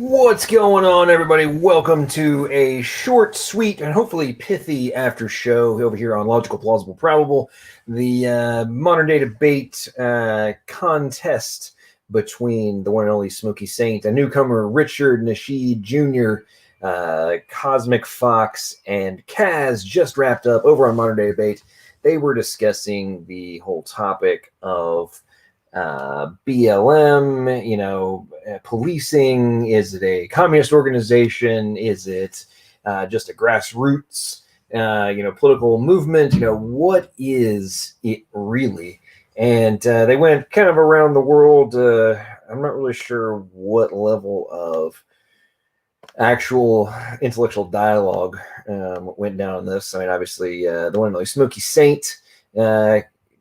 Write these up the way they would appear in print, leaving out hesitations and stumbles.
What's going on, everybody? Welcome to a short, sweet, and hopefully pithy after show over here on Logical, Plausible, Probable, the modern day debate contest between the one and only Smokey Saint, a newcomer, Richard Nasheed Jr., CosmicFox, and Kaz just wrapped up over on Modern Day Debate. They were discussing the whole topic of BLM, policing. Is it a communist organization? Is it just a grassroots, political movement? What is it really? And they went kind of around the world. I'm not really sure what level of actual intellectual dialogue went down on this. I mean, obviously, the one and only Smokey Saint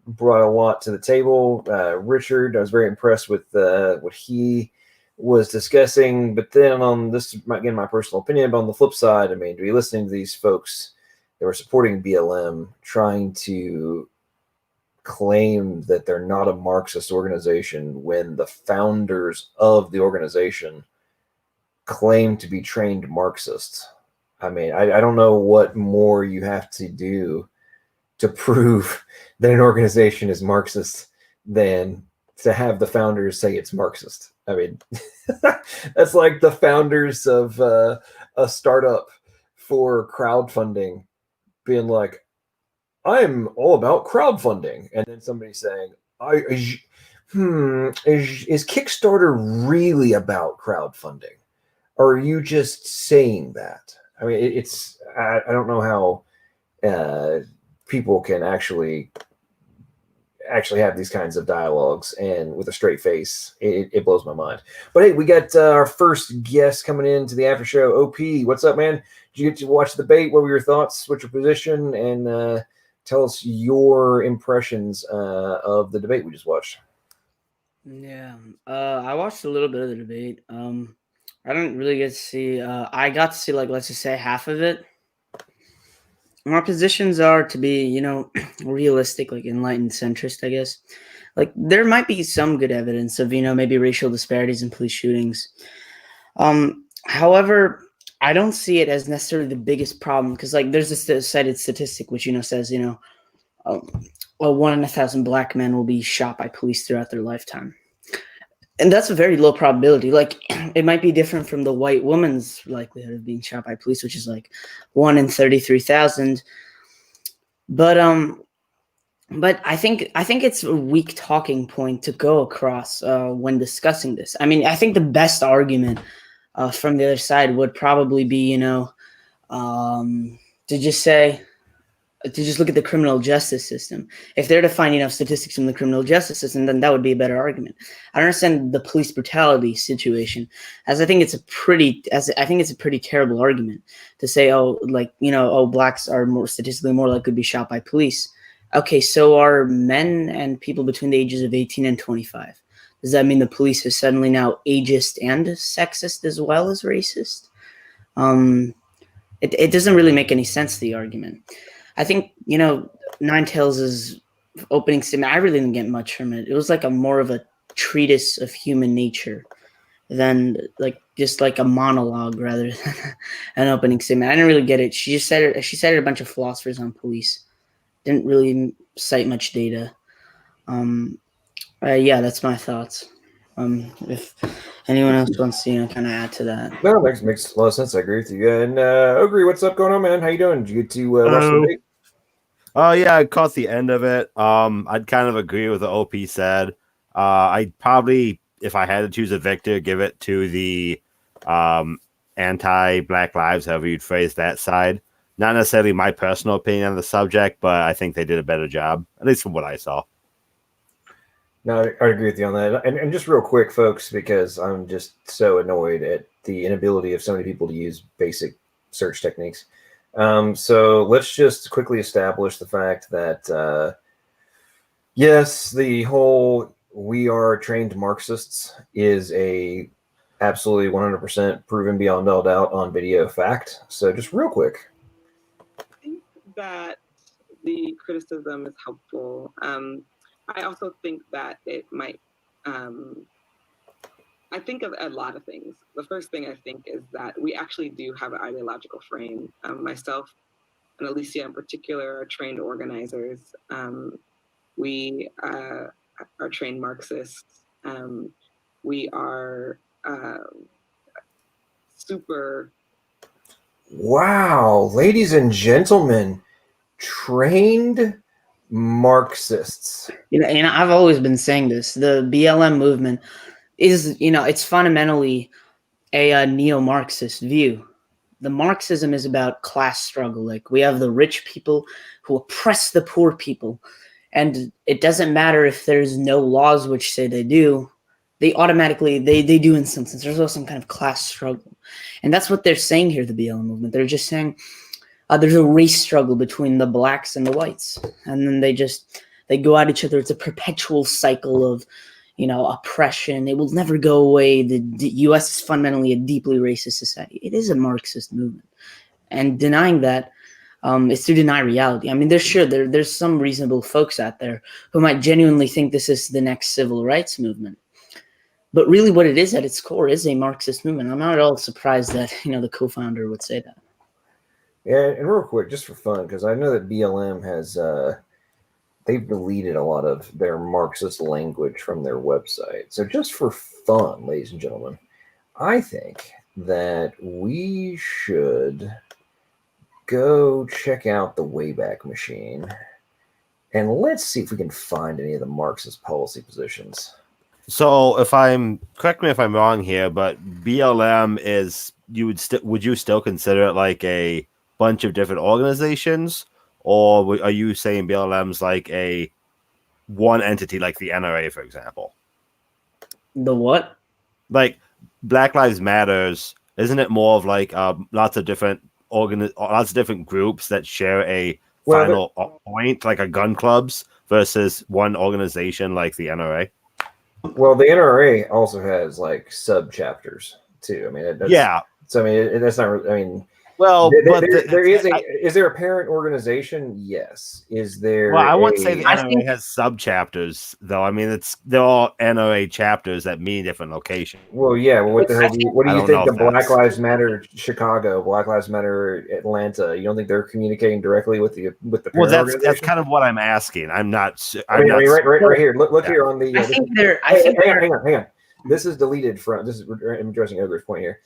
brought a lot to the table. Richard, I was very impressed with what he was discussing. But then on this, again, my personal opinion, but on the flip side, I mean, to be listening to these folks that were supporting BLM trying to claim that they're not a Marxist organization when the founders of the organization claim to be trained Marxists. I mean, I don't know what more you have to do to prove that an organization is Marxist than to have the founders say it's Marxist. I mean, that's like the founders of a startup for crowdfunding being like, I'm all about crowdfunding. And then somebody saying, is Kickstarter really about crowdfunding? Or are you just saying that? I mean, I don't know how people can actually have these kinds of dialogues and with a straight face. It blows my mind. But hey, we got our first guest coming into the after show. OP, what's up, man? Did you get to watch the debate? What were your thoughts? What's your position? And tell us your impressions of the debate we just watched. Yeah, I watched a little bit of the debate. I didn't really get to see. I got to see, like, let's just say half of it. Our positions are to be, realistic, like enlightened centrist, I guess. Like, there might be some good evidence of, maybe racial disparities in police shootings. However, I don't see it as necessarily the biggest problem because, like, there's this cited statistic which, says, 1 in 1,000 black men will be shot by police throughout their lifetime. And that's a very low probability. Like, it might be different from the white woman's likelihood of being shot by police, which is like 1 in 33,000. But I think it's a weak talking point to go across when discussing this. I mean, I think the best argument from the other side would probably be, to just look at the criminal justice system. If they're to find enough statistics from the criminal justice system, then that would be a better argument. I understand the police brutality situation, as I think it's a pretty terrible argument to say, blacks are more statistically more likely to be shot by police. Okay, so are men and people between the ages of 18 and 25. Does that mean the police is suddenly now ageist and sexist as well as racist? It doesn't really make any sense, the argument. I think, Ninetails' opening statement, I really didn't get much from it. It was like more of a treatise of human nature than just like a monologue rather than an opening statement. I didn't really get it. She cited a bunch of philosophers on police. Didn't really cite much data. Yeah, that's my thoughts. If anyone else wants to, kind of add to that. No, it makes a lot of sense. I agree with you. And Ogre, what's up going on, man? How you doing? Did you get to watch the debate? Yeah, I caught the end of it. I'd kind of agree with what OP said. I'd probably, if I had to choose a victor, give it to the anti-Black Lives, however you'd phrase that side. Not necessarily my personal opinion on the subject, but I think they did a better job, at least from what I saw. No, I agree with you on that. And just real quick, folks, because I'm just so annoyed at the inability of so many people to use basic search techniques. So let's just quickly establish the fact that, yes, the whole "we are trained Marxists" is a absolutely 100% proven beyond all doubt on video fact. So just real quick. I think that the criticism is helpful. I also think that it might I think of a lot of things. The first thing I think is that we actually do have an ideological frame. Myself and Alicia in particular are trained organizers. We are trained Marxists. We are super. Wow, ladies and gentlemen, trained Marxists. And I've always been saying this. The BLM movement is, it's fundamentally a neo-Marxist view. The Marxism is about class struggle. Like, we have the rich people who oppress the poor people, and it doesn't matter if there's no laws which say they do. They automatically they do in some sense. There's also some kind of class struggle, and that's what they're saying here. The BLM movement. They're just saying there's a race struggle between the blacks and the whites, and then they go at each other. It's a perpetual cycle of, oppression. It will never go away. The U.S. is fundamentally a deeply racist society. It is a Marxist movement, and denying that is to deny reality. I mean, there's some reasonable folks out there who might genuinely think this is the next civil rights movement, but really, what it is at its core is a Marxist movement. I'm not at all surprised that the co-founder would say that. Yeah, and real quick, just for fun, because I know that BLM has they've deleted a lot of their Marxist language from their website. So just for fun, ladies and gentlemen, I think that we should go check out the Wayback Machine, and let's see if we can find any of the Marxist policy positions. So correct me if I'm wrong here, but BLM is, would you still consider it like a bunch of different organizations, or are you saying BLM's like a one entity, like the NRA, for example? The what? Like Black Lives Matters, isn't it more of like lots of different groups that share a final point, like a gun clubs, versus one organization like the NRA? Well, the NRA also has like sub chapters too. I mean, yeah. So I mean, that's not. I mean, well, is there a parent organization? Yes. Is there? Well, I wouldn't say the NRA has sub chapters, though. I mean, they're all NRA chapters that mean different locations. Well, yeah. Well, what the hell? What do you think of Black Lives Matter Chicago, Black Lives Matter Atlanta? You don't think they're communicating directly with the parent organization? That's kind of what I'm asking. I'm not. I mean, right here. Look here on the. Hang on. This is deleted from. This is I'm addressing Ogre's point here.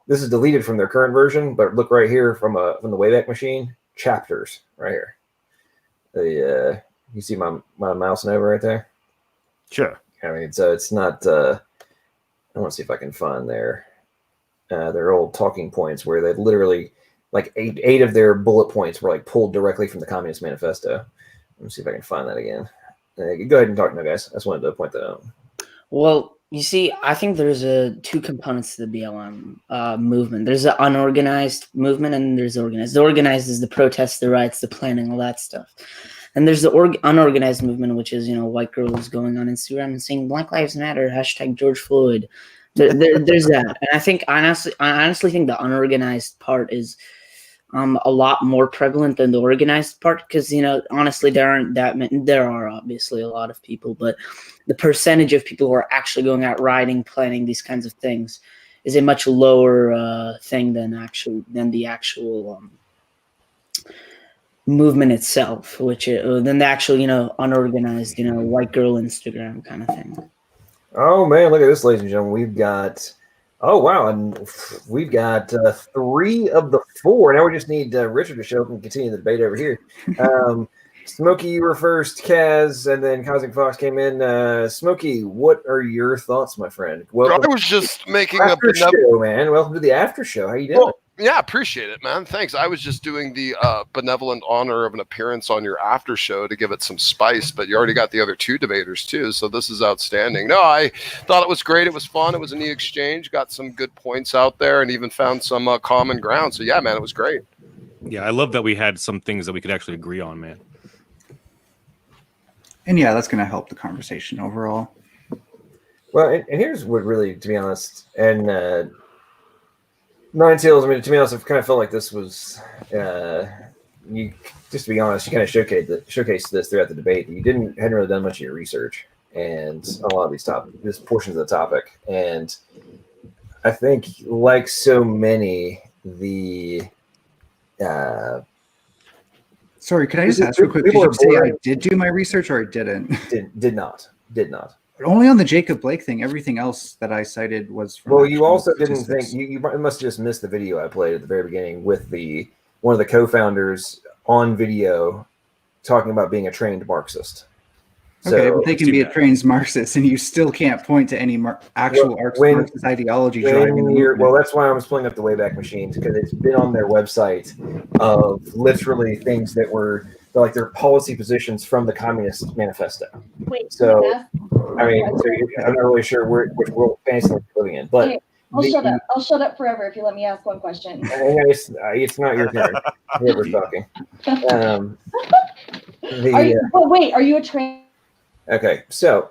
This is deleted from their current version, but look right here from the Wayback Machine chapters right here. You see my mouse and over right there? Sure. I mean, so it's not. I want to see if I can find their old talking points where they literally like eight of their bullet points were like pulled directly from the Communist Manifesto. Let me see if I can find that again. Go ahead and talk now, guys. I just wanted to point that out. Well, you see, I think there's two components to the BLM movement. There's the unorganized movement, and there's the organized. The organized is the protests, the riots, the planning, all that stuff. And there's the unorganized movement, which is, white girls going on Instagram and saying Black Lives Matter, #George Floyd. There's that. And I honestly think the unorganized part is a lot more prevalent than the organized part, because honestly there aren't that many. There are obviously a lot of people, but the percentage of people who are actually going out rioting, planning these kinds of things is a much lower thing than the actual movement itself, which than the actual unorganized white girl Instagram kind of thing. Oh man, look at this, ladies and gentlemen. We've got. Oh, wow. And we've got 3 of the 4. Now we just need Richard to show up and continue the debate over here. Smokey, you were first, Kaz, and then CosmicFox came in. Smokey, what are your thoughts, my friend? Welcome. I was just making after show, man. Welcome to the after show. How you doing? Well, yeah, appreciate it, man. Thanks. I was just doing the benevolent honor of an appearance on your after show to give it some spice, but you already got the other 2 debaters too, so this is outstanding. No, I thought it was great. It was fun. It was a neat exchange. Got some good points out there, and even found some common ground. So yeah, man, it was great. Yeah, I love that we had some things that we could actually agree on, man. And yeah, that's going to help the conversation overall. Well, and here's what really, to be honest, and Ninetails, I mean, to be honest, I kind of felt like this was, you just to be honest, you kind of showcased this throughout the debate. You hadn't really done much of your research. and a lot of these portions of the topic. And I think, like so many, Sorry, could I just ask real quick? Did you say I did do my research or I didn't? Did not. Only on the Jacob Blake thing. Everything else that I cited was from. Well, you also didn't think you must have just missed the video I played at the very beginning with one of the co-founders on video talking about being a trained Marxist. Okay, but they can be a trained Marxist, and you still can't point to any actual Marxist ideology driving the movement. Well, that's why I was pulling up the Wayback Machines, because it's been on their website of literally things that were like their policy positions from the Communist Manifesto. Wait, so I mean, I'm not really sure which world fantasy we're living in, but. Okay, shut up. I'll shut up forever if you let me ask one question. It's not your turn. Whoever's talking. Wait, are you a trained? Okay, so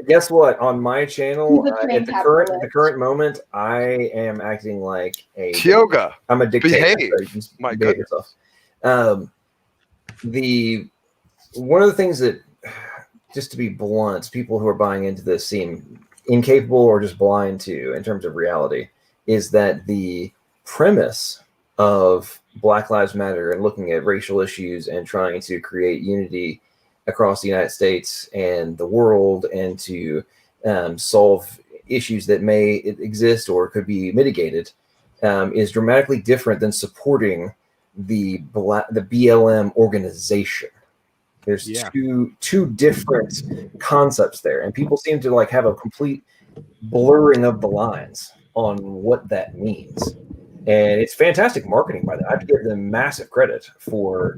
guess what? On my channel, at the current moment, I am acting like a Tioga. I'm a dictator. Behave. My goodness. Yourself. One of the things that, just to be blunt, people who are buying into this seem incapable or just blind to in terms of reality, is that the premise of Black Lives Matter and looking at racial issues and trying to create unity across the United States and the world, and to solve issues that may exist or could be mitigated, is dramatically different than supporting the BLM organization. There's two different concepts there, and people seem to have a complete blurring of the lines on what that means. And it's fantastic marketing by them. I have to give them massive credit for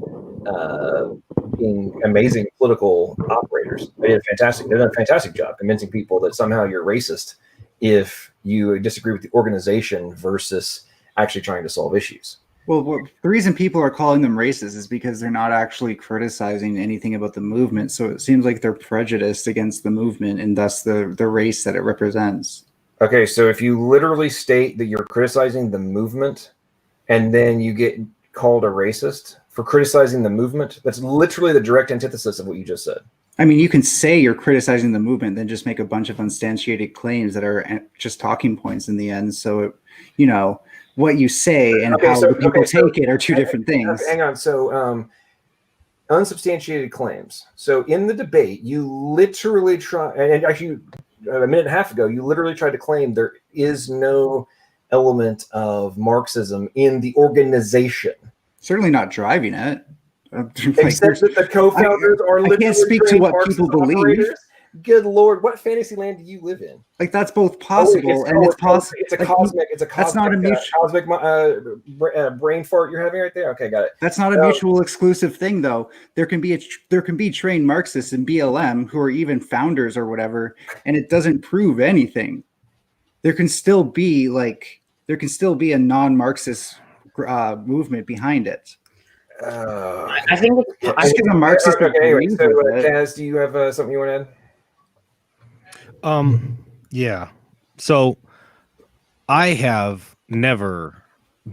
being amazing political operators. They've done a fantastic job convincing people that somehow you're racist if you disagree with the organization versus actually trying to solve issues. Well, the reason people are calling them racist is because they're not actually criticizing anything about the movement. So it seems like they're prejudiced against the movement and thus the race that it represents. Okay, so if you literally state that you're criticizing the movement and then you get called a racist for criticizing the movement, that's literally the direct antithesis of what you just said. I mean, you can say you're criticizing the movement, then just make a bunch of unsubstantiated claims that are just talking points in the end. So, what you say and how the people take it are two different things. Hang on. So, unsubstantiated claims. So in the debate, you literally try, and actually a minute and a half ago, you literally tried to claim there is no element of Marxism in the organization. Certainly not driving it. Except that the co-founders are literally. I can't speak to what people believe. Operators. Good Lord, what fantasy land do you live in? Like, that's both possible and it's possible. It's a cosmic. That's not a cosmic brain fart you're having right there. Okay, got it. That's not a mutual exclusive thing, though. There can be trained Marxists in BLM who are even founders or whatever, and it doesn't prove anything. There can still be a non-Marxist movement behind it. I think just because a Marxist. Anyway, so Taz, do you have something you want to add? Yeah. So I have never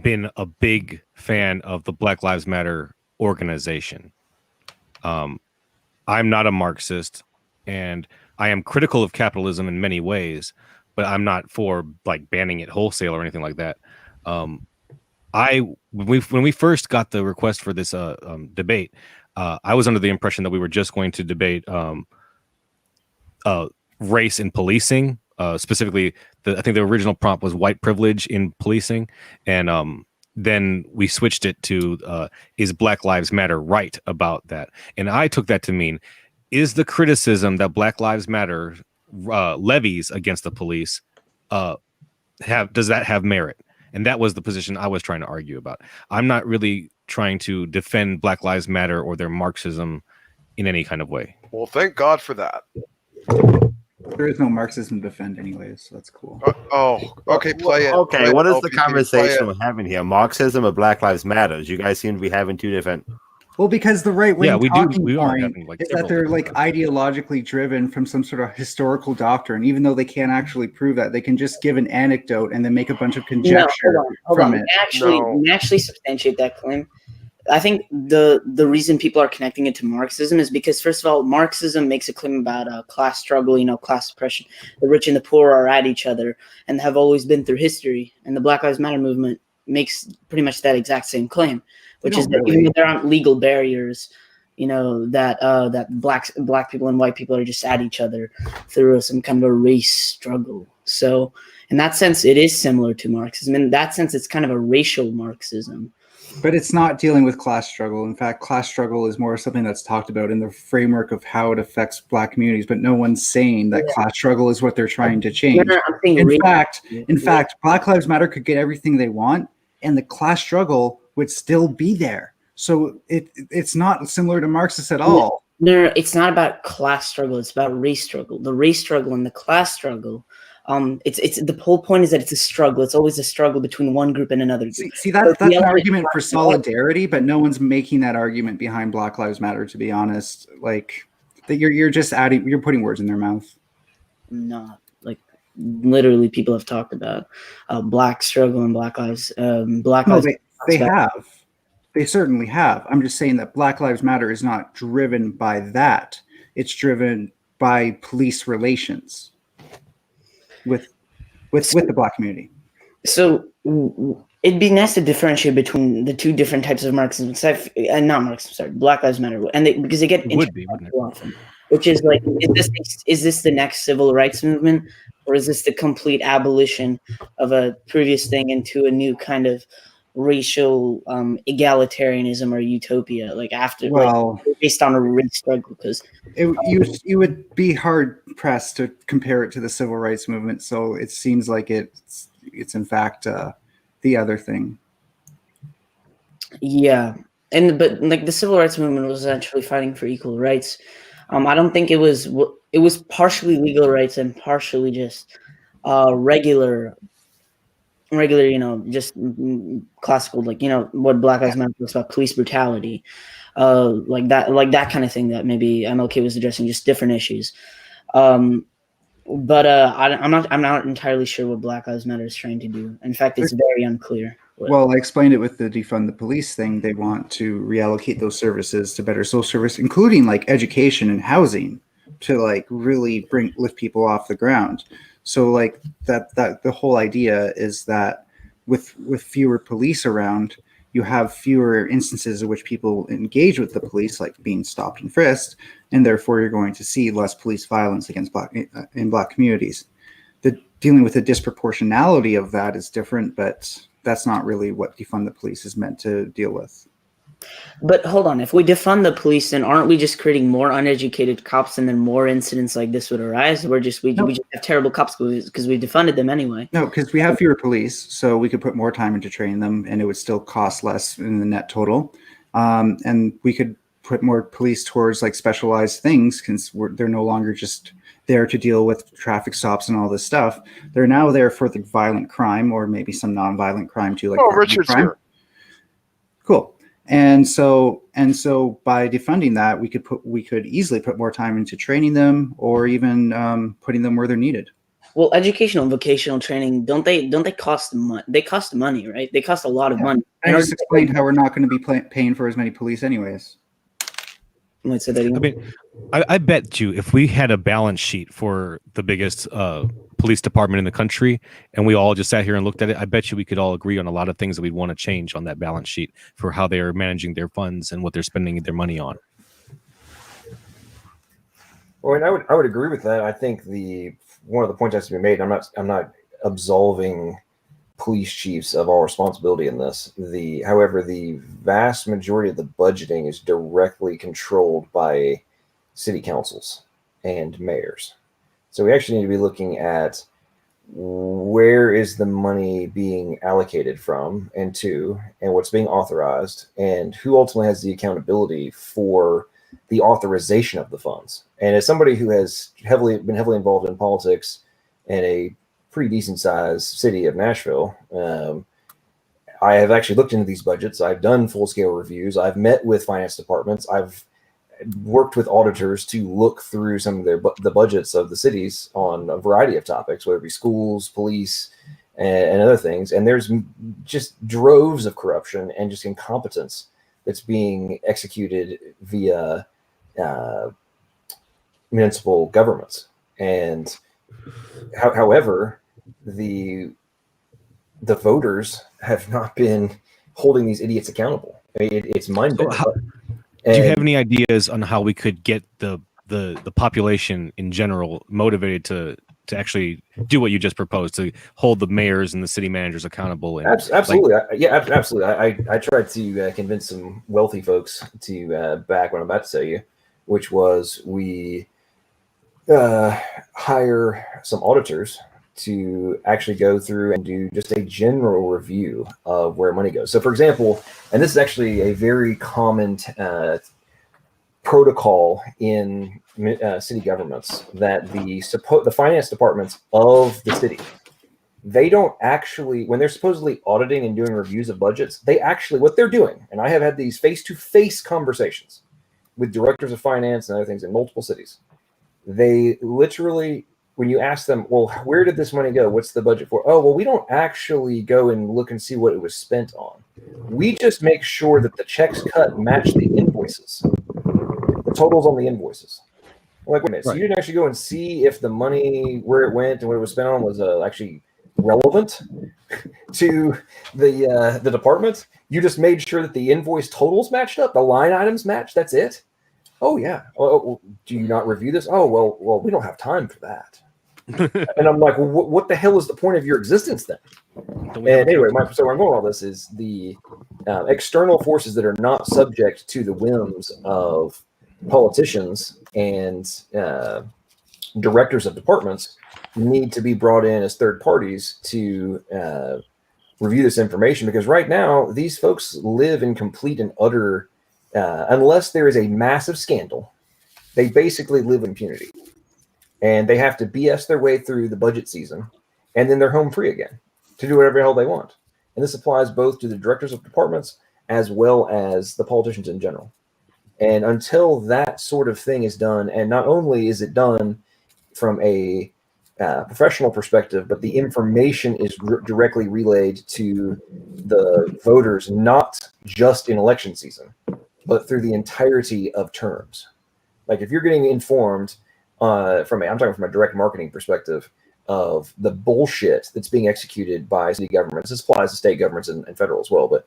been a big fan of the Black Lives Matter organization. I'm not a Marxist, and I am critical of capitalism in many ways, but I'm not for banning it wholesale or anything like that. When we first got the request for this debate, I was under the impression that we were just going to debate race in policing. Specifically, I think the original prompt was white privilege in policing, and then we switched it to is Black Lives Matter right about that? And I took that to mean, is the criticism that Black Lives Matter levies against the police does that have merit? And that was the position I was trying to argue about. I'm not really trying to defend Black Lives Matter or their Marxism in any kind of way. Well, thank God for that. There is no Marxism to defend anyways, so that's cool. Okay, play it. Okay, what is the conversation we're having here? Marxism or Black Lives Matter? You guys seem to be having two different... Well, because the right wing talking we are point having, is that they're ideologically driven from some sort of historical doctrine, even though they can't actually prove that. They can just give an anecdote and then make a bunch of conjecture from it. Actually substantiate that claim. I think the reason people are connecting it to Marxism is because, first of all, Marxism makes a claim about class struggle, class oppression. The rich and the poor are at each other and have always been through history. And the Black Lives Matter movement makes pretty much that exact same claim, which is that even though there aren't legal barriers, that black people and white people are just at each other through some kind of a race struggle. So in that sense, it is similar to Marxism. In that sense, it's kind of a racial Marxism. But it's not dealing with class struggle. In fact, class struggle is more something that's talked about in the framework of how it affects Black communities, but no one's saying that class struggle is what they're trying to change. In fact, Black Lives Matter could get everything they want, and the class struggle would still be there. So it's not similar to Marxists at all. No, it's not about class struggle. It's about race struggle. The race struggle and the class struggle. It's the whole point is that it's a struggle. It's always a struggle between one group and another group. See that's an argument for solidarity, but no one's making that argument behind Black Lives Matter. To be honest, like that you're just you're putting words in their mouth. No, like literally, people have talked about Black struggle and Black Lives. They certainly have. I'm just saying that Black Lives Matter is not driven by that. It's driven by police relations with the Black community. So it'd be nice to differentiate between the two different types of Marxism. Not Marxism, sorry, Black Lives Matter, and because they get too often. Which is like, is this the next civil rights movement, or is this the complete abolition of a previous thing into a new kind of racial egalitarianism or utopia, like based on a race struggle? Because you would be hard pressed to compare it to the civil rights movement. So it seems like it's in fact the other thing. Yeah, but like the civil rights movement was actually fighting for equal rights. I don't think it was partially legal rights and partially just regular, just classical, like, what Black Lives Matter talks about, police brutality, like that kind of thing that maybe MLK was addressing, just different issues. But I'm not entirely sure what Black Lives Matter is trying to do. In fact, it's very unclear. Well, I explained it with the defund the police thing. They want to reallocate those services to better social service, including like education and housing, to like really lift people off the ground. So like that the whole idea is that with fewer police around, you have fewer instances in which people engage with the police, like being stopped and frisked, and therefore you're going to see less police violence against in Black communities. Dealing with the disproportionality of that is different, but that's not really what defund the police is meant to deal with. But hold on, if we defund the police, then aren't we just creating more uneducated cops, and then more incidents like this would arise? We just have terrible cops because we defunded them anyway. No, because we have fewer police, so we could put more time into training them, and it would still cost less in the net total. And we could put more police towards like specialized things, because they're no longer just there to deal with traffic stops and all this stuff. They're now there for the violent crime, or maybe some non-violent crime too. Like Richard's crime. Here. Cool. And so by defunding that, we could easily put more time into training them, or even putting them where they're needed. Well, educational and vocational training, don't they cost money? They cost money, right? They cost a lot of money. I just explained how we're not going to be paying for as many police anyways. Wait, say that again. I mean, I bet you if we had a balance sheet for the biggest police department in the country, and we all just sat here and looked at it, I bet you we could all agree on a lot of things that we'd want to change on that balance sheet for how they are managing their funds and what they're spending their money on. Well, and I would agree with that. I think one of the points has to be made. I'm not absolving police chiefs of all responsibility in this. However, the vast majority of the budgeting is directly controlled by city councils and mayors. So we actually need to be looking at where is the money being allocated from and to, and what's being authorized, and who ultimately has the accountability for the authorization of the funds. And as somebody who has been heavily involved in politics in a pretty decent sized city of Nashville, I have actually looked into these budgets. I've done full scale reviews. I've met with finance departments. I've worked with auditors to look through some of the budgets of the cities on a variety of topics, whether it be schools, police, and other things. And there's just droves of corruption and just incompetence that's being executed via municipal governments. And however, the voters have not been holding these idiots accountable. I mean, it's mind-bending. Do you have any ideas on how we could get the population in general motivated to actually do what you just proposed, to hold the mayors and the city managers accountable? And absolutely, absolutely. I tried to convince some wealthy folks to back what I'm about to tell you, which was we hire some auditors to actually go through and do just a general review of where money goes. So, for example, and this is actually a very common protocol in city governments, that the finance departments of the city, they don't actually, when they're supposedly auditing and doing reviews of budgets, they actually, what they're doing, and I have had these face-to-face conversations with directors of finance and other things in multiple cities, they literally, when you ask them, well, where did this money go? What's the budget for? Oh, well, we don't actually go and look and see what it was spent on. We just make sure that the checks cut match the invoices, the totals on the invoices. I'm like, wait a minute, so you didn't actually go and see if the money, where it went and what it was spent on was actually relevant to the department? You just made sure that the invoice totals matched up, the line items matched, that's it? Oh, yeah. Oh, do you not review this? Oh, well, we don't have time for that. And I'm like, well, what the hell is the point of your existence then? And anyway, so where I'm going with all this is the external forces that are not subject to the whims of politicians and directors of departments need to be brought in as third parties to review this information, because right now these folks live in complete and utter, unless there is a massive scandal, they basically live in impunity. And they have to BS their way through the budget season, and then they're home free again to do whatever the hell they want. And this applies both to the directors of departments as well as the politicians in general. And until that sort of thing is done, and not only is it done from a professional perspective, but the information is directly relayed to the voters, not just in election season, but through the entirety of terms. Like if you're getting informed I'm talking from a direct marketing perspective of the bullshit that's being executed by city governments. This applies to state governments and federal as well. But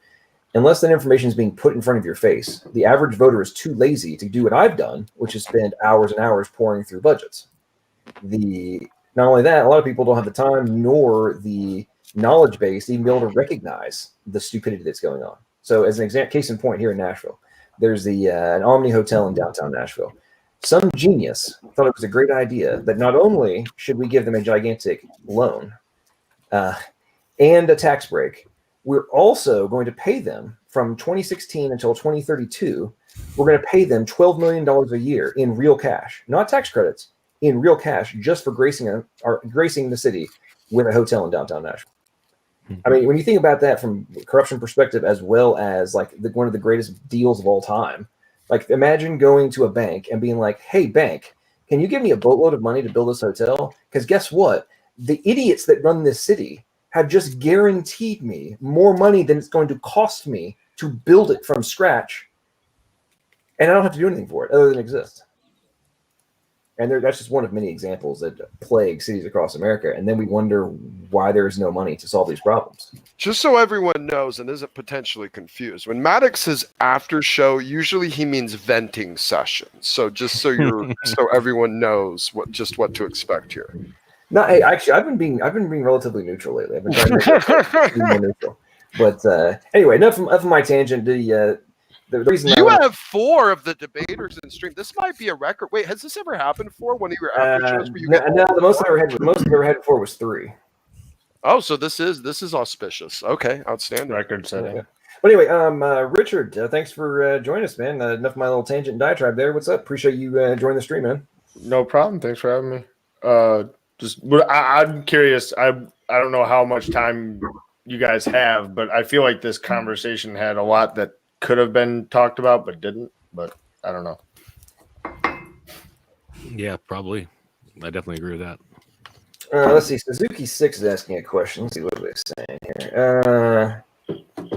unless that information is being put in front of your face, the average voter is too lazy to do what I've done, which is spend hours and hours pouring through budgets. Not only that, a lot of people don't have the time nor the knowledge base to even be able to recognize the stupidity that's going on. So as an example, case in point here in Nashville, there's an Omni Hotel in downtown Nashville. Some genius thought it was a great idea that not only should we give them a gigantic loan and a tax break, we're also going to pay them from 2016 until 2032. We're going to pay them $12 million a year in real cash, not tax credits, in real cash, just for gracing the city with a hotel in downtown Nashville. I mean, when you think about that from a corruption perspective, as well as like one of the greatest deals of all time, like imagine going to a bank and being like, hey, bank, can you give me a boatload of money to build this hotel? Because guess what? The idiots that run this city have just guaranteed me more money than it's going to cost me to build it from scratch. And I don't have to do anything for it other than exist. And that's just one of many examples that plague cities across America. And then we wonder why there is no money to solve these problems. Just so everyone knows and isn't potentially confused, when Maddox says after show, usually he means venting sessions. So just so so everyone knows what to expect here. No, hey, actually, I've been being relatively neutral lately. I've been trying to be more neutral. But anyway, enough of my tangent. The reason you have 4 of the debaters in stream. This might be a record. Wait, has this ever happened before? One of your after shows where you no, the most I've ever had before was 3. Oh, so this is auspicious. Okay, outstanding. Record setting. Okay. But anyway, Richard, thanks for joining us, man. Enough of my little tangent and diatribe there. What's up? Appreciate you joining the stream, man. No problem. Thanks for having me. I'm curious. I don't know how much time you guys have, but I feel like this conversation had a lot that could have been talked about but didn't. But I don't know. Yeah, probably. I definitely agree with that. Let's see. Suzuki 6 is asking a question. Let's see what they're saying here.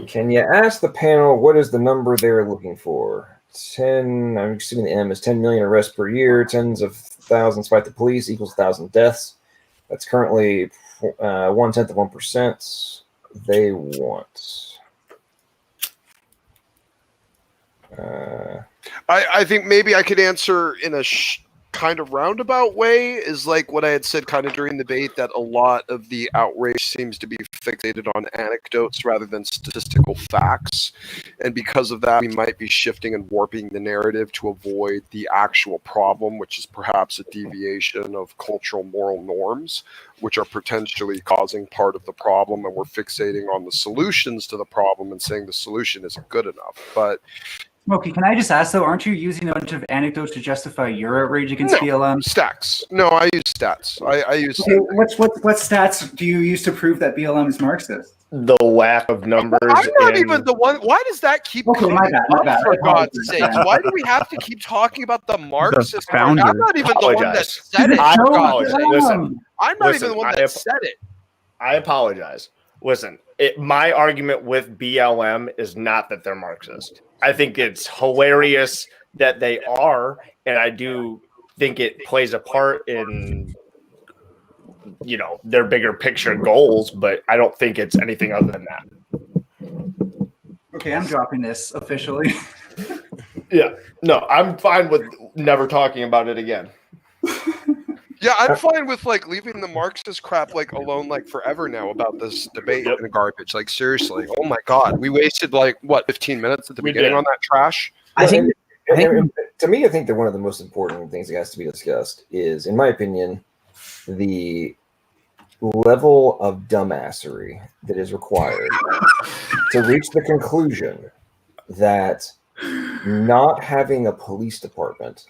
Can you ask the panel what is the number they're looking for? 10, I'm assuming the M is 10 million arrests per year, tens of thousands fight the police equals 1,000 deaths. That's currently 0.1%. They want. I think maybe I could answer in a kind of roundabout way, is like what I had said kind of during the debate, that a lot of the outrage seems to be fixated on anecdotes rather than statistical facts. And because of that, we might be shifting and warping the narrative to avoid the actual problem, which is perhaps a deviation of cultural moral norms, which are potentially causing part of the problem. And we're fixating on the solutions to the problem and saying the solution isn't good enough. But Smokey, can I just ask though, aren't you using a bunch of anecdotes to justify your outrage against BLM? Stats. No, I use stats. I use. Okay, what stats do you use to prove that BLM is Marxist? The lack of numbers. I'm not even the one. Why does that keep coming my bad. up, for God's sake? Why do we have to keep talking about the Marxist? founder. I'm not even the one that said it. I for God's apologize. sake. Listen, I'm not even the one that said it. I apologize. Listen, my argument with BLM is not that they're Marxist. I think it's hilarious that they are, and I do think it plays a part in, you know, their bigger picture goals, but I don't think it's anything other than that. Okay, I'm dropping this officially. Yeah, no, I'm fine with never talking about it again. Yeah, I'm fine with like leaving the Marxist crap like alone like forever now about this debate and garbage. Like seriously, oh my God, we wasted like what 15 minutes at the beginning on that trash. I think to me, I think that one of the most important things that has to be discussed is, in my opinion, the level of dumbassery that is required to reach the conclusion that not having a police department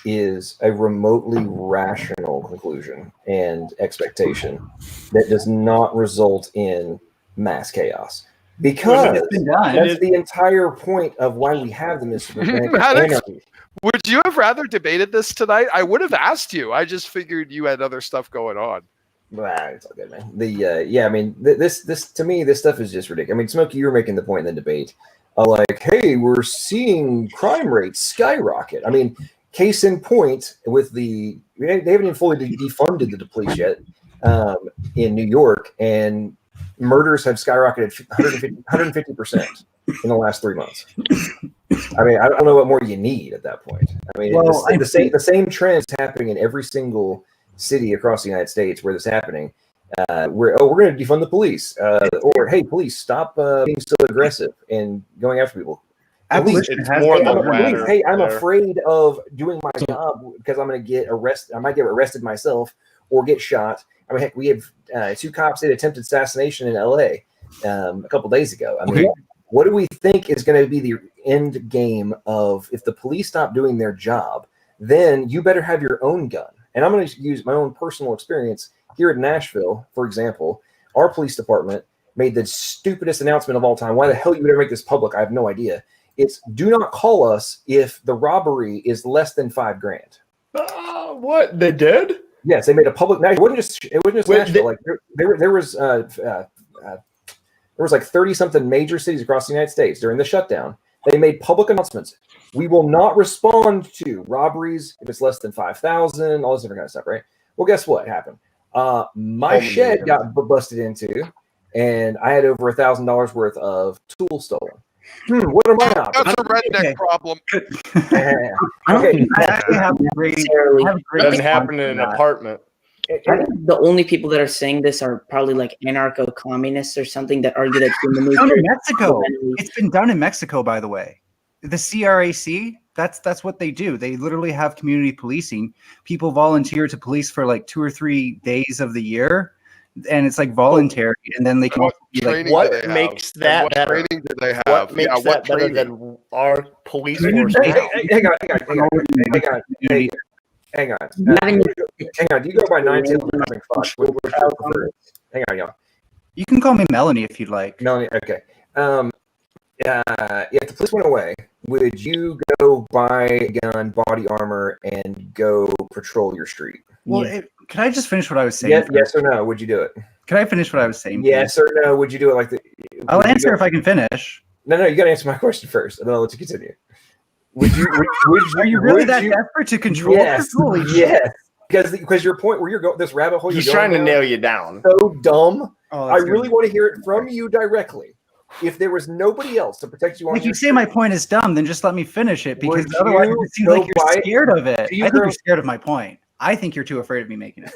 is a remotely rational conclusion and expectation that does not result in mass chaos. Because that's the entire point of why we have the misinformation. Would you have rather debated this tonight? I would have asked you. I just figured you had other stuff going on. It's all good, man. I mean, this to me, this stuff is just ridiculous. I mean, Smokey, you were making the point in the debate, like, hey, we're seeing crime rates skyrocket. I mean, case in point, with they haven't even fully defunded the police yet in New York, and murders have skyrocketed 150% in the last 3 months. I mean, I don't know what more you need at that point. I mean, the same trend is happening in every single city across the United States where this is happening. We're going to defund the police, or hey, police, stop being so aggressive and going after people. Abolition has more than latter. Hey, I'm afraid of doing my job because I'm going to get arrested. I might get arrested myself or get shot. I mean, heck, we have 2 cops that attempted assassination in LA a couple days ago. I mean, what do we think is going to be the end game of if the police stop doing their job? Then you better have your own gun. And I'm going to use my own personal experience here in Nashville, for example. Our police department made the stupidest announcement of all time. Why the hell you would ever make this public? I have no idea. It's do not call us if the robbery is less than $5,000. What they did? Yes, they made a public. It wasn't just Nashville. Like there was like 30 something major cities across the United States during the shutdown. They made public announcements. We will not respond to robberies if it's less than 5,000. All this different kind of stuff, right? Well, guess what happened? My shed got busted into, and I had over $1,000 worth of tools stolen. What am I not? That's a redneck problem. Okay. It doesn't happen in an apartment. I think the only people that are saying this are probably like anarcho-communists or something that argue that human nature. Done in Mexico. It's been done in Mexico, by the way. The CRAC, that's what they do. They literally have community policing. People volunteer to police for like 2 or 3 days of the year. And it's like voluntary, and then they can be like, what makes that what better? Training do they have? What makes that better than our police force? Hang on. Do you go by NinetailsCosmicFox? Hang on, y'all. You can call me Melanie if you'd like. Melanie, okay. If the police went away, would you go buy a gun, body armor, and go patrol your street? Well, can I just finish what I was saying? Yes or no? Would you do it? Can I finish what I was saying? Yes please? or no? Would you do it like the? I'll answer if I can finish. No, you got to answer my question first, and then I'll let you continue. Would you? Are you really that desperate to control? Yes. Holy yes. Because your point where you're going, this rabbit hole. He's you're trying to going nail down, you down. So dumb. Oh, I really want to hear it from you directly. If there was nobody else to protect you on Like you say, my point is dumb, then just let me finish it because Would otherwise you it seems go like you're buy- scared of it. I Do you think currently- you're scared of my point. I think you're too afraid of me making it.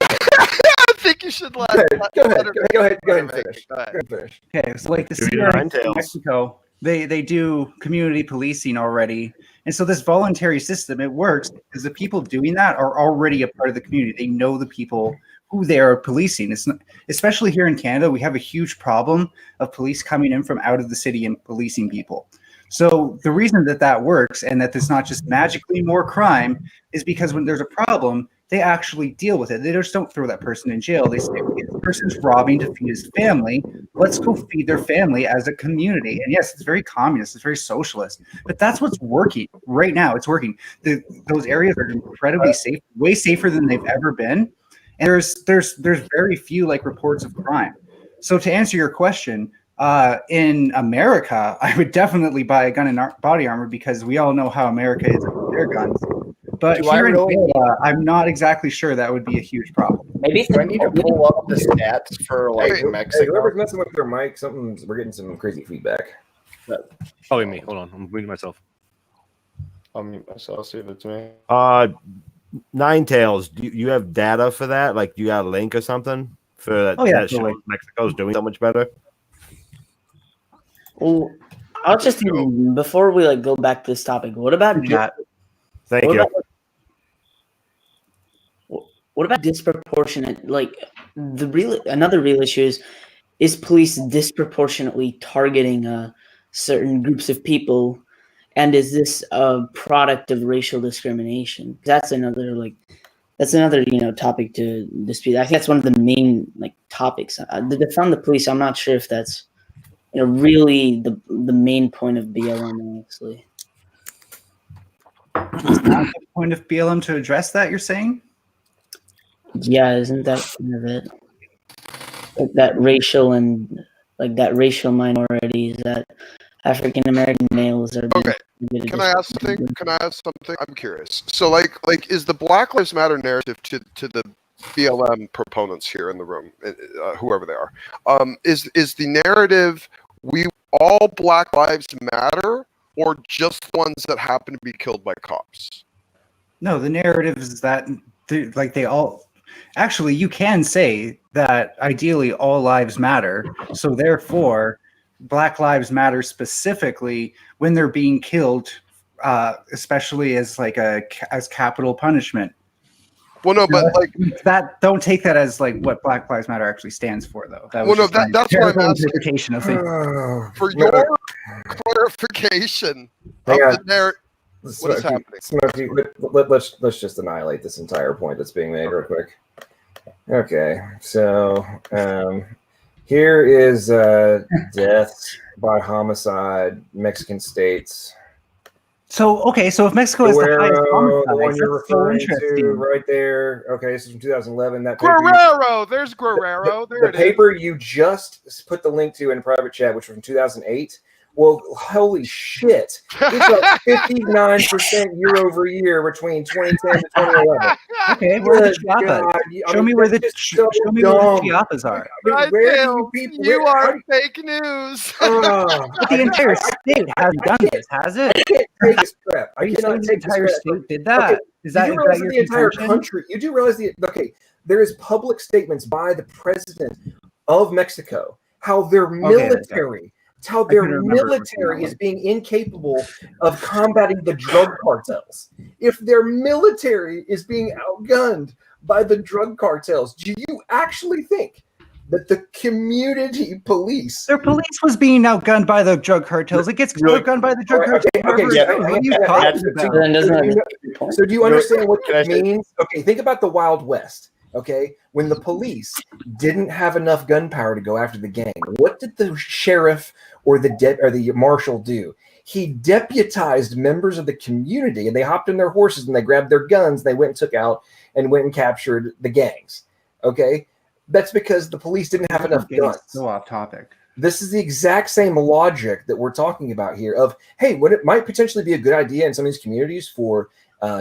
I think you should let. Go ahead and finish. Go ahead. Go ahead and finish. Okay, so like the Give me CRA the in Ninetails. Mexico, they do community policing already, and so this voluntary system, it works because the people doing that are already a part of the community. They know the people who they are policing. It's not, especially here in Canada, we have a huge problem of police coming in from out of the city and policing people. So the reason that works and that there's not just magically more crime is because when there's a problem, they actually deal with it. They just don't throw that person in jail. They say, okay, this person's robbing to feed his family. Let's go feed their family as a community. And yes, it's very communist. It's very socialist. But that's what's working right now. It's working. Those areas are incredibly safe, way safer than they've ever been. And there's very few like reports of crime. So to answer your question, in America, I would definitely buy a gun and body armor because we all know how America is with their guns. But here in Canada, I'm not exactly sure that would be a huge problem. Maybe Do I need to pull up the stats for like Hey, Mexico? whoever's messing with their mic, we're getting some crazy feedback. Probably me. Hold on, I'm muting myself. I'll mute myself. See if it's me. Ninetails, do you have data for that? Like, you got a link or something for that? Oh, yeah, that shows Mexico's doing so much better. Well, I was just thinking before we like go back to this topic. What about Thank what you. about- What about disproportionate? Like another real issue is police disproportionately targeting certain groups of people, and is this a product of racial discrimination? That's another topic to dispute. I think that's one of the main topics. The defund the police. I'm not sure if that's really the main point of BLM. Honestly, It's not the point of BLM to address that, you're saying? yeah, isn't that kind of it? Like that racial minorities, that African American males are. Okay. Can I ask something? I'm curious. So, like, is the Black Lives Matter narrative to the BLM proponents here in the room, whoever they are, is the narrative we all Black Lives Matter, or just the ones that happen to be killed by cops? No, the narrative is that they all. Actually, you can say that ideally all lives matter. So therefore, Black Lives Matter specifically when they're being killed, especially as as capital punishment. Well, no, but that don't take that as what Black Lives Matter actually stands for, though. That well, no, just my that's what I'm terrible asking. interpretation of things. For your clarification of the narrative. What is happening? Smokey, let's just annihilate this entire point that's being made real quick. Okay, so here is deaths by homicide, Mexican states. So if Mexico is the highest the homicide, one you're that's so referring interesting. to right there. Okay, this is from 2011. That paper Guerrero, there's Guerrero. There the it is. paper you just put the link to in a private chat, which was from 2008. Well, holy shit. It's up 59% year over year between 2010 and 2011. Okay, where are the Good Chiapas? God. Show me where the so show me where the dumb. Chiapas are. Where do you people? You are fake news. But the entire state has done this, has it? I can't take this crap. Are I you cannot saying the take this entire crap. state did that? Okay, Is that you realize your the entire contention? country? You do realize there is public statements by the president of Mexico how their military. It's how their military is being incapable of combating the drug cartels. If their military is being outgunned by the drug cartels, do you actually think that the community police... Their police was being outgunned by the drug cartels. It gets outgunned by the drug cartels. What are you talking about? So do you understand what that means? Okay, think about the Wild West. Okay, when the police didn't have enough gunpowder to go after the gang, what did the sheriff or the marshal do? He deputized members of the community, and they hopped in their horses and they grabbed their guns. And they went and took out and went and captured the gangs. Okay, That's because the police didn't have enough Getting guns. so off topic. This is the exact same logic that we're talking about here of, hey, what it might potentially be a good idea in some of these communities for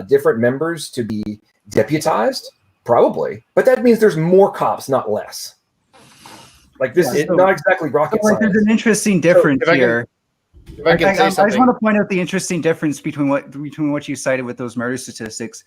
different members to be deputized, probably. But that means there's more cops, not less. Like this is not exactly rocket science. There's an interesting difference here. If I can say I just something. want to point out the interesting difference between what you cited with those murder statistics.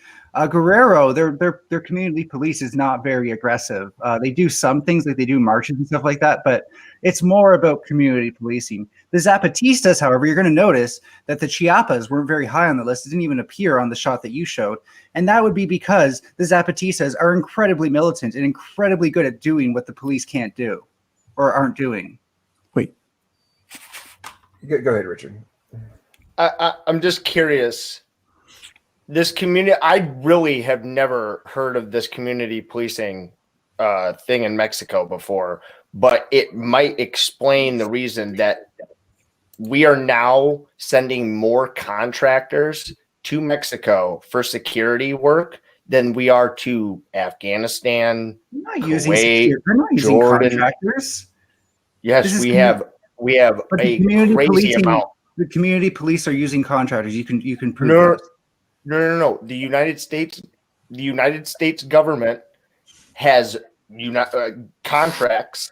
Guerrero, their community police is not very aggressive. They do some things, like they do marches and stuff like that, but it's more about community policing. The Zapatistas, however, you're going to notice that the Chiapas weren't very high on the list. It didn't even appear on the shot that you showed, and that would be because the Zapatistas are incredibly militant and incredibly good at doing what the police can't do or aren't doing. Go ahead, Richard. I'm just curious. This community, I really have never heard of this community policing thing in Mexico before, but it might explain the reason that we are now sending more contractors to Mexico for security work than we are to Afghanistan, Kuwait, they're not using Jordan. Contractors. Yes, we have But a crazy amount. The community police are using contractors. You can prove that. No. The United States government has contracts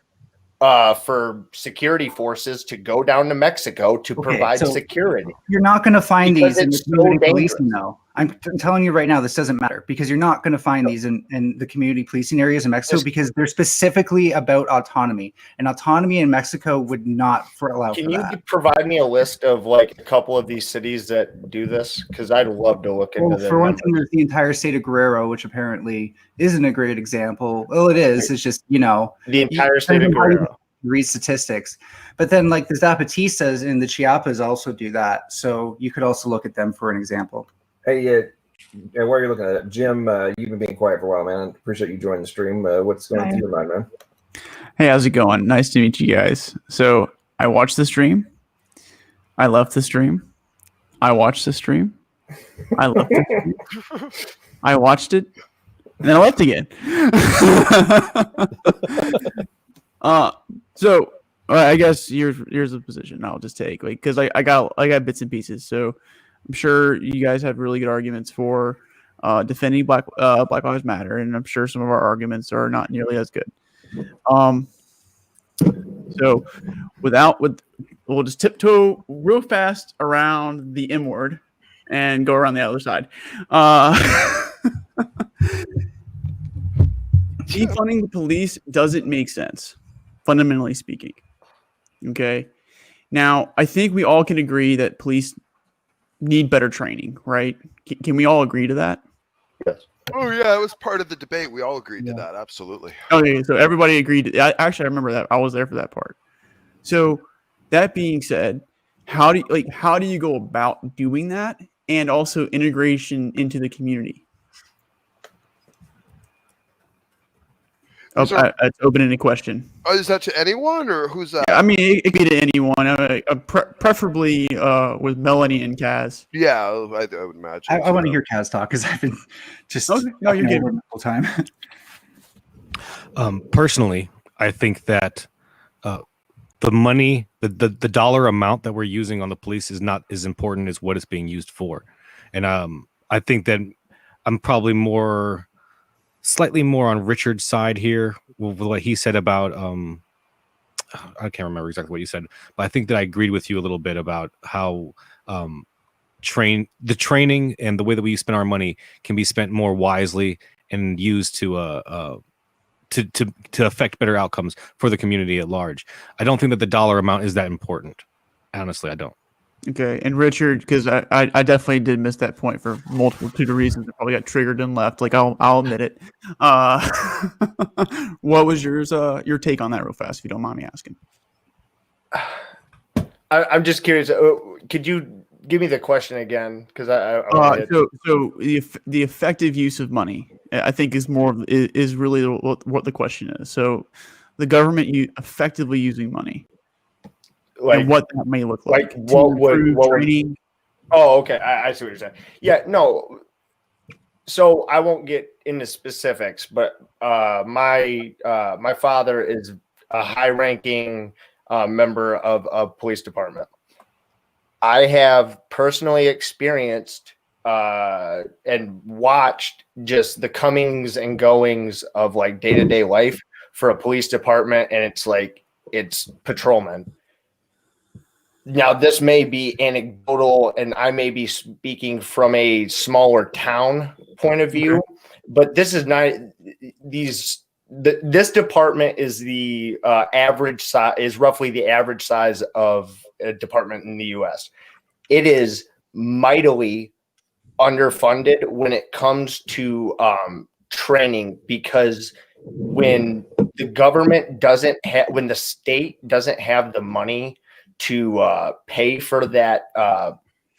for security forces to go down to Mexico to provide security. You're not going to find Because these in the it's so community dangerous. policing, though. I'm telling you right now, this doesn't matter because you're not going to find these in the community policing areas in Mexico because they're specifically about autonomy, and autonomy in Mexico would not allow for that. Can you provide me a list of like a couple of these cities that do this? Because I'd love to look into them. For one thing, there's the entire state of Guerrero, which apparently isn't a great example. Well, it is. It's just, the entire state of Guerrero. Read statistics, but then like the Zapatistas and the Chiapas also do that. So you could also look at them for an example. Hey, while you're looking at it, Jim, you've been being quiet for a while, man. Appreciate you joining the stream. What's going through your mind, man? Hey, how's it going? Nice to meet you guys. So I watched the stream. I left the stream. I watched the stream. I left the stream. I watched it. And then I left again. So I guess here's the position I'll just take, like, because I got bits and pieces. So I'm sure you guys have really good arguments for defending Black Lives Matter, and I'm sure some of our arguments are not nearly as good. So we'll just tiptoe real fast around the M word and go around the other side. Defunding the police doesn't make sense, fundamentally speaking. Okay. Now, I think we all can agree that police need better training, right? Can we all agree to that? Yes. Oh yeah, it was part of the debate. We all agreed to that. Absolutely. Okay, so everybody agreed. Actually, I remember that. I was there for that part. So that being said, how do you go about doing that, and also integration into the community? It's open-ended question. Is that to anyone, or who's that? I mean, it could be to anyone, preferably with Melanie and Kaz. Yeah, I would imagine. I want to hear Kaz talk because I've been just no, you're good the whole time. Personally, I think that the money, the dollar amount that we're using on the police is not as important as what it's being used for, and I think that I'm probably slightly more on Richard's side here with what he said about I can't remember exactly what you said, but I think that I agreed with you a little bit about how the training and the way that we spend our money can be spent more wisely and used to affect better outcomes for the community at large. I don't think that the dollar amount is that important. Honestly, I don't. Okay, and Richard, because I definitely did miss that point for multitude of reasons. I probably got triggered and left. Like I'll admit it. What was your take on that, real fast, if you don't mind me asking? I'm just curious. Could you give me the question again? Because so the effective use of money, I think, is really what the question is. So the government effectively using money. Like and what that may look like. What training. Oh, okay. I see what you're saying. Yeah, no. So I won't get into specifics, but my father is a high-ranking member of a police department. I have personally experienced and watched just the comings and goings of like day-to-day life for a police department, and it's patrolmen. Now, this may be anecdotal, and I may be speaking from a smaller town point of view, but this is not this department is the average size, is roughly the average size of a department in the U.S. It is mightily underfunded when it comes to training, because when the government doesn't have, when the state doesn't have the money to pay for that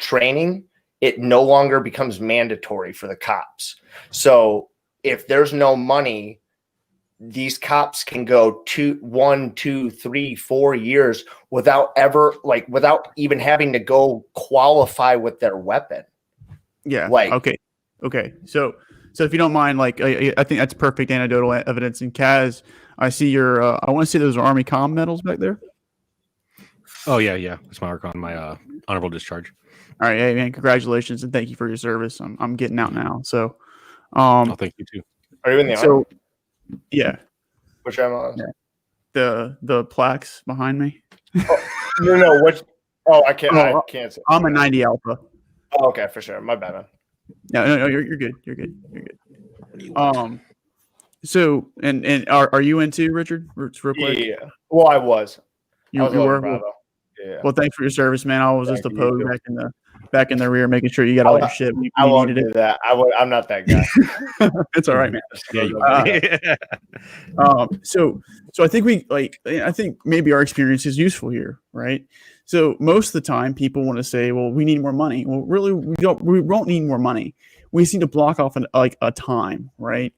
training, it no longer becomes mandatory for the cops. So if there's no money, these cops can go 1, 2, 3, 4 years without even having to go qualify with their weapon. Yeah. Okay. So if you don't mind, I think that's perfect anecdotal evidence. And Kaz, I see your, I want to see those Army comm medals back there. Oh yeah. That's my mark on my honorable discharge. All right, hey man, congratulations and thank you for your service. I'm getting out now, so. Thank you too. Are you in the Army? Yeah. Which am I? The plaques behind me. No. Which? Oh, I can't say. I'm a 90 Alpha. Oh, okay, for sure. My bad, man. No, you're good. You're good. So and are you into Richard? Real quick. Yeah. Well, I was. You were. Yeah. Well, thanks for your service, man. I was just a pose back in the rear, making sure you got all your shit. I won't do that. I'm not that guy. It's all right, man. So I think I think maybe our experience is useful here, right? So most of the time, people want to say, "Well, we need more money." Well, really, we don't. We won't need more money. We just need to block off a time, right?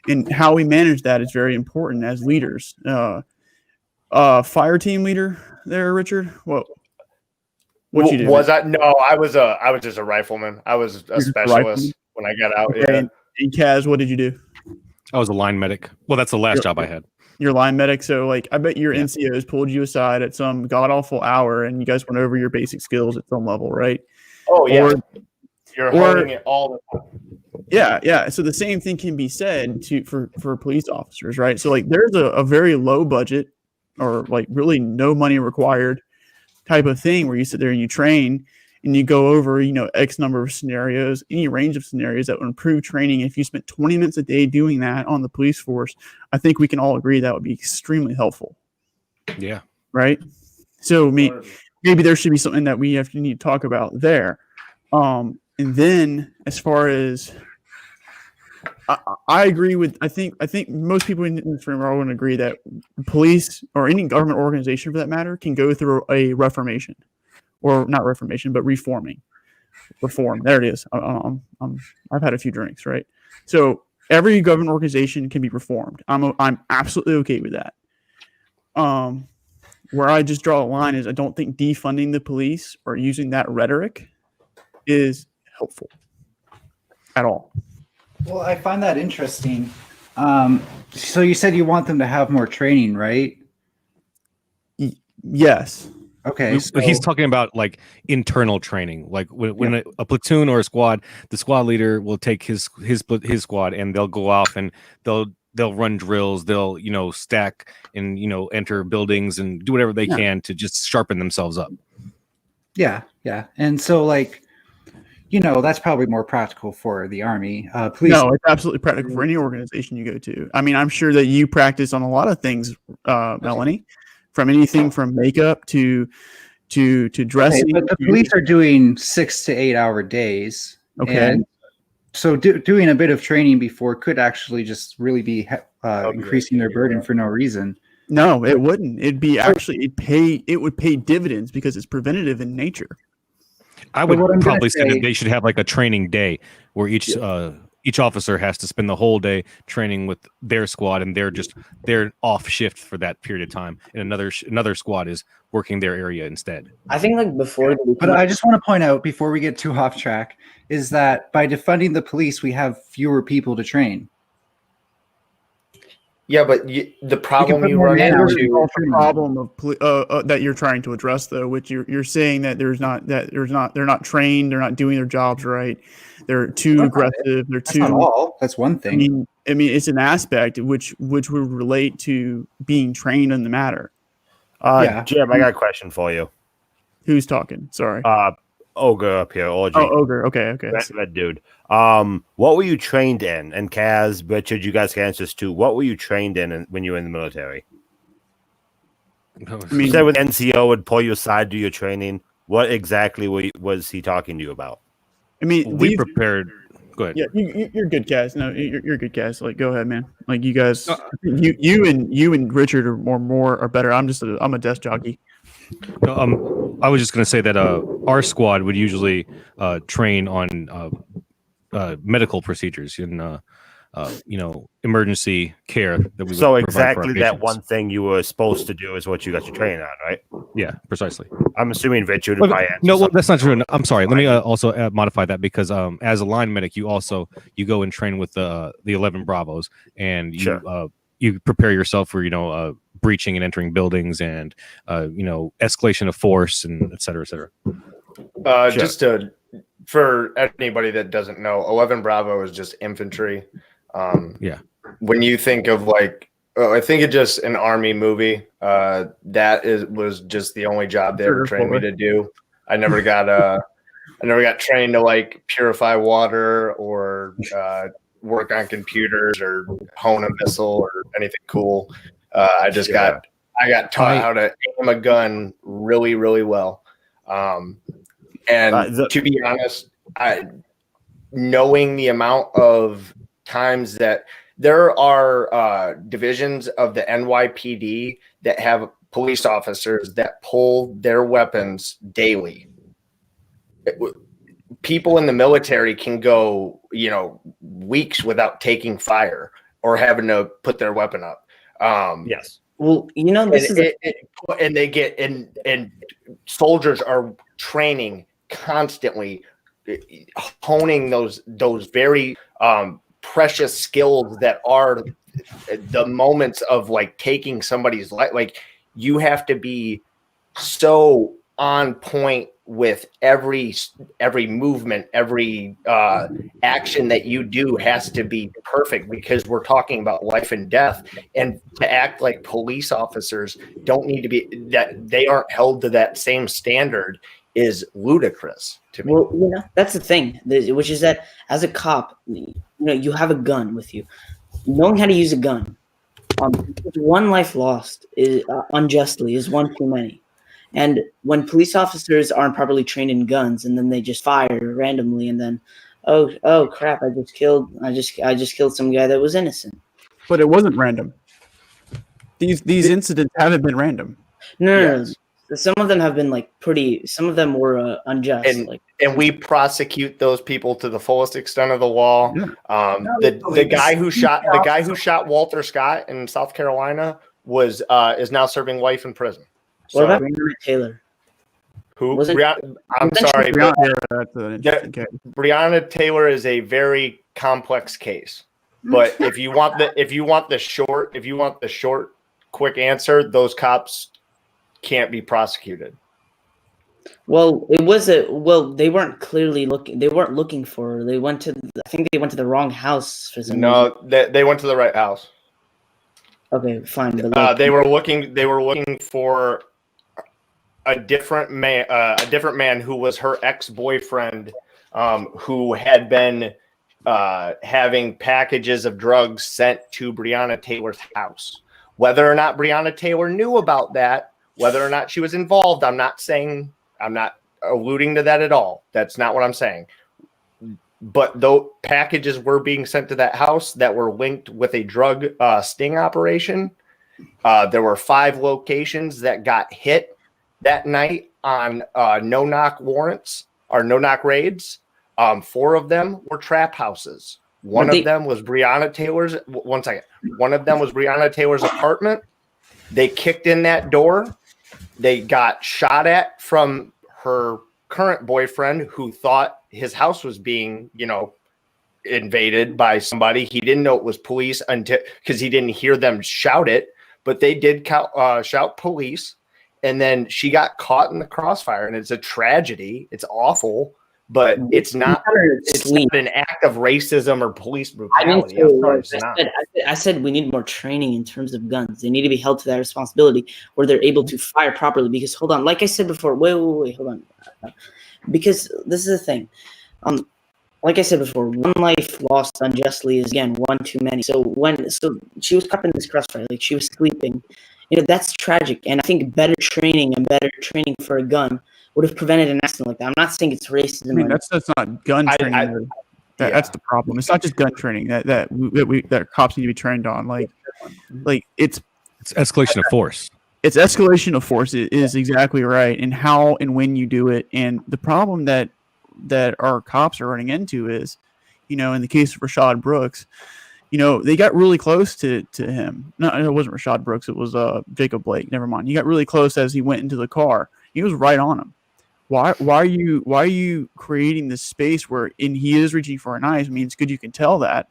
And how we manage that is very important as leaders. Fire team leader there, Richard. What you do? Was I? No, I was just a rifleman. I was a specialist when I got out. Okay. Yeah. And Kaz, what did you do? I was a line medic. Well, that's the last job I had. Your line medic. So I bet your NCOs pulled you aside at some god awful hour and you guys went over your basic skills at some level, right? Oh yeah. You're holding it all the time. Yeah. So the same thing can be said for police officers, right? So there's a very low budget or really no money required type of thing where you sit there and you train and you go over, X number of scenarios, any range of scenarios that would improve training. If you spent 20 minutes a day doing that on the police force, I think we can all agree that would be extremely helpful. Yeah. Right. So maybe there should be something that we need to talk about there. And then as far as I agree with, I think most people in this room are going to agree that police or any government organization for that matter can go through a reformation, or not reformation, but reform. There it is. I've had a few drinks, right? So every government organization can be reformed. I'm absolutely okay with that. Where I just draw a line is I don't think defunding the police or using that rhetoric is helpful at all. Well, I find that interesting. So you said you want them to have more training, right? Yes. Okay. So he's talking about internal training, when a platoon or a squad, the squad leader will take his squad and they'll go off and they'll run drills, they'll stack and enter buildings and do whatever they can to just sharpen themselves up. Yeah. And so that's probably more practical for the Army. Please. No, it's absolutely practical for any organization you go to. I mean, I'm sure that you practice on a lot of things, Melanie, from anything from makeup to dressing. Okay, but the police are doing 6 to 8 hour days. Okay. And so doing a bit of training before could actually just really be increasing their burden for no reason. No, it wouldn't. It'd be actually it would pay dividends because it's preventative in nature. I would probably say that they should have a training day where each each officer has to spend the whole day training with their squad, and they're off shift for that period of time, and another squad is working their area instead. I think like before, But I just want to point out before we get too off track is that by defunding the police, we have fewer people to train. Yeah, but the problem put you more run man hours into involved. The problem of that you're trying to address, though, which you're saying that they're not trained, they're not doing their jobs right, they're too aggressive, they're That's too. not all. That's one thing. I mean, it's an aspect which would relate to being trained in the matter. Yeah. Jim, I got a question for you. Who's talking? Sorry. Ogre up here, OG. Oh, Ogre. Okay. That dude. What were you trained in? And Kaz, Richard, you guys can answer this too. What were you trained in when you were in the military? I You mean, said when NCO would pull you aside, do your training. What exactly was he talking to you about? I mean, We prepared. Go ahead. Yeah, you're good, Kaz. No, you're good, Kaz. Like, go ahead, man. Like, you guys, you and Richard are better. I'm a desk jockey. No, I was just going to say that our squad would usually train on medical procedures and emergency care that we would So provide for our exactly that patients. one thing you were supposed to do is what you got your training on, right? Yeah, precisely. I'm assuming Richard Well, would answer no, well, something. that's not true. I'm sorry. Let me also modify that because as a line medic, you go and train with the 11 Bravos, and you prepare yourself for breaching and entering buildings and escalation of force and et cetera, et cetera. Just for anybody that doesn't know, 11 Bravo is just infantry. Yeah. When you think of I think it's just an army movie. Was just the only job they ever trained me to do. I never got trained to purify water or work on computers or hone a missile or anything cool. I got taught how to aim a gun really, really well. To be honest, knowing the amount of times that there are divisions of the NYPD that have police officers that pull their weapons daily. People in the military can go, weeks without taking fire or having to put their weapon up. Yes. Well, and soldiers are training constantly, honing those very precious skills that are the moments of taking somebody's life. You have to be so on point with every movement, every action that you do has to be perfect because we're talking about life and death. And to act like police officers don't need to be, that they aren't held to that same standard is ludicrous to me. Well, that's the thing, which is that as a cop, you have a gun with you. Knowing how to use a gun, one life lost is unjustly is one too many. And when police officers aren't properly trained in guns, and then they just fire randomly, and then, oh crap, I just killed some guy that was innocent. But it wasn't random. These incidents haven't been random. No. Some of them have been some of them were unjust. And we prosecute those people to the fullest extent of the law. Yeah. The guy who shot Walter Scott in South Carolina is now serving life in prison. What about Breonna Taylor? Who? I'm sorry. Breonna Taylor is a very complex case. But if you want the short, quick answer, those cops can't be prosecuted. Well, they weren't clearly looking. They weren't looking for her. I think they went to the wrong house for some reason. They went to the right house. Okay, fine. They were looking for a different man who was her ex-boyfriend, who had been having packages of drugs sent to Breonna Taylor's house. Whether or not Breonna Taylor knew about that, whether or not she was involved, I'm not alluding to that at all. That's not what I'm saying. But those packages were being sent to that house that were linked with a drug sting operation. There were 5 locations that got hit that night on no-knock warrants or no-knock raids. 4 of them were trap houses. One of them was Breonna Taylor's. One second. One of them was Breonna Taylor's apartment. They kicked in that door. They got shot at from her current boyfriend, who thought his house was being, invaded by somebody. He didn't know it was police until because he didn't hear them shout it, but they did shout police. And then she got caught in the crossfire, and it's a tragedy. It's awful, but it's not an act of racism or police brutality. I said we need more training in terms of guns. They need to be held to that responsibility where they're able to fire properly. Because hold on, like I said before, wait, hold on. Because this is the thing. Like I said before, one life lost unjustly is again one too many. So she was caught in this crossfire, like she was sleeping. That's tragic. And I think better training for a gun would have prevented an accident like that. I'm not saying it's racism. I mean, that's not gun training. That's the problem. It's not just gun training that cops need to be trained on. Like it's escalation of force. It's escalation of force is exactly right, and how and when you do it. And the problem that our cops are running into is, in the case of Rashad Brooks, they got really close to him. No, it wasn't Rashad Brooks. It was Jacob Blake. Never mind. He got really close as he went into the car. He was right on him. Why are you creating this space where he is reaching for a knife? I mean, it's good you can tell that.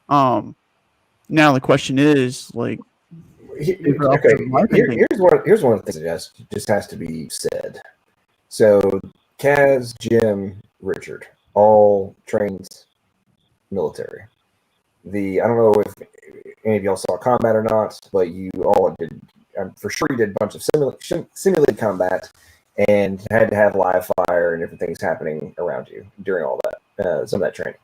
Now the question is here's one of the things that just has to be said. So Kaz, Jim, Richard, all trained military. I don't know if any of y'all saw combat or not, but you all did. For sure, you did a bunch of simulated combat and had to have live fire and different things happening around you during all that, some of that training.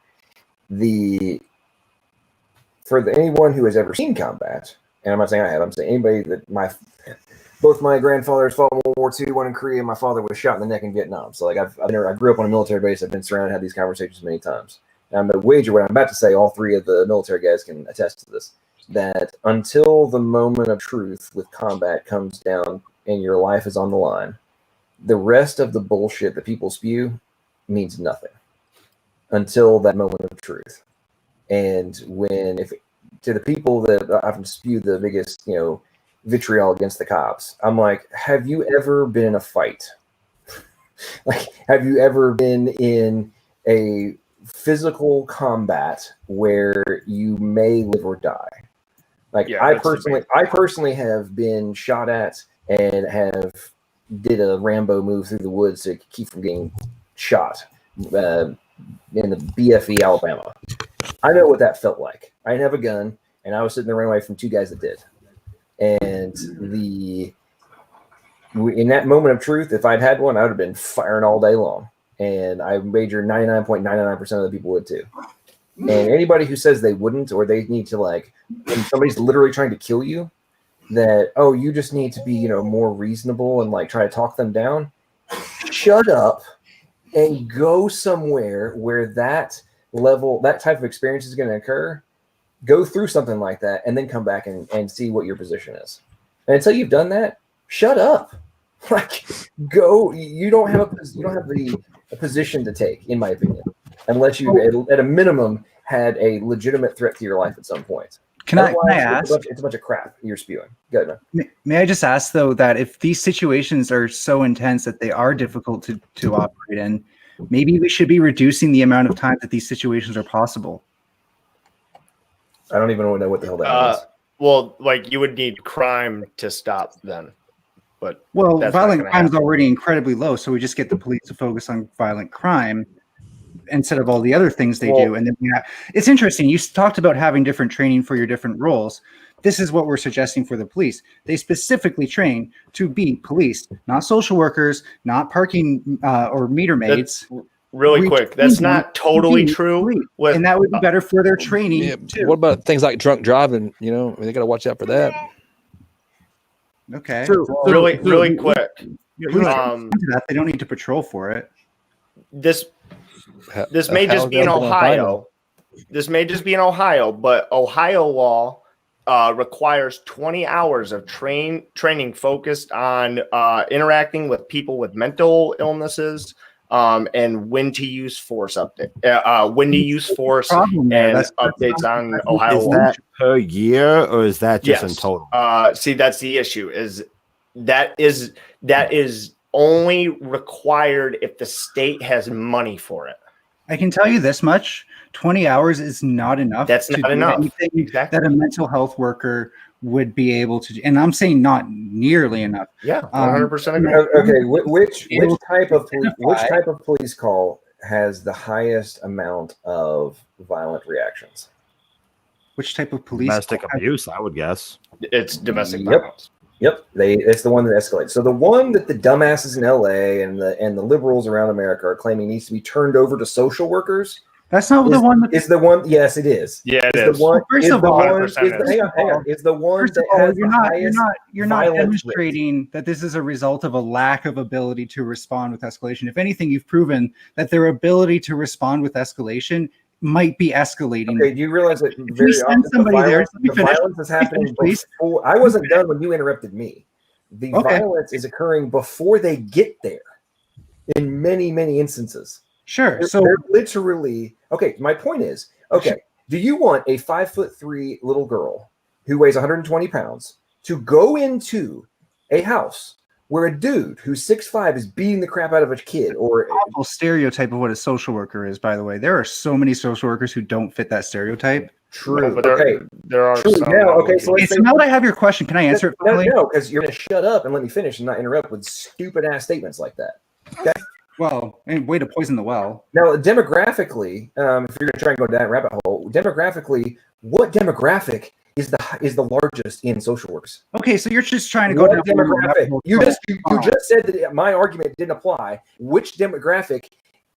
Anyone who has ever seen combat, and I'm not saying I have, I'm saying anybody that both my grandfathers fought in World War II, one in Korea, and my father was shot in the neck in Vietnam. So I grew up on a military base. I've been surrounded, had these conversations many times. And I'm going to wager what I'm about to say, all three of the military guys can attest to this, that until the moment of truth with combat comes down and your life is on the line, the rest of the bullshit that people spew means nothing until that moment of truth. And to the people that often spew the biggest, vitriol against the cops, I'm like, have you ever been in a fight? Have you ever been in a physical combat where you may live or die? I personally have been shot at and have did a Rambo move through the woods to keep from getting shot in the BFE, Alabama. I know what that felt like. I didn't have a gun, and I was sitting there running away from two guys that did. And in that moment of truth, if I'd had one, I would have been firing all day long. And I wager 99.99% of the people would too. And anybody who says they wouldn't, or they need to when somebody's literally trying to kill you, that, oh, you just need to be, more reasonable and try to talk them down. Shut up and go somewhere where that type of experience is going to occur. Go through something like that and then come back and see what your position is. And until you've done that, shut up. Go. You don't have a position to take, in my opinion, unless you, at a minimum, had a legitimate threat to your life at some point. Can I ask? It's a bunch of crap you're spewing. Go ahead, man. May I just ask, though, that if these situations are so intense that they are difficult to operate in, maybe we should be reducing the amount of time that these situations are possible. I don't even know what the hell that means. Well, you would need crime to stop then. But violent crime is already incredibly low, so we just get the police to focus on violent crime instead of all the other things they do. And then it's interesting. You talked about having different training for your different roles. This is what we're suggesting for the police. They specifically train to be police, not social workers, not parking or meter maids. Really quick, that's not totally true. And that would be better for their training too. What about things like drunk driving? They got to watch out for that. Okay. Really quick. They don't need to patrol for it. This may just be in Ohio. This may just be in Ohio, but Ohio law requires 20 hours of training focused on interacting with people with mental illnesses, and when to use force when to use force Problem there. and That's updates not- on that's Ohio. Is not- that per year or is that just in Yes. total? See, that's the issue. That is only required if the state has money for it. I can tell you this much: 20 hours is not enough. That's to not do enough. anything Exactly. that a mental health worker would be able to do. And I'm saying not nearly enough. Yeah, 100% agree. Okay, which Able type of to which identify- type of police call has the highest amount of violent reactions? Which type of police? Domestic abuse, I would guess. It's domestic Yep. violence. Yep, it's the one that escalates. So the one that the dumbasses in LA and the liberals around America are claiming needs to be turned over to social workers. That's not the one that is the one. Yes, it is. Yeah, it Is is. the one? First Is of the all, one? 100% Is the, hang on, hang on. Is the one First of that all, has you're the not highest violent demonstrating that this is a result of a lack of ability to respond with escalation. If anything, you've proven that their ability to respond with escalation might be escalating. Okay, do you realize that we very send often somebody there, violence, let me the finish. violence is happening finish, please. before? I wasn't done when you interrupted me. The Okay. violence is occurring before they get there. In many, many instances, Sure. they're, So they're literally okay. My point is, okay, do you want a 5'3" little girl who weighs 120 pounds to go into a house where a dude who's 6'5" is beating the crap out of a kid, or awful stereotype of what a social worker is, by the way. There are so many social workers who don't fit that stereotype. true? But Okay, there are true. some Now, that okay, would so be- let's Okay, say so now that I have your question, can I answer it no, finally? no, because you're going to shut up and let me finish and not interrupt with stupid ass statements like that. Okay. Well, and way to poison the well. Now, demographically, if you're going to try and go down that rabbit hole, demographically, what demographic is the largest in social works? Okay, so you're just trying to go What down the rabbit demographic? hole. You just said that my argument didn't apply. Which demographic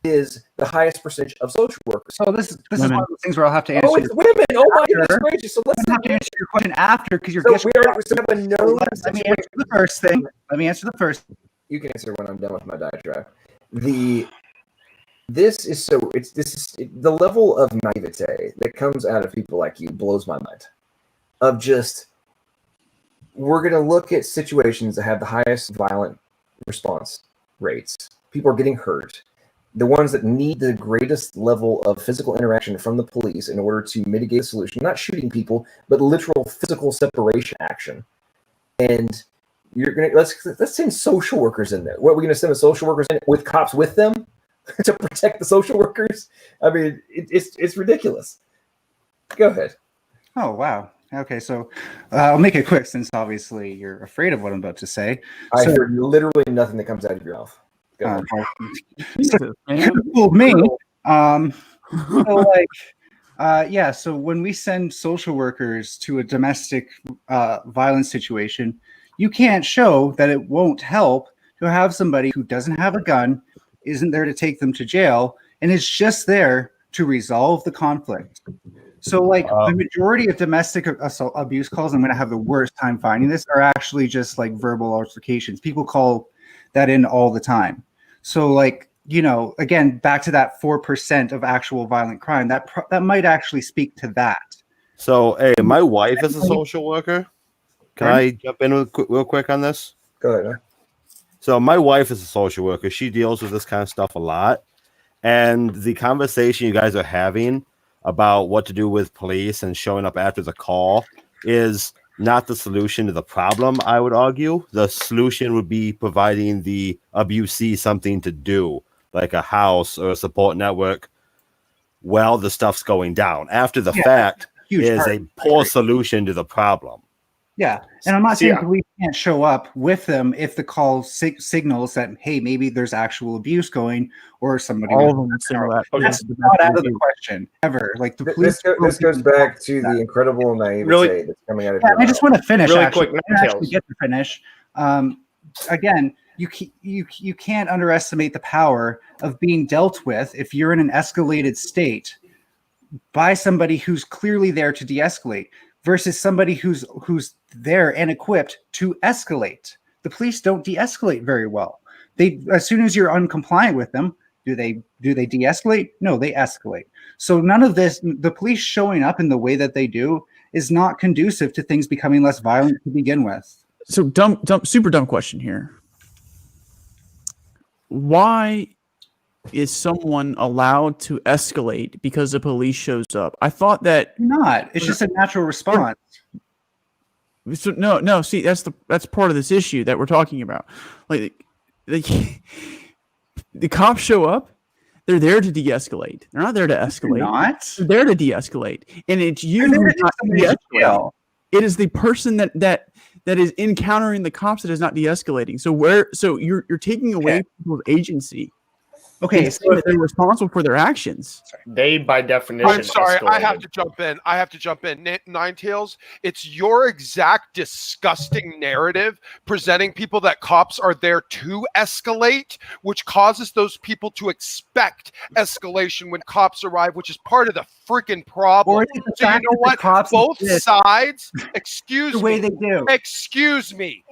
is the highest percentage of social workers? So this is Women. one of those things where I'll have to answer. Oh, it's women. Oh my goodness After. gracious! So let's I'm gonna have to answer your question after because you're So guessing. we already have a known Let me situation. answer the first thing. Let me answer the first. You can answer when I'm done with my diatribe. This is the level of naivete that comes out of people like you blows my mind. Of just, we're going to look at situations that have the highest violent response rates. People are getting hurt. The ones that need the greatest level of physical interaction from the police in order to mitigate the solution, not shooting people, but literal physical separation action. And you're gonna let's send social workers in there. What, we're gonna send the social workers in with cops with them to protect the social workers? I mean, it's ridiculous. Go ahead. Oh wow. Okay, so I'll make it quick since obviously you're afraid of what I'm about to say. I So- heard literally nothing that comes out of your mouth. Go ahead. Jesus, You man. could have fooled me. Yeah. So when we send social workers to a domestic violence situation, you can't show that it won't help to have somebody who doesn't have a gun, isn't there to take them to jail, and is just there to resolve the conflict. So, like the majority of domestic assault abuse calls, I'm going to have the worst time finding this, are actually just like verbal altercations. People call that in all the time. So, like, you know, again, back to that 4% of actual violent crime, that might actually speak to that. So, hey, my wife is a social worker. Can Pardon? I jump in real quick on this? Go ahead. Man. So, my wife is a social worker. She deals with this kind of stuff a lot. And the conversation you guys are having about what to do with police and showing up after the call is not the solution to the problem, I would argue. The solution would be providing the abusee something to do, like a house or a support network, while the stuff's going down. After the fact huge is part. a poor solution to the problem. Yeah, and I'm not See, saying police can't show up with them if the call signals that, hey, maybe there's actual abuse going, or somebody. All of them would signal that. That's not out of the question ever. Like the police. This goes back to the incredible naivete Really- that's coming out of Yeah, your I just mouth. want to finish. Really Actually, quick, I didn't actually Ninetails. get to finish. Again, you can't underestimate the power of being dealt with if you're in an escalated state by somebody who's clearly there to de-escalate versus somebody who's there and equipped to escalate. The police don't de-escalate very well. They, as soon as you're uncompliant with them, do they de-escalate? No, they escalate. So none of this, the police showing up in the way that they do, is not conducive to things becoming less violent to begin with. So super dumb question here. Why is someone allowed to escalate because the police shows up? I thought that Not. It's just a natural response. So no. See, that's part of this issue that we're talking about. Like, the cops show up. They're there to de-escalate. They're not there to escalate. They're there to de-escalate, and it's you who's not de-escalating. It is the person that is encountering the cops that is not de-escalating. So you're taking away people's agency. Okay, so they're responsible for their actions. They, by definition, I'm sorry, I have escalated. to jump in. Ninetails, it's your exact disgusting narrative presenting people that cops are there to escalate, which causes those people to expect escalation when cops arrive, which is part of the freaking problem. So you know what? Both sides, excuse me.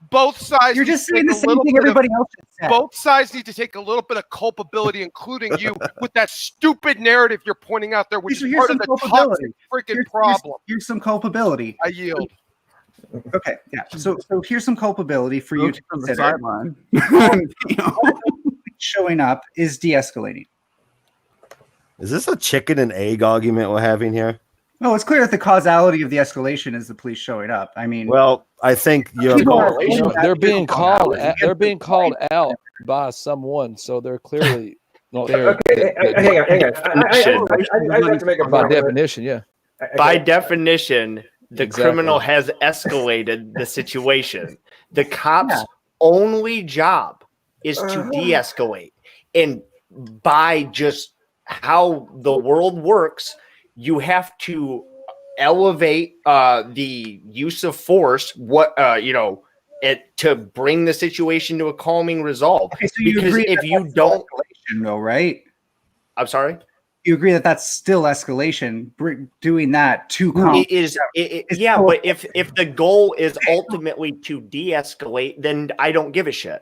Both sides. You're just saying the same thing everybody else said. Both sides need to take a little bit of culpability, including you, with that stupid narrative you're pointing out there, which is part of the toxic freaking problem. Here's some culpability. I yield. Okay, yeah. So here's some culpability for you to consider. Sideline. Showing up is de-escalating. Is this a chicken and egg argument we're having here? No, it's clear that the causality of the escalation is the police showing up. I mean, well, I think they're being called. They're being called out by someone, so they're clearly. No, they're, hang on. I have to make a by point. definition, yeah. By definition, the criminal has escalated the situation. The cops' only job is to de-escalate, and by just how the world works, you have to elevate the use of force. To bring the situation to a calming resolve. Okay, so you because agree if you don't, no, right? I'm sorry. You agree that that's still escalation? Doing that to calm. But if the goal is ultimately to de-escalate, then I don't give a shit.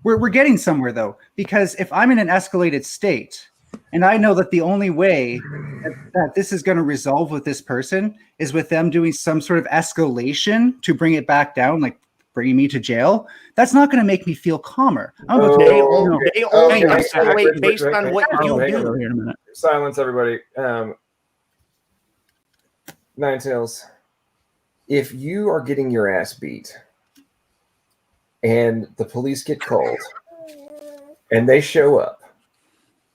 We're getting somewhere though, because if I'm in an escalated state, and I know that the only way that this is going to resolve with this person is with them doing some sort of escalation to bring it back down, like bringing me to jail, that's not going to make me feel calmer. They only escalate based on what you do. Silence, everybody. Ninetails, if you are getting your ass beat and the police get called and they show up,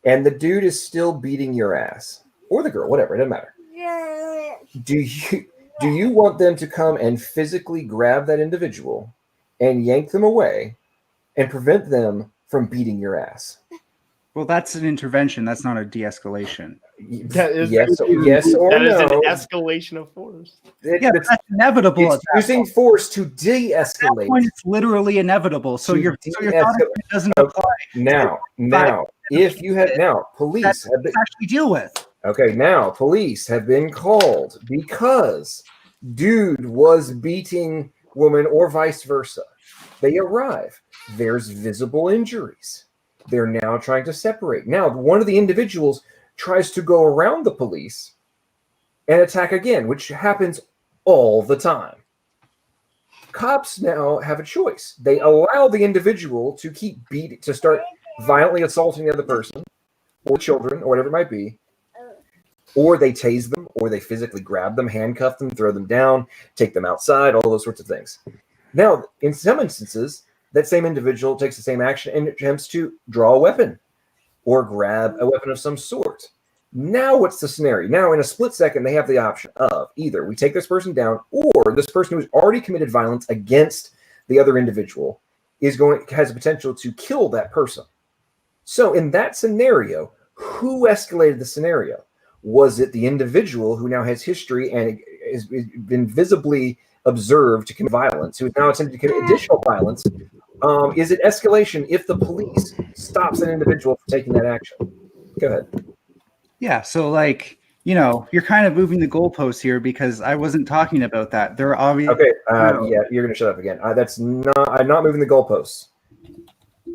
and the dude is still beating your ass, or the girl, whatever, it doesn't matter. Do you want them to come and physically grab that individual and yank them away and prevent them from beating your ass? Well, that's an intervention. That's not a de-escalation. Yes or that no. is an escalation of force. That's inevitable. It's using force to de-escalate. At that point, it's literally inevitable. So your thought doesn't apply. Now, if you have police have been actually deal with. Okay, now police have been called because dude was beating woman or vice versa. They arrive. There's visible injuries. They're now trying to separate. Now, one of the individuals tries to go around the police and attack again, which happens all the time. Cops now have a choice. They allow the individual to to start violently assaulting the other person or children or whatever it might be, or they tase them, or they physically grab them, handcuff them, throw them down, take them outside, all those sorts of things. Now, in some instances, that same individual takes the same action and attempts to draw a weapon or grab a weapon of some sort. Now, what's the scenario? Now, in a split second, they have the option of either we take this person down, or this person who's already committed violence against the other individual has the potential to kill that person. So, in that scenario, who escalated the scenario? Was it the individual who now has history and has been visibly observed to commit violence, who is now attempting to commit additional violence? Is it escalation if the police stops an individual from taking that action? Go ahead. Yeah, so you're kind of moving the goalposts here because I wasn't talking about that. There are obvious. Okay, yeah, you're going to shut up again. I'm not moving the goalposts.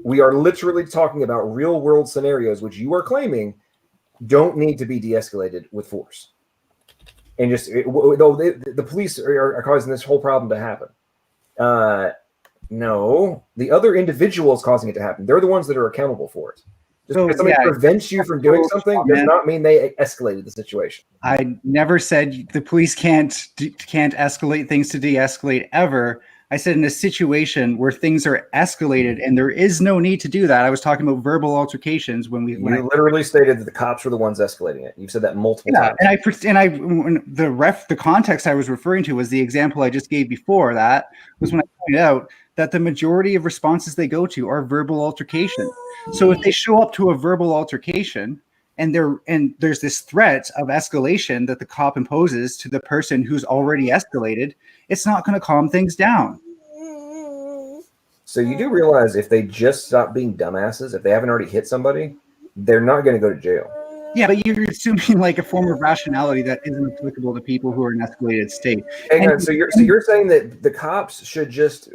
We are literally talking about real world scenarios, which you are claiming don't need to be de-escalated with force. And the police are causing this whole problem to happen. No, the other individual is causing it to happen. They're the ones that are accountable for it. Just So, because somebody yeah, prevents you from doing something does not mean they escalated the situation. I never said the police can't escalate things to de-escalate ever. I said in a situation where things are escalated and there is no need to do that. I was talking about verbal altercations when I literally stated that the cops were the ones escalating it. You've said that multiple times. The context I was referring to was the example I just gave before. That was when I pointed out that the majority of responses they go to are verbal altercation. So if they show up to a verbal altercation and there's this threat of escalation that the cop imposes to the person who's already escalated, it's not going to calm things down. So you do realize if they just stop being dumbasses, if they haven't already hit somebody, they're not going to go to jail. Yeah, but you're assuming like a form of rationality that isn't applicable to people who are in an escalated state. Hang on. So you're saying that the cops should just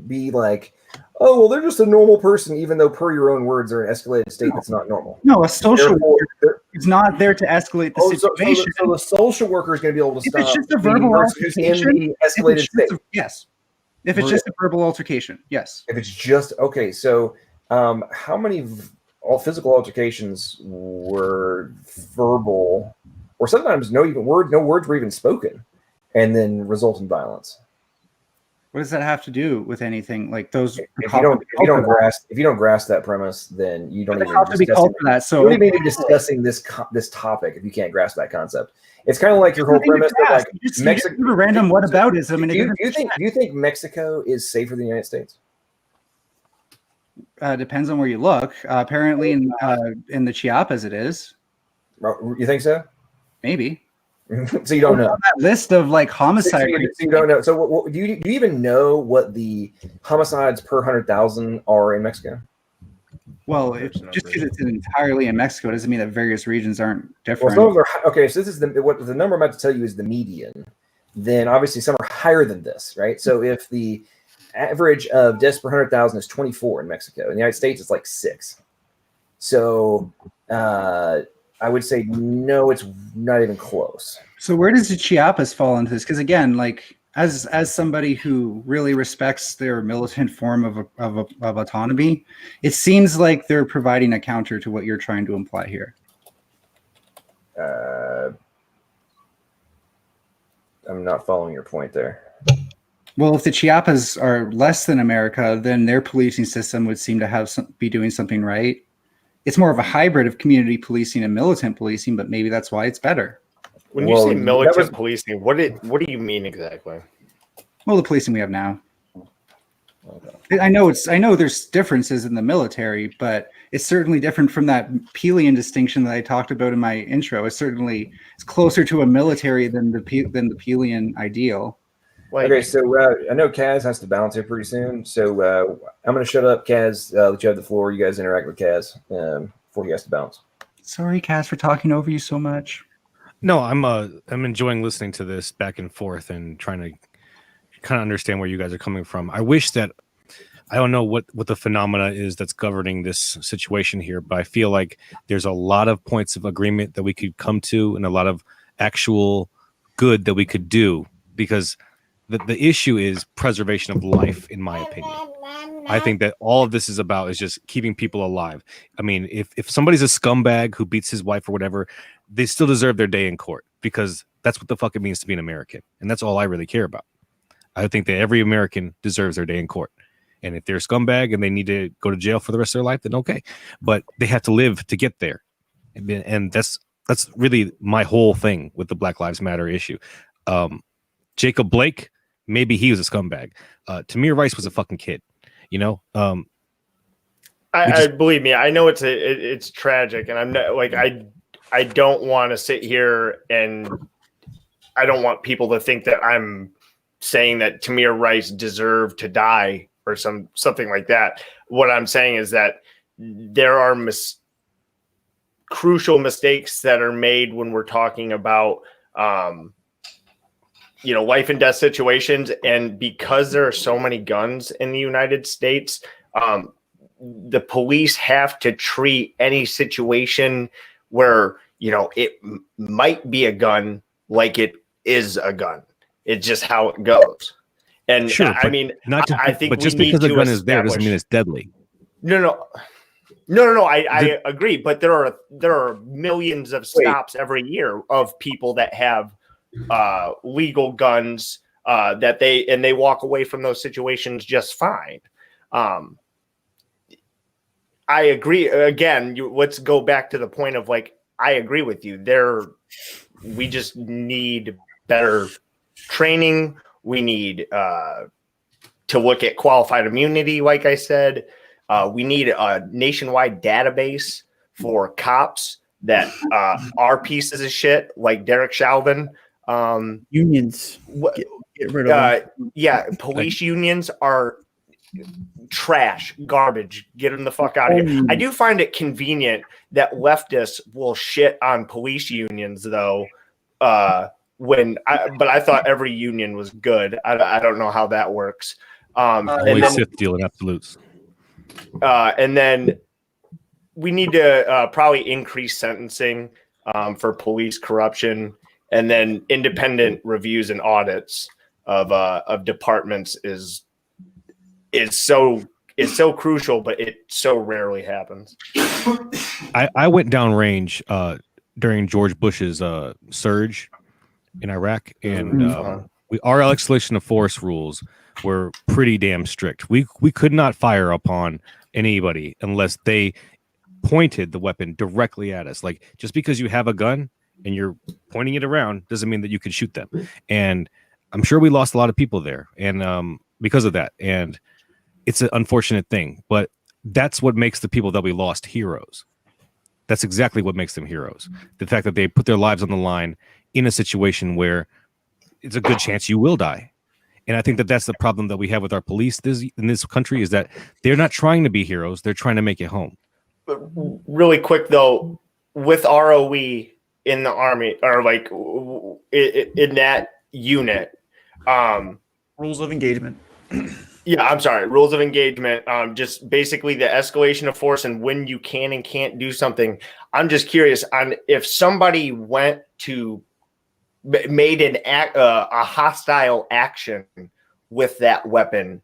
be like, oh, well, they're just a normal person, even though per your own words are an escalated state that's not normal. No, a social worker is not there to escalate the situation. So the social worker is going to be able to stop. If it's just a verbal altercation, in the escalated state. Yes. If it's just a verbal altercation, yes. If it's just okay, so how many all physical altercations were verbal, or sometimes no words were even spoken, and then result in violence? What does that have to do with anything like those? If you don't grasp that premise, then you don't even have to be called for that. So you don't even be discussing this topic if you can't grasp that concept. It's kind of like your whole premise that like Mexico. A random whataboutism. Do you think Mexico is safer than the United States? Depends on where you look. Apparently, in the Chiapas, it is. You think so? Maybe. So you don't know that list of like homicide. So you don't know. So do you even know what the homicides per 100,000 are in Mexico? Well, just because it's entirely in Mexico doesn't mean that various regions aren't different. Well, okay, so this is what the number I'm about to tell you is the median. Then obviously some are higher than this, right? So if the average of deaths per 100,000 is 24 in Mexico, in the United States it's like 6. So I would say no, it's not even close. So where does the Chiapas fall into this? Because again, like as somebody who really respects their militant form of autonomy, it seems like they're providing a counter to what you're trying to imply here. I'm not following your point there. Well, if the Chiapas are less than America, then their policing system would seem to be doing something right. It's more of a hybrid of community policing and militant policing, but maybe that's why it's better. When you say militant policing, what do you mean exactly? Well, the policing we have now. I know there's differences in the military, but it's certainly different from that Pelian distinction that I talked about in my intro. It's closer to a military than the Pelian ideal. Okay, so I know Kaz has to bounce here pretty soon, so I'm going to shut up, Kaz. Let you have the floor. You guys interact with Kaz before he has to bounce. Sorry, Kaz, for talking over you so much. No, I'm enjoying listening to this back and forth and trying to kind of understand where you guys are coming from. I wish that I don't know what the phenomena is that's governing this situation here, but I feel like there's a lot of points of agreement that we could come to and a lot of actual good that we could do, because the issue is preservation of life, in my opinion. I think that all of this is about is just keeping people alive. I mean, if somebody's a scumbag who beats his wife or whatever, they still deserve their day in court, because that's what the fuck it means to be an American. And that's all I really care about. I think that every American deserves their day in court. And if they're a scumbag and they need to go to jail for the rest of their life, then okay. But they have to live to get there. And that's really my whole thing with the Black Lives Matter issue. Jacob Blake, maybe he was a scumbag. Tamir Rice was a fucking kid, you know? I believe me, I know it's tragic, and I'm not like I don't want to sit here and I don't want people to think that I'm saying that Tamir Rice deserved to die or something like that. What I'm saying is that there are crucial mistakes that are made when we're talking about life and death situations, and because there are so many guns in the United States, the police have to treat any situation where it might be a gun like it is a gun. It's just how it goes. And Sure, I mean, not just, I think but just we because need the to gun is there doesn't mean it's deadly. No. I agree, but there are millions of stops every year of people that have legal guns that they walk away from those situations just fine. I agree. Again, let's go back to the point of like, I agree with you. We just need better training. We need to look at qualified immunity, like I said. We need a nationwide database for cops that are pieces of shit, like Derek Chauvin. Unions. Get rid of them. Yeah, police unions are trash, garbage. Get them the fuck out of here. I do find it convenient that leftists will shit on police unions, though. But I thought every union was good. I don't know how that works. Only Sith deal in absolutes. And then we need to probably increase sentencing for police corruption, and then independent reviews and audits of departments is so crucial, but it so rarely happens. I went downrange during George Bush's surge in Iraq, and our escalation of force rules were pretty damn strict. We could not fire upon anybody unless they pointed the weapon directly at us. Like, just because you have a gun and you're pointing it around doesn't mean that you can shoot them. And I'm sure we lost a lot of people there, and because of that. And it's an unfortunate thing, but that's what makes the people that we lost heroes. That's exactly what makes them heroes. The fact that they put their lives on the line in a situation where it's a good chance you will die. And I think that that's the problem that we have with our police in this country, is that they're not trying to be heroes. They're trying to make it home. But really quick, though, with ROE in the Army, or like in that unit, rules of engagement. Yeah, I'm sorry. Rules of engagement, just basically the escalation of force and when you can and can't do something. I'm just curious on if somebody made a hostile action with that weapon,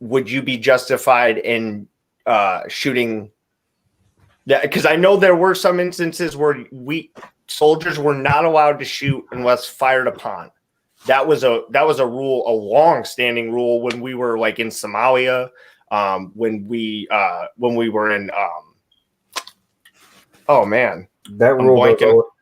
would you be justified in shooting that? Because I know there were some instances where soldiers were not allowed to shoot unless fired upon. That was a rule, a long-standing rule when we were like in Somalia, when we were in that rule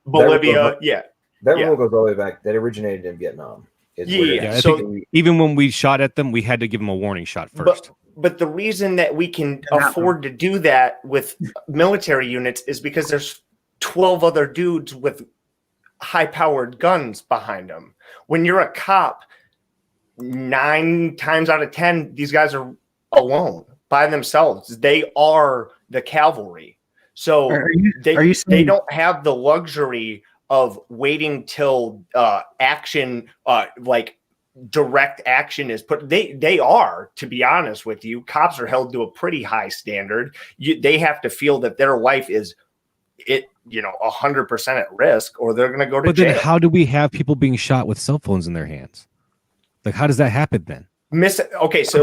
Bolivia. That rule goes all the way back. That originated in Vietnam. I think even when we shot at them, we had to give them a warning shot first. But the reason that we can afford to do that with military units is because there's 12 other dudes with high-powered guns behind them. When you're a cop, 9 times out of 10, these guys are alone by themselves. They are the cavalry. So they don't have the luxury of waiting till action, like direct action is put. They are, to be honest with you, cops are held to a pretty high standard. They have to feel that their life is 100% at risk, or they're going to go to jail. But then how do we have people being shot with cell phones in their hands? Like, how does that happen then? So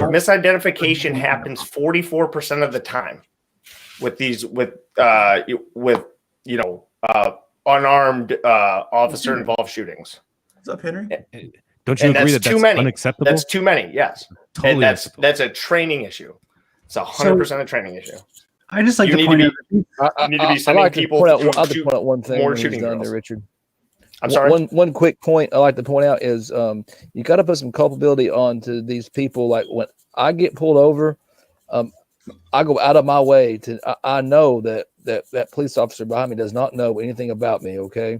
misidentification happens 44% of the time with these unarmed officer involved shootings. What's up, Henry? Don't you agree that that's unacceptable? That's too many. Yes, totally. And that's a training issue. It's 100% a training issue. I just like to point out. You need to be sending people I'd like to point out one thing more when he's shooting done drills. there, Richard. I'm sorry. One quick point I like to point out is you got to put some culpability onto these people. Like when I get pulled over, I go out of my way to. I know that police officer behind me does not know anything about me. Okay,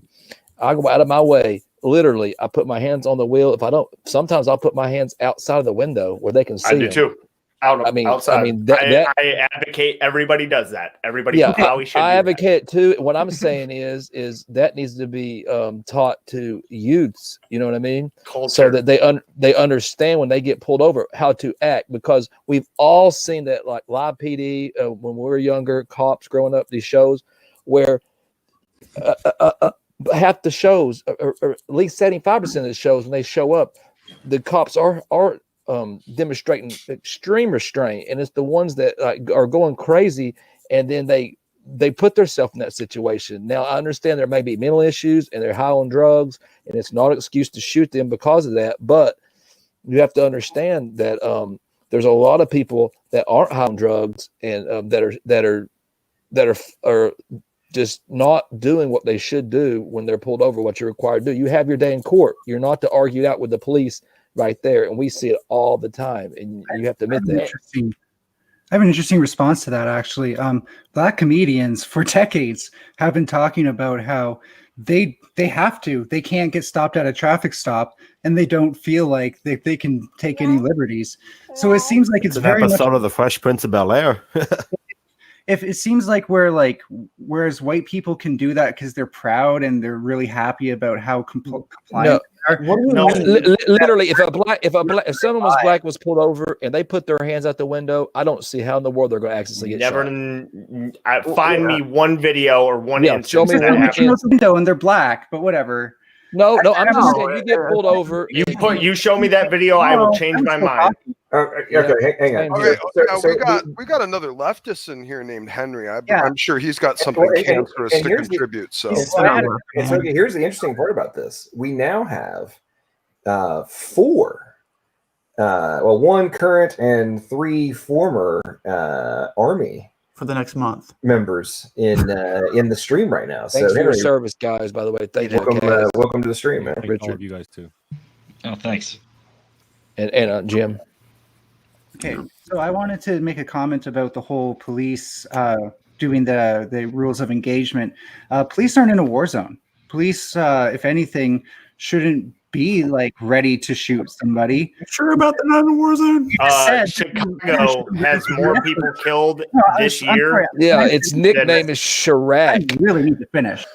I go out of my way. Literally, I put my hands on the wheel. If I don't, sometimes I'll put my hands outside of the window where they can see. I do too. Outside. I advocate everybody does that. Everybody probably should. I advocate it too. What I'm saying is that needs to be taught to youths. You know what I mean? Culture. So that they understand when they get pulled over how to act, because we've all seen that, like Live PD when we were younger, cops growing up, these shows where half the shows, or at least 75% of the shows, when they show up, the cops are demonstrating extreme restraint, and it's the ones that are going crazy, and then they put themselves in that situation. Now, I understand there may be mental issues and they're high on drugs, and it's not an excuse to shoot them because of that. But you have to understand that there's a lot of people that aren't high on drugs and that are just not doing what they should do when they're pulled over, what you're required to do. You have your day in court. You're not to argue out with the police right there. And we see it all the time. And you have to admit that. I have an interesting response to that, actually. Black comedians for decades have been talking about how they can't get stopped at a traffic stop, and they don't feel like they can take any liberties. So it seems like it's an very episode much of The Fresh Prince of Bel-Air. if it seems like whereas white people can do that because they're proud and they're really happy about how compliant they are. Literally, if someone was black was pulled over and they put their hands out the window, I don't see how in the world they're going to accidentally get shot. Find me one video or one instance. Show me one out the window and they're black, but whatever. No, I'm just saying you get pulled over. You show me that video, I will change my mind. Okay, hang on. Okay, we got another leftist in here named Henry. I'm sure he's got something cancerous to contribute. So here's the interesting part about this. We now have 4, one current and 3 former Army for the next month members in the stream right now. Thanks so for your service, guys. By the way, thank you. Welcome to the stream, man. Thank all of you guys too. Oh, thanks. And Jim. Okay, so I wanted to make a comment about the whole police doing the rules of engagement. Police aren't in a war zone. Police, if anything, shouldn't be like ready to shoot somebody. Sure about the not in a war zone? Chicago has more people killed this year. Yeah, its nickname is Chirac. I really need to finish.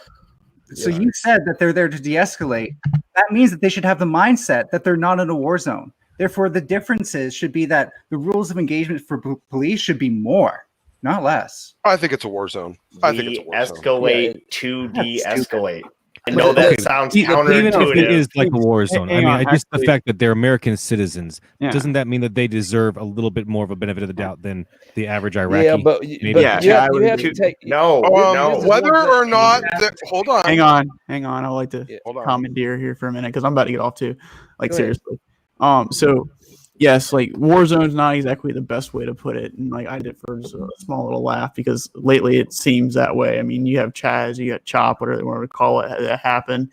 So you said that they're there to de-escalate. That means that they should have the mindset that they're not in a war zone. Therefore, the differences should be that the rules of engagement for police should be more, not less. I think it's a war zone. I think it's a war zone. Escalate to de-escalate. I know that sounds counterintuitive. Even if it is like a war zone, I mean, just the fact that they're American citizens, doesn't that mean that they deserve a little bit more of a benefit of the doubt than the average Iraqi? Yeah, but you have to take no. Whether or not, hold on. Hang on. I like to commandeer here for a minute because I'm about to get off too. Like seriously. So yes, like war zone's not exactly the best way to put it, and like I did for just a small little laugh because lately it seems that way. I mean, you have Chaz, you got Chop, whatever they want to call it, that happen,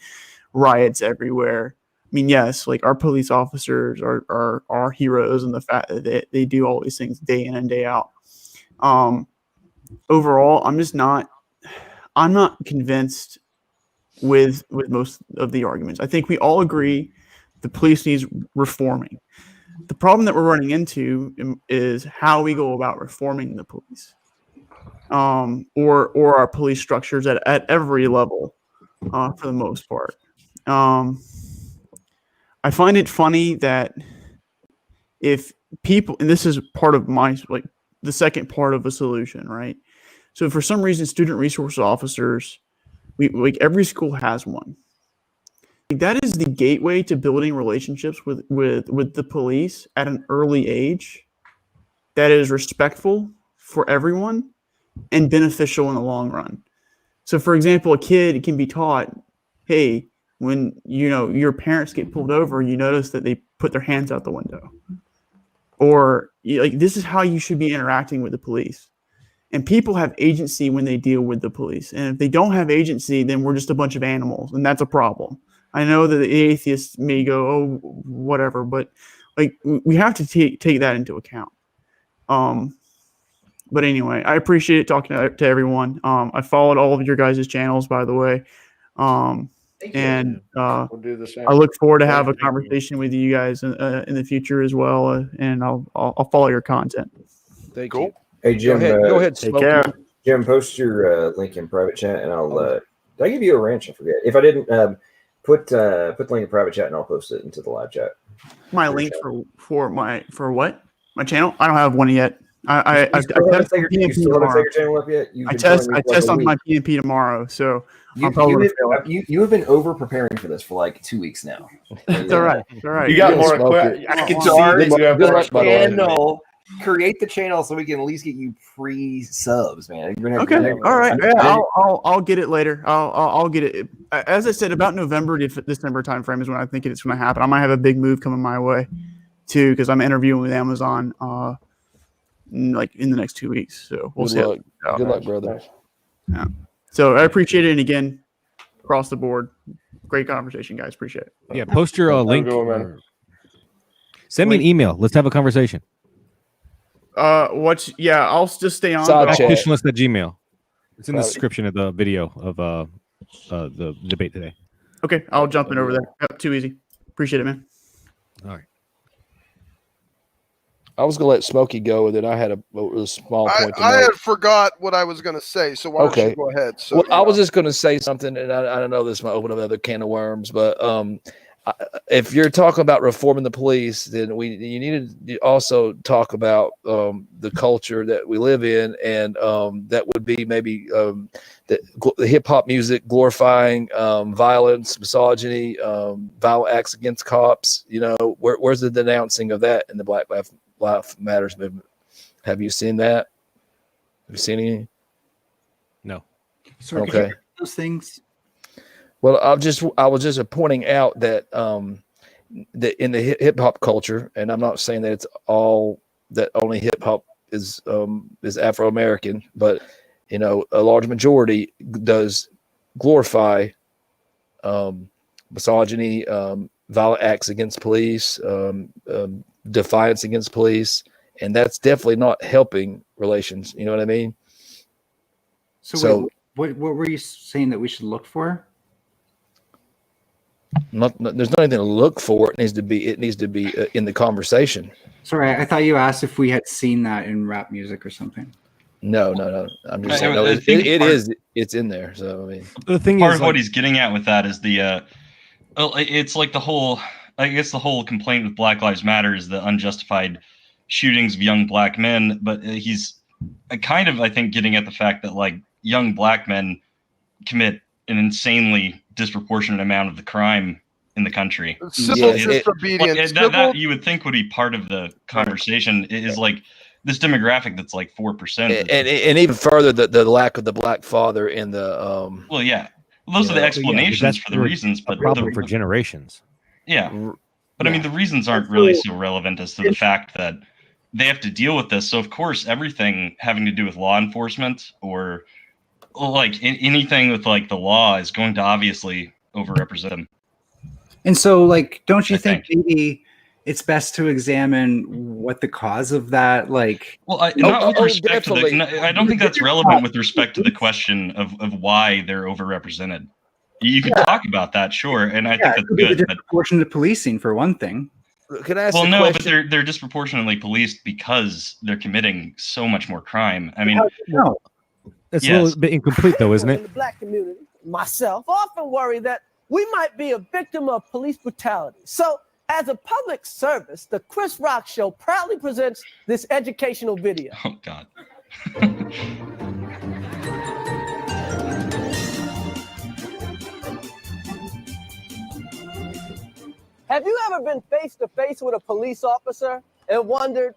riots everywhere. I mean, yes, like our police officers are heroes, and the fact that they do all these things day in and day out. Overall, I'm not convinced with most of the arguments. I think we all agree the police needs reforming. The problem that we're running into is how we go about reforming the police, or our police structures at every level, for the most part. I find it funny that if people, and this is part of my the second part of a solution, right? So for some reason, student resource officers, every school has one. That is the gateway to building relationships with the police at an early age that is respectful for everyone and beneficial in the long run. So for example, a kid can be taught, hey, when your parents get pulled over, you notice that they put their hands out the window. Or this is how you should be interacting with the police. And people have agency when they deal with the police. And if they don't have agency, then we're just a bunch of animals, and that's a problem. I know that the atheists may go, oh, whatever, but we have to take that into account. But anyway, I appreciate talking to everyone. I followed all of your guys' channels, by the way. And we'll do the same. I look forward to have a conversation with you guys in the future as well. And I'll follow your content. Thank you. Hey, Jim, go ahead. Take care. Jim, post your link in private chat, and I'll. Did I give you a ranch? I forget. If I didn't, put the link in private chat, and I'll post it into the live chat. My link for what? My channel? I don't have one yet. I You still haven't test set your PNP your tomorrow. channel up yet? I test on my PNP tomorrow, so I'm probably gonna fail. You have been over preparing for this for like 2 weeks now. It's all right. It's all right. You got more Smokey. equipment. I can Start see that you have good more luck, by the way. channel. Create the channel so we can at least get you pre-subs, man. You're gonna have Okay. All right. Yeah, I'll get it later. I'll get it. As I said, about November to December timeframe is when I think it's going to happen. I might have a big move coming my way, too, because I'm interviewing with Amazon, like in the next 2 weeks. So we'll see. Good luck, brother. Yeah. So I appreciate it, and again, across the board, great conversation, guys. Appreciate it. Yeah, post your link. Go, man. Send me an email. Let's have a conversation. I'll just stay on. Side chat. Actitionlist at Gmail. It's in the description of the video of the debate today. Okay, I'll jump in over there. Yep, too easy. Appreciate it, man. All right. I was gonna let Smokey go, and then I had a small point to I make. had forgot what I was going to say, so why don't you go ahead? So, Well, I was just going to say something, and I don't know this might open up another can of worms, but if you're talking about reforming the police, then you need to also talk about the culture that we live in, and that would be maybe the hip hop music glorifying violence, misogyny, violent acts against cops. You know, where's the denouncing of that in the Black Lives Matters movement? Have you seen that? Have you seen any? No. Sorry, Okay. those things. Well, I was just pointing out that that in the hip hop culture, and I'm not saying that it's all that only hip hop is Afro American, but you know, a large majority does glorify misogyny, violent acts against police, defiance against police, and that's definitely not helping relations. You know what I mean? So wait, what were you saying that we should look for? There's not anything to look for. It needs to be in the conversation. Sorry, I thought you asked if we had seen that in rap music or something. No. I'm just saying. No, it's in there. So I mean, the thing part is, of what he's getting at with that is it's like the whole complaint with Black Lives Matter is the unjustified shootings of young black men, but he's kind of, I think, getting at the fact that like young black men commit an insanely disproportionate amount of the crime in the country. Civil disobedience. That you would think would be part of the conversation is like this demographic that's like 4%. And even further, the lack of the black father in the well, yeah, those are the explanations for the reasons, but problem for generations. Yeah, but I mean the reasons aren't really so relevant as to the fact that they have to deal with this. So of course, everything having to do with law enforcement or like anything with like the law is going to obviously overrepresent them. And so, like, don't you think maybe it's best to examine what the cause of that, like? Well, I don't think that's relevant with respect to the question of why they're overrepresented. You can talk about that, sure, and I think that's good. The disproportionate policing, for one thing. Can I ask well, no, but they're disproportionately policed because they're committing so much more crime. I mean, no. It's a little bit incomplete, though, isn't In it? the black community, myself, often worry that we might be a victim of police brutality. So, as a public service, the Chris Rock Show proudly presents this educational video. Oh, God. Have you ever been face to face with a police officer and wondered,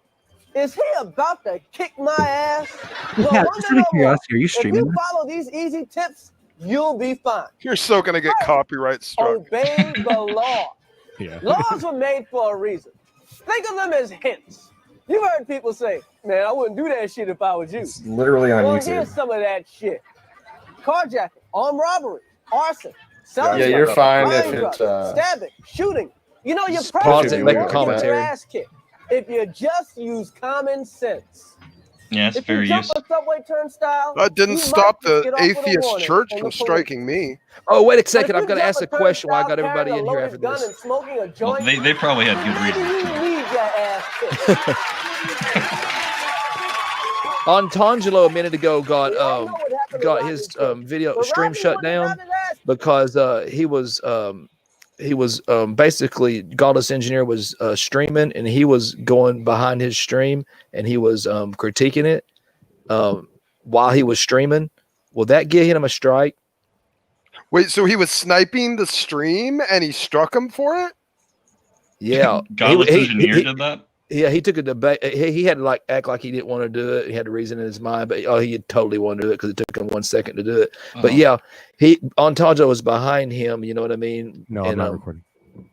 is he about to kick my ass? Well, Yeah, just out of curiosity, are you if streaming you follow these easy tips, you'll be fine. You're so going to get copyright struck. Obey the law. Yeah. Laws were made for a reason. Think of them as hints. You've heard people say, man, I wouldn't do that shit if I was you. It's literally on well, YouTube. here's some of that shit. Carjacking, armed robbery, arson, selling Yeah, you're drugs, fine buying if it's, drugs, stabbing, shooting. You know, you're Pause probably and make a won't get your commentary. ass kicked if you just use common sense. Yeah, it's If fair you jump use. a subway turnstile, That didn't you stop might just the get off with a atheist warning church from from the striking me. Oh, wait a But if second. you I'm going to jump ask a question while I got turnstile everybody in here carrying a after loaded gun this. and smoking a Well, joint, they probably had good maybe reasons. you need your ass kicked. Antangelo a minute ago got his video stream shut down because he was basically Godless Engineer was streaming, and he was going behind his stream and he was critiquing it while he was streaming. Will that get him a strike? Wait, so he was sniping the stream and he struck him for it? Yeah, Godless Engineer did that. Yeah, he took a debate. He had to like act like he didn't want to do it. He had a reason in his mind, but he totally wanted to do it because it took him 1 second to do it. But yeah, Ontajo was behind him. You know what I mean? No, and, I'm not recording.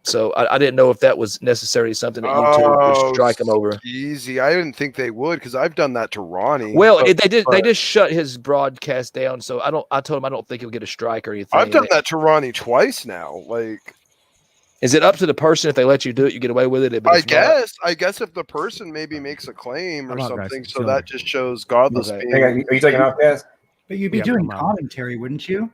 So I didn't know if that was necessarily something that YouTube would strike him over. Easy. I didn't think they would because I've done that to Ronnie. Well, they did. They just shut his broadcast down. So I told him I don't think he'll get a strike or anything. I've done that to Ronnie twice now. Like, is it up to the person if they let you do it? You get away with it. I guess if the person maybe makes a claim or something, so that just shows godless. Okay. Hey, are you taking off, guys? But you'd be doing commentary, wouldn't you?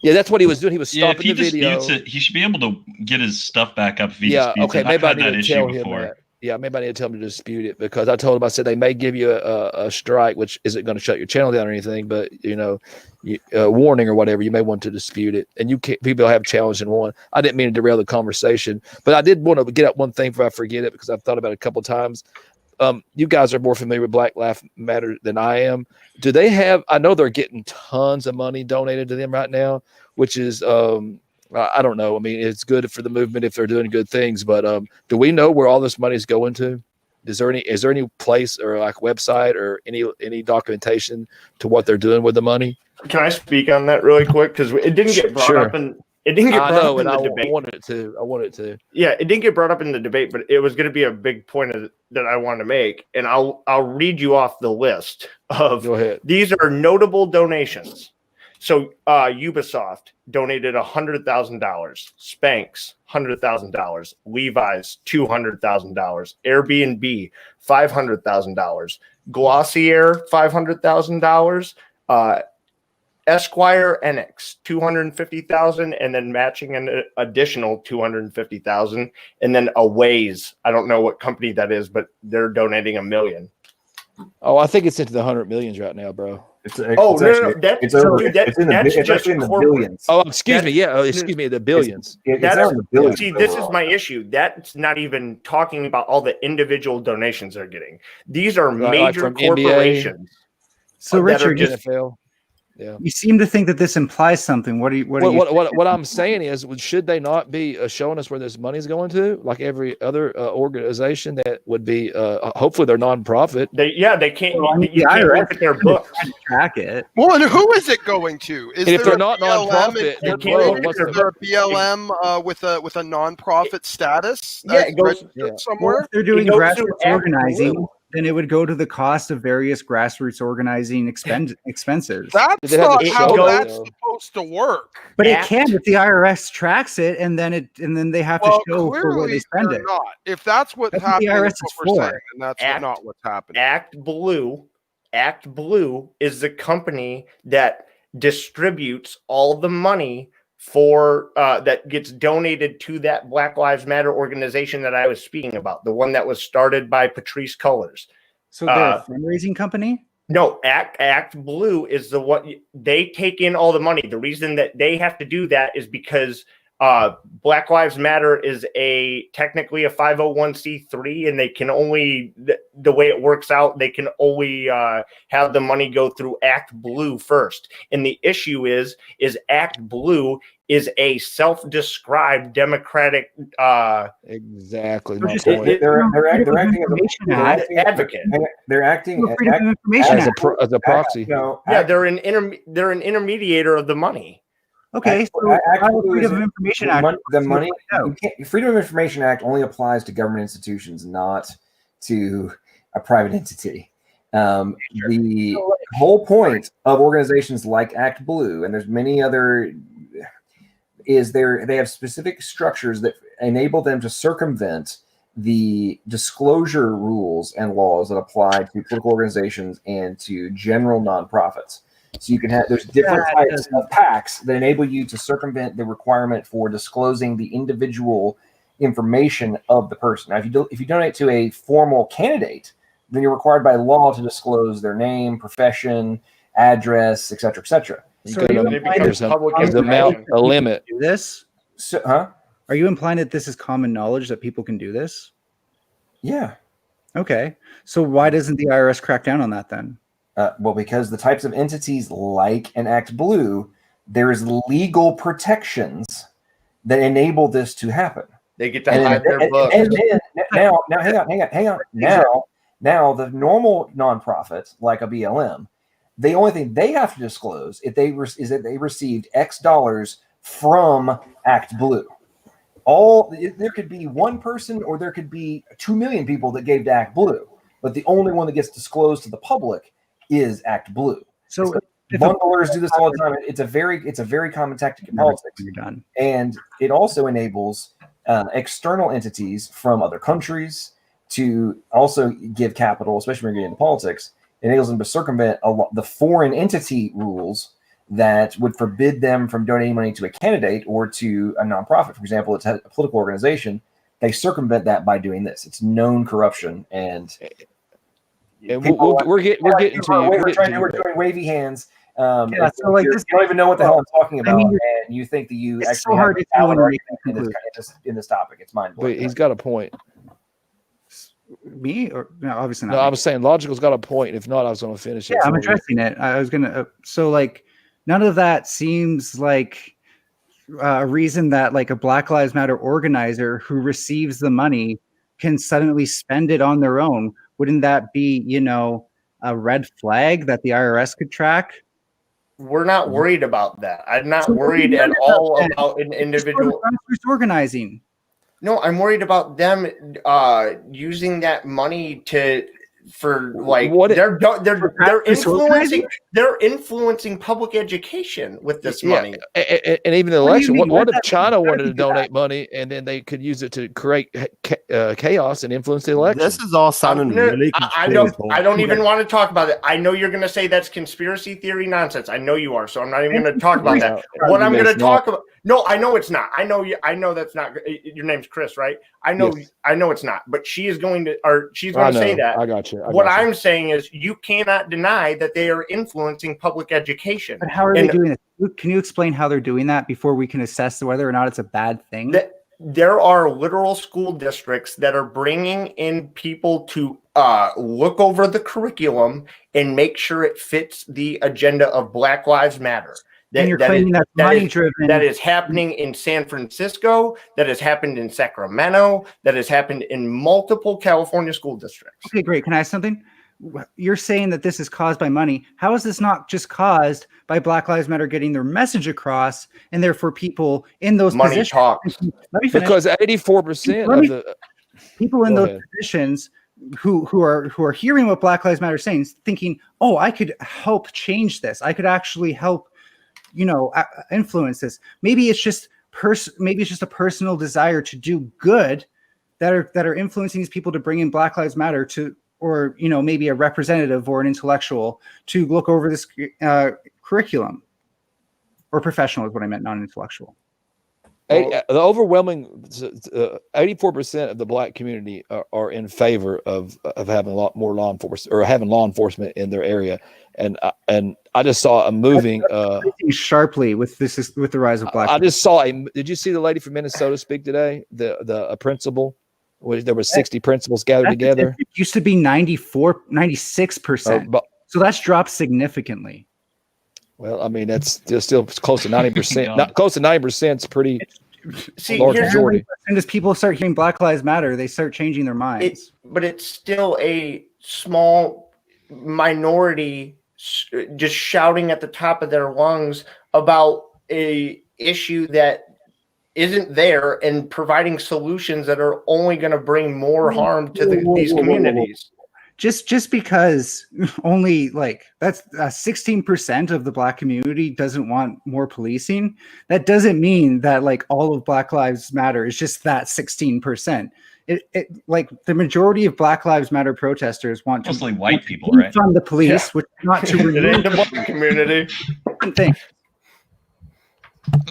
Yeah, that's what he was doing. He was Yeah, if stopping he the just video. mutes it, he should be able to get his stuff back up if he Yeah, disputes okay. it. Maybe I've I had need that to tell issue him before. that. Yeah, maybe I need to tell him to dispute it because I told him, I said they may give you a strike, which isn't going to shut your channel down or anything, but warning or whatever, you may want to dispute it. And people have challenged and won. I didn't mean to derail the conversation, but I did want to get at one thing before I forget it because I've thought about it a couple of times. You guys are more familiar with Black Lives Matter than I am. Do they have? I know they're getting tons of money donated to them right now, which is I don't know. I mean, it's good for the movement if they're doing good things, but do we know where all this money is going to? Is there any place or like website or any documentation to what they're doing with the money? Can I speak on that really quick? Because it didn't get brought up in it didn't get brought up in the debate. I wanted it to. Yeah, it didn't get brought up in the debate, but it was going to be a big point that I want to make, and I'll read you off the list of. Go ahead. These are notable donations. So Ubisoft donated $100,000, Spanx $100,000, Levi's $200,000, Airbnb $500,000, Glossier $500,000, Esquire Enix $250,000, and then matching an additional $250,000, and then Awaze. I don't know what company that is, but they're donating $1 million. Oh, I think it's into the 100 millions right now, bro. It's in the billions. Oh, excuse me. Yeah, excuse me, the billions. See, this is my issue. That's not even talking about all the individual donations they're getting. These are major corporations. So, Richard, NFL. Yeah. You seem to think that this implies something. What I'm saying is, should they not be showing us where this money is going to, like every other organization that would be? Hopefully, they're nonprofit. They can't. You can't look at their books. Track it. Well, and who is it going to? Is if there they're not nonprofit, is there a BLM with a nonprofit status? Yeah, it goes somewhere. Well, if they're doing grassroots organizing, then it would go to the cost of various grassroots organizing expenses. That's not how that's supposed to work. But it can if the IRS tracks it, and then they have to show for where they spend it. Not. If that's what's happening, the IRS that's what we're saying, and that's not what's happening. Act Blue is the company that distributes all the money for that gets donated to that Black Lives Matter organization that I was speaking about, the one that was started by Patrisse Cullors. So they're a fundraising company? No, Act Blue is the one. They take in all the money. The reason that they have to do that is because Black Lives Matter is technically a 501c3, and they can only the way it works out, they can only have the money go through Act Blue first. And the issue is Act Blue is a self-described democratic exactly. They're acting as an advocate. They're acting as a proxy. They're an intermediator of the money. Okay, so Freedom of Information Act. Freedom of Information Act only applies to government institutions, not to a private entity. The whole point of organizations like Act Blue, and there's many other, is they have specific structures that enable them to circumvent the disclosure rules and laws that apply to political organizations and to general nonprofits. So you can there's different types of PACs that enable you to circumvent the requirement for disclosing the individual information of the person. Now, if you donate to a formal candidate, then you're required by law to disclose their name, profession, address, etc., etc. There's a limit. Do this? So, Are you implying that this is common knowledge that people can do this? Yeah. Okay. So why doesn't the IRS crack down on that then? Well, because the types of entities like an Act Blue, there's legal protections that enable this to happen. They get to hide their books. Now, hang on. Now, the normal nonprofit, like a BLM, the only thing they have to disclose is that they received X dollars from Act Blue. There could be one person or there could be 2 million people that gave to Act Blue, but the only one that gets disclosed to the public is Act Blue. So bundlers do this all the time. It's a very common tactic in politics. And it also enables external entities from other countries to also give capital, especially when you're getting into politics. It enables them to circumvent the foreign entity rules that would forbid them from donating money to a candidate or to a nonprofit. For example, it's a political organization. They circumvent that by doing this. It's known corruption, and we're getting to you. We're doing wavy hands. So like you don't even know what the hell I'm talking about, and you think that you it's actually so hard to tell when you're making in this topic. It's mind-blowing. Wait, he's got a point. Me or no? Obviously not. No, I was saying Logical's got a point. If not, I was going to finish it. Yeah, I'm addressing it. I was gonna. So like, none of that seems like a reason that like a Black Lives Matter organizer who receives the money can suddenly spend it on their own. Wouldn't that be, a red flag that the IRS could track? We're not worried about that. I'm not worried at all about an individual grassroots organizing. No, I'm worried about them using that money for like they're influencing public education with this money. And even the election. What if China wanted to donate money and then they could use it to create chaos and influence the election? This is all sounding really. I don't even want to talk about it. I know you're going to say that's conspiracy theory nonsense. I know you are, so I'm not even going to talk about that. What I'm going to talk about. No, I know it's not. I know that's not. Your name's Chris, right? I know. Yes. I know it's not. But she is going to, or she's going to say that. I got you. What I'm saying is, you cannot deny that they are influencing public education. But how are they doing it? Can you explain how they're doing that before we can assess whether or not it's a bad thing? There are literal school districts that are bringing in people to look over the curriculum and make sure it fits the agenda of Black Lives Matter. And you're claiming that's money-driven. That is happening in San Francisco. That has happened in Sacramento. That has happened in multiple California school districts. Okay, great. Can I ask something? You're saying that this is caused by money. How is this not just caused by Black Lives Matter getting their message across, and therefore people in those money positions? Talks. Let me finish. Because 84% of the people in those positions who are hearing what Black Lives Matter is saying, thinking, "Oh, I could help change this. I could actually help." Influence this. Maybe it's just a personal desire to do good that are influencing these people to bring in Black Lives Matter or maybe a representative or an intellectual to look over this curriculum, or professional is what I meant, non-intellectual. The overwhelming 84% of the Black community are in favor of having a lot more law enforcement, or having law enforcement in their area, and I just saw a moving sharply with the rise of Black. I just saw Did you see the lady from Minnesota speak today? The principal, where there were 60 principals gathered together. It used to be 96%, so that's dropped significantly. Well, I mean, that's still close to 90%. Not close to 90% is pretty large majority. And as people start hearing Black Lives Matter, they start changing their minds. But it's still a small minority just shouting at the top of their lungs about a issue that isn't there and providing solutions that are only going to bring more harm to these communities. Just because only that's 16% of the Black community doesn't want more policing, that doesn't mean that all of Black Lives Matter is just that 16%. It the majority of Black Lives Matter protesters want mostly white people, right? Fund the police, which not to remove the Black community. Thing.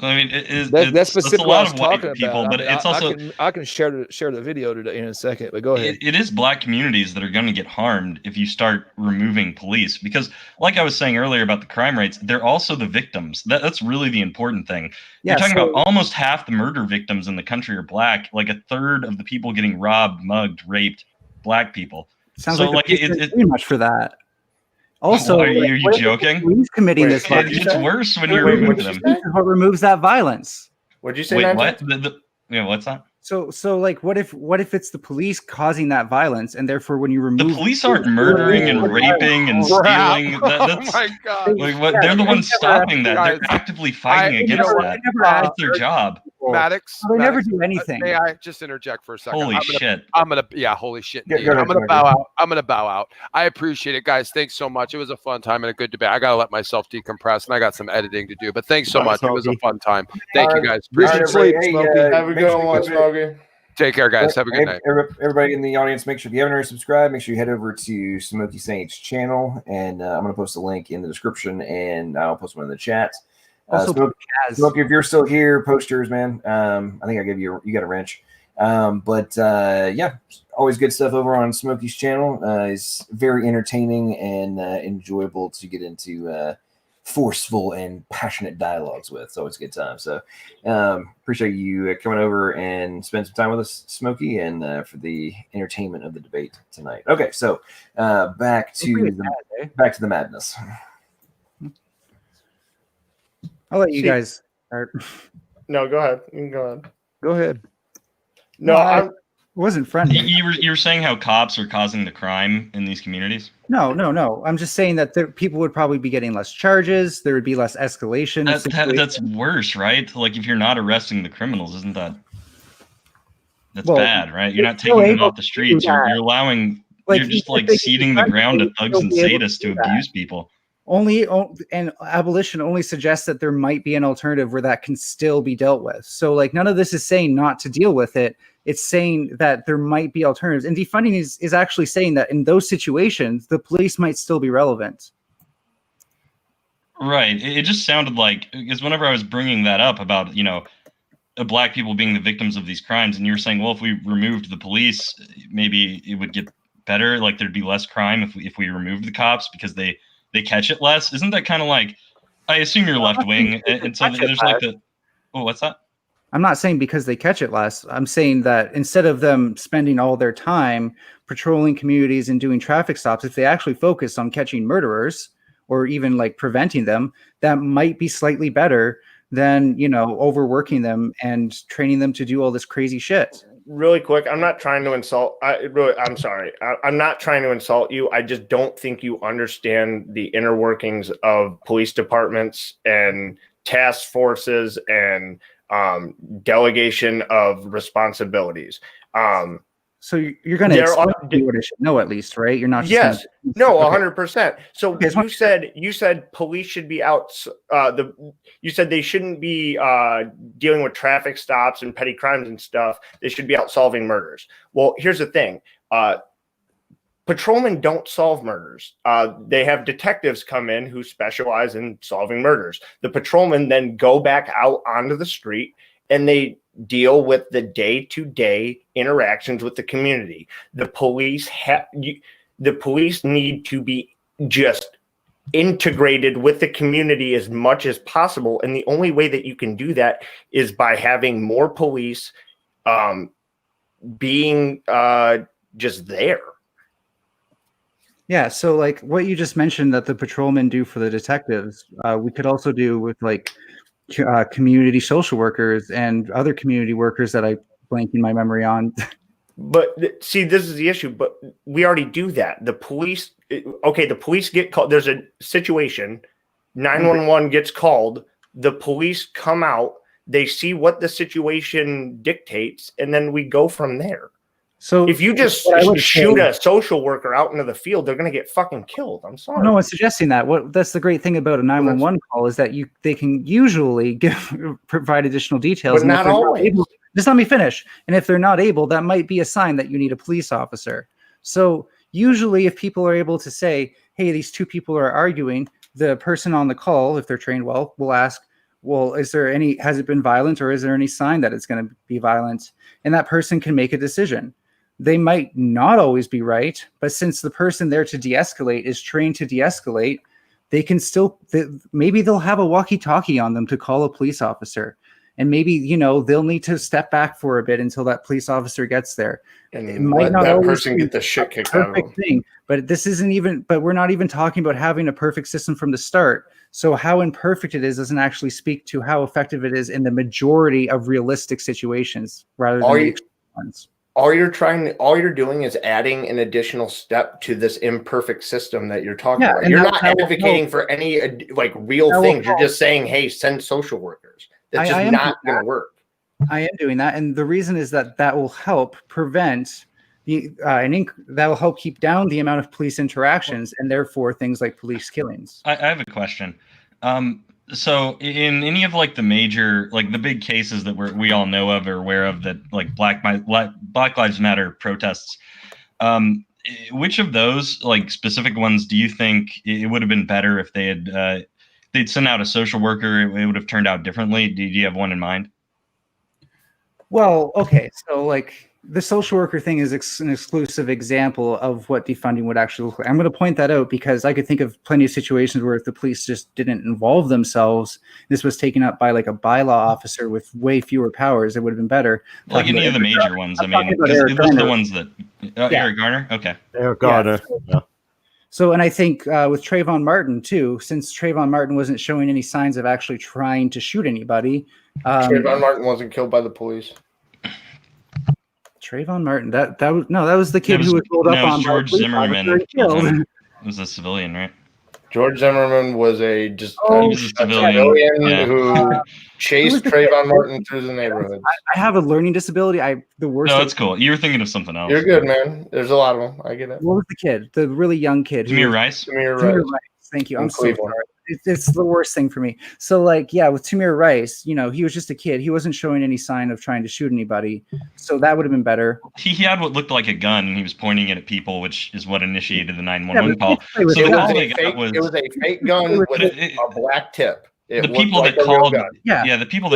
I mean, that's a specifically lot what I was of white talking people, about. but it's also I can share the video today in a second. But go ahead. it is black communities that are going to get harmed if you start removing police, because like I was saying earlier about the crime rates, they're also the victims. That's really the important thing. Yeah, You're talking so- about almost half the murder victims in the country are black, like a third of the people getting robbed, mugged, raped, black people. Sounds So like like it's too much for that. Also, are you what if the joking? police committing Wait, this It violence? gets worse when you Wait, remove what'd you them. say? This is what removes that violence. What'd you say? Wait, Nigel? what? Yeah, what's that? So like, what if it's the police causing that violence, and therefore when you The remove police aren't murdering and raping and stealing. That's Oh my god! like what they're the ones stopping that. They're actively fighting against that. That's their job. Maddox, They never Maddox, do anything. May I just interject for a second? Holy shit! Yeah, holy shit. Yeah, Indeed. go ahead, I'm gonna Smokey. bow out. I'm gonna bow out. I appreciate it, guys. Thanks so much. It was a fun time and a good debate. I gotta let myself decompress, and I got some editing to do. But thanks so much. It was a fun time. Thank you, guys. Get Appreciate some it. sleep, Smokey. Have a good one, Smokey. Take care, guys. Have a good night. Everybody in the audience, make sure if you haven't already subscribed, make sure you head over to Smokey Saint's channel, and I'm going to post a link in the description, and I'll post one in the chat. Also, Smokey, if you're still here, post yours, man. I think I gave you got a wrench. Yeah, always good stuff over on Smokey's channel. It's very entertaining and enjoyable to get into forceful and passionate dialogues with. So it's a good time. So appreciate you coming over and spend some time with us, Smokey, and for the entertainment of the debate tonight. Okay, so back to the madness. I'll let you guys start. No, go ahead. You can go ahead. Go ahead. No, I wasn't friendly. You were saying how cops are causing the crime in these communities. No. I'm just saying that people would probably be getting less charges. There would be less escalation. That's worse, right? Like if you're not arresting the criminals, isn't that's Well, bad, right? You're not they're taking them able off the to do streets. You're that. allowing. Like, you're just if like they ceding can the ground to they'll thugs and be able to sadists to do that. abuse people. And abolition only suggests that there might be an alternative where that can still be dealt with. So like none of this is saying not to deal with it. It's saying that there might be alternatives. And defunding is actually saying that in those situations, the police might still be relevant. Right. It just sounded like, because whenever I was bringing that up about, black people being the victims of these crimes, and you were saying, well, if we removed the police, maybe it would get better. Like there'd be less crime if we removed the cops because they catch it less. Isn't that kind of like, I assume you're left wing, and so there's like what's that? I'm not saying because they catch it less. I'm saying that instead of them spending all their time patrolling communities and doing traffic stops, if they actually focus on catching murderers or even like preventing them, that might be slightly better than, overworking them and training them to do all this crazy shit. Really quick, I'm not trying to insult. I'm sorry. I'm not trying to insult you. I just don't think you understand the inner workings of police departments and task forces and delegation of responsibilities. So you're going to explain what it should know at least, right? You're not just no, 100%. So you said police should be out. You said they shouldn't be dealing with traffic stops and petty crimes and stuff. They should be out solving murders. Well, here's the thing. Patrolmen don't solve murders. They have detectives come in who specialize in solving murders. The patrolmen then go back out onto the street and they deal with the day-to-day interactions with the community. The police need to be just integrated with the community as much as possible. And the only way that you can do that is by having more police being just there. Yeah, so like what you just mentioned that the patrolmen do for the detectives, we could also do with like community social workers and other community workers that I blanking my memory on. But see, this is the issue. But we already do that. The police, the police get called. There's a situation. 911 gets called. The police come out. They see what the situation dictates, and then we go from there. So if you just shoot a social worker out into the field, they're going to get fucking killed. I'm sorry. No one's suggesting that. That's the great thing about a 911 call is that they can usually provide additional details. But not always. Just let me finish. And if they're not able, that might be a sign that you need a police officer. So usually if people are able to say, hey, these two people are arguing, the person on the call, if they're trained well, will ask, well, has it been violent, or is there any sign that it's going to be violent? And that person can make a decision. They might not always be right, but since the person there to de-escalate is trained to de-escalate, they can still, maybe they'll have a walkie-talkie on them to call a police officer. And maybe, they'll need to step back for a bit until that police officer gets there. And it might let not that person get the shit kicked out of them. Thing, but we're not even talking about having a perfect system from the start. So how imperfect it is doesn't actually speak to how effective it is in the majority of realistic situations rather than the extreme ones. All you're doing is adding an additional step to this imperfect system that you're talking about. You're not advocating for any real things. You're just saying, hey, send social workers. That's just not going to work. I am doing that. And the reason is that will help prevent that will help keep down the amount of police interactions and therefore things like police killings. I have a question. So in any of the major, the big cases that we all know of or aware of that Black Lives Matter protests, which of those specific ones do you think it would have been better if they'd sent out a social worker? It would have turned out differently. Do you have one in mind? Well, okay, so the social worker thing is an exclusive example of what defunding would actually look like. I'm going to point that out because I could think of plenty of situations where if the police just didn't involve themselves, this was taken up by a bylaw officer with way fewer powers, it would have been better. Any of the major ones. I mean, those are the ones that Eric Garner. Okay, Eric Garner. Yeah. So, and I think with Trayvon Martin too, since Trayvon Martin wasn't showing any signs of actually trying to shoot anybody. Trayvon Martin wasn't killed by the police. Trayvon Martin, that was the kid who was rolled up on George Zimmerman. It was a civilian, right? George Zimmerman was a civilian who chased Trayvon Martin through the neighborhood. I have a learning disability. The worst. No, it's cool. You were thinking of something else. You're good, man. There's a lot of them. I get it. What was the kid? The really young kid. Tamir Rice. Tamir Rice. Thank you. I'm so sorry. It's the worst thing for me. So with Tamir Rice, he was just a kid. He wasn't showing any sign of trying to shoot anybody. So that would have been better. He had what looked like a gun and he was pointing it at people, which is what initiated the 911 call. So it was a fake gun with a black tip. The people that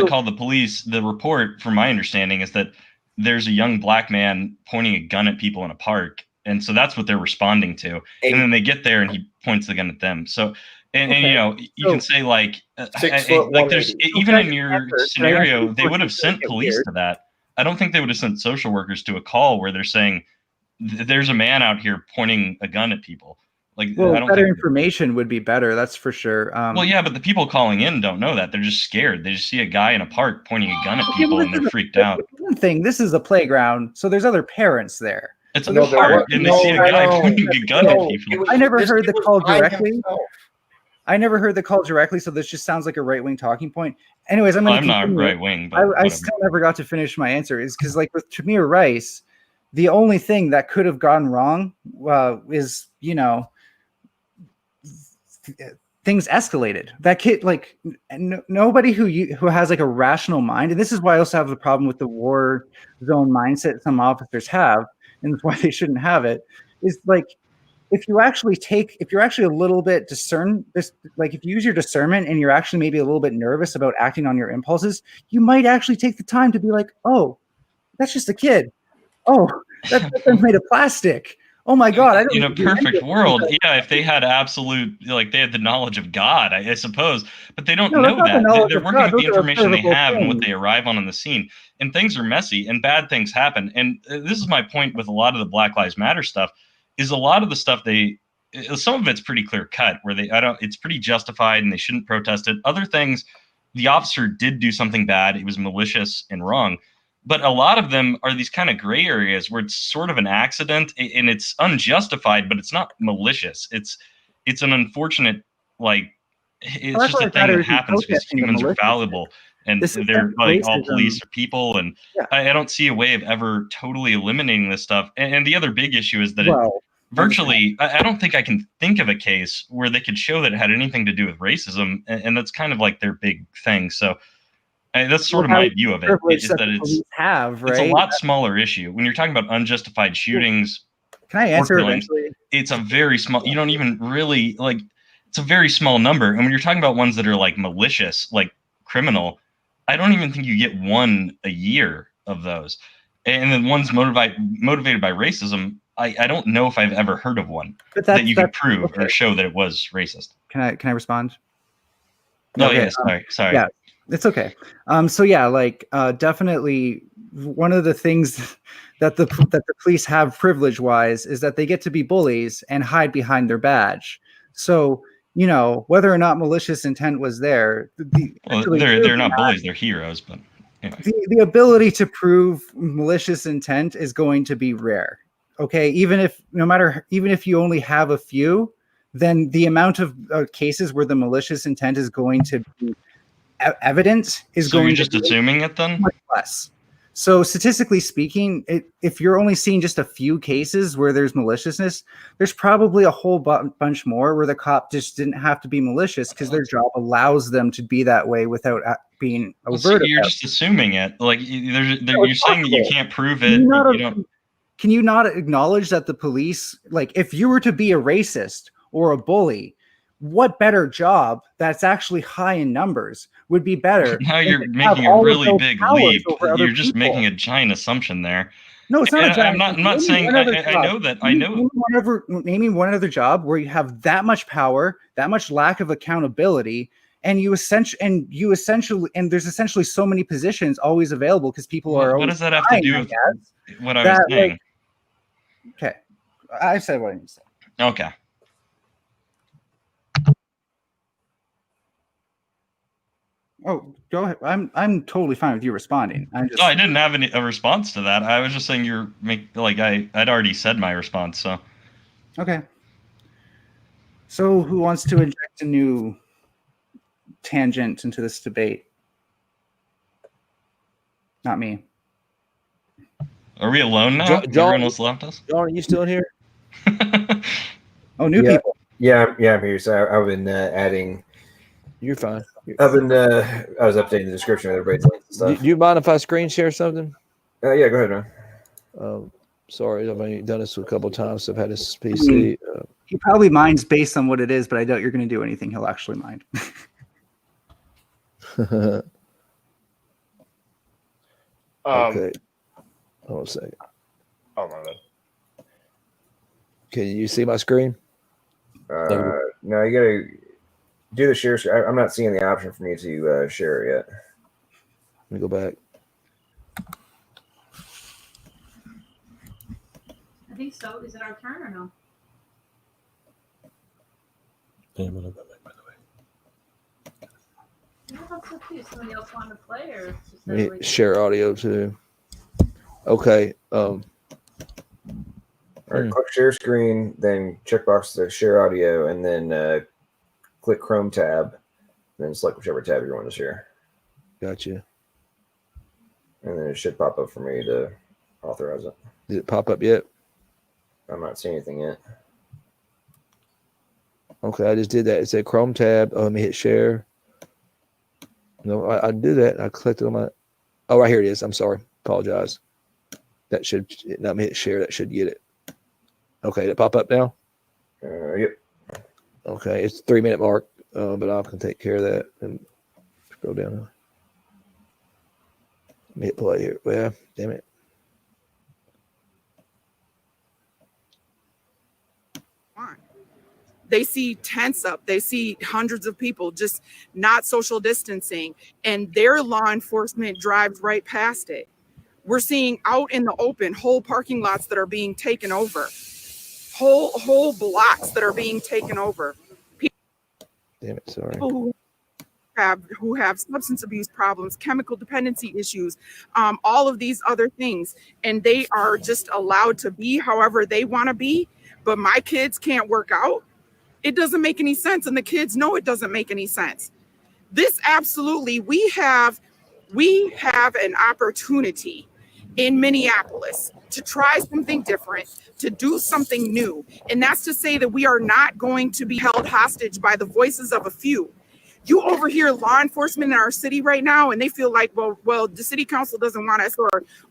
called the police, the report, from my understanding, is that there's a young black man pointing a gun at people in a park. And so that's what they're responding to. And then they get there and he points the gun at them. So you can say there's even in your scenario, they would have sent police to that. I don't think they would have sent social workers to a call where they're saying there's a man out here pointing a gun at people. Better information would be better. That's for sure. But the people calling in don't know that. They're just scared. They just see a guy in a park pointing a gun at people and they're freaked out. One thing, this is a playground, so there's other parents there. It's a park, and they see a guy pointing a gun at people. I never heard the call directly. So this just sounds like a right-wing talking point. Anyways, I'm not right-wing, but I still never got to finish my answer. Is because with Tamir Rice, the only thing that could have gone wrong is things escalated. That kid, nobody who has a rational mind, and this is why I also have the problem with the war zone mindset some officers have, and why they shouldn't have it, is if you're actually a little bit if you use your discernment and you're actually maybe a little bit nervous about acting on your impulses, you might actually take the time to be oh, that's just a kid. Oh, that's made of plastic. Oh my God! In a perfect world, if they had absolute, they had the knowledge of God, I suppose, but they don't know that. They're working with the information they have and what they arrive on in the scene, and things are messy and bad things happen. And this is my point with a lot of the Black Lives Matter stuff, is a lot of the stuff some of it's pretty clear cut, where it's pretty justified and they shouldn't protest it. Other things, the officer did do something bad, it was malicious and wrong. But a lot of them are these kind of gray areas where it's sort of an accident and it's unjustified, but it's not malicious. It's an unfortunate, it's just a thing that happens because humans are fallible and they're all police are people. And I don't see a way of ever totally eliminating this stuff. And the other big issue is that virtually, I don't think I can think of a case where they could show that it had anything to do with racism. And that's kind of their big thing. So that's sort of my view of it. Is that it's a lot smaller issue. When you're talking about unjustified shootings, can I answer eventually? It's a very small. You don't even really it's a very small number. And when you're talking about ones that are malicious, criminal, I don't even think you get one a year of those. And then one's motivated by racism. I don't know if I've ever heard of one that you could prove or show that it was racist. Can I respond? Oh, Okay, yeah, sorry. Yeah, it's okay. So yeah, like definitely one of the things that the police have privilege wise is that they get to be bullies and hide behind their badge. So, you know, whether or not malicious intent was there, They're not bullies, they're heroes, but anyway. The ability to prove malicious intent is going to be rare. Okay, even if you only have a few, then the amount of cases where the malicious intent is going to be evident is so going you're to just be assuming it then? much less. So statistically speaking, if you're only seeing just a few cases where there's maliciousness, there's probably a whole bunch more where the cop just didn't have to be malicious because their job allows them to be that way without being overt. So you're just assuming it. Like you're saying that you can't prove it. Can you not acknowledge that the police, like if you were to be a racist or a bully, what better job that's actually high in numbers would be better? Now you're making a really big leap. You're just making a giant assumption there. No, it's not a giant. I'm not saying I know that. Naming one other job where you have that much power, that much lack of accountability, and there's essentially so many positions always available because people are. What does that have to do with what I was saying? Okay, I said what I need to say. Okay. Oh, go ahead. I'm totally fine with you responding. I didn't have a response to that. I was just saying I'd already said my response. So. Okay. So who wants to inject a new tangent into this debate? Not me. Are we alone now? John, Everyone else left us? John, are you still in here? Oh, new people. Yeah, I'm here. So I've been adding. You're fine. I was updating the description of everybody's links and stuff. Do you mind if I screen share something? Yeah, go ahead, man. Sorry, I've only done this a couple of times. So I've had this PC. He probably minds based on what it is, but I doubt you're going to do anything he'll actually mind. Okay. Hold on a second. Oh my bad. Can you see my screen? No, you gotta do the share screen. I'm not seeing the option for me to share it yet. Let me go back. I think so. Is it our turn or no? Damn, I'm back, by the way. Yeah, that's so cute. Somebody else want to play, or just Let me share audio too. Okay. All right, click share screen, then checkbox the share audio, and then click Chrome tab, and then select whichever tab you want to share. Gotcha. And then it should pop up for me to authorize it. Did it pop up yet? I'm not seeing anything yet. Okay, I just did that. It said Chrome tab. Oh, let me hit share. No, I did that. I clicked on my. Oh, right here it is. I'm sorry. Apologize. That should. Let me hit share. That should get it. Okay, did it pop up now? Yep. Okay, it's 3-minute mark, but I can take care of that and scroll down. Let me hit play here. Well, damn it. They see tents up. They see hundreds of people just not social distancing, and their law enforcement drives right past it. We're seeing out in the open whole parking lots that are being taken over, whole blocks that are being taken over. Damn it, sorry. People who have substance abuse problems, chemical dependency issues, all of these other things, and they are just allowed to be however they want to be. But my kids can't work out. It doesn't make any sense, and the kids know it doesn't make any sense. This absolutely, we have an opportunity in Minneapolis to try something different, to do something new. And that's to say that we are not going to be held hostage by the voices of a few. You overhear law enforcement in our city right now, and they feel like, well, the city council doesn't want us,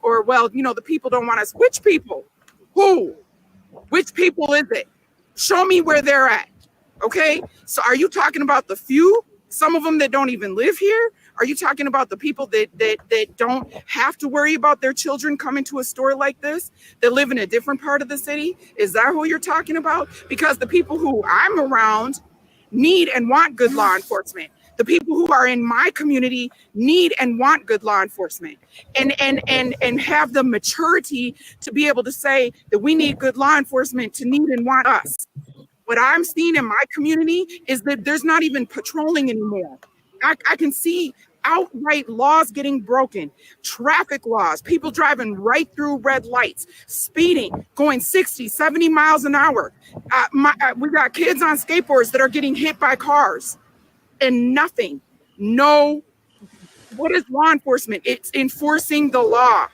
or well, the people don't want us. Which people? Who? Which people is it? Show me where they're at. Okay, so are you talking about the few, some of them that don't even live here? Are you talking about the people that don't have to worry about their children coming to a store like this, that live in a different part of the city? Is that who you're talking about? Because the people who I'm around need and want good law enforcement. The people who are in my community need and want good law enforcement, and have the maturity to be able to say that we need good law enforcement to need and want us. What I'm seeing in my community is that there's not even patrolling anymore. I can see outright laws getting broken, traffic laws, people driving right through red lights, speeding, going 60, 70 miles an hour. We got kids on skateboards that are getting hit by cars. And nothing. No. What is law enforcement? It's enforcing the law.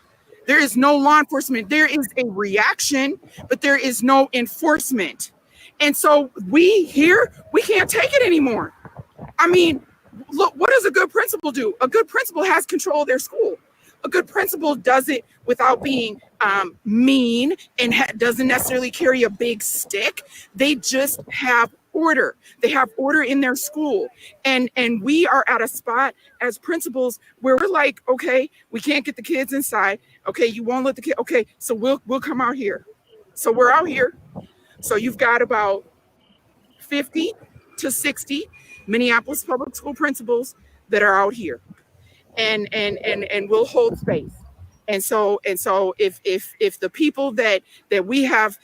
There is no law enforcement. There is a reaction, but there is no enforcement. And so we can't take it anymore. I mean, look, what does a good principal do? A good principal has control of their school. A good principal does it without being mean and doesn't necessarily carry a big stick. They just have order. They have order in their school. And we are at a spot as principals where we're like, okay, we can't get the kids inside. Okay, you won't let the kid. Okay, so we'll come out here. So we're out here. So you've got about 50 to 60 Minneapolis public school principals that are out here. And we'll hold space. And so if the people that we have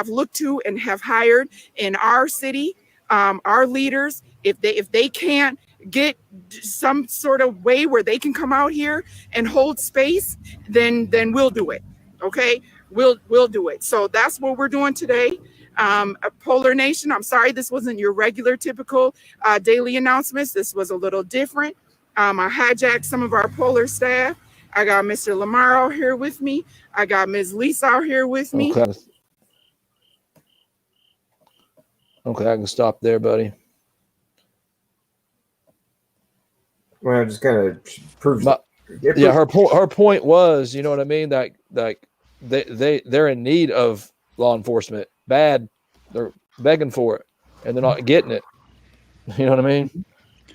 looked to and have hired in our city, our leaders, if they can't get some sort of way where they can come out here and hold space, then we'll do it. Okay, we'll do it. So that's what we're doing today. Polar Nation, I'm sorry this wasn't your regular typical daily announcements. This was a little different. I hijacked some of our Polar staff. I got Mr. Lamar out here with me. I got Ms. Lisa out here with me. Okay, I can stop there, buddy. Well, just kind of proves. Yeah, her point was, you know what I mean? Like they're in need of law enforcement. Bad, they're begging for it, and they're not getting it. You know what I mean?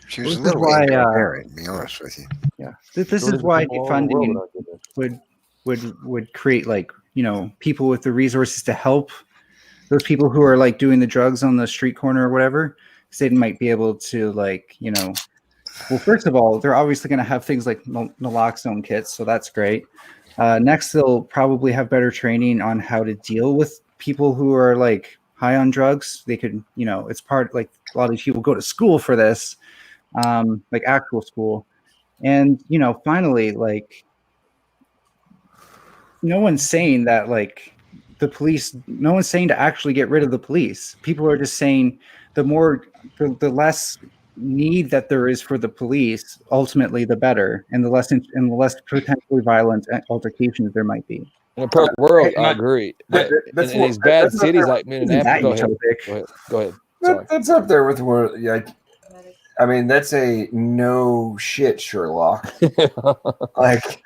She was a little incoherent, to be honest with you. Yeah, this is why defunding would create, like, you know, people with the resources to help those people who are like doing the drugs on the street corner or whatever. So they might be able to, like, you know, well, first of all, they're obviously going to have things like naloxone kits, so that's great. Next, they'll probably have better training on how to deal with people who are like high on drugs. They could, you know, it's part, like, a lot of these people go to school for this. Like actual school. And, you know, finally, like, no one's saying that, like, the police, no one's saying to actually get rid of the police. People are just saying the less need that there is for the police, ultimately the better, and the less potentially violent altercations there might be. In a perfect world, I agree. But in these bad cities like Minneapolis, go ahead. That's up there with where, like, I mean, that's a no shit, Sherlock. Like,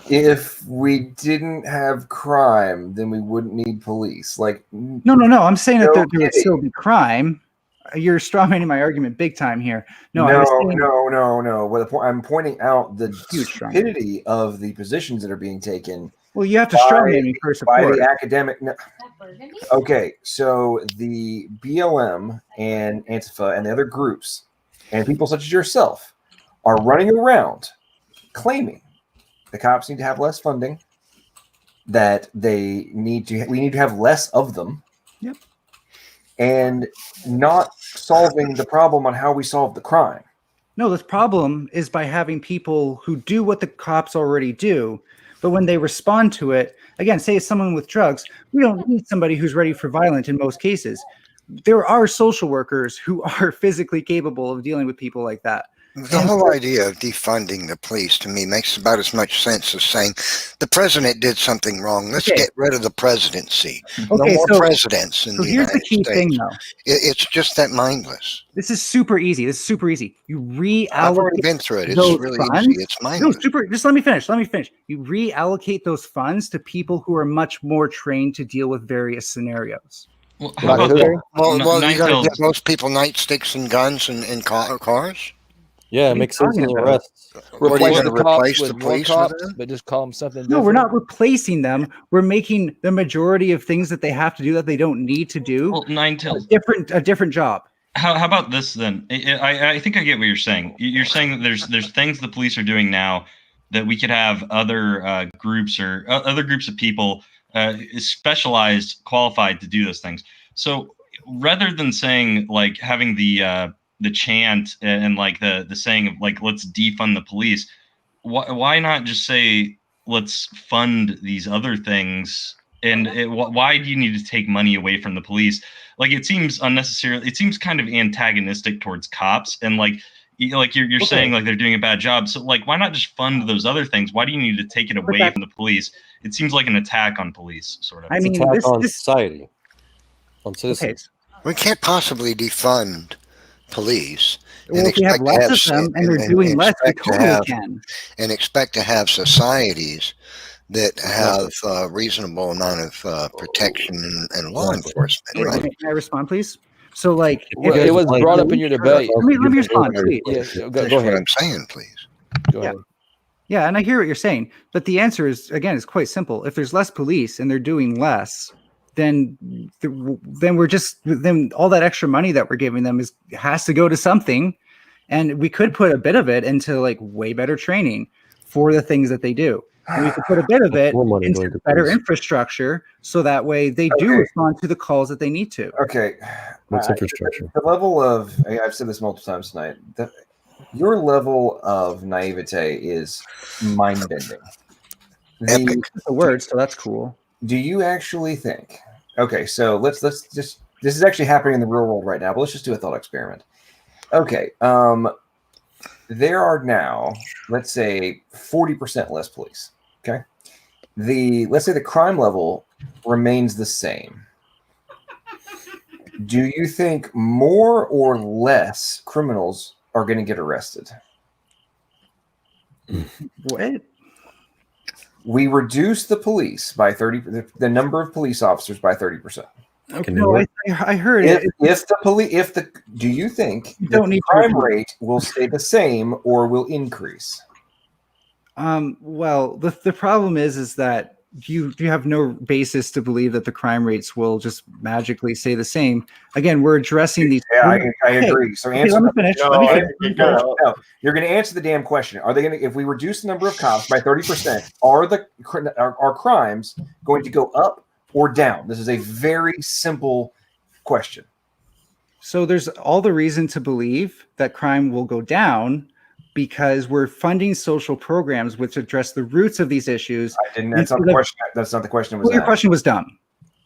if we didn't have crime, then we wouldn't need police. Like, no. I'm saying that there would still be crime. You're strawmanning my argument big time here. No. Well, I'm pointing out the stupidity of the positions that are being taken. Well, you have to strawman me first, by the academic. No. Okay, so the BLM and Antifa and the other groups and people such as yourself are running around claiming the cops need to have less funding, that we need to have less of them. Yep. And not solving the problem on how we solve the crime. No, the problem is by having people who do what the cops already do, but when they respond to it, again, say it's someone with drugs, we don't need somebody who's ready for violence in most cases. There are social workers who are physically capable of dealing with people like that. The whole idea of defunding the police, to me, makes about as much sense as saying the president did something wrong. Let's get rid of the presidency. No more presidents in the United States. Thing, though. It's just that mindless. This is super easy. You reallocate. I've already been through it. It's really easy. It's mindless. No, just let me finish. You reallocate those funds to people who are much more trained to deal with various scenarios. Well, you got to give most people nightsticks and guns and cars. Yeah, it makes sense in the arrests. Replace the cops replace with the more police with cops, them? but just call them something No, different. we're not replacing them. We're making the majority of things that they have to do that they don't need to do Well, Ninetails. a different job. How about this then? I think I get what you're saying. You're saying that there's things the police are doing now that we could have other groups or other groups of people specialized, qualified to do those things. So rather than saying like having the chant and like the saying of like let's defund the police, why not just say let's fund these other things? And why do you need to take money away from the police? Like it seems unnecessary. It seems kind of antagonistic towards cops, and like you're saying like they're doing a bad job. So like why not just fund those other things? Why do you need to take it away from the police? It seems like an attack on police, sort of. It's an attack on society, on citizens. We can't possibly defund police. Well, if we have less of them and they're doing less, we totally can. And expect to have societies that have a reasonable amount of protection and law enforcement. Right? Can I respond, please? So, like, it was brought up in your debate. Let me respond, please. Yeah, go That's ahead. what I'm saying, please. Go ahead. Yeah, and I hear what you're saying, but the answer is quite simple. If there's less police and they're doing less, then all that extra money that we're giving them has to go to something, and we could put a bit of it into like way better training for the things that they do. And we could put a bit of it into better infrastructure, so that way they do respond to the calls that they need to. Okay. What's infrastructure? The level of, I've said this multiple times tonight, your level of naivete is mind-bending. Epic. That's a word, so that's cool. Do you actually think, okay, so let's just, this is actually happening in the real world right now, but let's just do a thought experiment. Okay. There are now, let's say 40% less police. Okay. Let's say the crime level remains the same. Do you think more or less criminals are going to get arrested? What? We reduce the police by 30%, the number of police officers by 30%. Okay, no, I heard it. Do you think the crime rate will stay the same or will increase? Well, the problem is that you have no basis to believe that the crime rates will just magically stay the same. Again, we're addressing these. Yeah, I agree. So answer. Let me finish. No, you're going to answer the damn question. Are they going to? If we reduce the number of cops by 30%, are crimes going to go up or down? This is a very simple question. So there's all the reason to believe that crime will go down, because we're funding social programs which address the roots of these issues. That's not the question. That's not the question. Your question was dumb.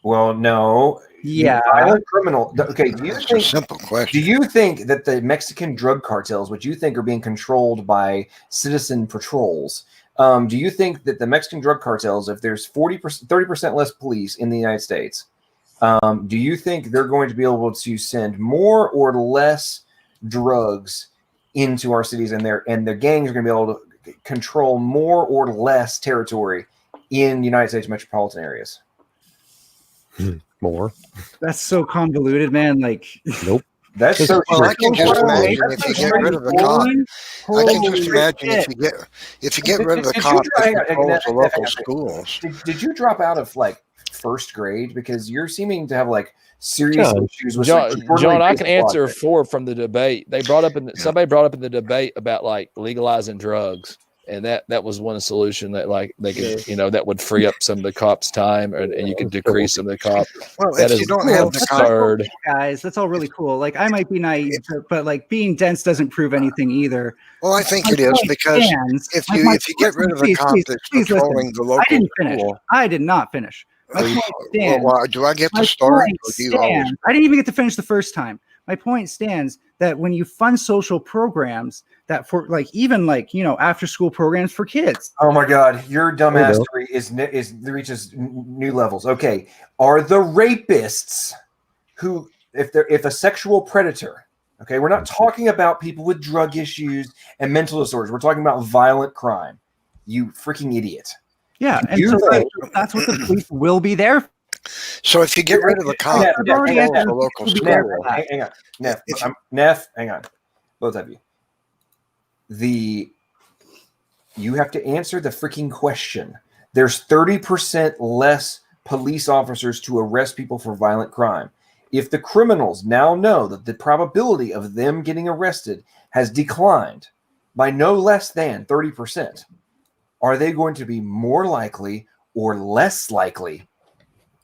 Well, no. Yeah. Violent criminal. Okay. That's a simple question. Do you think that the Mexican drug cartels, which you think are being controlled by citizen patrols, do you think that the Mexican drug cartels, if there's 30% less police in the United States, do you think they're going to be able to send more or less drugs into our cities, and their gangs are going to be able to control more or less territory in the United States metropolitan areas? More. That's so convoluted, man. Like, nope. That's so. Well, I can just imagine if you get rid of the cop. I can just imagine if you get rid of the cop that controls the local schools. Did you drop out of like first grade, because you're seeming to have like serious issues with John, I can answer from the debate. They brought up somebody brought up in the debate about like legalizing drugs, and that was one solution that like they could that would free up some of the cops' time, and you could decrease some of the cops. Well, that if you don't have the absurd. Guys, that's all really cool. Like, I might be naive, but like being dense doesn't prove anything either. Well, I think it is, because if you get rid of the cop that's patrolling the local school. I did not finish. My point stands. Well, do I get to start? I didn't even get to finish the first time. My point stands that when you fund social programs that for like even like after school programs for kids. Oh my God, your dumbassery reaches new levels. Okay, are the rapists who if a sexual predator? Okay, we're not talking about people with drug issues and mental disorders. We're talking about violent crime. You freaking idiot. Yeah, and so that's what the police will be there for. So if you get rid of the cop, Neff, hang on. Both of you. you have to answer the freaking question. There's 30% less police officers to arrest people for violent crime. If the criminals now know that the probability of them getting arrested has declined by no less than 30%, are they going to be more likely or less likely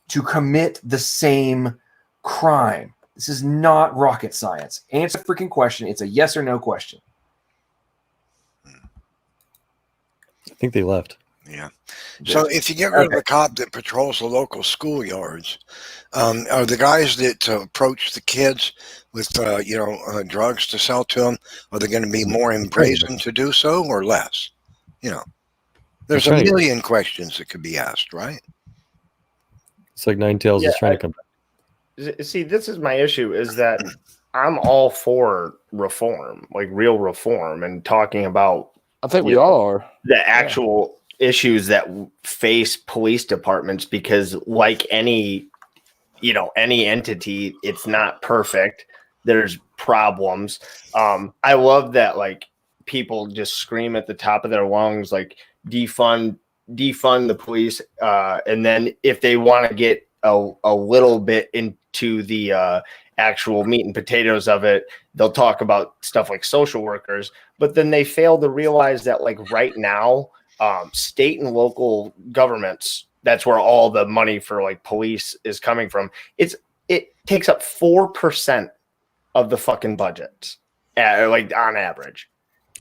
to commit the same crime? This is not rocket science. Answer the freaking question. It's a yes or no question. I think they left. Yeah. So if you get rid of a cop that patrols the local schoolyards, are the guys that approach the kids with drugs to sell to them, are they going to be more embraced to do so or less? There's a million questions that could be asked, right? It's like Ninetails is trying to come back. See, this is my issue, is that I'm all for reform, like real reform, and talking about, I think we all are, the actual issues that face police departments, because like any entity, it's not perfect. There's problems. I love that, like, people just scream at the top of their lungs, like, defund the police, and then if they want to get a little bit into the actual meat and potatoes of it, they'll talk about stuff like social workers, but then they fail to realize that, like, right now, state and local governments, that's where all the money for, like, police is coming from. It takes up 4% of the fucking budget, like, on average.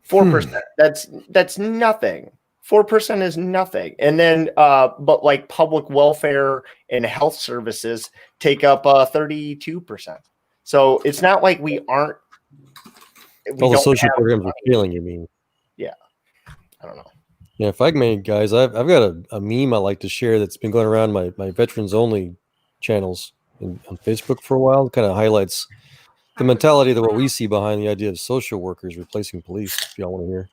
4%. That's nothing. 4% is nothing. And then, but like public welfare and health services take up 32%. So it's not like we aren't. All the social programs are failing, you mean? Yeah. I don't know. Yeah, if I may, guys, I've got a meme I like to share that's been going around my veterans only channels on Facebook for a while. It kind of highlights the mentality of what we see behind the idea of social workers replacing police. If y'all want to hear.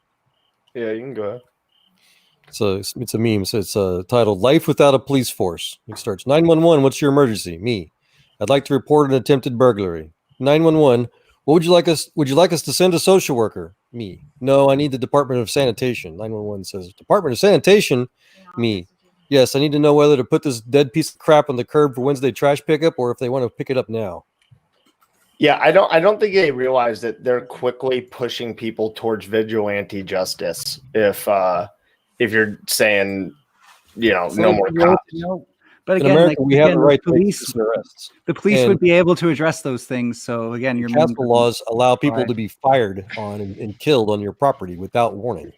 Yeah, you can go ahead. So it's a meme. So it's titled "Life Without a Police Force." It starts 911. What's your emergency? Me. I'd like to report an attempted burglary. 911. What would you like us? Would you like us to send a social worker? Me. No, I need the Department of Sanitation. 911 says Department of Sanitation. Me. Yes, I need to know whether to put this dead piece of crap on the curb for Wednesday trash pickup or if they want to pick it up now. Yeah, I don't think they realize that they're quickly pushing people towards vigilante justice. If you're saying, no more cops. But In again, America, we have the right to police, arrests. the police would be able to address those things. So again, your castle laws allow people to be fired on and killed on your property without warning.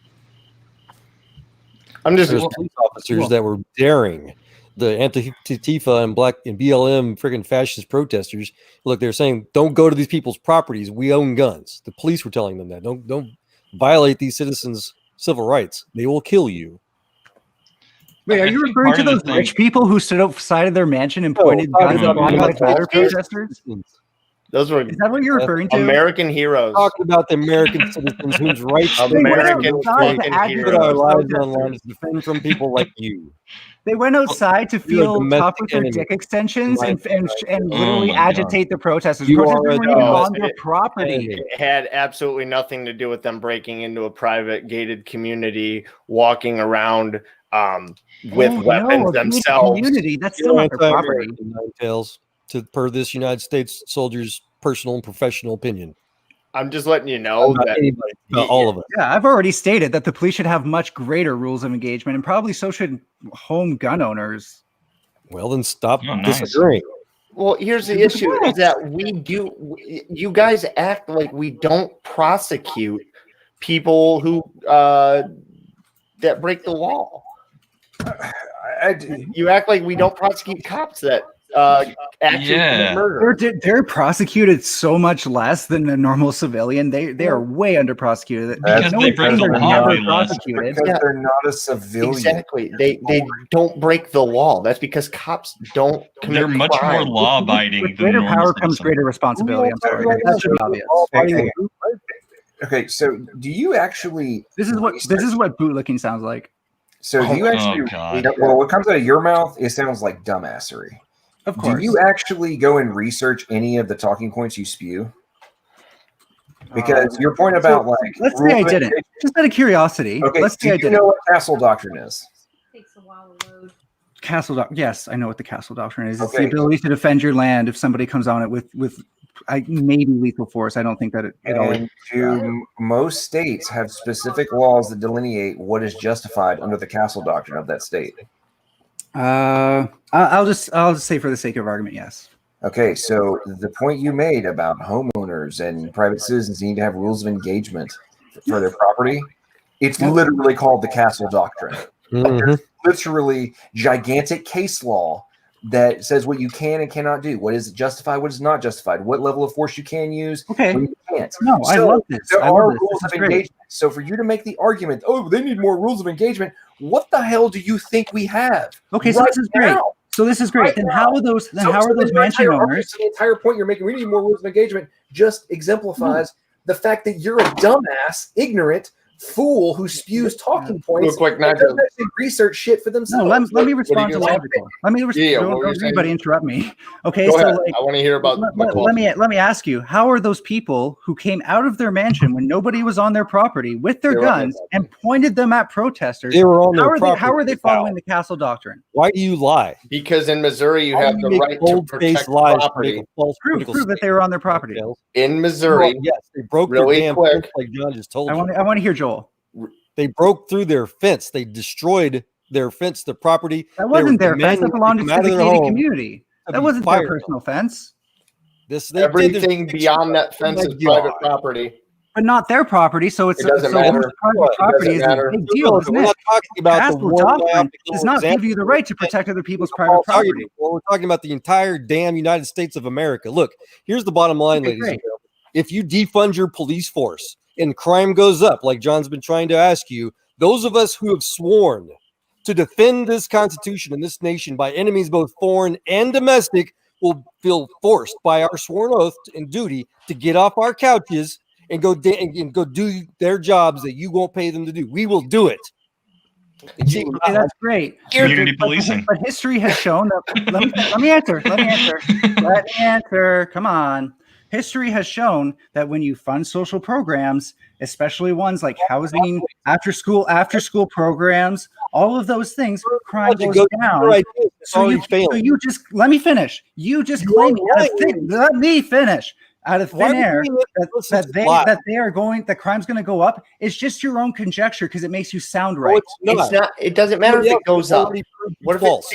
There's police officers that were daring the Antifa and Black and BLM friggin' fascist protesters. Look, they're saying, don't go to these people's properties. We own guns. The police were telling them that. Don't violate these citizens' civil rights. They will kill you. Wait, are you referring to those rich people who stood outside of their mansion and pointed guns at Black Lives Matter protesters? Those were, is that what you're referring to? American heroes. Talking about the American citizens whose rights American heroes put our lives online to defend from people like you. They went outside to feel tough with their dick extensions and literally agitate the protesters. Protesters weren't even on their property. It had absolutely nothing to do with them breaking into a private gated community, walking around with weapons themselves. Community. That's still not their property. Ninetails, per this United States soldier's personal and professional opinion. I'm just letting you know that all of it. Yeah, I've already stated that the police should have much greater rules of engagement, and probably so should home gun owners. Well, then stop disagreeing. Well, here's the issue: is that you guys act like we don't prosecute people who that break the law. You act like we don't prosecute cops that actually commit murder. They're prosecuted so much less than a normal civilian. They are way under prosecuted. Because they break the law because they're not a civilian. Exactly. They don't break the law. That's because cops don't commit They're much crime. more law abiding With than greater normal power comes citizens. greater responsibility. I'm sorry. That should be obvious. Okay, so do you actually? This is what bootlicking sounds like. So do you actually? Well, what comes out of your mouth, it sounds like dumbassery. Of course. Do you actually go and research any of the talking points you spew? Because your point about let's say I didn't. Just out of curiosity. Okay, let's say I do you didn't. know what castle doctrine is? Takes a while to load. Castle doctrine. Yes, I know what the castle doctrine is. It's Okay. the ability to defend your land if somebody comes on it with maybe lethal force. I don't think that it always. Most states have specific laws that delineate what is justified under the castle doctrine of that state. I'll just say for the sake of argument, yes. Okay, so the point you made about homeowners and private citizens need to have rules of engagement for their property, it's literally called the castle doctrine. There's literally gigantic case law that says what you can and cannot do, what is justified, what is not justified, what level of force you can use, when you can't. No, I love this. There I are love this. rules This of is great. engagement. So for you to make the argument, oh, they need more rules of engagement, what the hell do you think we have? Okay, so this is great. So this is great. Then how are those? Then how are those mansion owners? The entire point you're making, we need more rules of engagement, just exemplifies the fact that you're a dumbass, ignorant fool who spews talking points. Real quick, and doesn't actually research shit for themselves. No, let me respond to that. logical. Let me respond. Yeah, what were you Don't anybody saying? interrupt me. Okay, Go so ahead. like, I want to hear about. let me ask you: how are those people who came out of their mansion when nobody was on their property with their They were on their guns and pointed them at protesters? They were on their how are property. How are they following the castle doctrine? Why do you lie? Because in Missouri, you How have do the make right to bold-faced protect lies to property. make a false Prove political that they were on their property. statement? In Missouri, Yes, they broke really their damn quick. fence like John just told I you. want to hear Joel. They broke through their fence. They destroyed their fence, their property. That wasn't their fence. That demanding belonged to they come out of the their gated home community. to That be wasn't their fired. personal fence, Everything beyond that fence is private property. but not their property. So it's It doesn't so matter. private It property doesn't is a matter. big deal, isn't We're it? not talking about the Castle one doctrine lab does not give you the right to protect other people's private false property. argument. Well, we're talking about the entire damn United States of America. Look, here's the bottom line, Okay, ladies and great. gentlemen. If you defund your police force and crime goes up, like John's been trying to ask you, those of us who have sworn to defend this Constitution and this nation by enemies both foreign and domestic will feel forced by our sworn oath and duty to get off our couches and go do their jobs that you won't pay them to do. We will do it. Okay, that's great. Community policing. But history has shown that. Let me answer. Let me answer. Come on. History has shown that when you fund social programs, especially ones like housing, after school programs, all of those things, crime goes down. So you just let me finish. You just claim let me finish. Out of thin air that they are going, that crime's going to go up. It's just your own conjecture because it makes you sound right. It's not. It doesn't matter if it goes up. What if false?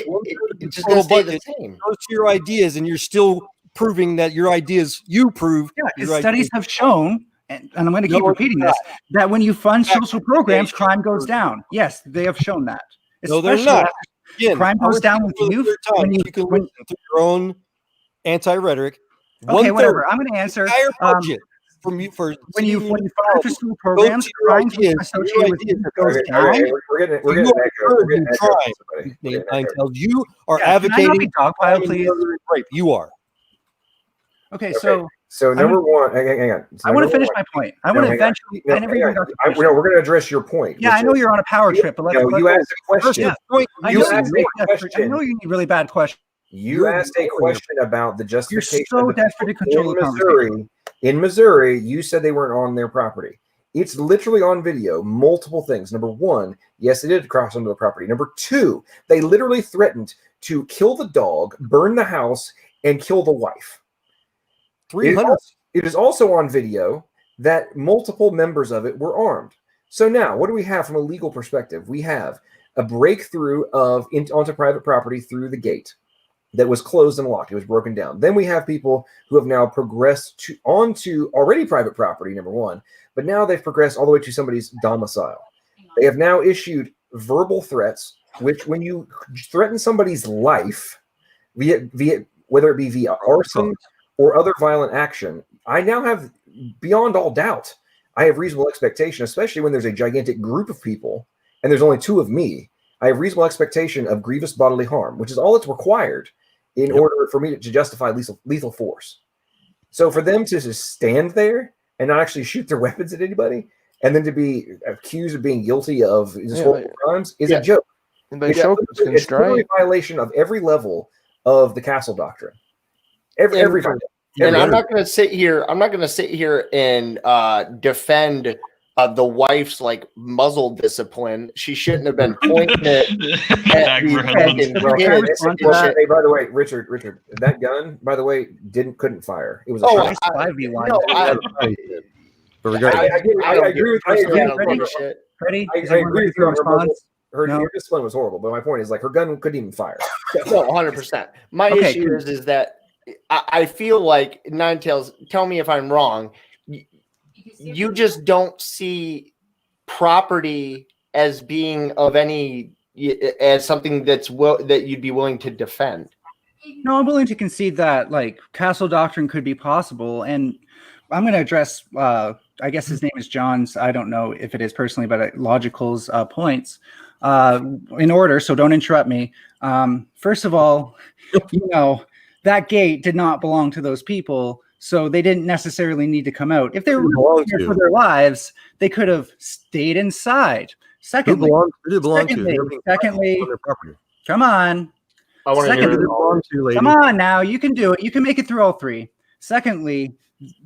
it's just going to stay the same? Goes to your ideas, and you're still proving that your ideas you prove. Yeah, because studies have shown, and I'm going to keep repeating this, that when you fund social programs, crime goes down. Yes, they have shown that. No, they're not. Again, crime goes down with you when you can listen to your own anti-rhetoric. Okay, whatever. I'm going to answer. Budget from you for when you fund after school programs, crime associated with you goes down. We're getting crime. You are advocating dogpile, please. Rape. You are. Okay, so number one, hang on. I want to finish my point. I want to eventually. We're going to address your point. Yeah, I know you're on a power trip, but you asked a question. I know you need really bad questions. You asked a question about the justification. You're so desperate to control the conversation. In Missouri, you said they weren't on their property. It's literally on video, multiple things. Number one, yes, they did cross onto the property. Number two, they literally threatened to kill the dog, burn the house, and kill the wife. 300. It is also on video that multiple members of it were armed. So now, what do we have from a legal perspective? We have a breakthrough onto private property through the gate that was closed and locked. It was broken down. Then we have people who have now progressed onto already private property, number one, but now they've progressed all the way to somebody's domicile. They have now issued verbal threats, which when you threaten somebody's life, via whether it be via arson or other violent action, I now have, beyond all doubt, I have reasonable expectation, especially when there's a gigantic group of people and there's only two of me, I have reasonable expectation of grievous bodily harm, which is all that's required in order for me to justify lethal force. So for them to just stand there and not actually shoot their weapons at anybody, and then to be accused of being guilty of horrible crimes is a joke. It's literally a violation of every level of the castle doctrine. Every and I'm not going to sit here. I'm not going to sit here and defend the wife's like muzzle discipline. She shouldn't have been pointing it at the fucking Hey, by the way, Richard, that gun, by the way, couldn't fire. It was a nice 5v1. No, I agree with Freddie, I agree with you on her discipline was horrible, but my point is like her gun couldn't even fire. No, 100%. My issue is that I feel like Ninetails, tell me if I'm wrong, you just don't see property as being of any, as something that you'd be willing to defend. No, I'm willing to concede that like castle doctrine could be possible, and I'm going to address I guess his name is John's, I don't know if it is personally, but Logical's points in order, so don't interrupt me. First of all, that gate did not belong to those people, so they didn't necessarily need to come out. If they were here for their lives, they could have stayed inside. Secondly, come on. Come on now, you can do it. You can make it through all three. Secondly,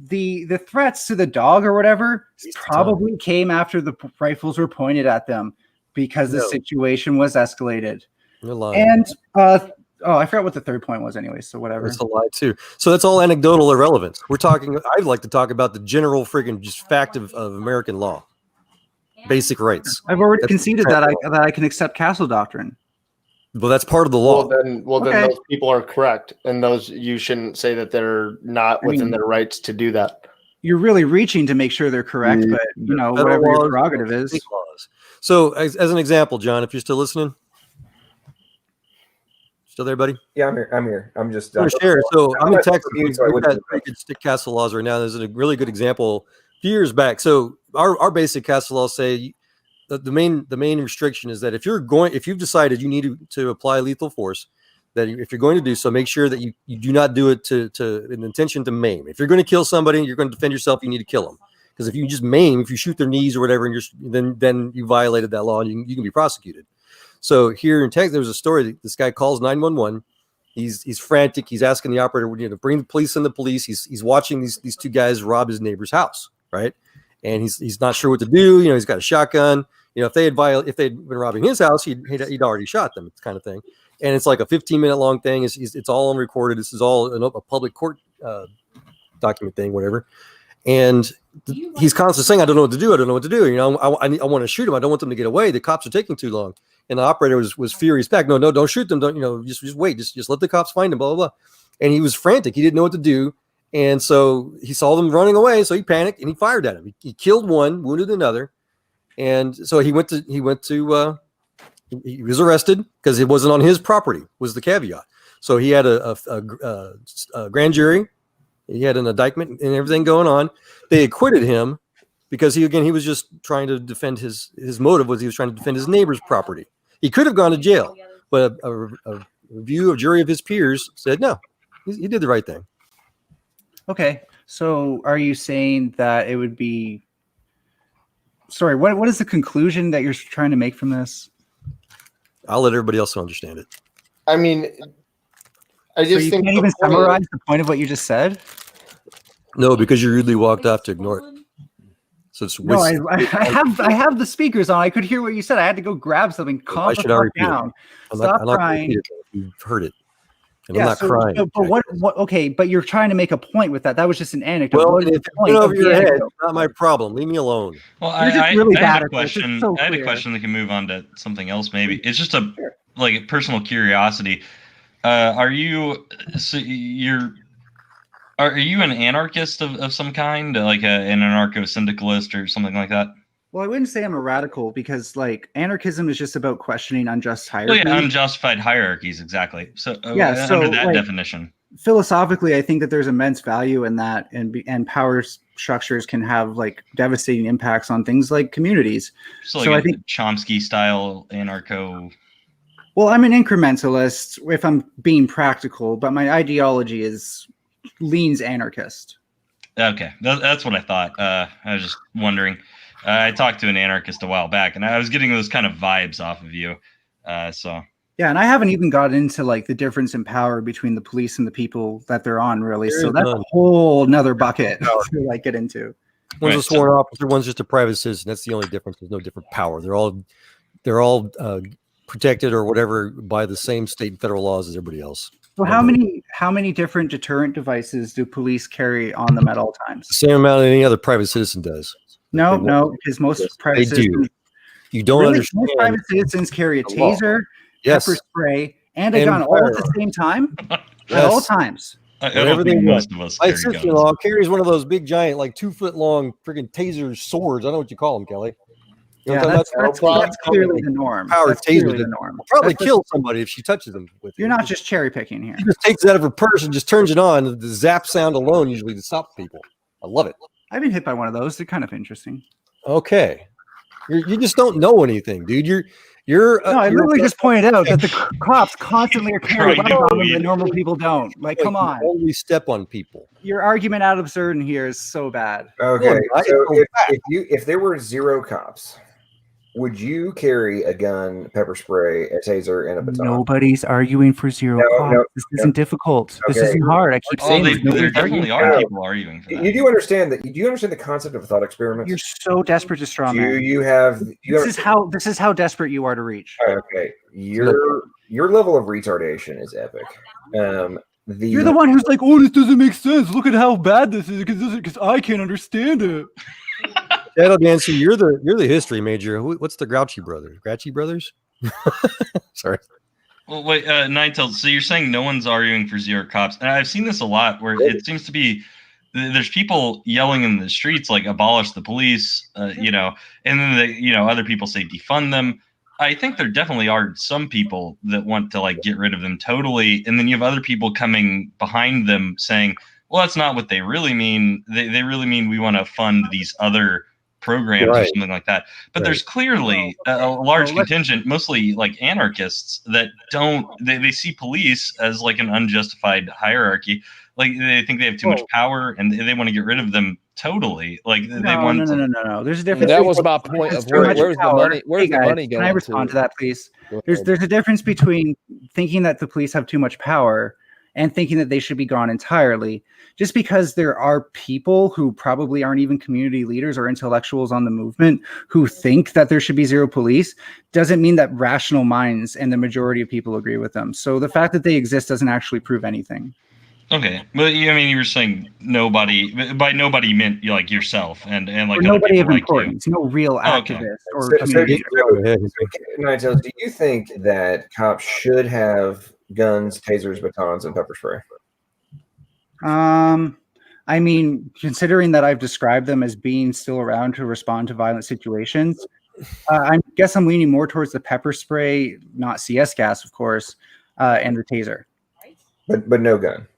the threats to the dog or whatever probably came after the rifles were pointed at them because the situation was escalated. And I forgot what the third point was anyway, so whatever. It's a lie too. So that's all anecdotal irrelevance. We're talking, I'd like to talk about the general freaking just fact of American law. Basic rights. I've already conceded that I can accept castle doctrine. Well, that's part of the law. Then those people are correct, and those you shouldn't say that they're not within their rights to do that. You're really reaching to make sure they're correct, but whatever your prerogative is. So, as an example, John, if you're still listening, still there, buddy? Yeah, I'm here. I'm just share. So I'm in Texas. We've got pretty good stick castle laws right now. There's a really good example a few years back. So our basic castle laws say the main restriction is that if you've decided you need to apply lethal force, that if you're going to do so, make sure that you do not do it to an intention to maim. If you're going to kill somebody and you're going to defend yourself, you need to kill them. Because if you just maim, if you shoot their knees or whatever, and then you violated that law and you can be prosecuted. So here in Texas, there was a story that this guy calls 911. He's frantic. He's asking the operator to bring the police in. The police. He's watching these two guys rob his neighbor's house, right? And he's not sure what to do. He's got a shotgun. If they'd been robbing his house, he'd already shot them, kind of thing. And it's like a 15-minute long thing. It's all unrecorded. This is all a public court document thing, whatever. And he's constantly saying, "I don't know what to do. I don't know what to do. I want to shoot him. I don't want them to get away. The cops are taking too long." And the operator was furious back. No, don't shoot them. Don't just wait. Just let the cops find him. Blah blah blah. And he was frantic. He didn't know what to do. And so he saw them running away. So he panicked and he fired at him. He killed one, wounded another. And so he was arrested because it wasn't on his property, was the caveat. So he had a grand jury. He had an indictment and everything going on. They acquitted him because he was just trying to defend his motive was he was trying to defend his neighbor's property. He could have gone to jail, but a review of jury of his peers said, no, he did the right thing. Okay. So are you saying that it would be, sorry, what is the conclusion that you're trying to make from this? I'll let everybody else understand it. I mean, I just you think can't even summarize the point of what you just said. No, because you rudely walked off to ignore it. So it's no, I have the speakers on. I could hear what you said. I had to go grab something. Calm the fuck down. Stop crying. You've heard it. And I'm not crying. But what? Okay, but you're trying to make a point with that. That was just an anecdote. Well, if it went over your head, it's not my problem. Leave me alone. Well, I had a question. I had a question that can move on to something else. Maybe it's just a personal curiosity. Are you an anarchist of some kind, like an anarcho-syndicalist or something like that? Well, I wouldn't say I'm a radical because, anarchism is just about questioning unjust hierarchy. Well, yeah, unjustified hierarchies, exactly. So, under that definition. Philosophically, I think that there's immense value in that, and power structures can have devastating impacts on things like communities. So I think Chomsky-style anarcho. Well, I'm an incrementalist if I'm being practical, but my ideology leans anarchist. Okay, that's what I thought. I was just wondering. I talked to an anarchist a while back, and I was getting those kind of vibes off of you. So Yeah, and I haven't even got into like the difference in power between the police and the people that they're on, really. So that's a whole nother bucket to like get into. One's a sworn officer, one's just a private citizen. That's the only difference. There's no different power. They're all protected or whatever by the same state and federal laws as everybody else. So how many different deterrent devices do police carry on them at all times? The same amount any other private citizen does. No, because most private citizens do. You don't understand. Most private citizens carry a taser, pepper spray, and a gun all at the same time at all times. Whatever they want. My sister-in-law carries one of those big, giant, like 2-foot-long freaking taser swords. I don't know what you call them, Kelly. You know that's clearly the norm. Power That's taser clearly that the norm. will probably kill somebody if she touches them with it. You're not just cherry picking here. She just takes it out of her purse and just turns it on. The zap sound alone usually to stop people. I love it. I've been hit by one of those. They're kind of interesting. Okay. You just don't know anything, dude. I literally just pointed out that the cops constantly are carrying weapons on them that normal people don't. Like, come on. Only step on people. Your argument ad absurdum here is so bad. Okay, so if there were 0 cops, would you carry a gun, pepper spray, a taser, and a baton? Nobody's arguing for 0 cops. This isn't difficult. This isn't hard. I keep saying there definitely are people arguing for that. You do understand that. You do understand the concept of a thought experiment. You're so desperate to straw man. This is how desperate you are to reach. Okay, your level of retardation is epic. You're the one who's like, oh, this doesn't make sense. Look at how bad this is because I can't understand it. Shadow Dancer, you're the history major. What's the Grouchy brothers? Grouchy brothers? Sorry. Well, wait, Ninetails. So you're saying no one's arguing for 0 cops, and I've seen this a lot where it seems to be there's people yelling in the streets like abolish the police, and then other people say defund them. I think there definitely are some people that want to like get rid of them totally, and then you have other people coming behind them saying, well, that's not what they really mean. They really mean we want to fund these other programs or something like that. But there's clearly a large contingent, mostly like anarchists, that they see police as like an unjustified hierarchy. Like they think they have too much power and they want to get rid of them totally. Like they want No. There's a difference. That was my point of where's the money? Where's the money going? Can I respond to that, please? There's a difference between thinking that the police have too much power and thinking that they should be gone entirely. Just because there are people who probably aren't even community leaders or intellectuals on the movement who think that there should be 0 police doesn't mean that rational minds and the majority of people agree with them. So the fact that they exist doesn't actually prove anything. Okay, but you were saying nobody. By nobody, you meant like yourself and like nobody of importance. No real activist or community. Ninetails, do you think that cops should have guns, tasers, batons, and pepper spray? I mean, considering that I've described them as being still around to respond to violent situations, I guess I'm leaning more towards the pepper spray, not CS gas, of course, and the taser. But no gun.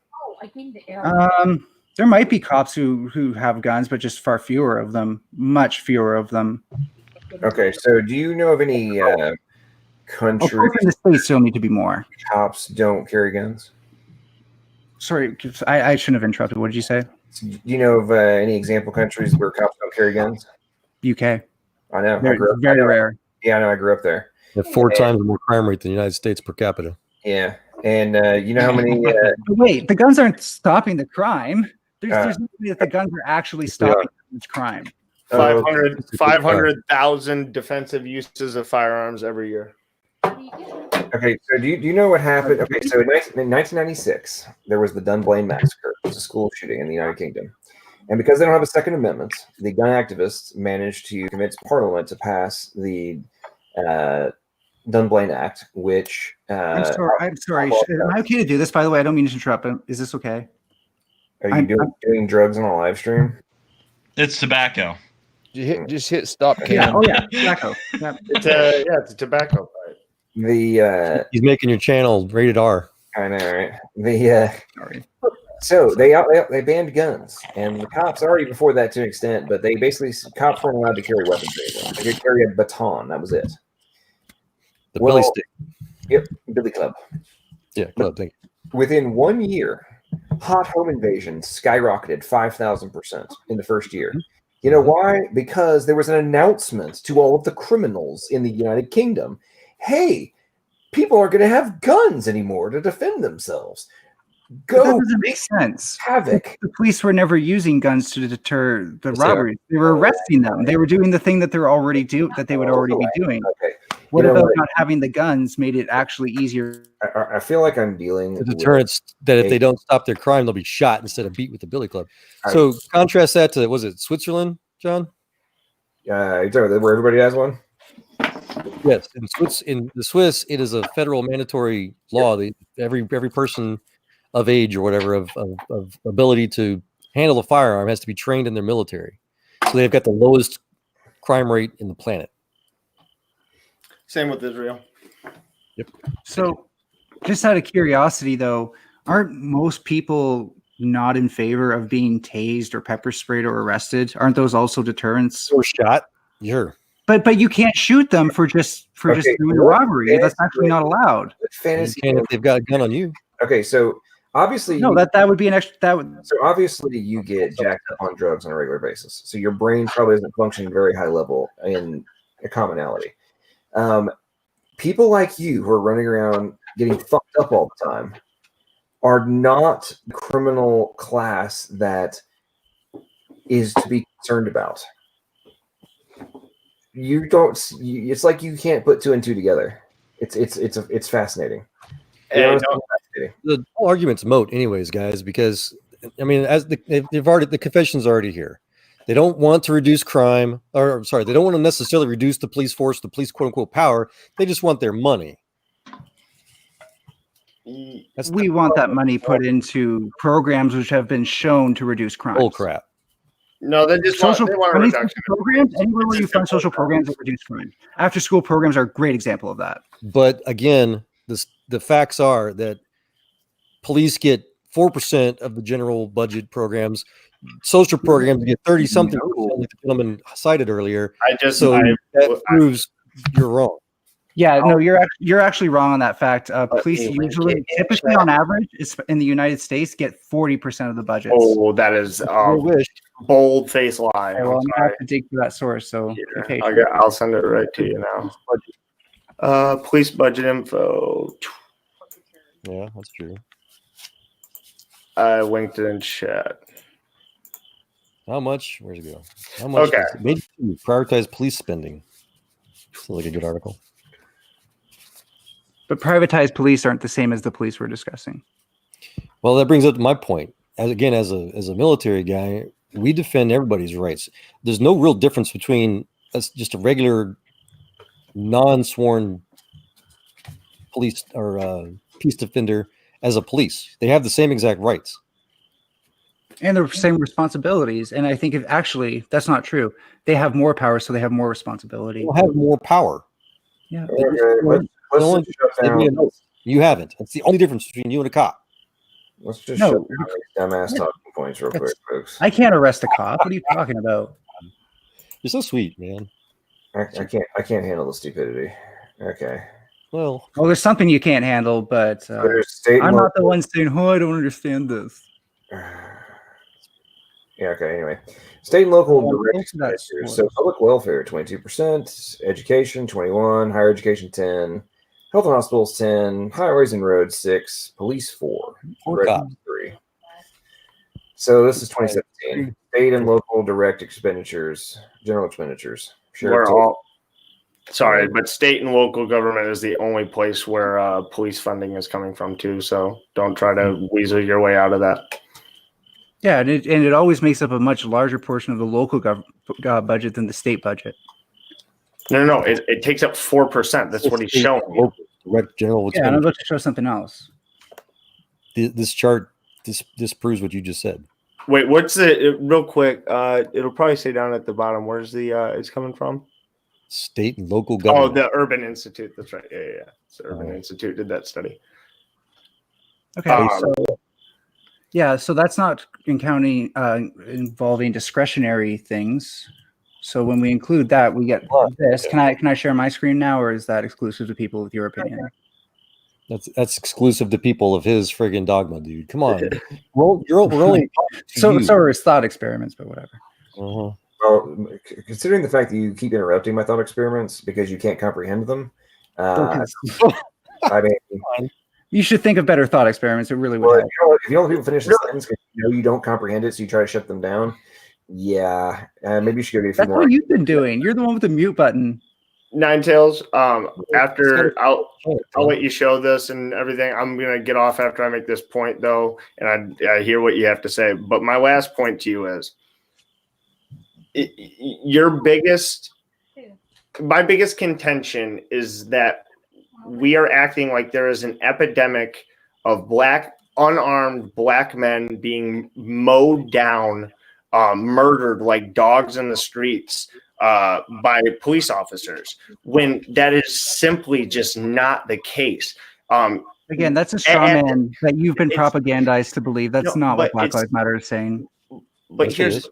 There might be cops who have guns, but just far fewer of them, much fewer of them. Okay, so do you know of any countries in the States still need to be more? Cops don't carry guns? Sorry, I shouldn't have interrupted. What did you say? Do you know of any example countries where cops don't carry guns? UK. I know. Very rare. Yeah, I know. I grew up there. They have 4 times more crime rate than the United States per capita. Yeah. And you know how many... Wait, the guns aren't stopping the crime. There's no way that the guns are actually stopping crime. 500,000 defensive uses of firearms every year. Okay, so do you know what happened? Okay, so in 1996, there was the Dunblane Massacre. It was a school shooting in the United Kingdom. And because they don't have a Second Amendment, the gun activists managed to convince Parliament to pass the Dunblane Act, which... I'm sorry. Am I okay to do this, by the way? I don't mean to interrupt. Is this okay? Are you doing drugs on a live stream? It's tobacco. Just hit stop. Yeah. Oh yeah, tobacco. Yeah. It's a tobacco. Right. He's making your channel rated R. I know, right? So they banned guns, and the cops already before that to an extent, but they basically cops weren't allowed to carry weapons anymore. They could carry a baton. That was it. The Billy stick. Yep, Billy Club. Yeah, club. Thank you. Within 1 year, hot home invasions skyrocketed 5,000% in the first year. You know why? Because there was an announcement to all of the criminals in the United Kingdom. Hey, people aren't going to have guns anymore to defend themselves. But that Go doesn't make sense. havoc. The police were never using guns to deter the robberies. They were arresting them. They were doing the thing that they're already that they would already be doing. Okay. What about not having the guns made it actually easier? I feel like I'm dealing The deterrence that if they don't stop their crime, they'll be shot instead of beat with the billy club. So contrast that to, was it Switzerland, John? You're talking about where everybody has one? Yes. In the Swiss, it is a federal mandatory law that every person of age or whatever of ability to handle a firearm has to be trained in their military. So they've got the lowest crime rate in the planet. Same with Israel. Yep. So just out of curiosity though, aren't most people not in favor of being tased or pepper sprayed or arrested? Aren't those also deterrents? Or shot? Sure. But you can't shoot them for just doing a robbery. That's actually not allowed. Fantasy. If they've got a gun on you. Okay, so obviously that would be an extra. So obviously you get jacked up on drugs on a regular basis. So your brain probably isn't functioning very high level in a commonality. People like you who are running around getting fucked up all the time are not the criminal class that is to be concerned about. You don't. It's like you can't put two and two together. It's fascinating. The whole argument's moot, anyways, guys. Because I mean, as the confession's already here. They don't want to reduce crime, or sorry, they don't want to necessarily reduce the police force, the police quote unquote power. They just want their money. We want that money put into programs which have been shown to reduce crime. Bull crap. No, they just want a reduction. Programs, anywhere where you find social programs that reduce crime. After school programs are a great example of that. But again, the facts are that police get 4% of the general budget programs. Social programs get 30-something, like the gentleman cited earlier. That proves you're wrong. Yeah, no, you're actually wrong on that fact. Police usually, typically on average, in the United States, get 40% of the budget. Oh, that is bold-faced lie. Okay, well, I'm gonna have to dig for that source. So I'll send it right to you now. Police budget info. Yeah, that's true. I linked it in chat. How much? Where's it go? How much? Okay. Maybe prioritize police spending. Sounds like a good article. But privatized police aren't the same as the police we're discussing. Well, that brings up my point. As a military guy, we defend everybody's rights. There's no real difference between just a regular non-sworn police or peace defender as a police. They have the same exact rights. And the same responsibilities. And I think actually that's not true. They have more power, so they have more responsibility. They have more power. Yeah. You haven't. That's the only difference between you and a cop. Let's just shut down these dumbass talking points real quick, folks. I can't arrest a cop. What are you talking about? You're so sweet, man. I can't handle the stupidity. Okay. Well, there's something you can't handle, but I'm not the one saying, "Oh, I don't understand this." Yeah. Okay. Anyway, state and local direct expenditures. So public welfare 22%, education 21%, higher education 10%, health and hospitals 10%, highways and roads 6%, police 4%, residents 3%. So this is 2017. State and local direct expenditures, general expenditures. Sorry, but state and local government is the only place where police funding is coming from too. So don't try to weasel your way out of that. Yeah, and it always makes up a much larger portion of the local budget than the state budget. No. It takes up 4%. That's what he's showing. Direct general. Yeah, and I'm about to show something else. This chart disproves what you just said. Wait, what's the real quick? It'll probably say down at the bottom. Where's the it's coming from? State and local government. Oh, the Urban Institute. That's right. Yeah. It's the Urban Institute did that study. Okay, so that's not involving discretionary things. So when we include that, we get this. Can I share my screen now, or is that exclusive to people with your opinion? That's exclusive to people of his friggin' dogma, dude. Come on. we're only so are his thought experiments, but whatever. Uh-huh. Well, considering the fact that you keep interrupting my thought experiments because you can't comprehend them, I mean, you should think of better thought experiments. It really would help. If you don't let people finish the sentence because you don't comprehend it, so you try to shut them down. Yeah, maybe you should go get a few That's more. what you've been doing. You're the one with the mute button. Ninetails, after I'll let you show this and everything. I'm gonna get off after I make this point though, and I hear what you have to say. But my last point to you is, my biggest contention is that we are acting like there is an epidemic of unarmed black men being mowed down, murdered like dogs in the streets by police officers, when that is simply just not the case. Again, that's a straw man that you've been propagandized to believe. That's not what Black Lives Matter is saying. But here's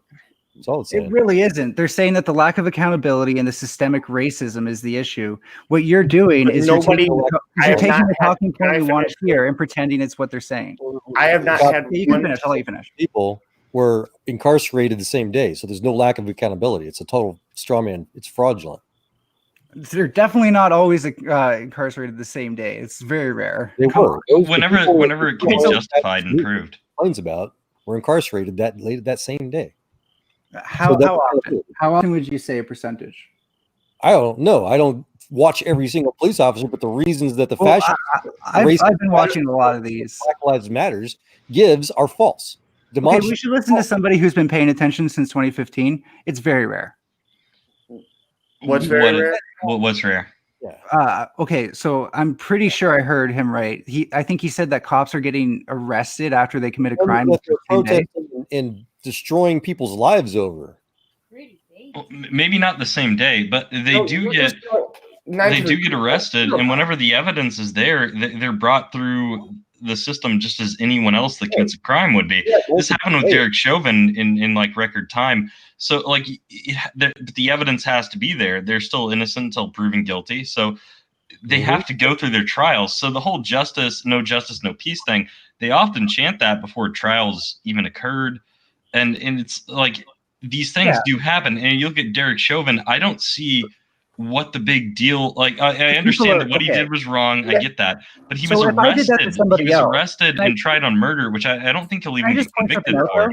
it really isn't. They're saying that the lack of accountability and the systemic racism is the issue. What you're doing is you're taking the talking point you want to hear and pretending it's what they're saying. I have not had. You can finish. I'll let you finish. People were incarcerated the same day, so there's no lack of accountability. It's a total straw man. It's fraudulent. They're definitely not always incarcerated the same day. It's very rare. They were. Whenever it can be justified and proved. Complains about were incarcerated that same day. How often would you say a percentage? I don't know. I don't watch every single police officer, but the reasons that the fashion I've been watching a lot of these. Black Lives Matters gives are false. Okay, we should listen to somebody who's been paying attention since 2015. It's very rare. What's very rare? What's rare? Okay, so I'm pretty sure I heard him right. I think he said that cops are getting arrested after they commit a crime. And destroying people's lives over. Well, maybe not the same day, but they do get arrested, and whenever the evidence is there, they're brought through the system just as anyone else that commits a crime would be. This happened with Derek Chauvin in like record time. So like the evidence has to be there. They're still innocent until proven guilty. So they have to go through their trials. So the whole no justice, no peace thing, they often chant that before trials even occurred. And it's like these things do happen. And you look at Derek Chauvin, I don't see what the big deal. Like I understand that what he did was wrong. I get that, but he was arrested. He was arrested and tried on murder, which I don't think he'll even get convicted for.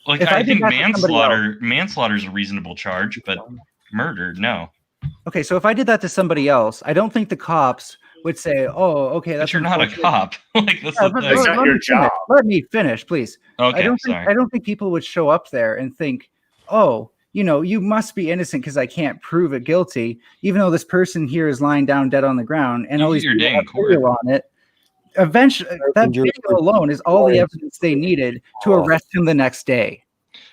Like I think manslaughter is a reasonable charge, but murder, no. Okay, so if I did that to somebody else, I don't think the cops would say, "Oh, okay, that's." But you're not a cop. Like that's not your job. Let me finish, please. Okay, I don't think people would show up there and think, "Oh, you must be innocent because I can't prove it guilty," even though this person here is lying down dead on the ground and all these people have video on it. Eventually, that video alone is all the evidence they needed to arrest him the next day.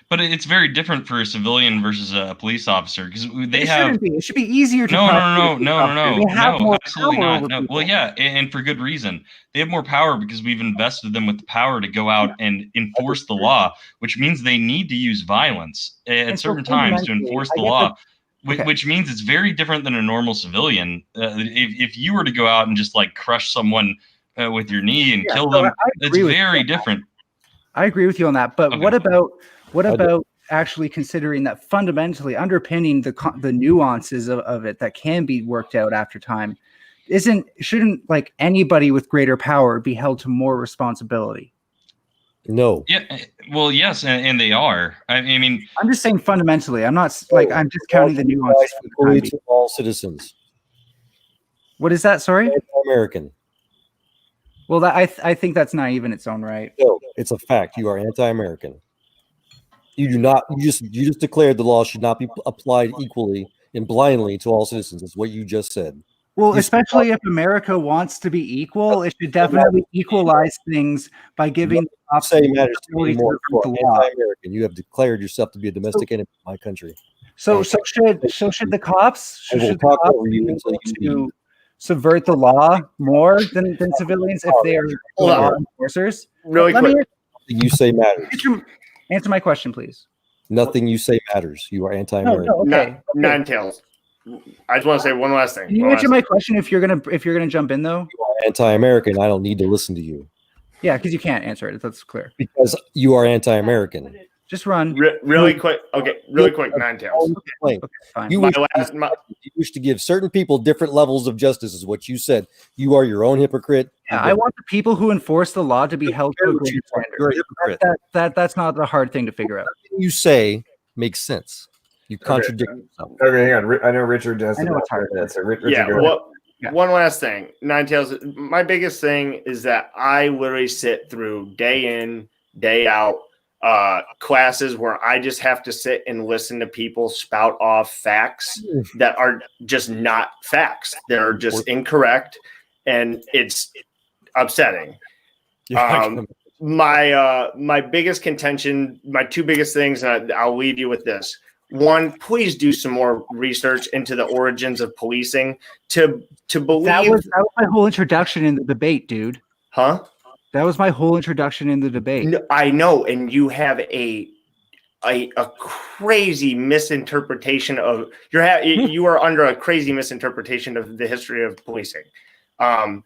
But it's very different for a civilian versus a police officer because it should be easier to no, absolutely not. No. Well, yeah, and for good reason. They have more power because we've invested them with the power to go out and enforce the law, which means they need to use violence at certain times to enforce the law. Which means it's very different than a normal civilian. If you were to go out and just like crush someone with your knee and kill them, it's very different. I agree with you on that. But what about actually considering that fundamentally underpinning the nuances of it that can be worked out after time shouldn't like anybody with greater power be held to more responsibility? No. Yeah. Well, yes, and they are. I mean, I'm just saying fundamentally. I'm not like I'm just counting the nuances to all citizens. What is that? Sorry, American. Well, I think that's naive in its own right. No, it's a fact. You are anti-American. You do not. You just declared the law should not be applied equally and blindly to all citizens. That's what you just said. Well, especially if America wants to be equal, it should definitely equalize things by giving the cops say matters to me more for anti-American. You have declared yourself to be a domestic enemy of my country. So should the cops to subvert the law more than civilians if they are law enforcers? Really quick. You say matters. Answer my question, please. Nothing you say matters. You are anti-American. Ninetails. I just want to say one last thing. Can you answer my question if you're gonna jump in though? You are anti-American. I don't need to listen to you. Yeah, because you can't answer it. That's clear. Because you are anti-American. Just run. Really quick. Okay, really quick. Ninetails. Okay, fine. You wish to give certain people different levels of justice, is what you said. You are your own hypocrite. Yeah, I want the people who enforce the law to be held to a greater You're a standard. hypocrite. That's not a hard thing to figure out. Everything you say makes sense. You contradict yourself. Okay, hang on. I know Richard has I know about it's hard. 10 minutes. So Yeah. go ahead. One last thing. Ninetails. My biggest thing is that I literally sit through day in, day out classes where I just have to sit and listen to people spout off facts that are just not facts. They're just incorrect, and it's upsetting. My biggest contention, my two biggest things, and I'll leave you with this. One, please do some more research into the origins of policing to believe That was my whole introduction in the debate, dude. Huh? That was my whole introduction in the debate. No, I know, and you have a crazy misinterpretation of you are under a crazy misinterpretation of the history of policing. To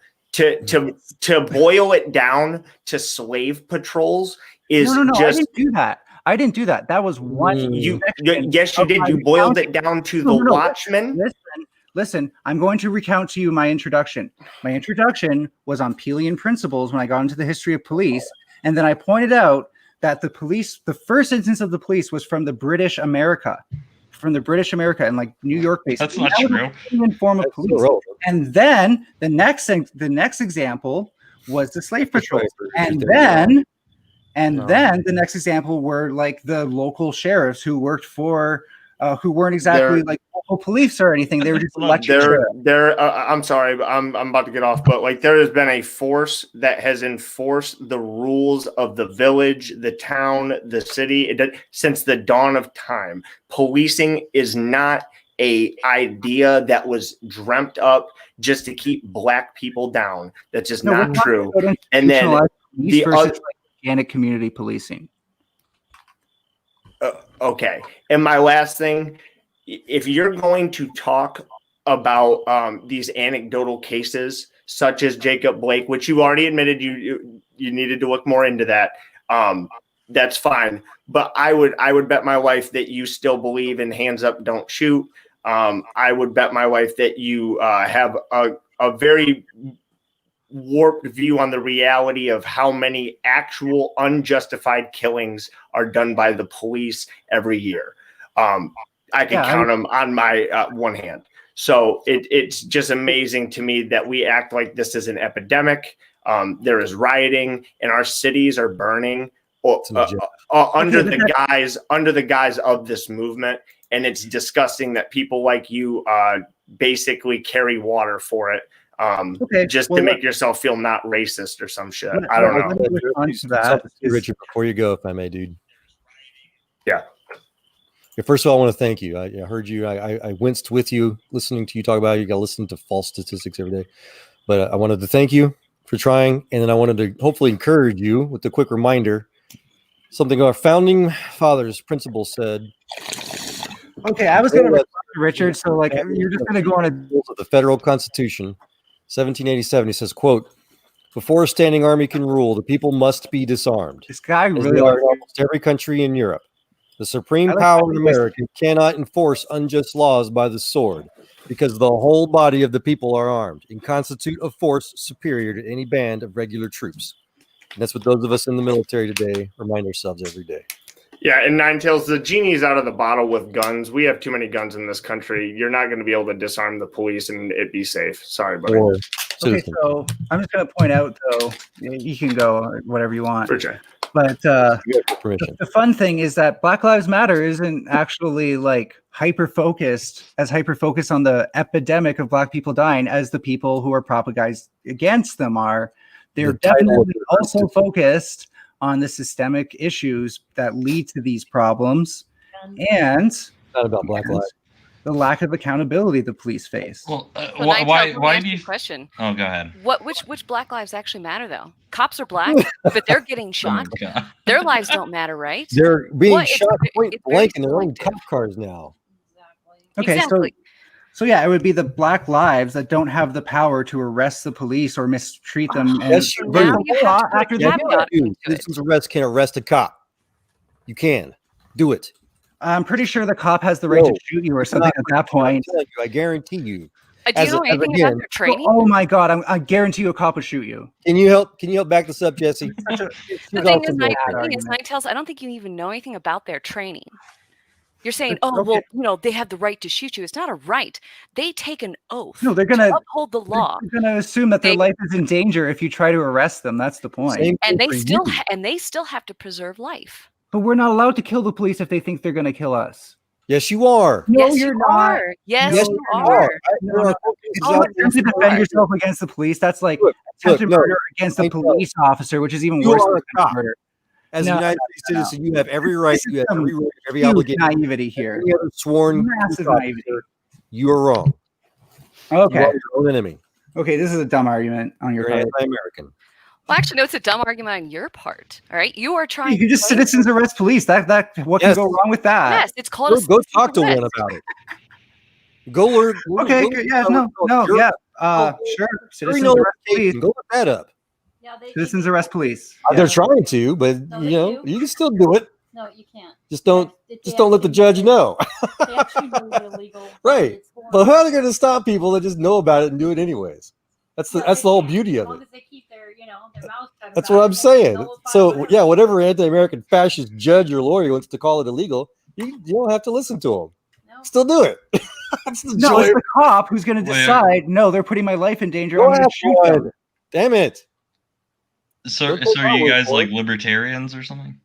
boil it down to slave patrons is no. just. I didn't do that. I didn't do that. That was one. Yes, you did. You boiled it down to the Watchmen. Listen, I'm going to recount to you my introduction. My introduction was on Pelian principles when I got into the history of police. And then I pointed out that the first instance of the police was from the British America, and like New York based. That's not true. Form of police. And then the next example was the slave patrols. And then the next example were like the local sheriffs who worked for who weren't exactly like local police or anything. They were just elected. I'm sorry, but I'm about to get off. But like, there has been a force that has enforced the rules of the village, the town, the city since the dawn of time. Policing is not a idea that was dreamt up just to keep black people down. That's just not true. And then the other organic community policing. Okay. And my last thing, if you're going to talk about these anecdotal cases, such as Jacob Blake, which you already admitted you needed to look more into that, that's fine. But I would bet my life that you still believe in hands up, don't shoot. I would bet my life that you have a very warped view on the reality of how many actual unjustified killings are done by the police every year. I can count them on my one hand. So it's just amazing to me that we act like this is an epidemic. There is rioting and our cities are burning under the guise of this movement. And it's disgusting that people like you basically carry water for it. To make yourself feel not racist or some shit. I don't know. Richard, before you go, if I may, dude. Yeah. First of all, I want to thank you. I heard you. I winced with you listening to you talk about it. You got to listen to false statistics every day. But I wanted to thank you for trying. And then I wanted to hopefully encourage you with a quick reminder. Something our founding fathers' principles said. Okay, I was going to respond to Richard. So like, you're just going to go on the federal constitution. 1787, he says, quote, before a standing army can rule, the people must be disarmed. This guy really are in almost every country in Europe. The supreme power in America cannot enforce unjust laws by the sword because the whole body of the people are armed and constitute a force superior to any band of regular troops. And that's what those of us in the military today remind ourselves every day. Yeah, and Ninetails, the genie's out of the bottle with guns. We have too many guns in this country. You're not going to be able to disarm the police and it be safe. Sorry, buddy. Okay, so I'm just going to point out, though, you can go whatever you want. For sure. But the fun thing is that Black Lives Matter isn't actually like hyper-focused on the epidemic of black people dying as the people who are propagandized against them are. They're definitely also focused on the systemic issues that lead to these problems and not about Black lives. The lack of accountability the police face. Well, So why do you? Question. Oh, go ahead. Which Black lives actually matter though? Cops are black, but they're getting shot. Their lives don't matter, right? They're being shot point it's blank in their own cop cars now. Okay, Exactly. so yeah, it would be the Black lives that don't have the power to arrest the police or mistreat them. Yes, you do. Citizens arrest can arrest a cop. You can do it. I'm pretty sure the cop has the right to shoot you or something at that point. I guarantee you. Do you know anything about their training? Oh my god! I guarantee you a cop would shoot you. Can you help back this up, Jesse? The thing is, Ninetales, I don't think you even know anything about their training. You're saying, well, they have the right to shoot you. It's not a right. They take an oath. No, they're gonna uphold the law. They're gonna assume that their life is in danger if you try to arrest them. That's the point. And they still have to preserve life. But we're not allowed to kill the police if they think they're gonna kill us. Yes, you are. No, yes, you're you not. are. Yes, you are. To defend yourself against the police, that's like attempted murder against a police officer, which is even worse than murder. As a United States citizen, you have every right. You have every right, every obligation. Naivety here. Any other sworn Massive naivety. You are wrong. Okay. You are your own enemy. Okay, this is a dumb argument on your part. Anti-American. Well, actually, no, it's a dumb argument on your part. All right, you are trying. You just citizens arrest police. What can go wrong with that? Yes, it's called. Go talk to one about it. Go learn. Okay. Sure. Citizens arrest police. Go look that up. Citizens arrest police. They're trying to, but you can still do it. No, you can't. Just don't let the judge know. They actually know it's illegal. Right. But how are they going to stop people that just know about it and do it anyways? That's the whole beauty of it. They keep their mouth shut. That's what I'm saying. So yeah, whatever anti-American fascist judge or lawyer wants to call it illegal, you don't have to listen to them. No. Still do it. It's the cop who's going to decide. No, they're putting my life in danger. I'm going to shoot them. Damn it. So are you guys like libertarians or something?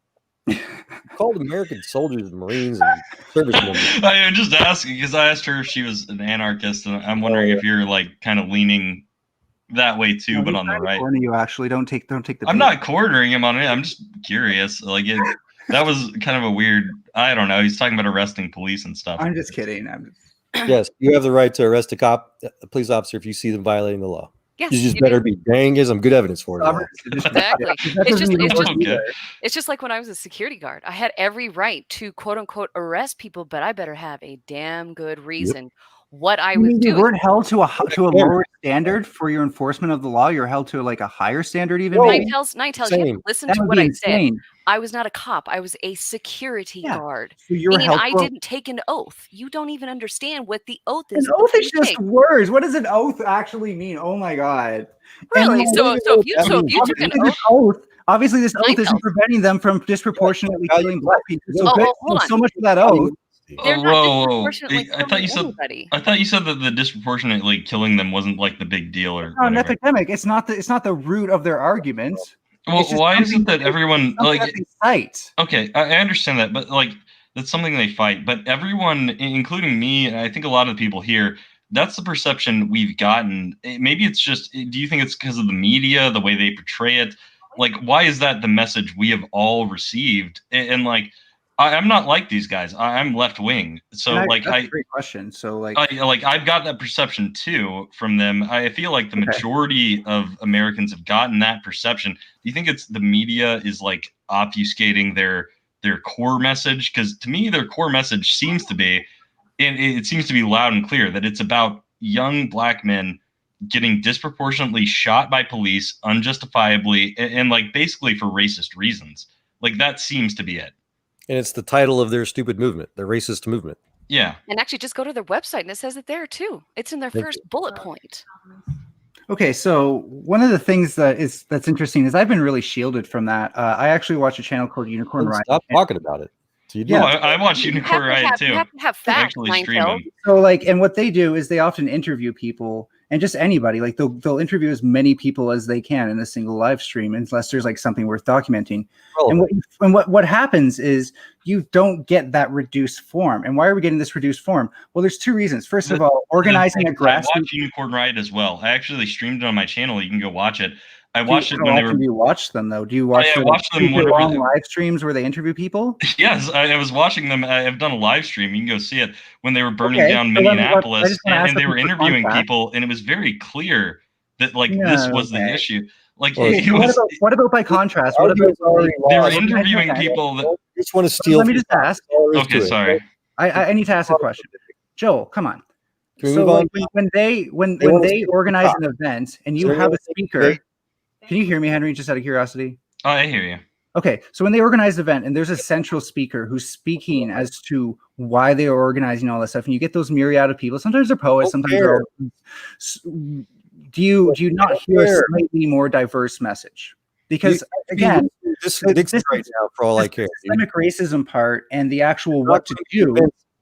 Called American soldiers and Marines and service members. I'm just asking because I asked her if she was an anarchist, and I'm wondering if you're like kind of leaning that way too, but on the right. Corner you actually don't take the. I'm not cornering him on it. I'm just curious. That was kind of a weird. I don't know. He's talking about arresting police and stuff. I'm just kidding. Yes, you have the right to arrest a police officer if you see them violating the law. Yes, you just better be dang give some good evidence for it. Exactly. It's just like when I was a security guard. I had every right to quote unquote arrest people, but I better have a damn good reason what I was doing. You weren't held to a lower standard for your enforcement of the law. You're held to like a higher standard even. Ninetales, you have to listen to what I said. I was not a cop. I was a security guard. So meaning I didn't take an oath. You don't even understand what the oath is. An oath is just words. What does an oath actually mean? Oh my god! Really? So if you took an oath, obviously this oath isn't preventing them from disproportionately killing black people. So much for that oath. Whoa. I thought you said that the disproportionately killing them wasn't like the big deal or an epidemic. It's not the root of their argument. Well, why is it that everyone like fight? Okay, I understand that, but like that's something they fight. But everyone, including me, and I think a lot of the people here, that's the perception we've gotten. Maybe it's just. Do you think it's because of the media, the way they portray it? Like, why is that the message we have all received? And like, I'm not like these guys. I'm left wing. So that's a great question. So I've got that perception too from them. I feel like the majority of Americans have gotten that perception. Do you think it's the media is like obfuscating their core message? Because to me, their core message seems to be, and it seems to be loud and clear that it's about young black men getting disproportionately shot by police unjustifiably and like basically for racist reasons. Like that seems to be it. And it's the title of their stupid movement, their racist movement. Yeah. And actually just go to their website and it says it there too. It's in their first bullet point. Okay, so one of the things that's interesting is I've been really shielded from that. I actually watch a channel called Unicorn Riot. Stop talking about it. So I watch Unicorn Riot too. You have to have facts. So and what they do is they often interview people and just anybody. Like they'll interview as many people as they can in a single live stream, unless there's like something worth documenting. And what happens is you don't get that reduced form. And why are we getting this reduced form? Well, there's two reasons. First of all, organizing a grassroots. I watch Unicorn Riot as well. I actually streamed it on my channel. You can go watch it. I watched it when they were. Do you watch them though? Do you watch? I watched them long live streams where they interview people. Yes, I was watching them. I've done a live stream. You can go see it when they were burning down Minneapolis, and they were interviewing people, and it was very clear that this was the issue. Like, what about by contrast? What about they were interviewing people that just want to steal? Let me just ask. Okay, sorry. I need to ask a question. Joel, come on. So when they organize an event and you have a speaker. Can you hear me, Henry? Just out of curiosity. Oh, I hear you. Okay, so when they organize an event and there's a central speaker who's speaking as to why they are organizing all this stuff, and you get those myriad of people, sometimes they're poets, sometimes they're do you not hear a slightly more diverse message? Because again, this right now for all I care. Systemic racism part and the actual what to do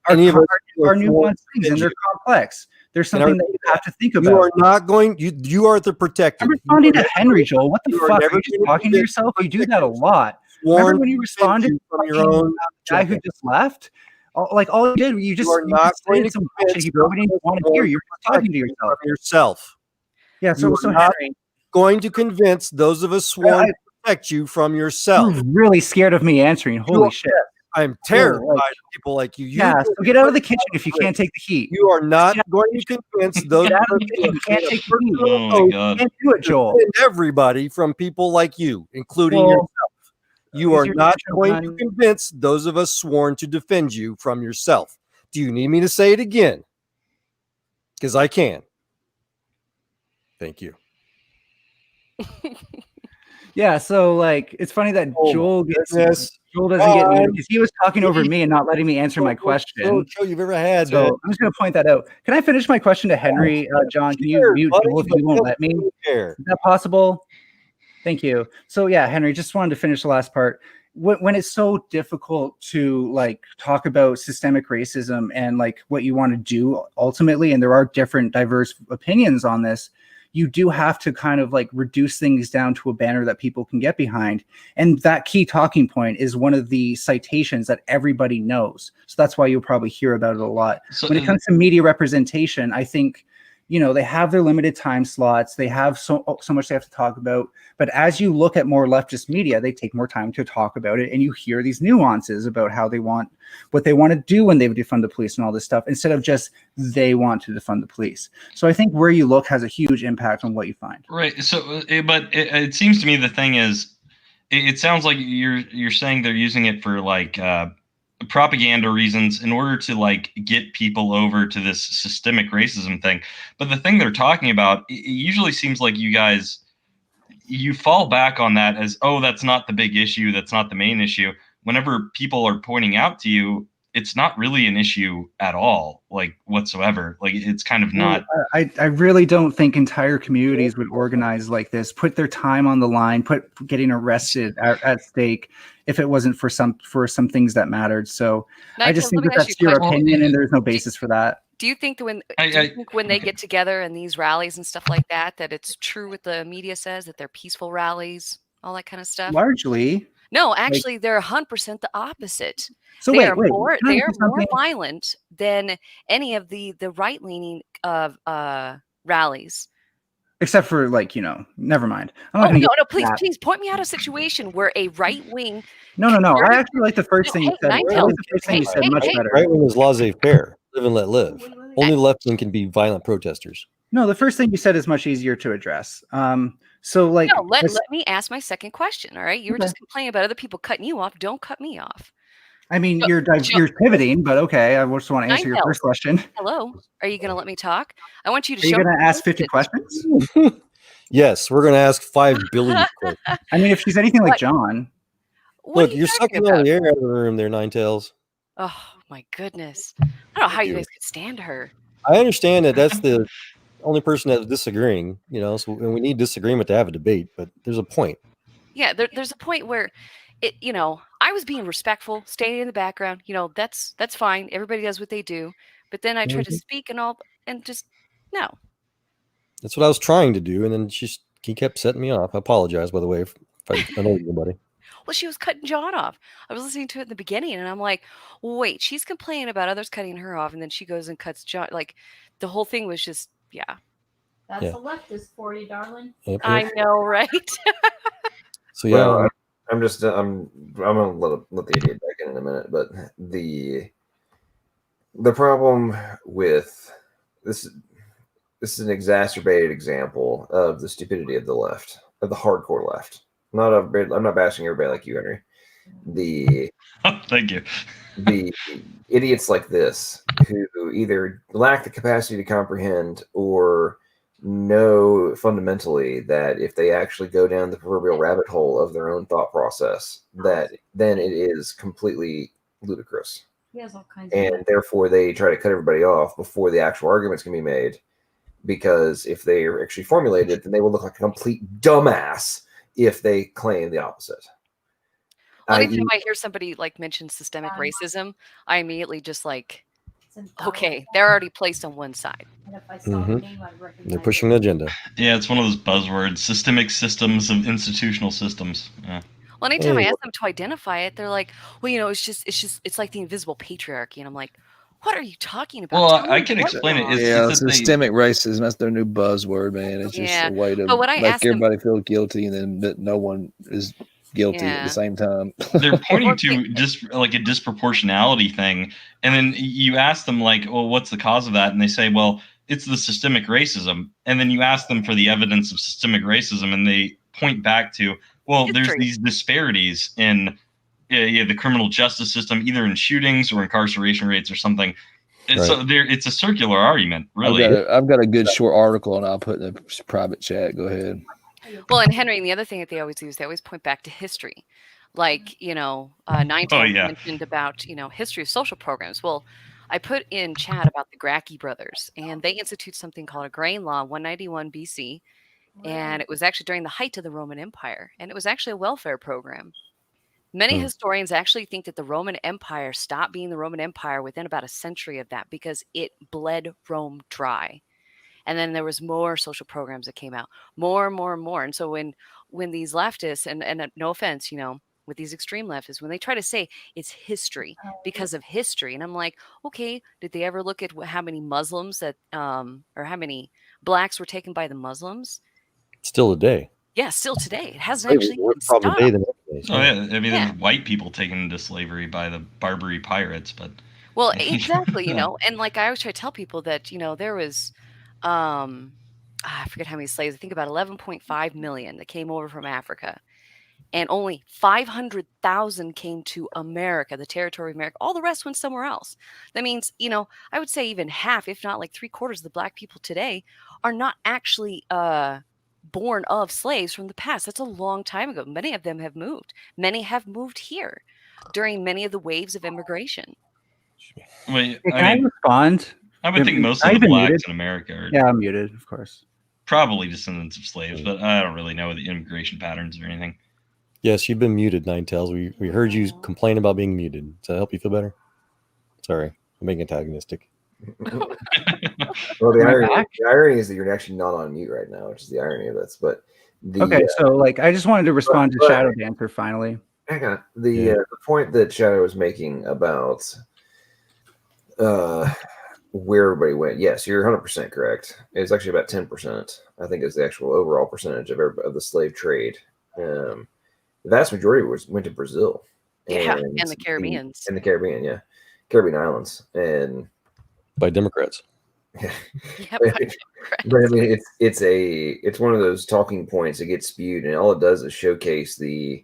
are nuanced things, and they're complex. There's something that you have to think about. You are not going. You are the protected. I'm responding to Henry, Joel. What the fuck? Are you just talking to yourself? You do that a lot. Remember when you responded from your own guy who just left? All you did, you are not going to some bullshit you probably didn't want to hear. You're talking to yourself. Yeah. So not Henry, going to convince those of us sworn to protect you from yourself. You're really scared of me answering. Holy shit. I'm terrified of people like you. Yeah, so get out of the kitchen if you can't take the heat. You are not going to convince those Get out of the kitchen. You can't take the heat. Oh my God. You can't do it, Joel. Defend everybody from people like you, including yourself. You are not going to convince those of us sworn to defend you from yourself. Do you need me to say it again? Because I can. Thank you. Yeah, so it's funny that Joel doesn't get me because he was talking over me and not letting me answer my question. Show you've ever had. So I'm just going to point that out. Can I finish my question to Henry? John, can you mute Joel if you won't let me? Is that possible? Thank you. So yeah, Henry, just wanted to finish the last part. When it's so difficult to talk about systemic racism and what you want to do ultimately, and there are different diverse opinions on this, you do have to kind of reduce things down to a banner that people can get behind. And that key talking point is one of the citations that everybody knows. So that's why you'll probably hear about it a lot. So when it comes to media representation, I think, they have their limited time slots. They have so much they have to talk about. But as you look at more leftist media, they take more time to talk about it. And you hear these nuances about how what they want to do when they defund the police and all this stuff, instead of just they want to defund the police. So I think where you look has a huge impact on what you find. Right. So, but it seems to me the thing is, it sounds like you're saying they're using it for propaganda reasons in order to get people over to this systemic racism thing. But the thing they're talking about, it usually seems like you fall back on that as, oh, that's not the big issue. That's not the main issue. Whenever people are pointing out to you, it's not really an issue at all, whatsoever. It's kind of not. I really don't think entire communities would organize like this, put their time on the line, put getting arrested at stake if it wasn't for some things that mattered. So I just think that's your opinion, and there's no basis for that. Do you think when they get together and these rallies and stuff like that it's true what the media says, that they're peaceful rallies, all that kind of stuff? Largely. No, actually, they're 100% the opposite. So they wait, are more violent than any of the right-leaning rallies. Except for never mind. Please point me out a situation where a right-wing. No. I actually like the first thing you said. The first thing you said much better. Right wing is laissez-faire, live and let live. Only the left wing can be violent protesters. No, the first thing you said is much easier to address. So let me ask my second question. All right, you were just complaining about other people cutting you off. Don't cut me off. I mean, you're pivoting, but okay. I just want to answer your first question. Hello, are you going to let me talk? I want you to. Are you going to ask 50 questions? Yes, we're going to ask 5 billion questions. I mean, if she's anything like John. Look, you're sucking all the air out of the room there, Ninetails. Oh my goodness! I don't know how you guys could stand her. I understand that's the only person that's disagreeing, so and we need disagreement to have a debate, but there's a point. Yeah, there's a point where I was being respectful, staying in the background. That's fine. Everybody does what they do. But then I tried to speak and just no. That's what I was trying to do, and then he kept setting me off. I apologize, by the way, if I annoyed anybody. Well, she was cutting John off. I was listening to it in the beginning, and I'm like, wait, she's complaining about others cutting her off, and then she goes and cuts John. The whole thing was just, yeah. That's a leftist for you, darling. Yep. I know, right? So yeah, well, I'm gonna let the idiot back in a minute, but the problem with this is an exacerbated example of the stupidity of the left, of the hardcore left. I'm not bashing everybody like you, Henry. Thank you. The idiots like this who either lack the capacity to comprehend or know fundamentally that if they actually go down the proverbial rabbit hole of their own thought process, that then it is completely ludicrous. He has all kinds And therefore they try to cut everybody off before the actual arguments can be made, because if they are actually formulated, then they will look like a complete dumbass if they claim the opposite. Well, anytime I hear somebody like mention systemic racism, I immediately just like, okay, they're already placed on one side. They're pushing the agenda. Yeah, it's one of those buzzwords: systemic systems of institutional systems. Yeah. Well, anytime I ask them to identify it, they're like, well, you know, it's like the invisible patriarchy. And I'm like, what are you talking about? Well, Tell I me can what explain it. wrong. It's that systemic racism. That's their new buzzword, man. It's just Yeah, a way to but what I make asked them- everybody feel guilty, and then that no one is guilty at Yeah. the same time. They're pointing to just like a disproportionality thing, and then you ask them like, well, what's the cause of that? And they say, well, it's the systemic racism. And then you ask them for the evidence of systemic racism, and they point back to, well, there's these disparities in the criminal justice system, either in shootings or incarceration rates or something. And so it's a circular argument, really. I've got a good short article, and I'll put in the private chat. Go ahead. Well, and Henry, and the other thing that they always do is they always point back to history. Like, you know, Ninetails mentioned about, you know, history of social programs. Well, I put in chat about the Gracchi brothers, and they institute something called a grain law 191 BC. And it was actually during the height of the Roman Empire. And it was actually a welfare program. Many historians actually think that the Roman Empire stopped being the Roman Empire within about a century of that, because it bled Rome dry. And then there was more social programs that came out, more and more and more. And so when these leftists, and no offense, you know, with these extreme leftists, when they try to say it's history because of history, and I'm like, okay, did they ever look at how many Muslims that or how many blacks were taken by the Muslims? Still today. Yeah, still today. It hasn't actually even Probably stopped. today than nowadays. Oh yeah, I mean, there's white people taken into slavery by the Barbary pirates, but Well, exactly, you know, and like I always try to tell people that, you know, there was I forget how many slaves. I think about 11.5 million that came over from Africa, and only 500,000 came to America, the territory of America. All the rest went somewhere else. That means, you know, I would say even half, if not like 3/4 of the black people today are not actually born of slaves from the past. That's a long time ago. Many of them have moved. Many have moved here during many of the waves of immigration. Wait, Can I respond? I would think most Are of you the even blacks muted? in America are Yeah, I'm muted, of course. probably descendants of slaves, but I don't really know the immigration patterns or anything. Yes, you've been muted, Ninetails. We heard you complain about being muted. Does that help you feel better? Sorry, I'm being antagonistic. Well, the irony is that you're actually not on mute right now, which is the irony of this. But Okay, so like I just wanted to respond to Shadow Dancer finally. Hang on. The point that Shadow was making about where everybody went. Yes, you're 100% correct. It's actually about 10%. I think is the actual overall percentage of the slave trade. The vast majority went to Brazil. Yeah, and the Caribbean. And the Caribbean, yeah. Caribbean islands. And by Democrats. Yeah, but I mean, it's one of those talking points that gets spewed, and all it does is showcase the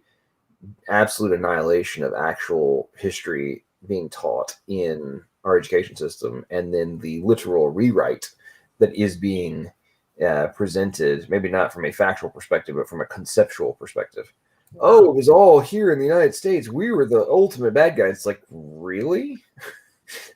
absolute annihilation of actual history being taught in our education system, and then the literal rewrite that is being presented, maybe not from a factual perspective, but from a conceptual perspective. Oh, it was all here in the United States. We were the ultimate bad guys. It's like, really?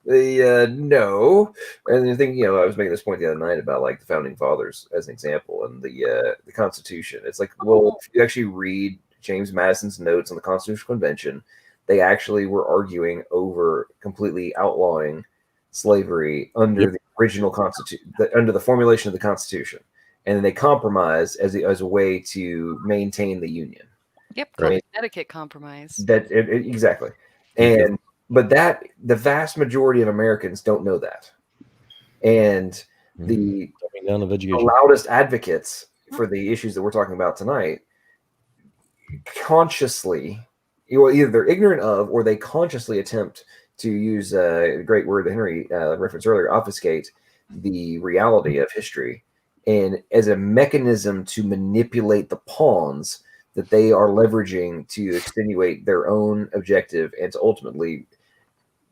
No. And the thing, I was making this point the other night about like the founding fathers as an example, and the Constitution. It's like, well, if you actually read James Madison's notes on the Constitutional Convention, they actually were arguing over completely outlawing slavery under the original Constitution, under the formulation of the Constitution, and then they compromised as a way to maintain the Union. Yep, right? Connecticut compromise. Exactly, and but that the vast majority of Americans don't know that, and the loudest advocates for the issues that we're talking about tonight consciously, either they're ignorant of or they consciously attempt to use a great word that Henry referenced earlier, obfuscate the reality of history, and as a mechanism to manipulate the pawns that they are leveraging to extenuate their own objective and to ultimately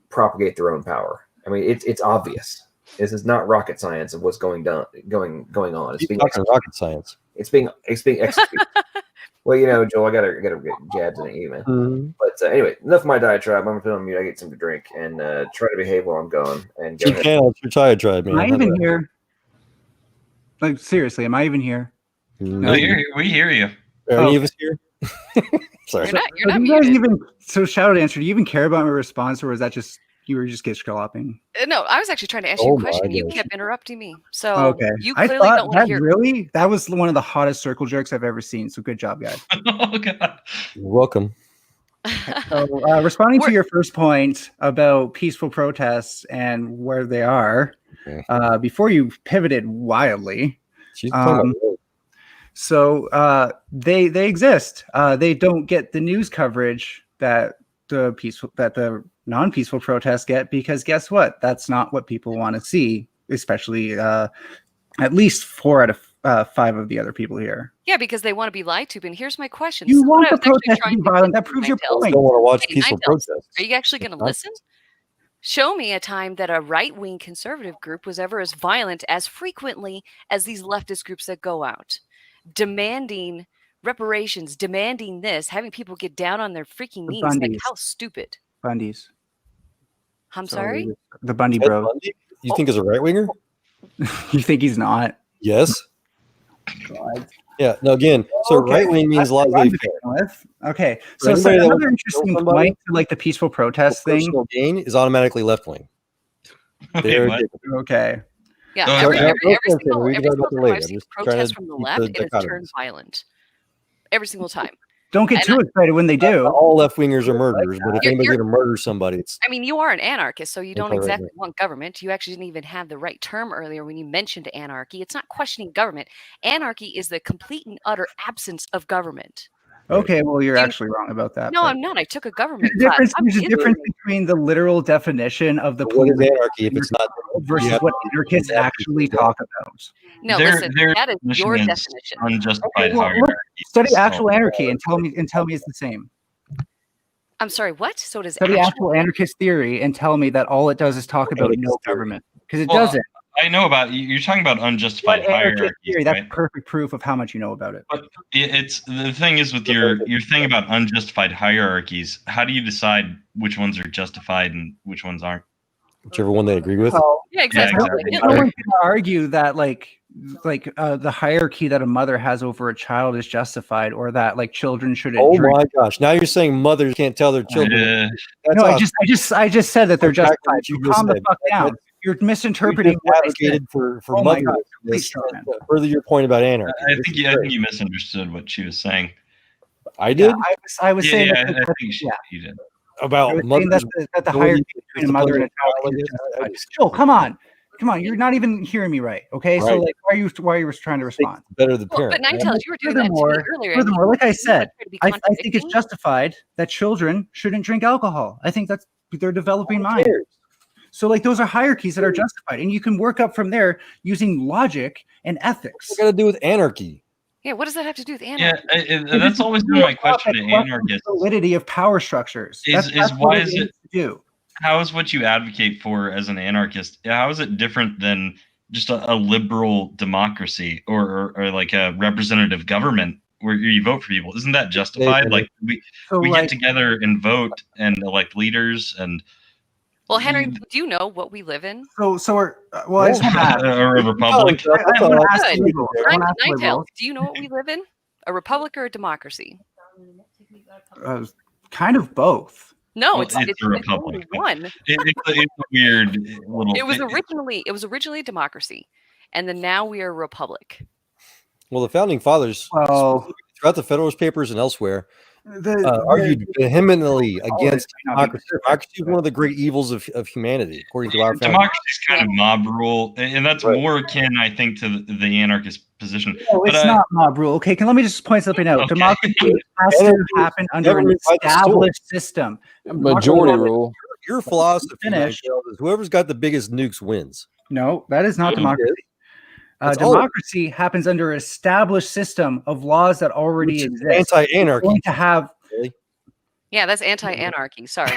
propagate their own power. I mean, it's obvious. This is not rocket science of what's going on. It's being talking rocket science. It's being executed. Well, you know, Joel, I gotta get jabs in you, man. Mhm. But anyway, enough of my diatribe. I'm gonna put on mute. I get something to drink and try to behave while I'm gone. And go You ahead. can. It's your diatribe, man. Am I even here? Like seriously, am I even here? No. We hear you. Are any of us here? Sorry. You're not do you guys muted. even Shadow Dancer? Do you even care about my response, or was that just you were just gish-galloping? No, I was actually trying to ask you a question. You kept interrupting me. So Okay. you I clearly thought don't want to hear. really that was one of the hottest circle jerks I've ever seen. So good job, guys. Oh God. You're welcome. So responding to your first point about peaceful protests and where they are, before you pivoted wildly. So they exist. They don't get the news coverage that the non-peaceful protests get, because guess what? That's not what people want to see, especially at least 4 out of 5 of the other people here. Yeah, because they want to be lied to. And here's my question. You This is what want I the was actually protest to trying be to violent. get That proves your Ninetales. point. Don't want to watch Hey, peaceful Ninetales, protests. Are you actually going to listen? Show me a time that a right-wing conservative group was ever as violent as frequently as these leftist groups that go out, demanding reparations, demanding this, having people get down on their freaking knees. Like, Bundys. how stupid. Bundys. I'm sorry? The Bundy Ted bro. Bundy? You think is a right winger? You think he's not? Yes. Yeah. No. Again, so Okay. right wing means That's what I'm laissez beginning with. Okay. For So anybody that another wants to interesting kill somebody, point to like the peaceful protest thing. personal gain is automatically left wing. They're different. Okay. Yeah, Oh, every okay. single We can talk about that time later. I've I'm seen just trying protests to from the keep left, the it has dichotomies. turned violent. Every single time. Don't get too excited when they do. All left wingers are murderers, but if You're- anybody's you're- going to murder somebody, it's I mean, you are an anarchist, so you don't Right, right, exactly right. want government. You actually didn't even have the right term earlier when you mentioned anarchy. It's not questioning government. Anarchy is the complete and utter absence of government. Okay, well, you're You- actually wrong about that. No, but I'm not. I took a government There's a class. difference, I'm there's a kidding. difference between the literal definition of the what is police anarchy if it's not versus yeah, what anarchists actually talk about. No, Their- listen, their that is your definition is definition. unjustified Well, hierarchy. look, study So- actual anarchy and tell me it's the same. I'm sorry, what? So it is Study actual actual anarchist theory and tell me that all it does is talk about no government, because it Well, doesn't. I know about you're talking about unjustified What anarchist hierarchies, theory? That's right? perfect proof of how much you know about it. But it's the thing is with your thing about unjustified hierarchies. How do you decide which ones are justified and which ones aren't? whichever one they agree with. Well, Yeah, exactly. no one can argue that the hierarchy that a mother has over a child is justified, or that like children shouldn't Oh drink. my gosh! Now you're saying mothers can't tell their children. Yeah. That's No, awesome. I just said that they're Exactly justified. what you So just calm the said. fuck down. You're misinterpreting You what I advocated said. for Oh my God, motherhood. please stop, man. Further your point about anarchy. I think you misunderstood what she was saying. I did I was saying Yeah, that, I think you did. I about was saying mothers. that the the way hierarchy you between a mother and a child is justified. Joel, come on. You're not even hearing me right. Okay, so Right. like, why are you trying to respond? Better the Well, parent. but Ninetales, you were doing that to me earlier. and Furthermore, like I said, tried to be I think it's contradicting. justified that children shouldn't drink alcohol. I think that's their developing mind. So like those are hierarchies that are justified, and you can work up from there using logic and ethics. What's it got to do with anarchy? Yeah, what does that have to do with Yeah, anarchy? that's always been my question to anarchists. Validity of power structures. Is That's why what is aims it to do. how is what you advocate for as an anarchist? How is it different than just a liberal democracy or like a representative government where you vote for people? Isn't that justified? Like we get together and vote and elect leaders and. Well, Henry, do you know what we live in? So we're I just want to ask. A republic. I want to ask Good. liberal. I wanna ask Ninetales, liberal. do you know what we live in? A republic or a democracy? Kind of both. No, Well, it's a republic. only one. It's a weird little. It was originally a democracy, and then now we are a republic. Well, the founding fathers, throughout the Federalist Papers and elsewhere, argued vehemently against democracy. Democracy is one of the great evils of humanity, according to our founding. Democracy is kind of mob rule, and that's more akin, I think, to the anarchist position. No, it's But, not mob rule. Okay, let me just point something out. Okay. Democracy has to happen under an Government by the sword. established system. Majority rule. Your philosophy Finish. is whoever's got the biggest nukes wins. No, that is not It democracy. is. That's all. Democracy happens under an established system of laws that already Which is exist. anti-anarchy. It's going to have Yeah, that's anti-anarchy. Sorry.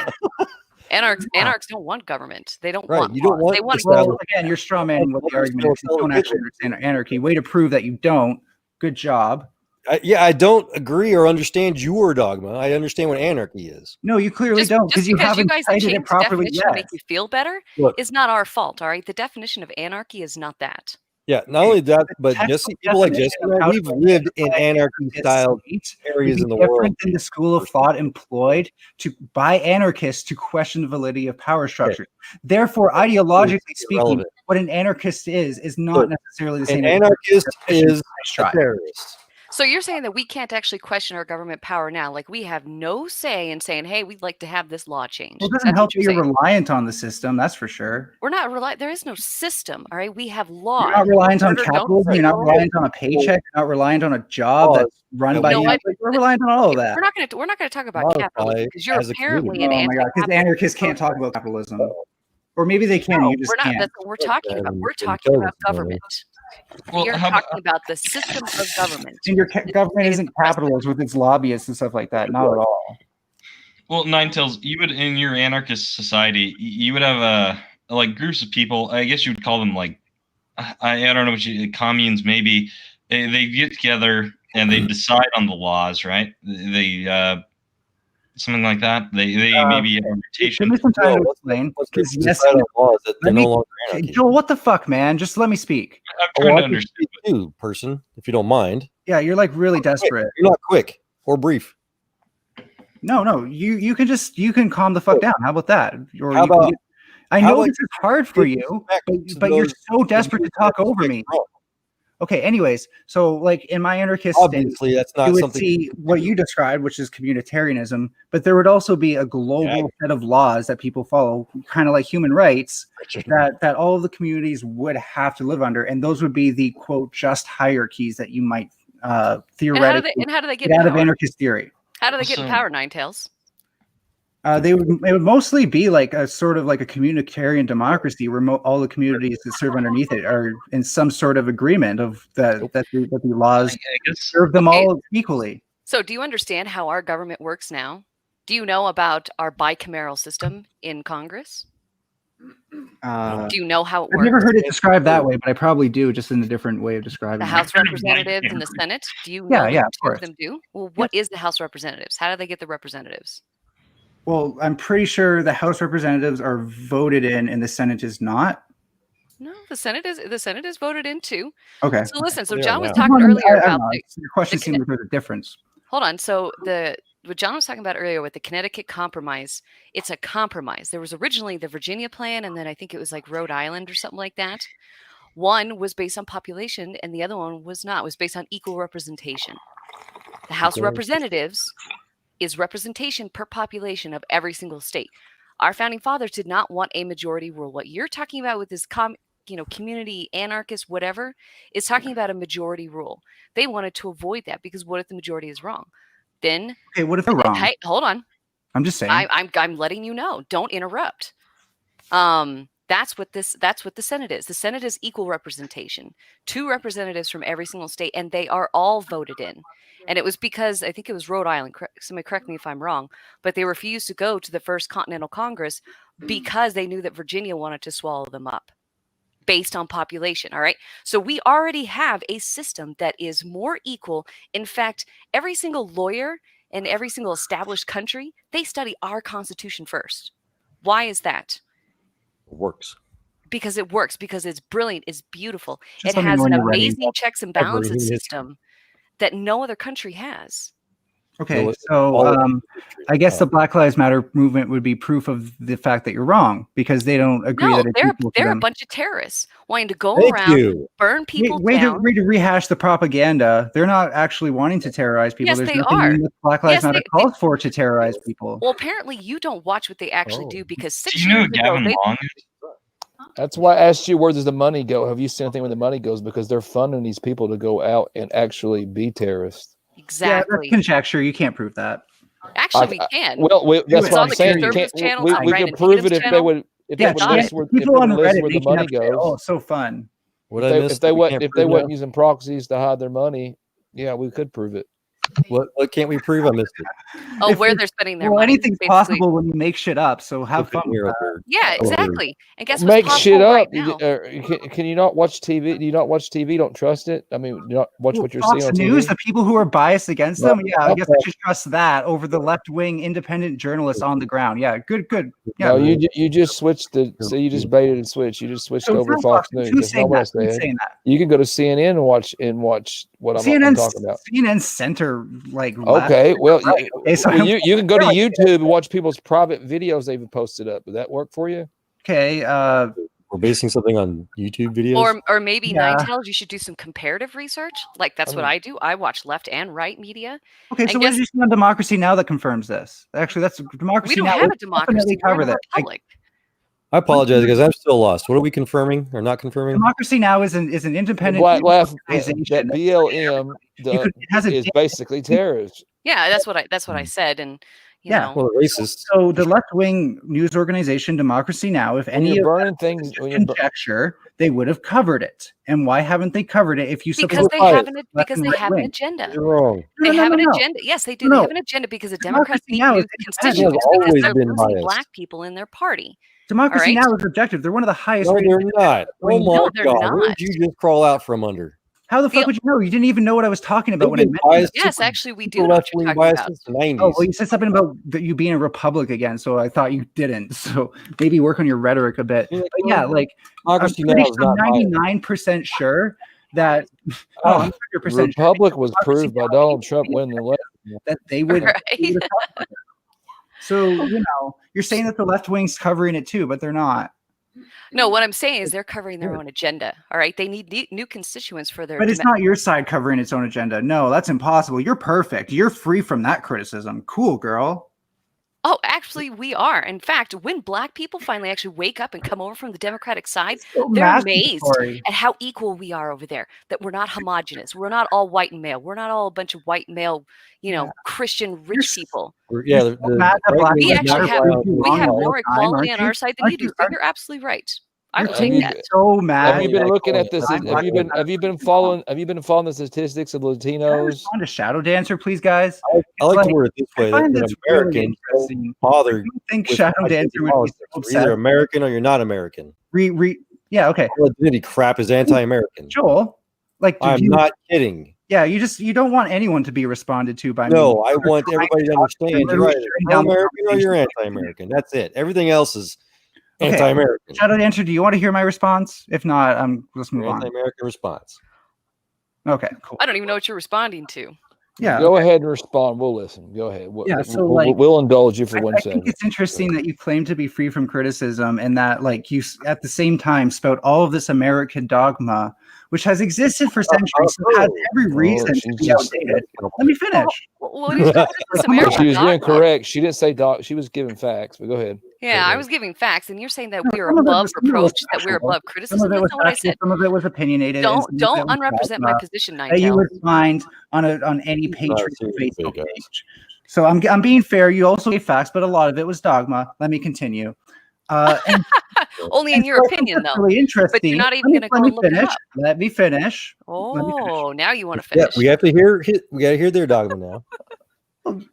Anarchs don't want government. They don't Right. want You don't laws. want They want Well, again, you're straw manning what the argument is. You don't actually understand anarchy. Way to prove that you don't. Good job. I don't agree or understand your dogma. I understand what anarchy is. No, you clearly don't because you because you haven't guys have cited it changed the properly definition to yet. make you feel better Look. is not our fault. All right, the definition of anarchy is not that. Yeah, not only that, but Jesse, people like Jesse and I, we've lived in anarchy-style areas in the world. Different than the school of thought employed by anarchists to question the validity of power structures. Therefore, ideologically speaking, irrelevant. what an anarchist is not necessarily the same. An anarchist is a terrorist. So you're saying that we can't actually question our government power now? Like we have no say in saying, "Hey, we'd like to have this law changed." Well, it doesn't help that you're reliant on the system, that's for sure. We're not reliant. There is no system. All right, we have laws. You're not reliant on Murder, don't capitalism. You're not steal. reliant on a paycheck. You're not reliant on a job that's run by you. We're reliant on all of that. We're not going to talk about capitalism because you're apparently an Oh my god, because anarchists can't talk about capitalism, or maybe they can. No, you just we're not. can't. That's what we're talking about. We're talking about government. We are talking about the system of government. And your government isn't capitalist with its lobbyists and stuff like that. Not at all. Well, Ninetails, you would in your anarchist society, you would have like groups of people. I guess you would call them like I don't know what communes maybe. They get together and they decide on the laws, right? They something like that. They maybe have a rotation. Give me some time to explain. Yes, laws that they're no longer anarchy. Joel, what the fuck, man? Just let me speak. I'm trying to understand you, person, if you don't mind. Yeah, you're like really desperate. You're not quick or brief. No, you can calm the fuck down. How about that? Or How about, I know this is hard for you, but you're so desperate to talk over me. Okay, anyways, so like in my anarchist obviously that's not you would something see what you described, which is communitarianism, but there would also be a global set of laws that people follow, kind of like human rights, that all of the communities would have to live under, and those would be the quote just hierarchies that you might theoretically and how do they get out of power? Anarchist theory. How do they get in power, Ninetails? It would mostly be like a sort of like a communitarian democracy where all the communities that serve underneath it are in some sort of agreement of that the laws serve them all equally. So do you understand how our government works now? Do you know about our bicameral system in Congress? Do you know how it works? I've never heard it described that way, but I probably do, just in a different way of describing the it. House of Representatives and the Senate? Do you know Yeah, what yeah, the of two of course. them do? Well, what is the House of Representatives? How do they get the representatives? Well, I'm pretty sure the House representatives are voted in and the Senate is not. No, the Senate is voted in too. Okay. So listen, so Yeah, John was yeah. talking earlier about your question seemed like there's a difference. Hold on. So what John was talking about earlier with the Connecticut Compromise, it's a compromise. There was originally the Virginia plan, and then I think it was like Rhode Island or something like that. One was based on population, and the other one was not. It was based on equal representation. The House of Representatives is representation per population of every single state. Our founding fathers did not want a majority rule. What you're talking about with this community anarchist whatever is talking about a majority rule. They wanted to avoid that because what if the majority is wrong? Then Okay, what if they're wrong? Hey, hold on. I'm just saying. I'm letting you know. Don't interrupt. That's what the Senate is. The Senate is equal representation. 2 representatives from every single state, and they are all voted in. And it was because I think it was Rhode Island. Somebody correct me if I'm wrong, but they refused to go to the First Continental Congress because they knew that Virginia wanted to swallow them up based on population. All right. So we already have a system that is more equal. In fact, every single lawyer in every single established country, they study our Constitution first. Why is that? It works. Because it works, because it's brilliant, it's beautiful. Just it let me has know an when you're ready. amazing checks and Ever balances in history. system that no other country has. Okay, so I guess the Black Lives Matter movement would be proof of the fact that you're wrong because they don't agree No, that it's equal to they're a them. bunch of terrorists wanting to go Thank around, you. burn people Way down. to rehash the propaganda. They're not actually wanting to terrorize people. Yes, There's they nothing are. in what Black Lives Yes, Matter calls for to terrorize people. Well, apparently you don't watch what they actually do because 6 Do you know years who ago, Gavin they, Long is? That's why I asked you, where does the money go? Have you seen anything where the money goes? Because they're funding these people to go out and actually be terrorists. Yeah, that's conjecture. You can't prove that. Actually, we can. Well, that's It's what on I'm the saying. You conservatives can't. channel. We it's on can Brandon prove it Tatum's if they channel. would. If Yeah, they would list where, if they people on would list Reddit where the making money up shit. goes. Oh, it's so fun. What I missed? If they we weren't can't if they prove weren't now? using proxies to hide their money, yeah, we could prove it. What can't we prove? I missed it. Oh, where they're spending their Well, money. anything's basically. possible when you make shit up. So have fun with that. Yeah, exactly. And guess what's Make possible shit right up. now? Can you not watch TV? Do you not watch TV? Don't trust it. I mean, do you not watch what you're Fox seeing on News, TV. the people who are biased against them, yeah, I Okay. guess I should trust that over the left-wing independent journalists on the ground. Yeah, good. Yeah. No, you just switched the. So you just baited and switched. You just switched So over it's to not Fox Fox News. News. Who's That's not saying what I that? Who's said. saying that? You can go to CNN and watch what I'm talking about. CNN center like. Okay, well, right. Okay, so you can go to YouTube and watch people's private videos they've posted up. Would that work for you? Okay. We're basing something on YouTube videos. Or maybe Yeah. Ninetales, you should do some comparative research. Like that's what I do. I watch left and right media. Okay, And so what guess did you see on Democracy Now that confirms this? Actually, that's Democracy we don't Now. have would a democracy. definitely We're cover in a that. republic. I apologize because I'm still lost. What are we confirming or not confirming? Democracy Now is an independent Black Laugh, organization. that BLM it has a is basically terrorist. Yeah, that's what I said. And you know, Well, racist. So the left-wing news organization Democracy Now, if When any you're of burning that things, was when you're conjecture, they would have covered it. And why haven't they covered it? If you because support they have an left because and they right have an wing? agenda. You're wrong. They No, have an no. agenda. Yes, they do. No. They have an agenda because the Democrats Democracy need Now new is constituents It's because always they're been losing biased. black people in their party. Democracy All right? Now is objective. They're one of the highest. No, rated they're not. Oh wing- my No, they're God! Where not. did you just crawl out from under? How the fuck would you know? You didn't even know what I was talking about They've when I been mentioned biased. it. Yes, actually, we do Super know what you're left-wing talking biased about. since the 90s. Oh, well, you said something about that you being a republic again, so I thought you didn't. So maybe work on your rhetoric a bit. But yeah, like I'm Democracy Now is not biased. 99% sure that I'm 100% Republic was proved by Donald Trump winning the election. that they would. Right. they would have covered it. So you're saying that the left wing's covering it too, but they're not. No, what I'm saying is they're covering their own agenda. All right, they need new constituents for their. But it's not your side covering its own agenda. No, that's impossible. You're perfect. You're free from that criticism. Cool, girl. Oh, actually, we are. In fact, when black people finally actually wake up and come over from the Democratic side, So they're amazed masturbatory. at how equal we are over there. That we're not homogenous. We're not all white and male. We're not all a bunch of white male, Christian rich people. Yeah, mad that black We lives actually matter have proves you we wrong have all the more time, equality aren't on you? our side than Aren't you do. you- You're absolutely right. I will Have take you- that. So mad. Have you been looking at this? I'm Have you been following the statistics of Can I Latinos? respond to Shadow Dancer, please, guys? I like to word it this way: I find that this really Americans don't interesting. bother. I don't think with Shadow identity Dancer would be politics. so You're upset. either American or you're not American. Yeah, okay. All identity crap is anti-American. Joel, like, I'm not kidding. Yeah, you don't want anyone to be responded to by me. No, I You're want trying everybody to talk understand you're literally either shutting down the pro-American or you're conversation. anti-American. That's it. Everything else is Okay, anti-American. Shadow Dancer, do you want to hear my response? If not, let's move on. Anti-American response. Okay, cool. I don't even know what you're responding to. Yeah. Go ahead and respond. We'll listen. Go ahead. Yeah, so, We'll indulge you for one I second. think it's interesting that you claim to be free from criticism and that, like, you at the same time spout all of this American dogma, which has existed for centuries, so has every reason to be outdated. Let me finish. What are you talking about? But she was American incorrect. She didn't say dog. She was giving facts. But go ahead. Yeah, I was giving facts, and you're saying that we are Some of it above was- some of it reproach, was that we're factual. above Some criticism. of it That's was not what I factual, said. some of it was opinionated. and some Don't of it was unrepresent my dogma position, that you Ninetales. would find on any Patriot Facebook page. So I'm being fair. You also gave facts, but a lot of it was dogma. Let me continue. And Only in your opinion, though. really interesting. But you're not even going to go and look it finish. up. Let me finish. Oh, now you want to Yeah, finish. we have to hear. We got to hear their dogma now.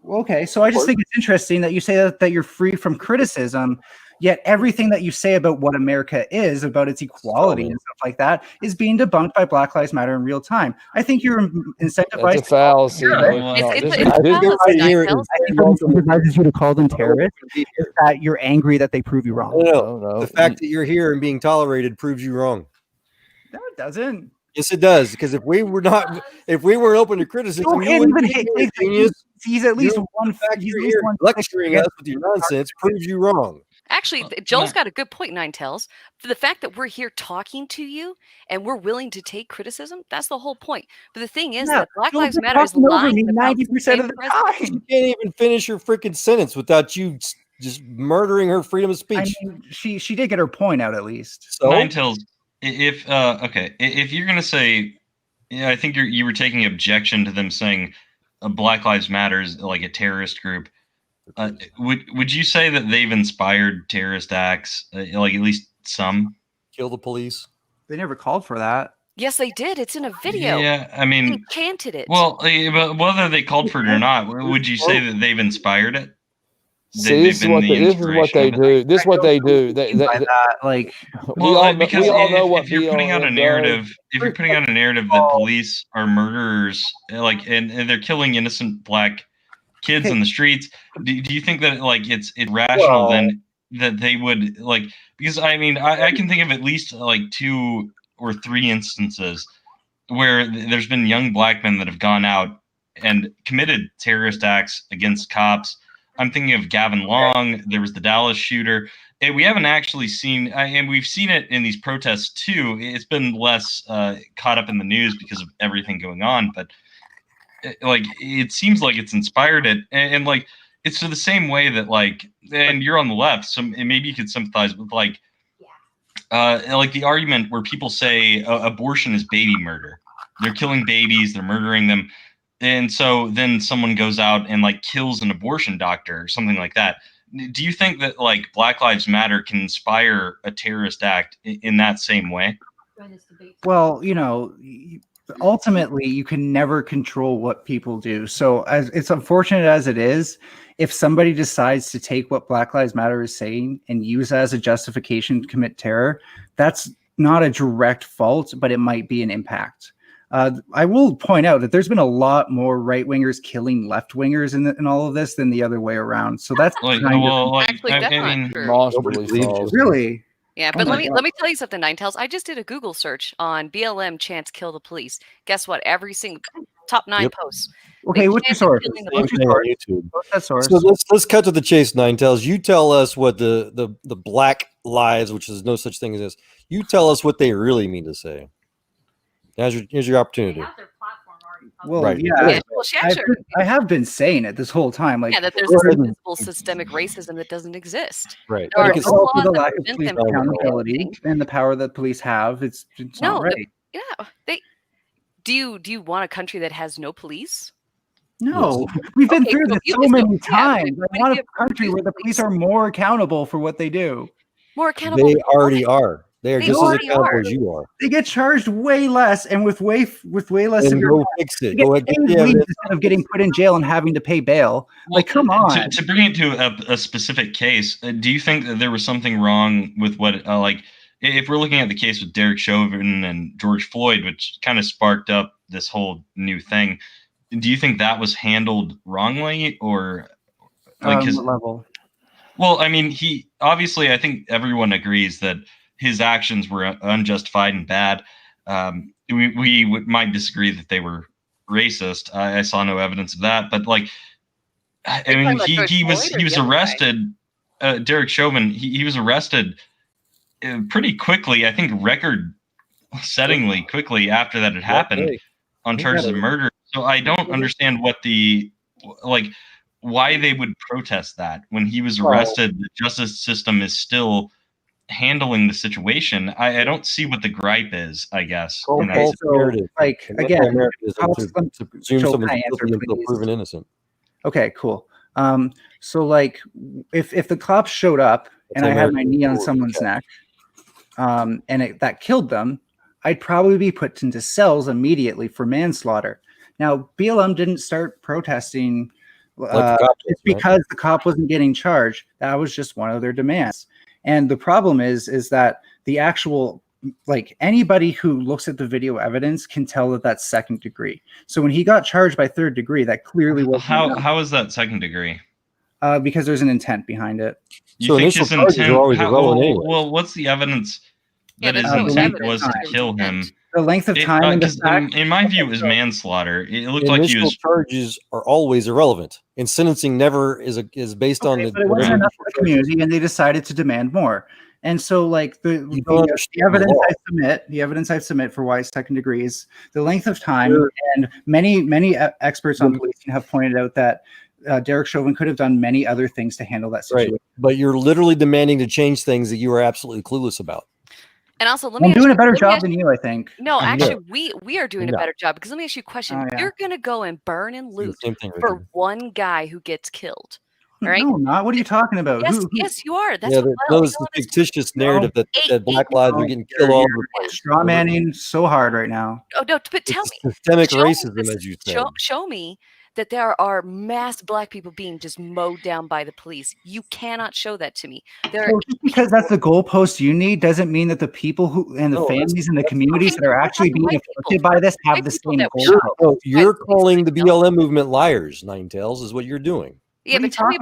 Okay, so I just think it's interesting that you say that you're free from criticism, yet everything that you say about what America is, about its equality and stuff like that, is being debunked by Black Lives Matter in real time. I think you're incentivized. That's a fallacy. to No, call it's them not. terrorists. This- this- I think what incentivizes you to call them terrorists is that you're angry that they prove you wrong. No, the fact that you're here and being tolerated proves you wrong. No, it doesn't. Yes, it does. Because if we weren't open to criticism, You you can't wouldn't even be hate. here, genius. He's at least You're- one. the fact He's you're at least here one lecturing us with your nonsense proves you wrong. Actually, Joel's got a good point, Ninetales. For the fact that we're here talking to you and we're willing to take criticism, that's the whole point. But the thing is Yeah, that Black Joel's Lives been Matter is talking over lying me about 90% of the president. time. You can't even finish your freaking sentence without you just murdering her freedom of speech. I mean, she did get her point out at least. So Ninetales, if you're gonna say, yeah, I think you were taking objection to them saying Black Lives Matter is like a terrorist group. Would you say that they've inspired terrorist acts, like at least some? Kill the police. They never called for that. Yes, they did. It's in a video. Yeah, I They mean, chanted it. well, but whether they called for it or not, would you say that they've inspired it? See, this is what they do. This is what they do. By that, like, Because if you're putting out a BLM narrative, if you're putting out a narrative that police are murderers, like, and they're killing innocent black kids in the streets, do you think that like it's rational then that they would like? Because I mean, I can think of at least like 2 or 3 instances where there's been young black men that have gone out and committed terrorist acts against cops. I'm thinking of Gavin Long. There was the Dallas shooter. And we haven't actually seen, and we've seen it in these protests too. It's been less caught up in the news because of everything going on. But like, it seems like it's inspired it. And like, it's the same way that like, and you're on the left, so maybe you could sympathize with like the argument where people say abortion is baby murder. They're killing babies, they're murdering them. And so then someone goes out and like kills an abortion doctor or something like that. Do you think that like Black Lives Matter can inspire a terrorist act in that same way? Well, you know, ultimately you can never control what people do. So as it's unfortunate as it is, if somebody decides to take what Black Lives Matter is saying and use it as a justification to commit terror, that's not a direct fault, but it might be an impact. I will point out that there's been a lot more right-wingers killing left-wingers in all of this than the other way around. So that's Actually, that's not true. Really. Yeah, but let me tell you something, Ninetales. I just did a Google search on BLM chants kill the police. Guess what? Every single top 9 posts. Okay, what's your source? What's your YouTube? What's that source? So let's cut to the chase, Ninetales. You tell us what the Black Lives, which is no such thing as this. You tell us what they really mean to say. Here's your opportunity. Well, right. yeah, Well, I have been saying it this whole time. Like, yeah, that there's this invisible systemic racism that doesn't exist. Right. There are It's no also laws the that lack of prevent police them from doing accountability anything. and the power that police have. It's not right. Do you want a country that has no police? No, we've been through so this you so just many don't- yeah, times. but I want a if- country where the police are more accountable for what they do. More accountable. They already are. They are They just as already accountable are. as you are. They get charged way less and with way less And severe. go fix it. They get Go ahead, get paid the leave evidence. instead of getting put in jail and having to pay bail. Like, come on. To bring it to a specific case, do you think that there was something wrong with what, like, if we're looking at the case with Derek Chauvin and George Floyd, which kind of sparked up this whole new thing, do you think that was handled wrongly or like What level? Well, I mean, he obviously, I think everyone agrees that his actions were unjustified and bad. We might disagree that they were racist. I saw no evidence of that, but like, I mean, he was arrested. Derek Chauvin, he was arrested pretty quickly. I think record-settingly quickly after that had happened on charges of murder. So I don't understand what why they would protest that when he was arrested. The justice system is still handling the situation. I don't see what the gripe is, I guess. Okay, so, like, again, proven innocent. Okay, cool. So like, if the cops showed up and I had my knee on someone's neck, and that killed them, I'd probably be put into cells immediately for manslaughter. Now, BLM didn't start protesting. It's because the cop wasn't getting charged. That was just one of their demands. And the problem is that the actual, like, anybody who looks at the video evidence can tell that that's second degree. So when he got charged by third degree, that clearly was how is that second degree? Because there's an intent behind it. You think his intent? Well, what's the evidence that his intent was to kill him? The length of time in my view, is manslaughter. It looked like he initial was. charges are always irrelevant, and sentencing never is based on the. But it wasn't enough for the community, and they decided to demand more. And so, like the evidence I submit for why it's second degree is the length of time, and many experts on policing have pointed out that Derek Chauvin could have done many other things to handle that situation. Right. But you're literally demanding to change things that you are absolutely clueless about. And also, I'm doing a better job than you, I think. No, actually, we are doing a better job, because let me ask you a question. Oh, yeah. You're going to go and burn and loot same thing, for one guy who gets killed. All right. No, not. What are you talking about? Yes, yes, you are. That's Yeah, what no, this is a fictitious narrative that Black lives are getting killed all over the place. Straw manning so hard right now. Oh no, but tell me, Systemic show me racism, this- as you said. show me that there are mass Black people being just mowed down by the police. You cannot show that to me. There So just because that's the goalpost you need doesn't mean that the people who and the families and the communities that are actually being afflicted by this have the same goalpost. You're calling the BLM movement liars, Ninetails, is what you're doing. Yeah, but tell me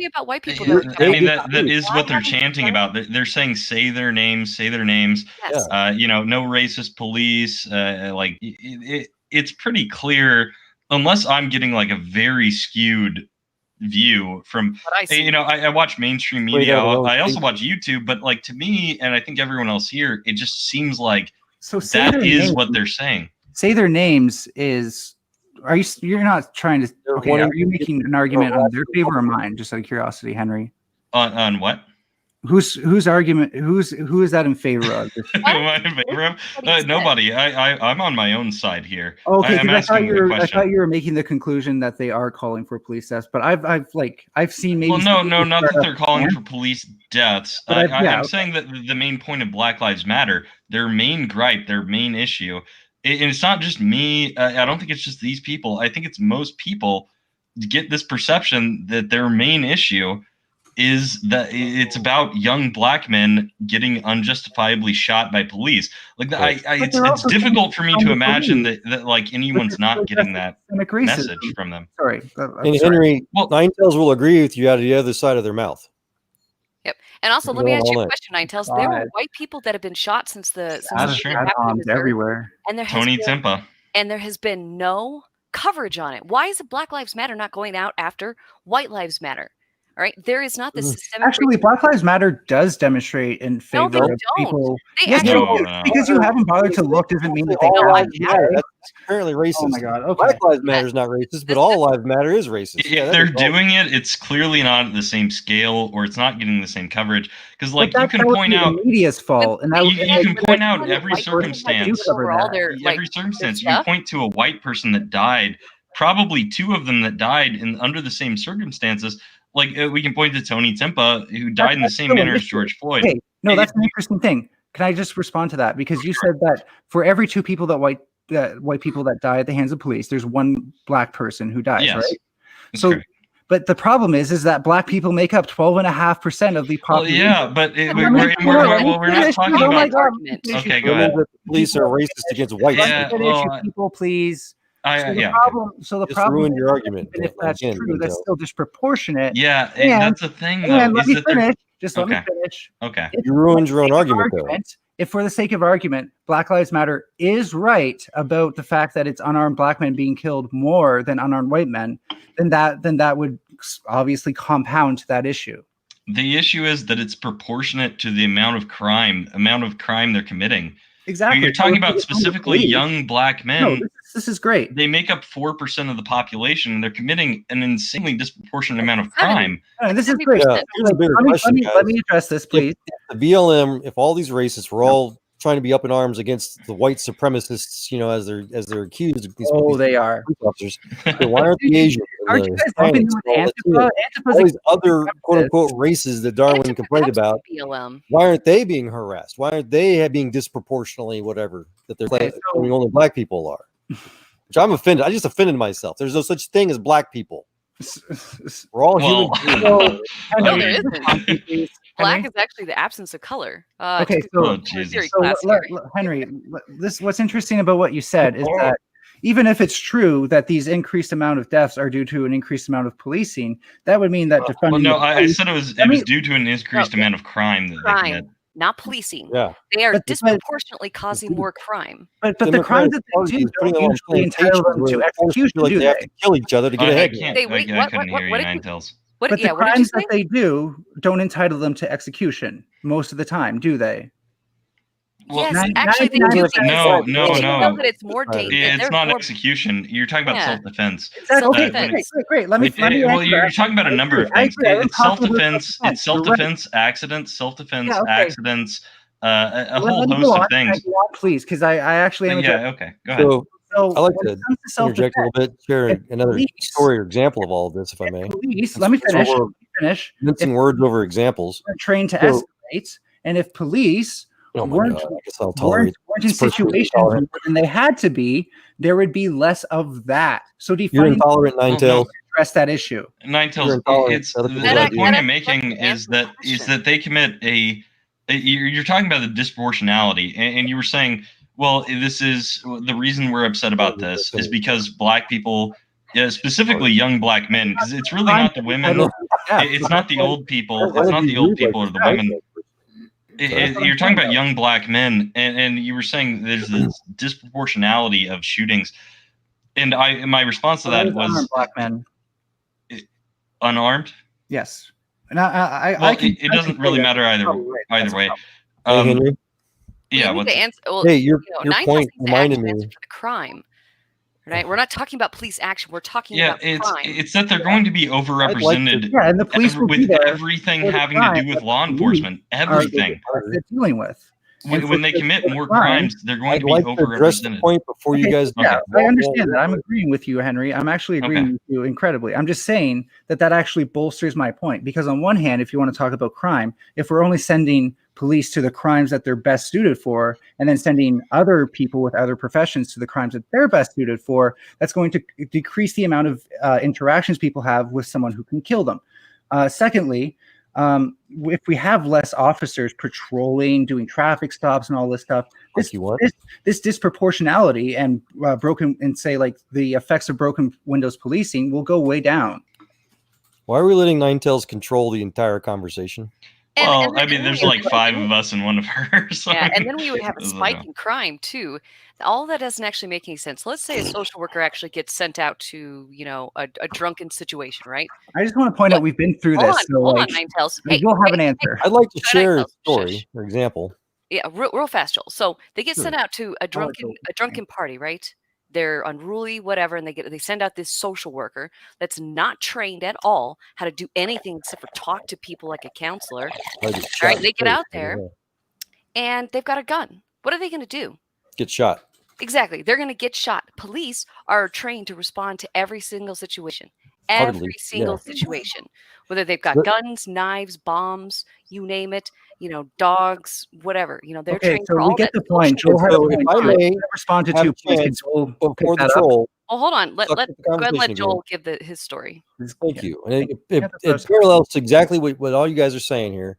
about white people. That are I mean, that is what they're chanting about. They're saying, say their names, say their names. Yes. No racist police. It's pretty clear, unless I'm getting like a very skewed view from, I watch mainstream media. I also watch YouTube, but like to me, and I think everyone else here, it just seems like that is what they're saying. Say their names is. You're not trying to? Okay, are you making an argument on their favor or mine? Just out of curiosity, Henry. On what? Whose argument? Who is that in favor of? Am I in favor of? Nobody. I'm on my own side here. Okay, I'm I thought asking the question. you were making the conclusion that they are calling for police deaths, but I've seen maybe. Well, no, not that they're calling for police deaths. But I'm saying that the main point of Black Lives Matter, their main gripe, their main issue, and it's not just me. I don't think it's just these people. I think it's most people get this perception that their main issue is that it's about young Black men getting unjustifiably shot by police. Like it's difficult for me to imagine that like anyone's not getting that message from them. Sorry, and Henry, Ninetails will agree with you out of the other side of their mouth. Yep. And also, let me ask you a question, Ninetails. There are white people that have been shot since the everywhere. And there has Tony been, Timpa. And there has been no coverage on it. Why is it Black Lives Matter not going out after White Lives Matter? All right, there is not this systemic. Actually, Black Lives Matter does demonstrate in favor of people. Yes, because you haven't bothered to look doesn't mean that they all don't lives matter. That's apparently racist. Oh my God! Okay. Black Lives Matter is not racist, but all lives matter is racist. If they're doing it, it's clearly not at the same scale, or it's not getting the same coverage. Because, like, you can point out the media's fault, and you can point out every circumstance. Every circumstance, you can point to a white person that died. Probably two of them that died under the same circumstances. Like we can point to Tony Timpa, who died in the same manner as George Floyd. Hey, no, that's an interesting thing. Can I just respond to that? Because you said that for every two people that white people that die at the hands of police, there's one Black person who dies, right? So, correct. But the problem is that Black people make up 12.5% of the population. Well, yeah, but we're not talking about. Okay, go ahead. The police are racist against whites. Yeah, people, please. So the Just problem ruined your argument. And if that's true, that's still disproportionate. Yeah, that's the thing. Though, and let me finish. Just let me finish. Okay. You ruined your own argument, though. If for the sake of argument, Black Lives Matter is right about the fact that it's unarmed Black men being killed more than unarmed white men, then that would obviously compound that issue. The issue is that it's proportionate to the amount of crime they're committing. Exactly. You're talking about specifically young Black men. No, this is great. They make up 4% of the population, and they're committing an insanely disproportionate amount of crime. This is great. Let me address this, please. If the BLM, if all these racists were all trying to be up in arms against the white supremacists, as they're accused of these. They are. Officers. So why aren't the Asians? Aren't you guys bumping into Antifa? All these other quote unquote races that Darwin complained about. Why aren't they being harassed? Why aren't they being disproportionately whatever that they're claiming only Black people are? Which I'm offended. I just offended myself. There's no such thing as Black people. We're all human beings. No, there isn't. Black is actually the absence of color. Okay, so Henry, what's interesting about what you said is that even if it's true that these increased amount of deaths are due to an increased amount of policing, that would mean that defunding. Well, no, I said it was due to an increased amount of crime that they commit. Not policing. Yeah. They are disproportionately causing more crime. But the crimes that they do don't usually entitle them to execution, do they have to kill each other to get ahead. I couldn't hear you, Ninetails. But the crimes that they do don't entitle them to execution most of the time, do they? Well, yes, actually, they do. No. That it's more dangerous. It's not execution. You're talking about self-defense. Okay, great. Let me well, you're talking about a number of things. It's self-defense. It's self-defense, accidents, self-defense, accidents, a whole host of things. Please, because I actually am. Okay, go ahead. So I like when to it comes to interject a little bit, share another story or example of all of this, if I may. let me finish. So we're mincing words over examples. We're trained to So- escalate, and if police Oh my weren't, God, I guess I'll tolerate weren't in this person being situations intolerant. more than they had to be, there would be less of that. So You're defining intolerant, Ninetails. address that issue. Ninetails, intolerant. it's Other the, people the don't do point that. I'm making is that they commit you're talking about the disproportionality, and you were saying, well, this is the reason we're upset about this is because black people, specifically young black men, because it's really not the women, it's not the old people, it's not the old people or the women. You're talking about young black men, and you were saying there's this disproportionality of shootings, and my response to that was Unarmed black men. Unarmed. Yes, and I Well, can, it doesn't really matter either way. Hey, Henry. Yeah. You need to answer. Well, Hey, your Ninetales point needs to reminded actually me. answer for the crime, right? We're not talking about police action. We're talking Yeah, about crime. it's that they're going to be overrepresented. yeah, and the police will be with there everything for the having to crime do with that law the enforcement. police are Everything. dealing with. And When they for commit the more crimes, crimes, they're going I'd to be like to address the overrepresented. point before you guys. Yeah, I understand that. I'm Okay. agreeing with you, Henry. I'm actually agreeing with you incredibly. I'm just saying that actually bolsters my point, because on one hand, if you want to talk about crime, if we're only sending police to the crimes that they're best suited for, and then sending other people with other professions to the crimes that they're best suited for, that's going to decrease the amount of interactions people have with someone who can kill them. Secondly, if we have less officers patrolling, doing traffic stops and all this stuff, this disproportionality and broken, and say like the effects of broken windows policing will go way down. Why are we letting Ninetails control the entire conversation? Well, I mean, there's like 5 of us and 1 of her. So Yeah, and then we would have a spike in crime too. All that doesn't actually make any sense. Let's say a social worker actually gets sent out to, a drunken situation, right? I just want to point out we've been through this. Hold on, Ninetales. You'll have an answer. I'd like to share a story, for example. Yeah, real fast, Joel. So they get sent out to a drunken party, right? They're unruly, whatever, and they send out this social worker that's not trained at all how to do anything except for talk to people like a counselor. All right, they get out there and they've got a gun. What are they going to do? Get shot. Exactly. They're going to get shot. Police are trained to respond to every single situation. Hardly, Situation. Whether they've got guns, knives, bombs, you name it, dogs, whatever. They're trained for all we get that. the point. Joel had a So if point. I may respond to have 2 a points. chance Joel before pick the that up? troll. Well, hold on. Go ahead, let conversation Joel again. give his story. Thank you. And it parallels to exactly what all you guys are saying here.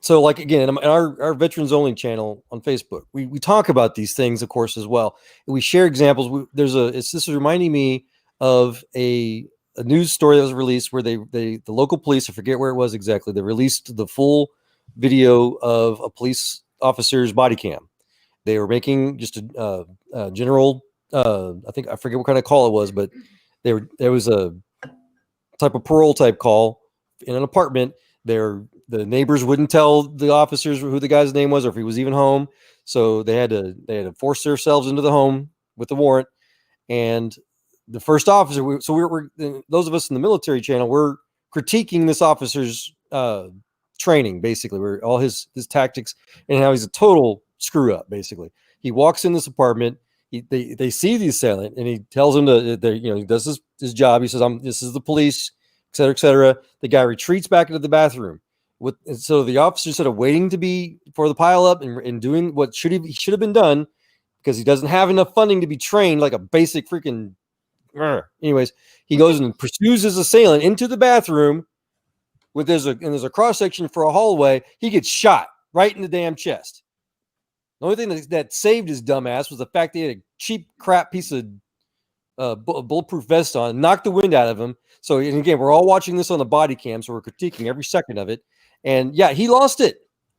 So like, again, in our veterans only channel on Facebook, we talk about these things, of course, as well. And we share examples. This is reminding me of a news story that was released where the local police, I forget where it was exactly, they released the full video of a police officer's body cam. They were making just a general, I forget what kind of call it was, but there was a type of parole type call in an apartment. The neighbors wouldn't tell the officers who the guy's name was or if he was even home, so they had to force themselves into the home with the warrant. And the first officer, we're those of us in the military channel, we're critiquing this officer's training. Basically, we're all his tactics and how he's a total screw up. Basically, he walks in this apartment. They see the assailant and he tells them he does his job. He says, this is the police, et cetera, et cetera. The guy retreats back into the bathroom. So the officer, instead of waiting for the pile up and doing what should have been done, because he doesn't have enough funding to be trained like a basic freaking. Anyways, he goes and pursues his assailant into the bathroom. There's a cross section for a hallway. He gets shot right in the damn chest. The only thing that saved his dumb ass was the fact that he had a cheap crap piece of bulletproof vest on, knocked the wind out of him. So, and again, we're all watching this on the body cam, so we're critiquing every second of it. And yeah, he lost it.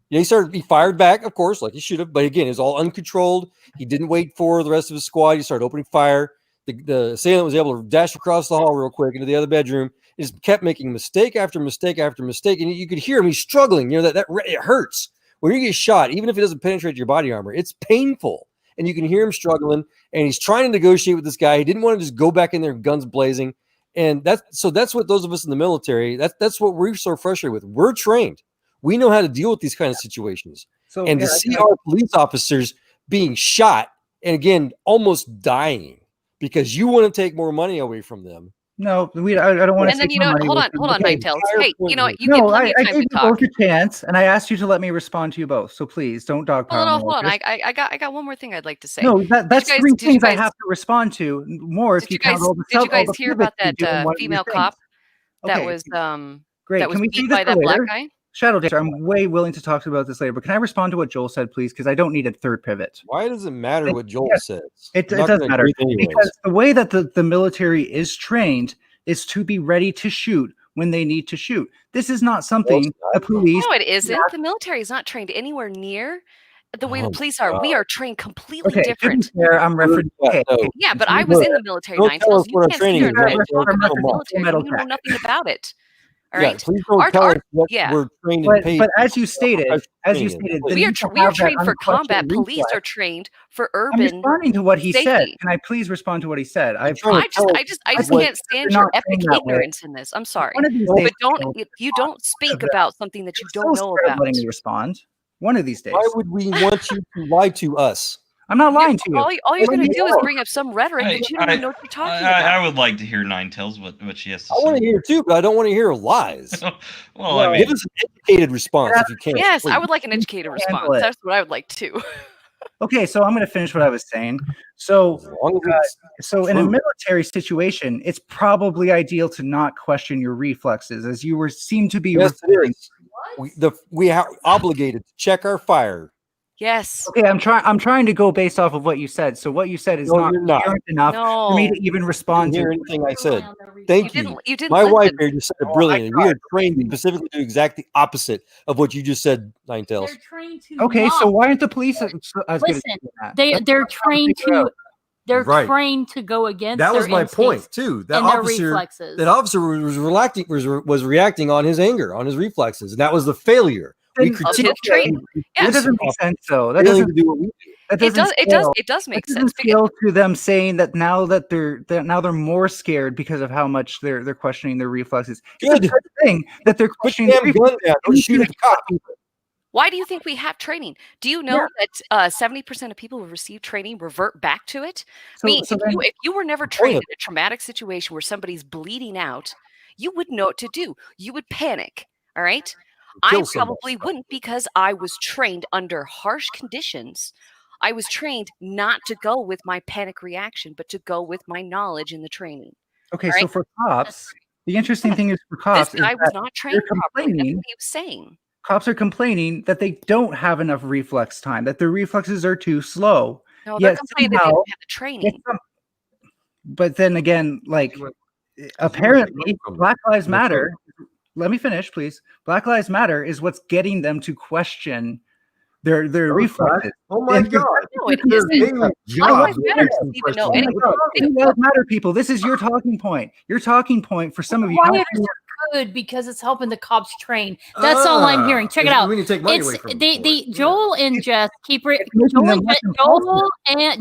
He fired back, of course, like he should have. But again, it was all uncontrolled. He didn't wait for the rest of his squad. He started opening fire. The assailant was able to dash across the hall real quick into the other bedroom. He just kept making mistake after mistake after mistake. And you could hear him. He's struggling. That it hurts. When you get shot, even if it doesn't penetrate your body armor, it's painful. And you can hear him struggling. And he's trying to negotiate with this guy. He didn't want to just go back in there guns blazing. And that's what those of us in the military, that's what we're so frustrated with. We're trained. We know how to deal with these kind of situations. To see our police officers being shot and again, almost dying because you want to take more money away from them. No, I don't want to. And then hold on, Ninetails. Hey, you know what? You no, get plenty I of time gave to you talk. both a chance, and I asked you to let me respond to you both. So please don't dogpile me. Hold on. I got one more thing I'd like to say. No, that's Did you guys- three did you things I guys- have to respond to. More if Did you you guys count all the did you guys all the hear about pivots you that do in one of female these cop things. that Okay, was great. that was Can we beat save this by for that black later? guy? Shadow Dancer, I'm way willing to talk about this later, but can I respond to what Joel said, please? Because I don't need a third pivot. Why does it matter what Joel says? It I'm not does gonna matter agree anyways. because the way that the military is trained is to be ready to shoot when they need to shoot. This is not something the police. No, it isn't. The military is not trained anywhere near the way the police are. God. We are trained completely Okay, different. to be fair, I'm referencing. Okay, Yeah, but I was in the military, Don't tell Ninetales. us You what our can't sit training here is, and try to Ninetales. talk about the Come on. military when you know nothing about it. All Yeah, right. please don't tell us what we're trained and paid. But as you stated, the we need are to we are have that trained for combat. unquestioned Police reflex. are trained for I'm urban responding to what he said. safety. Can I please respond to what he said? I just can't stand your epic ignorance in this. I'm sorry, One of these but days, you don't speak about something that you don't know scared of about. letting me respond. One of these days. Why would we want you to lie to us? I'm not lying to you. All you're going to do is bring up some rhetoric that you don't even know what you're talking about. I would like to hear Ninetales what she has to I say. want to hear too, but I don't want to hear lies. Well, I mean, give us an educated response if you can. Yes, please. I would like an educated response. it. That's what I would like too. Okay, so I'm going to finish what I was saying. So, so in a military situation, it's probably ideal to not question your reflexes, as you seem to be. Yes, it is. We are obligated to check our fire. Yes. Okay, I'm trying to go based off of what you said. So what you said is not coherent enough for me to even respond to. Hear anything I said? Thank you. You didn't My wife listen. here just said it brilliantly. We are trained specifically to do exactly opposite of what you just said, Ninetales. Okay, so why aren't the police as good as Listen, doing that? they're trained to Right. trained to go against That was their my instincts point too. That and their officer, reflexes. was reacting on his anger, on his reflexes, and that was the failure. We Of his critiqued training. That Yes. doesn't make sense, though. That failing doesn't. to do what we do. That It doesn't. it does make That sense. doesn't feel to them saying that now that they're more scared because of how much they're questioning their reflexes. It's a good thing that they're questioning their damn gun reflexes. down. Don't shoot at the cop. Why do you think we have training? Do you know that 70% of people who receive training revert back to it? So- I mean, so if you were never trained in a traumatic situation where somebody's bleeding out, you wouldn't know what to do. You would panic. All right. I Kill somebody. probably wouldn't because I was trained under harsh conditions. I was trained not to go with my panic reaction, but to go with my knowledge in the training. Okay, All so right? for cops, the interesting thing is for cops This guy is was that not trained they're properly. That's complaining. what he was saying. Cops are complaining that they don't have enough reflex time, that their reflexes are too slow. No, they're Yet complaining that they somehow- don't have the training. But then again, like apparently Black Lives Matter. Let me finish, please. Black Lives Matter is what's getting them to question their reflexes. Oh my And- God. No, it Their isn't. daily Black job Lives Matter is doesn't even know question. anything. Black Lives Matter, people. This is your talking point. Your talking point for some of you. Rioters are good because it's helping the cops train. That's all I'm hearing. Check it out. We need to take money It's away from them they Joel and Jess keep making Joel them and less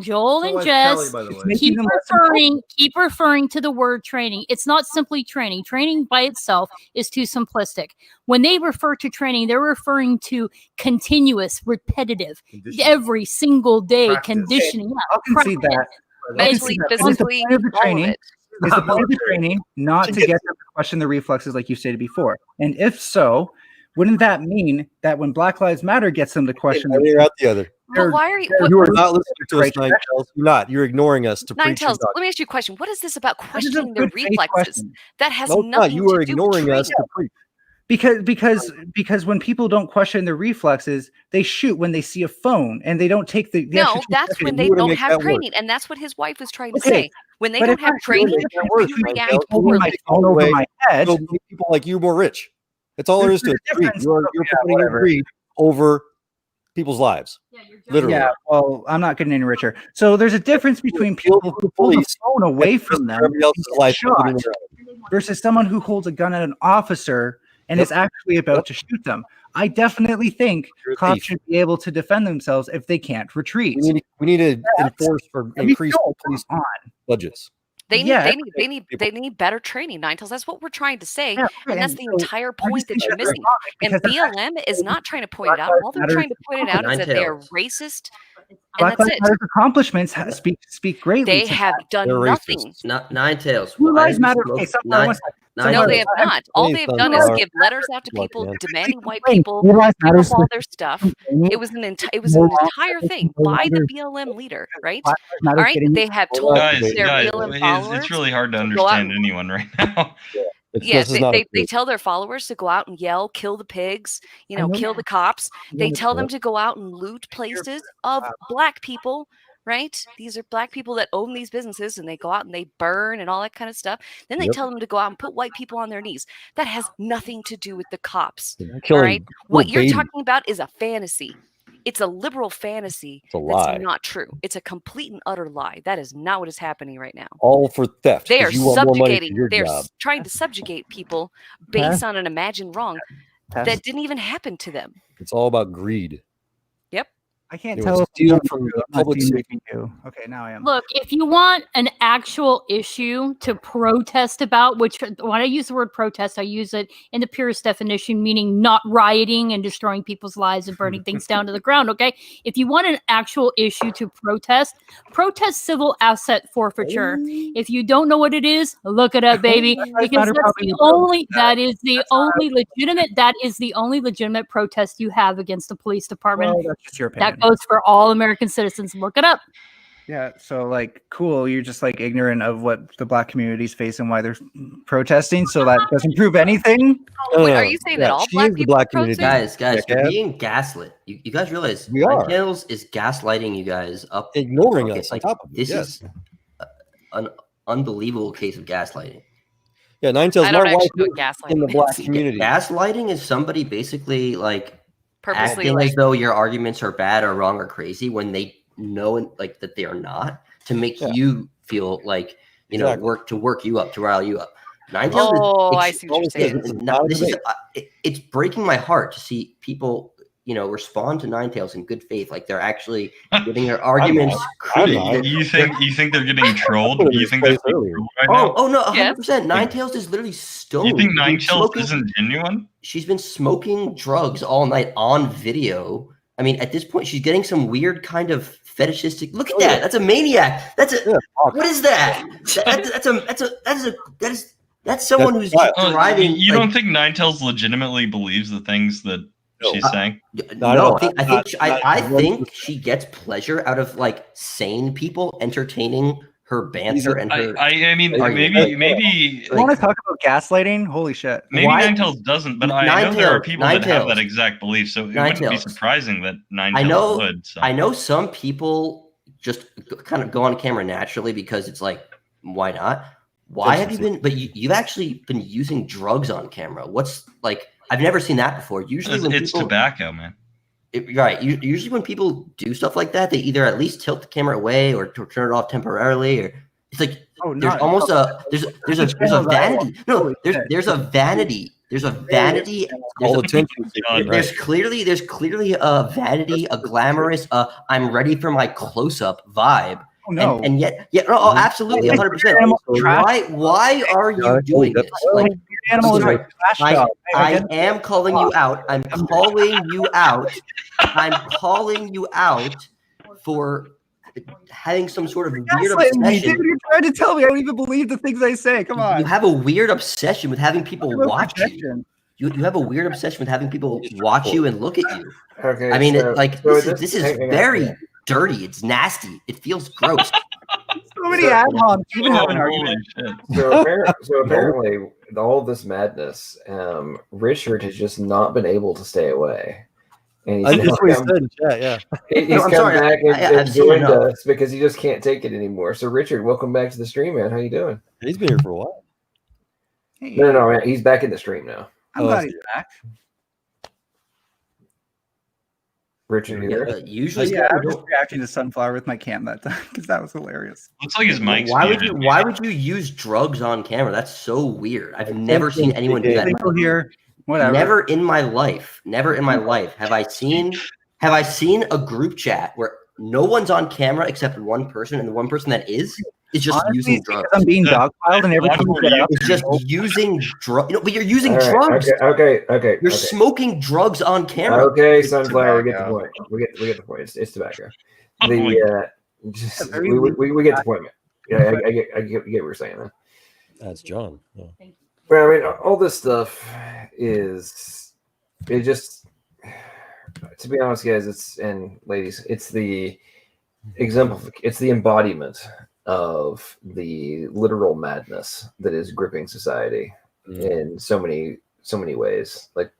Joel and So is Jess Kelly, by the way. making keep them less keep referring to the word training. It's not simply training. Training by itself is too simplistic. When they refer to training, they're referring to continuous, repetitive, every single day conditioning. Yeah, I'll concede that. Mentally, physically, Is the all of training it. is the point of the training not to get them to question the reflexes like you stated before? And if so, wouldn't that mean that when Black Lives Matter gets them to question One ear out the other. But why are you? You are not listening to us, Right. Ninetales. You're not. You're ignoring us to preach. Ninetales, your let me ask you a question. What is this about This is a questioning their good faith reflexes? question. That has No, it's not. nothing You are to do ignoring with us training. to preach. Because when people don't question their reflexes, they shoot when they see a phone and they don't take the No, extra 2 that's seconds. when they You wanna don't make have that work. training, and that's what his wife was trying to Okay, say. When they but don't if have I training, make that you work, react Ninetales. over my poorly. phone over my head. So make people like you more rich. That's all there is to it. There's a Greed. difference. You're Yeah, putting your whatever. greed over people's lives. Literally. Yeah, well, I'm not getting any richer. So there's a difference between people who pull the police phone away from them everybody else's and life get shot living their versus someone who holds a gun at an officer and is actually about to shoot them. I definitely think You're a cops thief. should be able to defend themselves if they can't retreat. We need to enforce for I mean, increased Joel, police come budgets. They need, Yeah, they need better training, Ninetales. That's what we're trying to say, Yeah, and that's and the so entire I point just that think you're that's missing. ironic And because that's BLM is not trying to point it Black out. Lives All they're Matter trying to point it out is that they are Ninetales. racist Black that's Lives it. Matter's accomplishments speak greatly. They to have that. done nothing. Ninetales. Blue why Lives is the Matter. smoke- Okay, Sunflower, Nine- one second. No, Ninetales. they have not. All they've done is give letters out to people demanding white people Blue Lives give Matter's up all their stuff. It was an entire thing by the BLM leader, right? All right, they have told Guys, their BLM followers it's really hard to to go out understand anyone right now. Yeah, they tell their followers to go out and yell, kill the pigs, kill the cops. They tell them to go out and loot places of black people, right? These are black people that own these businesses, and they go out and they burn and all that kind of stuff. Then they tell them to go out and put white people on their knees. That has nothing to do with the cops. All right? What you're talking about is a fantasy. It's a liberal fantasy. It's a lie. That's not true. It's a complete and utter lie. That is not what is happening right now. All for theft. They 'cause are you want more money for subjugating. your They're job. trying to subjugate people based on an imagined wrong that didn't even happen to them. It's all about greed. Yep. I can't They tell will if steal I'm from not public seeing safety. you. Okay, now I am. Look, if you want an actual issue to protest about, which when I use the word protest, I use it in the purest definition, meaning not rioting and destroying people's lives and burning things down to the ground. Okay. If you want an actual issue to protest civil asset forfeiture. If you don't know what it is, look it up, baby. Because that is the only legitimate protest you have against the police department. Well, that's just your opinion. That goes for all American citizens. Look it up. Yeah, so cool. You're just ignorant of what the black communities face and why they're protesting. So that doesn't prove anything. Wait, are you saying that all black people are protesting? Guys, you're being gaslit. You guys realize Ninetales is gaslighting you guys up, ignoring us. On top of it, this is an unbelievable case of gaslighting. Yeah, Ninetales. I don't my wife actually know what lives in the gaslighting black is. community. Gaslighting is somebody basically Purposely acting as though your arguments are bad or wrong or crazy when they know that they are not, to make you feel work you up, to rile you up. Ninetales I see what you're saying. It's breaking my heart to see people respond to Ninetales in good faith, like they're actually getting their arguments. You think they're getting trolled? You think they're getting trolled right now? Oh no, 100%. Ninetales is literally stoned. You think Ninetales isn't genuine? She's been smoking drugs all night on video. I mean, at this point, she's getting some weird kind of fetishistic. Look at that. That's a maniac. What is that? That's someone who's driving. You don't think Ninetales legitimately believes the things that she's saying? No, I think she gets pleasure out of sane people entertaining her banter and her. I mean, maybe. You want to talk about gaslighting? Holy shit! Maybe Ninetales doesn't, but I know there are people that have that exact belief, so it wouldn't be surprising that Ninetales would. So. I know some people just kind of go on camera naturally because it's why not? Why have you been? But you've actually been using drugs on camera. What's I've never seen that before. Usually, when it's tobacco, man. Usually, when people do stuff like that, they either at least tilt the camera away or turn it off temporarily, or it's there's almost there's a vanity. No, there's a vanity. There's a vanity. All attention. There's clearly a vanity, a glamorous. I'm ready for my close up vibe. Oh, no. And yet, absolutely, 100%. Why are you doing this? I am calling you out. I'm calling you out. I'm calling you out for having some sort of weird obsession. You're trying to tell me I don't even believe the things I say. Come on. You have a weird obsession with having people watch you. You have a weird obsession with having people watch you and look at you. Okay. I mean, this is very dirty. It's nasty. It feels gross. So many ad-homs. You have an argument. So apparently, all this madness, Richard has just not been able to stay away. And he's come back and joined us because he just can't take it anymore. So Richard, welcome back to the stream, man. How you doing? He's been here for a while. No, man, he's back in the stream now. I'm glad he's back. Richard, usually, I was just reacting to Sunflower with my cam that time because that was hilarious. Looks like his mic's muted. Why would you use drugs on camera? That's so weird. I've never seen anyone do that. People here, whatever. Never in my life have I seen a group chat where no one's on camera except one person, and the one person that is just using drugs. I'm being dogpiled and everything. It's just using drugs. But you're using drugs. Okay. You're smoking drugs on camera. Okay, Sunflower, we get the point. We get the point. It's tobacco. We get the point, man. Yeah, I get what you're saying, man. That's John. Yeah. Well, I mean, all this stuff is just, to be honest, guys, and ladies, it's the embodiment of the literal madness that is gripping society in so many ways. Like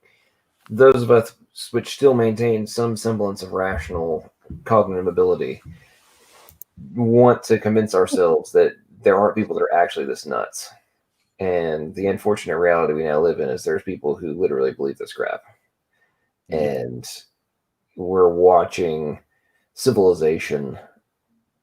those of us which still maintain some semblance of rational cognitive ability want to convince ourselves that there aren't people that are actually this nuts. And the unfortunate reality we now live in is there's people who literally believe this crap. And we're watching civilization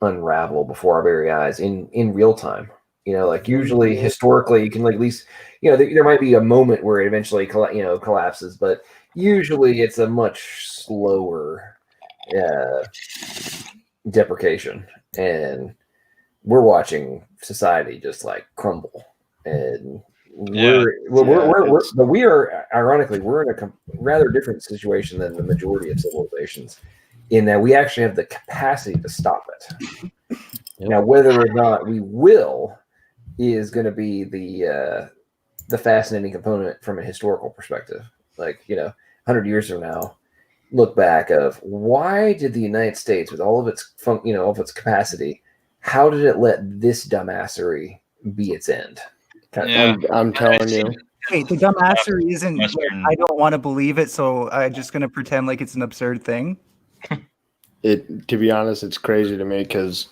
unravel before our very eyes in real time. Like usually historically you can at least, there might be a moment where it eventually collapses, but usually it's a much slower deprecation, and we're watching society just like crumble. And we are ironically we're in a rather different situation than the majority of civilizations, in that we actually have the capacity to stop it. Now, whether or not we will is going to be the fascinating component from a historical perspective. Like 100 years from now, look back of why did the United States, with all of its all of its capacity, how did it let this dumbassery be its end? I'm telling you. Hey, the dumbassery isn't like, I don't want to believe it, so I'm just going to pretend like it's an absurd thing. To be honest, it's crazy to me because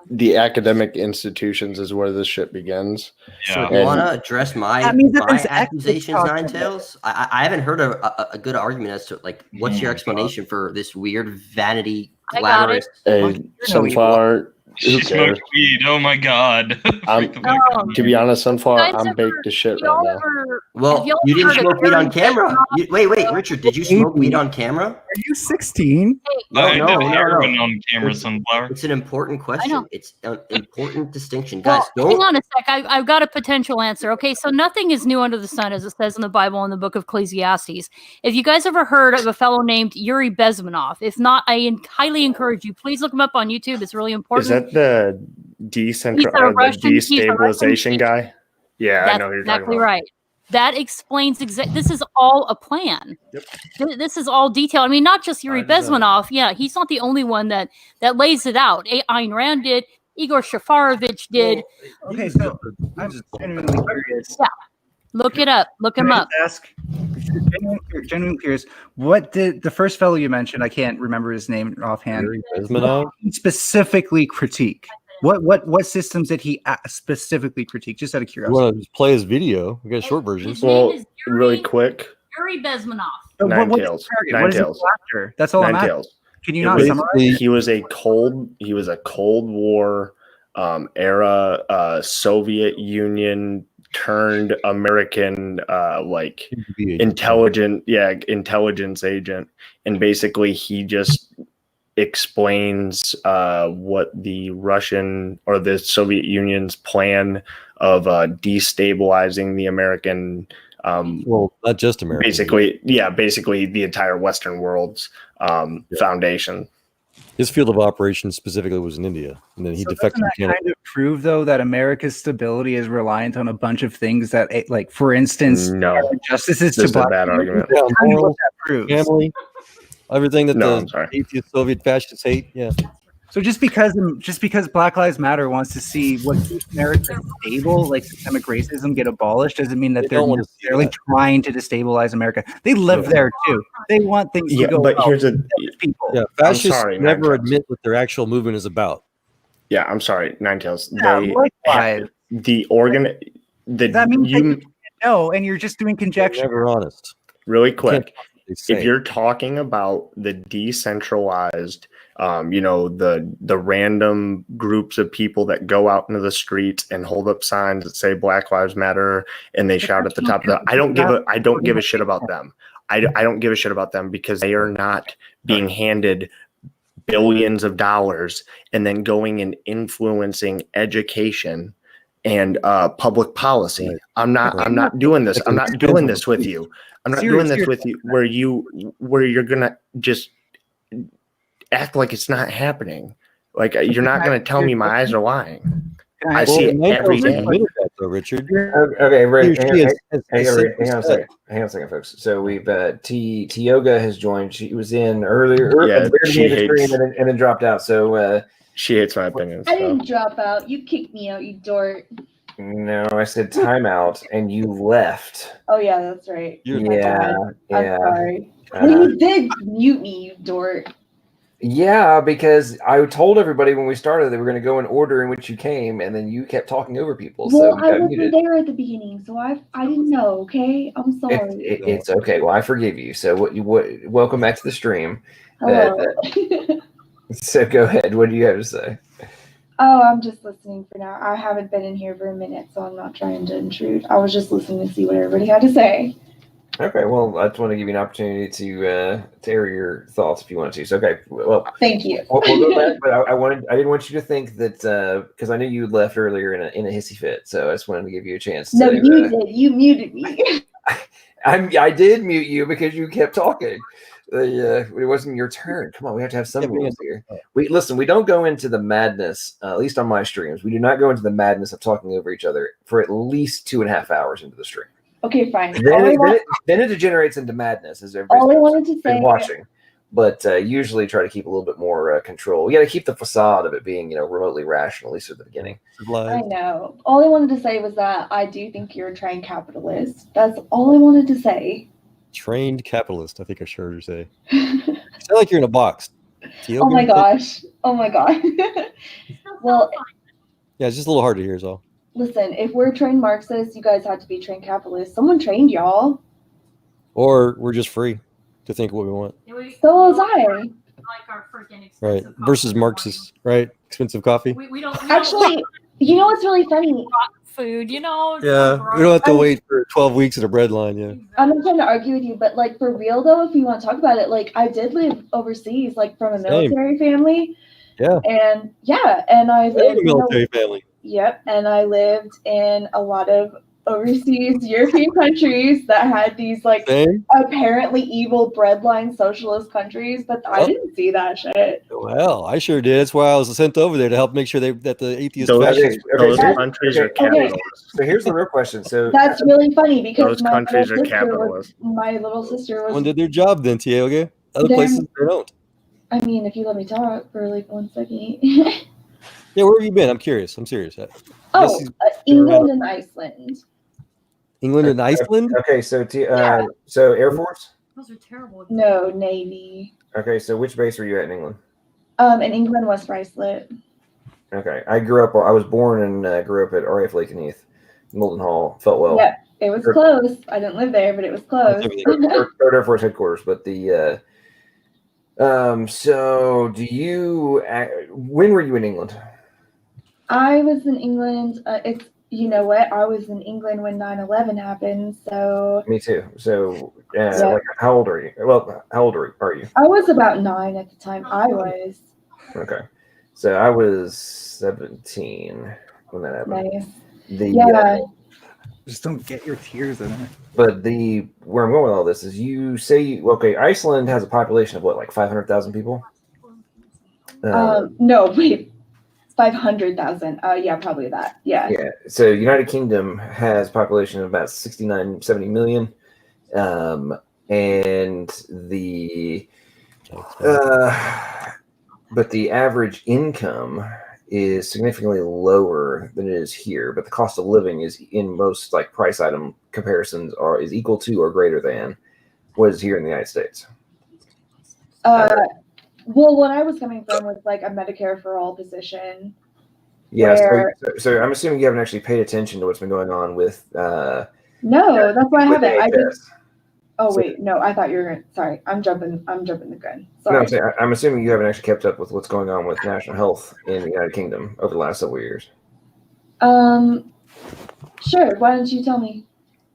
the academic institutions is where this shit begins. So you want to address my accusations, Ninetails? I haven't heard a good argument as to like what's your explanation for this weird vanity glamorous. Sunflower. She smoked weed. Oh my god! To be honest, Sunflower, I'm baked to shit right now. Well, you didn't smoke weed on camera. Wait, Richard, did you smoke weed on camera? Are you 16? No. On camera, Sunflower. It's an important question. It's an important distinction, Well, guys. Don't hang on a sec. I've got a potential answer. Okay, so nothing is new under the sun, as it says in the Bible in the book of Ecclesiastes. If you guys ever heard of a fellow named Yuri Bezmenov, if not, I highly encourage you. Please look him up on YouTube. It's really important. Is that the destabilization guy? Yeah, That's I know who you're exactly talking about. right. That explains this is all a plan. Yep. This is all detailed. I mean, not just Yuri Bezmenov. Yeah, he's not the only one that lays it out. Ayn Rand did. Igor Shafarovich did. Okay, so I'm just genuinely curious. Yeah, look it up. Look him up. Ask, genuinely curious. What did the first fellow you mentioned? I can't remember his name offhand. Yuri Bezmenov? Specifically critique. What systems did he specifically critique? Just out of You curiosity. want to play his video? We got short versions. Well, really quick. Yuri Bezmenov. Ninetails. After? That's all I'm asking. Ninetails. Can you not summarize? He was a Cold War era Soviet Union turned American intelligence agent, and basically he just explains what the Russian or the Soviet Union's plan of destabilizing the American well, not just America. basically the entire Western world's foundation. His field of operation specifically was in India, and then he defected to Canada. Kind of prove though that America's stability is reliant on a bunch of things that, like, for instance, justices to black bad argument. Yeah, Tell me what moral, that proves. family, everything that I'm the sorry. atheist Soviet fascists hate. Yeah. So just because Black Lives Matter wants to see what keeps America stable, like systemic racism, get abolished, doesn't mean that They they're don't want to see necessarily that. trying to destabilize America. They live there too. They want things to Yeah, go but well. here's a people. Yeah, fascists sorry, never Ninetails. admit what their actual movement is about. Yeah, I'm sorry, Ninetails. Yeah, likewise. That means that you can't know, and you're just doing They're conjecture. never honest. really You can't quick. they say. If you're talking about the decentralized, the random groups of people that go out into the streets and hold up signs that say Black Lives Matter and they shout at the top of the, I don't give a shit about them. I don't give a shit about them because they are not being handed billions of dollars and then going and influencing education and public policy. I'm not doing this. I'm not doing this with you. I'm not doing this with you where you're gonna just act like it's not happening. Like you're not going to tell me my eyes are lying. I see it every day. That, though, Richard. Okay, right. Hang Hang on a second, folks. So we've Tioga has joined. She was in earlier Yeah, at the very she beginning of the hates- stream and then dropped out. So she hates my opinions. I didn't drop out. You kicked me out, you dork. no, I said timeout and you left. Oh yeah, that's right. Yeah. I'm sorry. Well, you did mute me, you dork. Yeah, because I told everybody when we started that we're going to go in order in which you came, and then you kept talking over people. Well, so I wasn't there at the beginning, so I didn't know. Okay, I'm sorry. It's okay. Well, I forgive you. So welcome back to the stream. Hello. So go ahead. What do you have to say? Oh, I'm just listening for now. I haven't been in here for a minute, so I'm not trying to intrude. I was just listening to see what everybody had to say. Okay, well, I just want to give you an opportunity to air your thoughts if you want to. So, okay, well, thank you. We'll go back, but I didn't want you to think that because I knew you left earlier in a hissy fit, so I just wanted to give you a chance. No, you did. You muted me. I did mute you because you kept talking. It wasn't your turn. Come on, we have to have some rules here. We don't go into the madness. At least on my streams, we do not go into the madness of talking over each other for at least 2.5 hours into the stream. Okay, fine. Then it degenerates into madness as All I wanted to say been watching. But usually try to keep a little bit more control. We got to keep the facade of it being, remotely rational, at least at the beginning. I know. All I wanted to say was that I do think you're a trained capitalist. That's all I wanted to say. Trained capitalist, I think I heard her say. You sound like you're in a box. Oh my gosh. Oh my god. Well, yeah, it's just a little hard to hear, is all. Listen, if we're trained Marxists, you guys have to be trained capitalists. Someone trained y'all. Or we're just free to think what we want. So was I. Like our freaking Right. Versus Marxists, right? Expensive coffee. we don't Actually, you know what's really funny? Food, you know. Yeah, we don't have to wait for 12 weeks at a bread line. Yeah. I'm not trying to argue with you, but like for real though, if you want to talk about it, like I did live overseas, like from a military family. Yeah. And I lived in a military family. Yep, and I lived in a lot of overseas European countries that had these like apparently evil breadline socialist countries, but I didn't see that shit. Well, I sure did. That's why I was sent over there to help make sure that the atheist those fascists. countries are capitalist. So here's the real question. So that's really funny because those countries are capitalist. My little sister was. One did their job then, Tioga. Other places they don't. I mean, if you let me talk for like 1 second. Yeah, where have you been? I'm curious. I'm serious. England and Iceland. England and Iceland? Okay, so so Air Force? Those are terrible. No, Navy. Okay, so which base were you at in England? In England, West Ruislip. Okay, I was born and grew up at RAF Lakenheath, Milton Hall, felt well. Yeah, it was close. I didn't live there, but it was close. Third Air Force headquarters, but the so do you? When were you in England? I was in England. You know what? I was in England when 9/11 happened. So me too. So like, how old are you? Well, how old are you? I was about 9 at the time. I was. Okay, so I was 17 when that happened. Nice. Just don't get your tears in it. But where I'm going with all this is you say, Iceland has a population of what, like 500,000 people? No, wait. 500,000. Yeah, probably that. Yeah. Yeah. So United Kingdom has a population of about 69, 70 million. And but the average income is significantly lower than it is here, but the cost of living is in most like price item comparisons is equal to or greater than what is here in the United States. Well, what I was coming from was like a Medicare for all position. Yeah, so I'm assuming you haven't actually paid attention to what's been going on with. No, that's why I haven't. I just. Oh wait, no, I thought you were. Sorry, I'm jumping the gun. Sorry. No, I'm assuming you haven't actually kept up with what's going on with national health in the United Kingdom over the last several years. Sure. Why don't you tell me?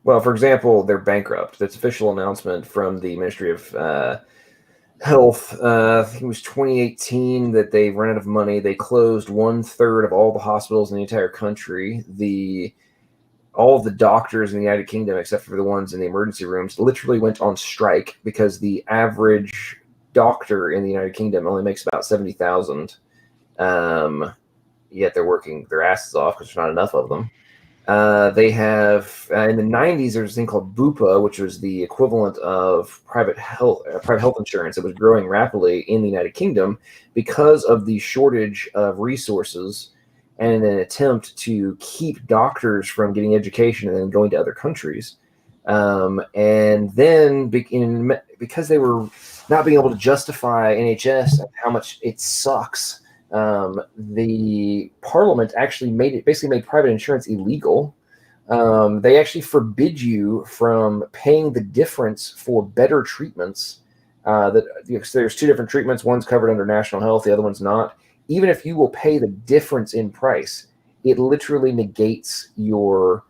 Well, for example, they're bankrupt. That's official announcement from the Ministry of Health. I think it was 2018 that they ran out of money. They closed 1/3 of all the hospitals in the entire country. All of the doctors in the United Kingdom, except for the ones in the emergency rooms, literally went on strike because the average doctor in the United Kingdom only makes about 70,000. Yet they're working their asses off because there's not enough of them. They have in the 90s there's a thing called Bupa, which was the equivalent of private health insurance. It was growing rapidly in the United Kingdom because of the shortage of resources and an attempt to keep doctors from getting education and then going to other countries. And then because they were not being able to justify NHS and how much it sucks, the Parliament actually made private insurance illegal. They actually forbid you from paying the difference for better treatments. There's two different treatments. One's covered under national health, the other one's not. Even if you will pay the difference in price, it literally negates your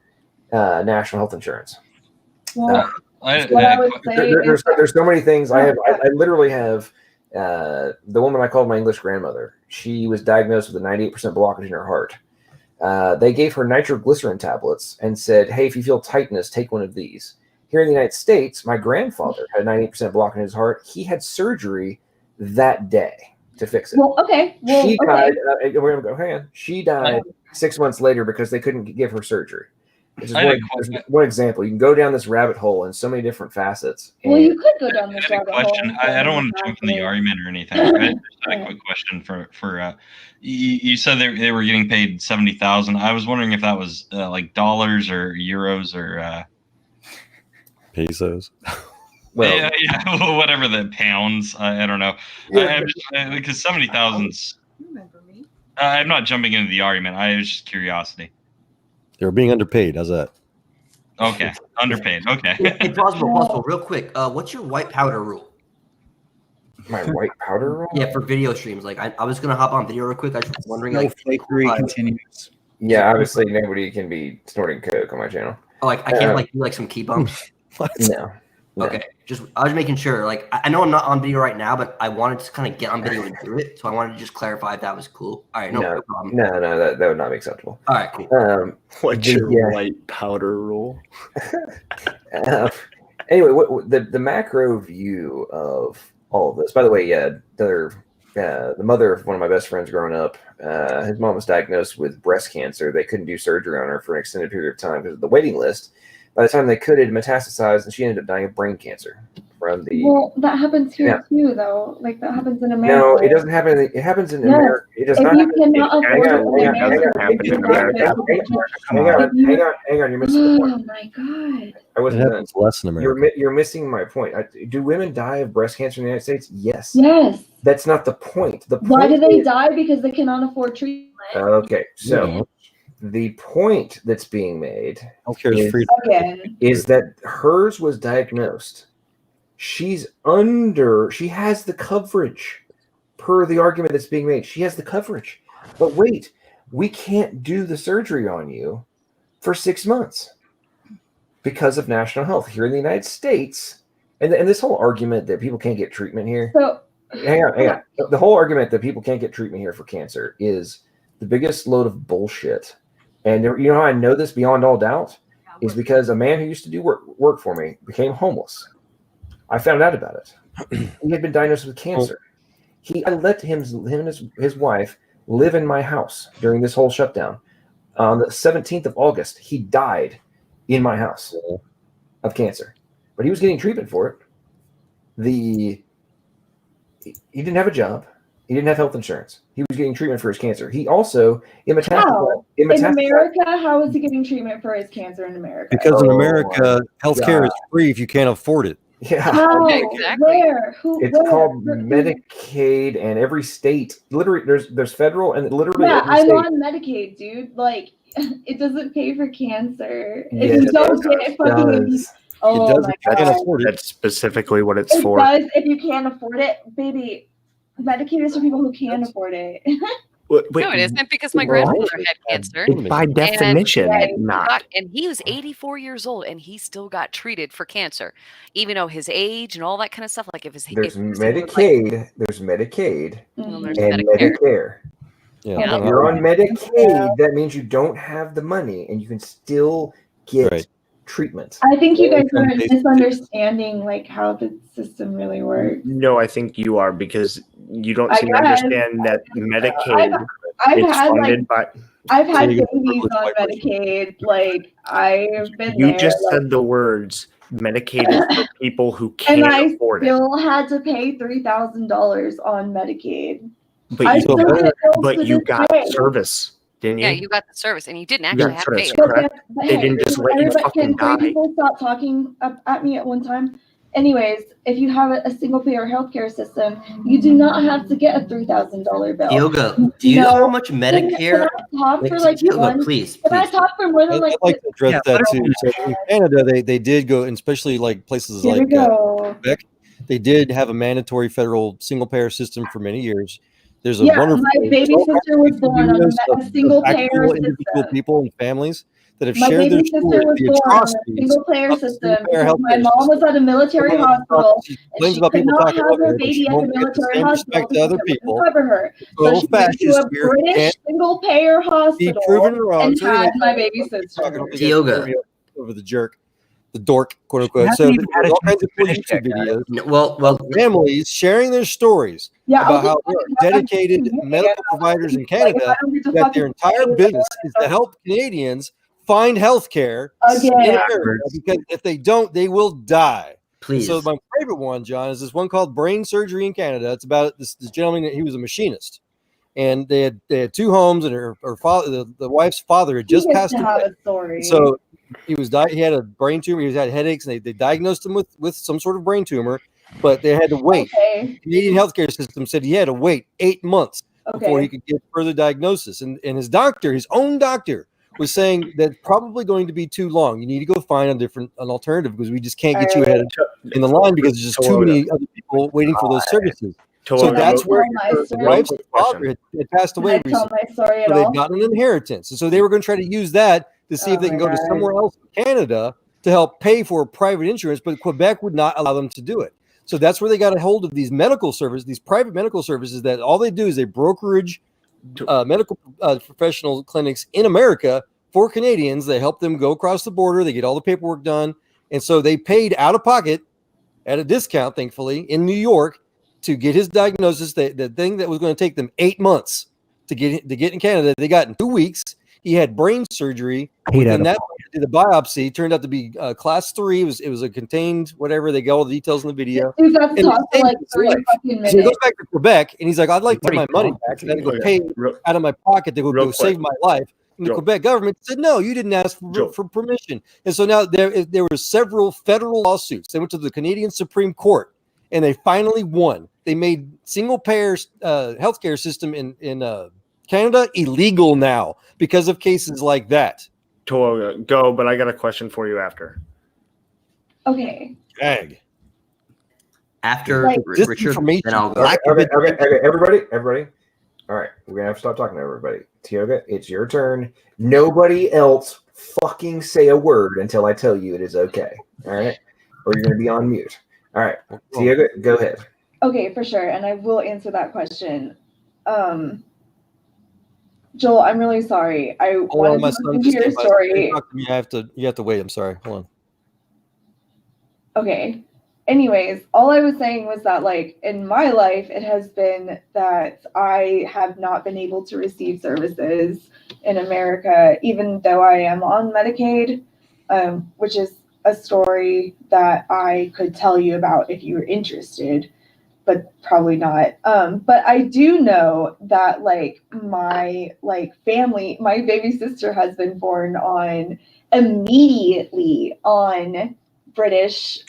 national health insurance. Well, there's so many things. I literally have the woman I called my English grandmother. She was diagnosed with a 98% blockage in her heart. They gave her nitroglycerin tablets and said, hey, if you feel tightness, take one of these. Here in the United States, my grandfather had a 98% blockage in his heart. He had surgery that day to fix it. Well, okay. Well, she okay. died. Hang on. She died 6 months later because they couldn't give her surgery. Which is one example. You can go down this rabbit hole in so many different facets. Well, you could go down this rabbit hole. I don't want to jump in the argument or anything. I just had a quick question for you said they were getting paid 70,000. I was wondering if that was like dollars or euros or pesos. Well, yeah, whatever the pounds. I don't know. I'm just, because 70,000's. I'm not jumping into the argument. I was just curiosity. They were being underpaid. How's that? Okay, underpaid. Okay. Hey, possible. Real quick. What's your white powder rule? My white powder rule? Yeah, for video streams. Like I was gonna hop on video real quick. I was wondering. No flakery continues. Yeah, obviously nobody can be snorting coke on my channel. Oh, like I can't do like some key bumps. No. Okay, I was making sure. Like I know I'm not on video right now, but I wanted to kind of get on video and do it, so I wanted to just clarify if that was cool. All right, no problem. No, that would not be acceptable. All right, cool. What's your white powder rule? Anyway, the macro view of all of this. By the way, the mother of one of my best friends growing up, his mom was diagnosed with breast cancer. They couldn't do surgery on her for an extended period of time because of the waiting list. By the time they could, it metastasized, and she ended up dying of brain cancer from the. Well, that happens here too, though. Like that happens in America. No, it doesn't happen. It happens in America. It does not happen. Hang on. You're missing the point. Oh my god. I wasn't. It happens less in America. You're missing my point. Do women die of breast cancer in the United States? Yes. Yes. That's not the point. The point. Why do they die? Because they cannot afford treatment. Okay, so. The point that's being made is that hers was diagnosed. She has the coverage per the argument that's being made. She has the coverage. But wait, we can't do the surgery on you for 6 months because of national health here in the United States. And this whole argument that people can't get treatment here. So, hang on. The whole argument that people can't get treatment here for cancer is the biggest load of bullshit. And you know how I know this beyond all doubt is because a man who used to do work for me became homeless. I found out about it. He had been diagnosed with cancer. I let him and his wife live in my house during this whole shutdown. On the 17th of August, he died in my house of cancer, but he was getting treatment for it. He didn't have a job. He didn't have health insurance. He was getting treatment for his cancer. He also in America, how is he getting treatment for his cancer in America? Because in America, healthcare is free if you can't afford it. Yeah, how? Exactly. Where? It's called Medicaid, and every state literally there's federal and literally. Yeah, I'm on Medicaid, dude. Like it doesn't pay for cancer. Yeah, if you don't get it, fucking. Oh my god! That's specifically what it's for. It does if you can't afford it, baby. Medicaid is for people who can afford it. No, it isn't because my grandfather had cancer. By definition, not. And he was 84 years old, and he still got treated for cancer, even though his age and all that kind of stuff. Like there's Medicaid, there's Medicaid, and Medicare. Yeah. If you're on Medicaid, that means you don't have the money, and you can still get treatment. I think you guys are misunderstanding like how the system really works. No, I think you are, because you don't I seem to guess. understand that Medicaid I've is had funded by. I've had babies on Medicaid. Like I've been You there. just like, said the words Medicaid is for people who and can't I afford it. still had to pay $3,000 on Medicaid. But I you, still get bills to this got day. service, didn't you? Yeah, you got the service, and you didn't You actually got have to pay service, it. correct? But They hey, didn't just let you everybody, fucking can 3 die. people stop talking at me at one time? Anyways, if you have a single-payer healthcare system, you do not have to get a $3,000 bill. Tioga, do you know how much Medicare? Can I talk for like Tioga, one? please, Can I please. talk for more than I'd like? like to address that let her too. So in Canada, they did go, and especially like places Here we like go. Quebec, they did have a mandatory federal single payer system for many years. There's a Yeah, wonderful my baby sister was born on a single-payer actual system. individual people and families that have My shared their baby sister stories, was the born on a atrocities single-payer of the system single-payer because my healthcare mom was system. at a military Someone hospital she and complains she about could people not talking have over her her, but she baby at the won't get the military same hospital respect to because other it wouldn't people. cover her. So Total she went to a fascist here. British Can't single-payer be hospital proven wrong. and So anyway, had my baby sister. Tioga. Over the jerk, the dork, quote unquote. hasn't So even had there's a all chance kinds of to finish YouTube yet, guys. videos. No, well, families sharing their stories Yeah, about I'll how just there are fucking have dedicated to medical providers in Like, if I Canada don't get to that their fucking entire pay, business is to help Canadians find health care in Again. America, because if they don't, they will die. Please. And so my favorite one, John, is this one called Brain Surgery in Canada. It's about this gentleman. He was a machinist, and they had two homes, and her father, the wife's father, had just He gets passed to away. have a story. So he had a brain tumor. He had headaches, and they diagnosed him with some sort of brain tumor, but they had to wait. Okay. The Canadian healthcare system said he had to wait 8 months before Okay. he could get further diagnosis. And his doctor, his own doctor, was saying that's probably going to be too long. You need to go find an alternative, because we just can't get you ahead in the line, because there's just too many other people waiting for those services. So that's where the wife's father had passed away Can I tell recently. my story at So they've all? gotten an inheritance. And so they were going to try to use that to see if they can go to somewhere else in Canada to help pay for private insurance, but Quebec would not allow them to do it. So that's where they got a hold of these medical services, these private medical services, that all they do is they brokerage medical professional clinics in America for Canadians. They help them go across the border. They get all the paperwork done. And so they paid out of pocket at a discount, thankfully, in New York to get his diagnosis. The thing that was going to take them 8 months to get in Canada, they got in 2 weeks. He had brain surgery. Within that, the biopsy turned out to be class 3. It was a contained whatever. They got all the details in the video. Dude, that's And talk for like 3 fucking so he goes minutes. back to Quebec, and he's like, "I'd like to get my money back. And I had to go pay out of my pocket to go save my life." And the Quebec government said, "No, you didn't ask for permission." And so now there were several federal lawsuits. They went to the Canadian Supreme Court, and they finally won. They made single payer healthcare system in Canada illegal now because of cases like that. Toga, go, but I got a question for you after. Okay. Gag. After Like, Richard, then I'll go. Okay, everybody. All right, we're gonna have to stop talking to everybody. Tioga, it's your turn. Nobody else fucking say a word until I tell you it is okay. All right, or you're gonna be on mute. All right, Tioga, go ahead. Okay, for sure, and I will answer that question. Joel, I'm really sorry. I wanted to listen to your story. You have to wait. I'm sorry. Hold on. Okay. Anyways, all I was saying was that, like, in my life, it has been that I have not been able to receive services in America, even though I am on Medicaid, which is a story that I could tell you about if you were interested, but probably not. But I do know that, like, my family, my baby sister has been born immediately on British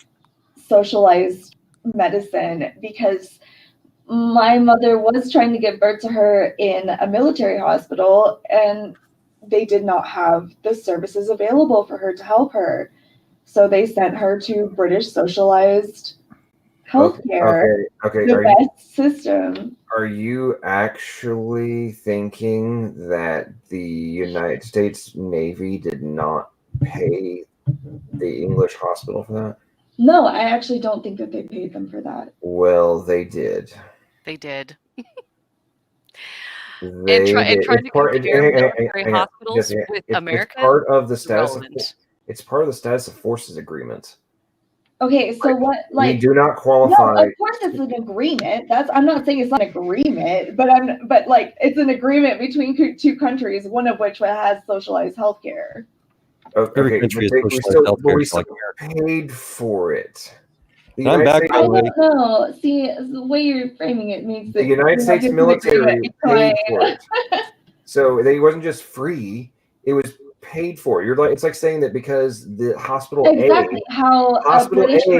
socialized medicine, because my mother was trying to give birth to her in a military hospital, and they did not have the services available for her to help her. So they sent her to British socialized healthcare, Okay. the best system. Are you actually thinking that the United States Navy did not pay the English hospital for that? No, I actually don't think that they paid them for that. Well, they did. They did. They and trying to compare military hang on. hospitals with It's America part of the is status. irrelevant. It's part of the status of forces agreement. Okay, so what? Like, we do not qualify. No, of course it's an agreement. I'm not saying it's not an agreement, but like it's an agreement between two countries, one of which has socialized healthcare. Every country has socialized healthcare. We still paid for it. I'm back. I don't know. See, the way you're framing it makes the United States military paid for it. So it wasn't just free; it was paid for. It's like saying that because the hospital A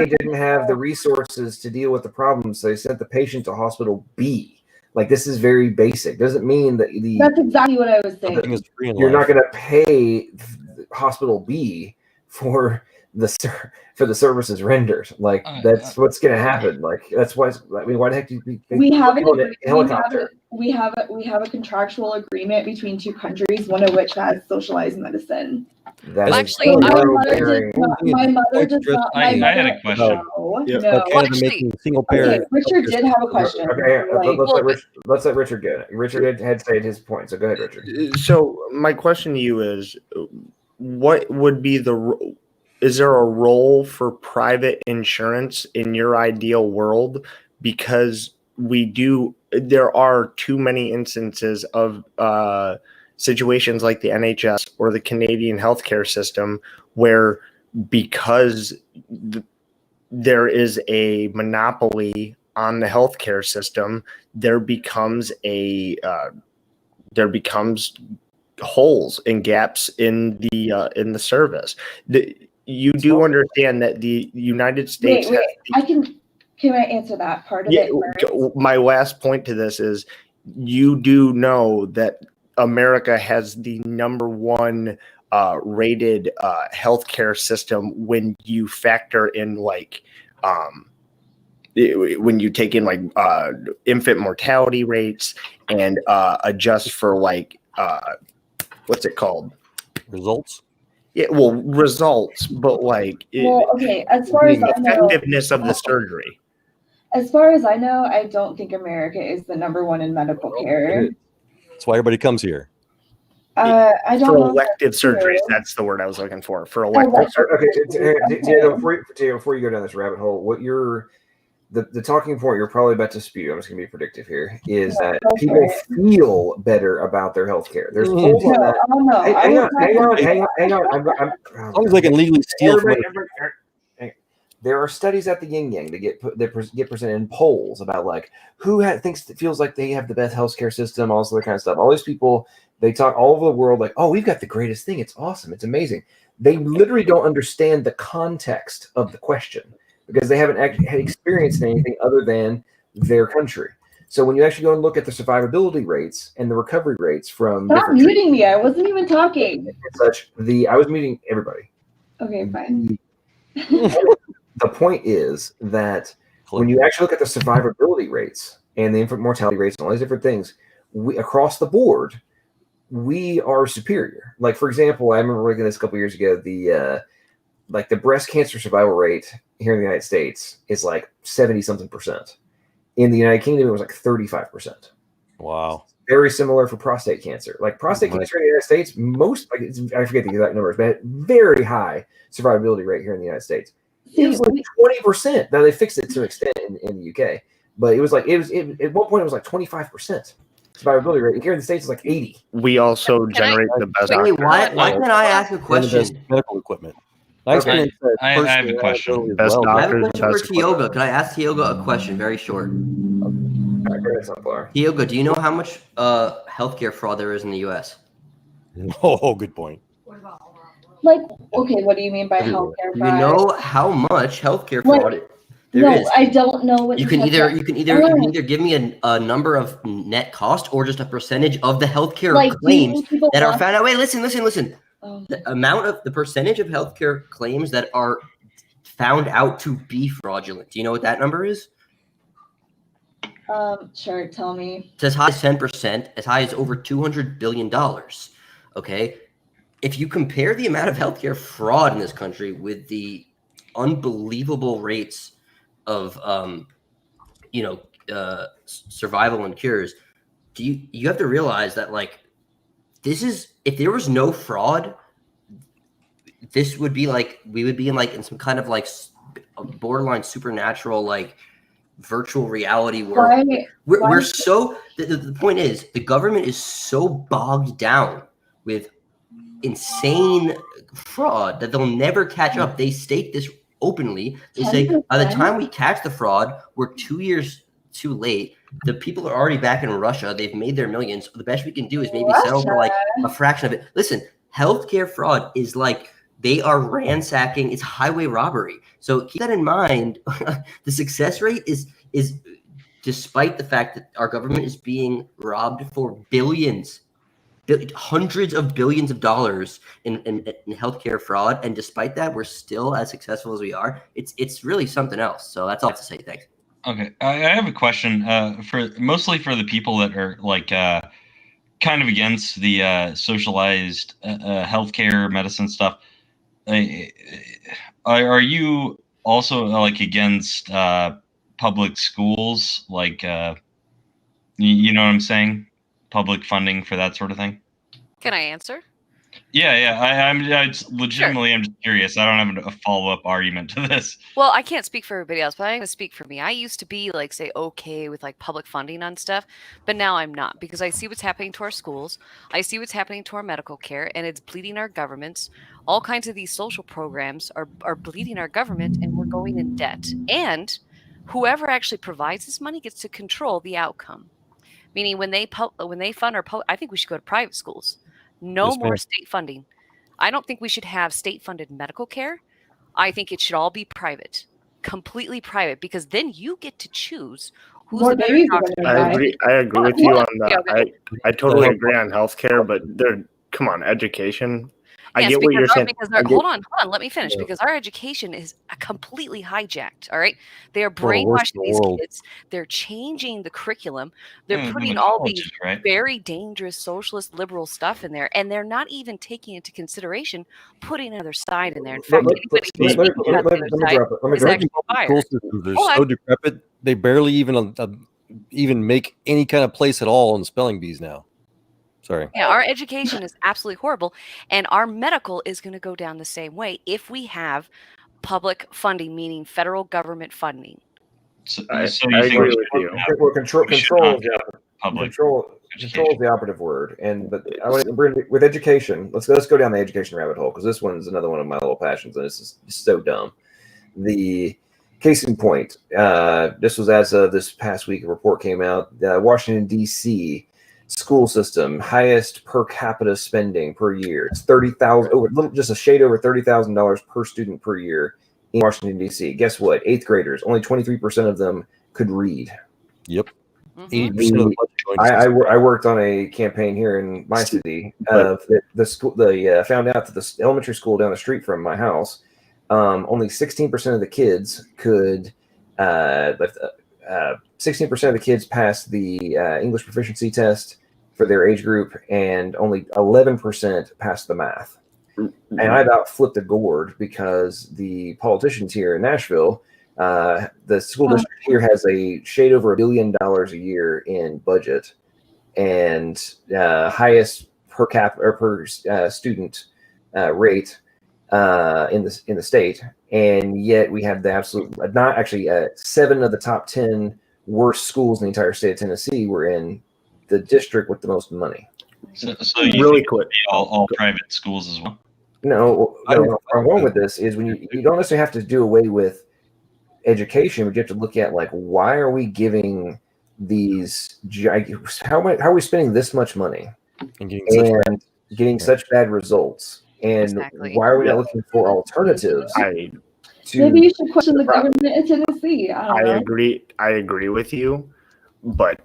didn't have the resources to deal with the problems, so they sent the patient to hospital B. Like, this is very basic. Doesn't mean that that's exactly what I was saying. You're not going to pay hospital B for the services rendered. Like, that's what's going to happen. Like, that's why. I mean, why the heck do we have a contractual agreement between two countries, one of which has socialized medicine. My mother does not. I had a question. No. Making single payer. Okay, Richard did have a question. Okay, let's let Richard get it. Richard had said his point, so go ahead, Richard. So my question to you is, what would be is there a role for private insurance in your ideal world? Because there are too many instances of situations like the NHS or the Canadian healthcare system where, because there is a monopoly on the healthcare system, there becomes holes and gaps in the service. You do understand that the United States. Can I answer that part of it first? My last point to this is, you do know that America has the #1 rated healthcare system when you factor in when you take in infant mortality rates and adjust for what's it called? Results? Yeah, well, results, but okay, as far as I know, effectiveness of the surgery. As far as I know, I don't think America is the #1 in medical care. That's why everybody comes here. I don't for know elective surgeries. That's the word I was looking for. For elective. Before you go down this rabbit hole, what the talking point you're probably about to spew, I'm just going to be predictive here, is that people feel better about their health care. There's polls on that. Hang on. As long as they can legally steal from there are studies at the yin yang that get presented in polls about who feels like they have the best healthcare system, all this other kind of stuff. All these people, they talk all over the world oh, we've got the greatest thing. It's awesome. It's amazing. They literally don't understand the context of the question because they haven't actually had experienced anything other than their country. So when you actually go and look at the survivability rates and the recovery rates from stop muting me. I wasn't even talking. I was muting everybody. Okay, fine. The point is that when you actually look at the survivability rates and the infant mortality rates and all these different things, across the board, we are superior. Like, for example, I remember looking at this a couple years ago, the breast cancer survival rate here in the United States is 70-something%. In the United Kingdom, it was 35%. Wow. Very similar for prostate cancer. Prostate cancer in the United States, I forget the exact numbers, but very high survivability rate here in the United States. It was 20%. Now they fixed it to an extent in the UK, but it was at one point it was 25% survivability rate. Here in the States, it's 80. We also generate the best. Why can't I ask a question? Medical equipment. I have a question. Best I have a doctors, question for best Tioga. Can I ask Tioga a question? Very short. Tioga, do you know how much healthcare fraud there is in the U.S.? Oh, good point. Okay, what do you mean by healthcare fraud? You know how much healthcare fraud there is? I don't know what you can either give me a number of net cost or just a percentage of the healthcare claims that are found out. Wait, listen. The percentage of healthcare claims that are found out to be fraudulent. Do you know what that number is? Sure, tell me. It's as high as 10%, as high as over $200 billion. Okay. If you compare the amount of healthcare fraud in this country with the unbelievable rates of, survival and cures, you have to realize that if there was no fraud, this would be like we would be in some kind of like borderline supernatural like virtual reality world. We're so the point is the government is so bogged down with insane fraud that they'll never catch up. They state this openly. They say by the time we catch the fraud, we're 2 years too late. The people are already back in Russia. They've made their millions. The best we can do is maybe settle for like a fraction of it. Listen, healthcare fraud is like they are ransacking. It's highway robbery. So keep that in mind. The success rate is despite the fact that our government is being robbed for billions, hundreds of billions of dollars in healthcare fraud, and despite that, we're still as successful as we are. It's really something else. So that's all I have to say. Thanks. Okay, I have a question mostly for the people that are like kind of against the socialized healthcare medicine stuff. Are you also like against public schools? Like, you know what I'm saying? Public funding for that sort of thing. Can I answer? Yeah. I'm legitimately, I'm just curious. I don't have a follow-up argument to this. Well, I can't speak for everybody else, but I'm going to speak for me. I used to be like, say, okay with like public funding on stuff, but now I'm not, because I see what's happening to our schools. I see what's happening to our medical care, and it's bleeding our governments. All kinds of these social programs are bleeding our government, and we're going in debt. And whoever actually provides this money gets to control the outcome. Meaning when they fund I think we should go to private schools. No more state funding. I don't think we should have state-funded medical care. I think it should all be private, completely private, because then you get to choose who's the better doctor. I agree with you on that. I totally agree on healthcare, but come on, education. I get what you're saying. Hold on, let me finish. Because our education is completely hijacked. All right, they are brainwashing these kids. They're changing the curriculum. They're putting all these very dangerous socialist liberal stuff in there, and they're not even taking into consideration putting another side in there. In fact, they're so decrepit. They barely even make any kind of place at all in spelling bees now. Sorry. Yeah, our education is absolutely horrible, and our medical is going to go down the same way if we have public funding, meaning federal government funding. So you think control is the operative word, but I want to bring with education. Let's go down the education rabbit hole, because this one's another one of my little passions, and this is so dumb. The case in point, this was as of this past week. A report came out. Washington D.C. school system highest per capita spending per year. It's $30,000, just a shade over $30,000 per student per year in Washington D.C. Guess what? 8th graders, only 23% of them could read. Yep. 80% of I worked on a campaign here in my city. The school, found out that the elementary school down the street from my house, only 16% of the kids could. 16% of the kids passed the English proficiency test for their age group, and only 11% passed the math. And I about flipped a gourd because the politicians here in Nashville, the school district here has a shade over $1 billion a year in budget, and highest per cap or per student rate in the state, and yet we have the absolute not actually 7 of the top 10 worst schools in the entire state of Tennessee were in the district with the most money. So you really quick, all private schools as well. No. Where I'm going with this is when you don't necessarily have to do away with education, but you have to look at like, why are we giving these? How are we spending this much money and getting such bad results? And why are we not looking for alternatives? Maybe you should question the government in Tennessee. I agree with you, but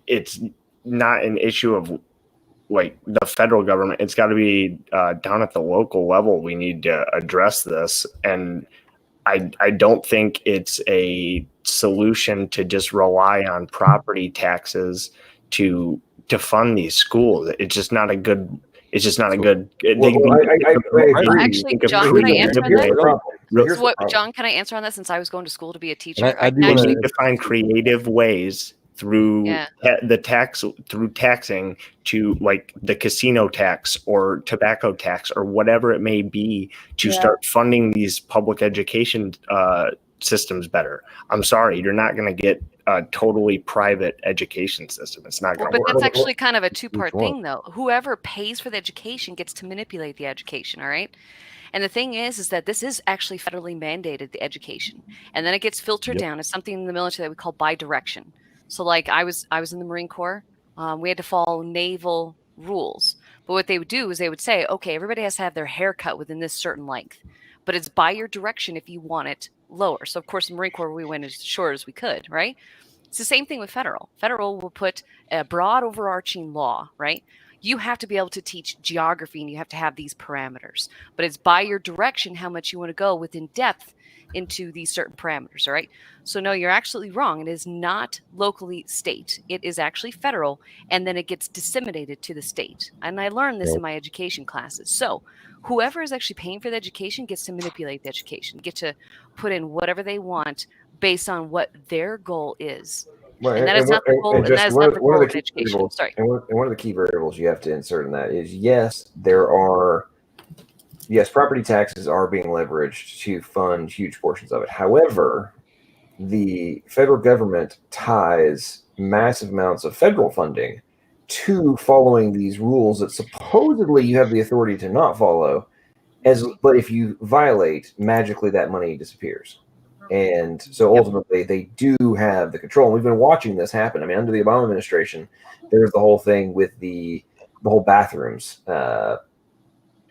it's not an issue of like the federal government. It's got to be down at the local level. We need to address this, and I don't think it's a solution to just rely on property taxes to fund these schools. It's just not a good. It's just not a good. Actually, John, can I answer on that? John, can I answer on that, since I was going to school to be a teacher? We need to find creative ways through the tax, through taxing to like the casino tax or tobacco tax or whatever it may be to start funding these public education systems better. I'm sorry, you're not going to get a totally private education system. It's not going to But work. that's actually kind of a two-part thing, though. Whoever pays for the education gets to manipulate the education, all right? And the thing is that this is actually federally mandated, the education. And then it gets filtered down. It's something in the military that we call bidirection. So like I was in the Marine Corps. We had to follow naval rules. But what they would do is they would say, okay, everybody has to have their hair cut within this certain length. But it's by your direction if you want it lower. So of course in the Marine Corps we went as short as we could, right? It's the same thing with federal. Federal will put a broad overarching law, right? You have to be able to teach geography and you have to have these parameters. But it's by your direction how much you want to go within depth into these certain parameters, all right? So no, you're absolutely wrong. It is not locally state. It is actually federal, and then it gets disseminated to the state. And I learned this in my education classes. So whoever is actually paying for the education gets to manipulate the education, get to put in whatever they want based on what their goal is. Right, and that is not the goal. And that is not the goal of education. Sorry. And one of the key variables you have to insert in that is yes, property taxes are being leveraged to fund huge portions of it. However, the federal government ties massive amounts of federal funding to following these rules that supposedly you have the authority to not follow. But if you violate, magically that money disappears. And so ultimately they do have the control. And we've been watching this happen. I mean, under the Obama administration, there's the whole thing with the whole bathrooms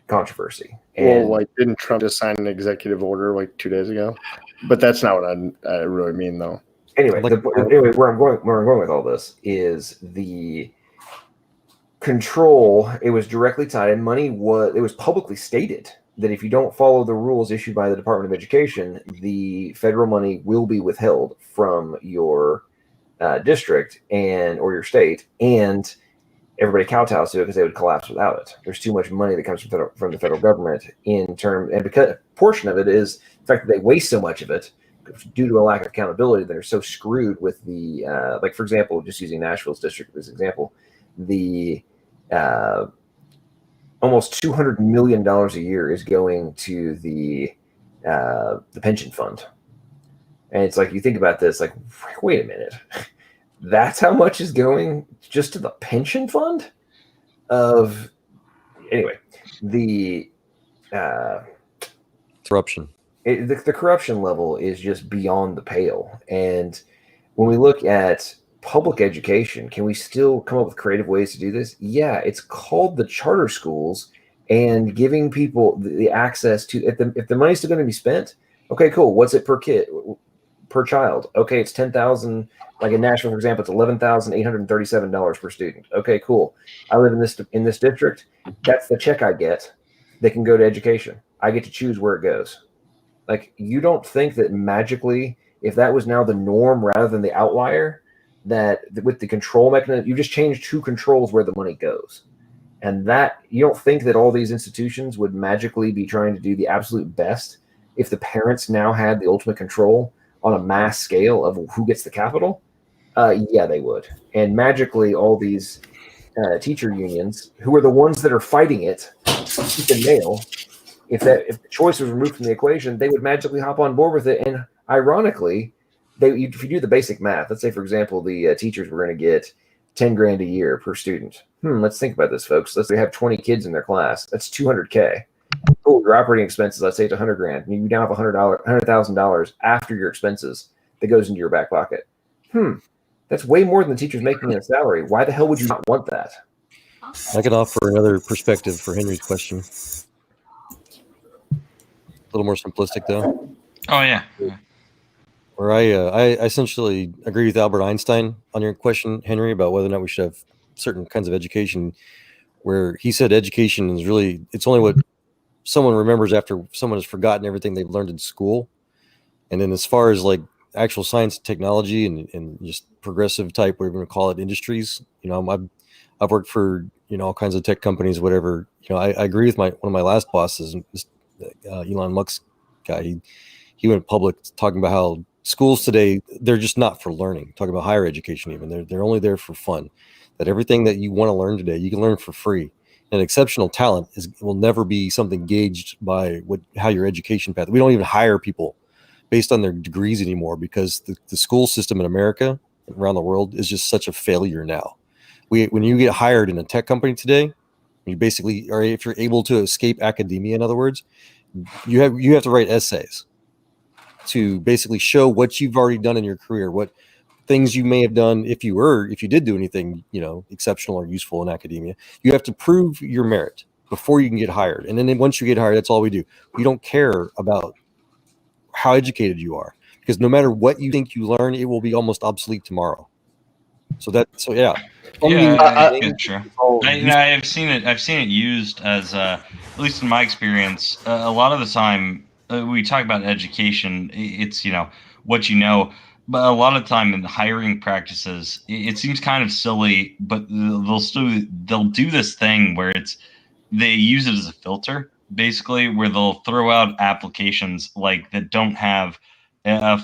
controversy. And well, like, didn't Trump just sign an executive order like 2 days ago? But that's not what I really mean, though. Anyway, where I'm going with all this is the control. It was directly tied, and it was publicly stated that if you don't follow the rules issued by the Department of Education, the federal money will be withheld from your district or your state, and everybody kowtows to it because they would collapse without it. There's too much money that comes from the federal government and because a portion of it is the fact that they waste so much of it due to a lack of accountability. They're so screwed with the like, for example, just using Nashville's district as an example, the almost $200 million a year is going to the pension fund. And it's like, you think about this, like, wait a minute. That's how much is going just to the pension fund anyway, the corruption. The corruption level is just beyond the pale. And when we look at public education, can we still come up with creative ways to do this? Yeah, it's called the charter schools and giving people the access to, if the money's still going to be spent, okay, cool. What's it per kid, per child? Okay, it's $10,000. Like in Nashville, for example, it's $11,837 per student. Okay, cool. I live in this district. That's the check I get that can go to education. I get to choose where it goes. Like, you don't think that magically, if that was now the norm rather than the outlier, that with the control mechanism, you just changed who controls where the money goes. And that, you don't think that all these institutions would magically be trying to do the absolute best if the parents now had the ultimate control on a mass scale of who gets the capital? Yeah, they would. And magically, all these teacher unions, who are the ones that are fighting it, tooth and nail, if the choice was removed from the equation, they would magically hop on board with it. And ironically, if you do the basic math, let's say, for example, the teachers were going to get $10,000 a year per student. Let's think about this, folks. Let's say they have 20 kids in their class. That's $200K. Oh, your operating expenses, let's say it's $100,000. And you now have $100,000 after your expenses that goes into your back pocket. That's way more than the teacher's making in a salary. Why the hell would you not want that? I can offer another perspective for Henry's question. A little more simplistic, though. Oh, yeah. Where I essentially agree with Albert Einstein on your question, Henry, about whether or not we should have certain kinds of education, where he said education is really, it's only what someone remembers after someone has forgotten everything they've learned in school. And then as far as like actual science and technology and just progressive type, whatever you want to call it, industries, I've worked for, all kinds of tech companies, whatever. I agree with one of my last bosses, Elon Musk's guy. He went public talking about how schools today, they're just not for learning. Talk about higher education, even they're only there for fun. That everything that you want to learn today, you can learn for free. And exceptional talent will never be something gauged by how your education path. We don't even hire people based on their degrees anymore, because the school system in America, around the world, is just such a failure now. When you get hired in a tech company today, you basically are, if you're able to escape academia, in other words, you have to write essays to basically show what you've already done in your career, what things you may have done if you did do anything, exceptional or useful in academia. You have to prove your merit before you can get hired. And then once you get hired, that's all we do. We don't care about how educated you are, because no matter what you think you learn, it will be almost obsolete tomorrow. Yeah. It's true. I've seen it used as, at least in my experience, a lot of the time we talk about education. It's what you know, but a lot of the time in the hiring practices, it seems kind of silly. But they'll do this thing where they use it as a filter, basically, where they'll throw out applications like that don't have a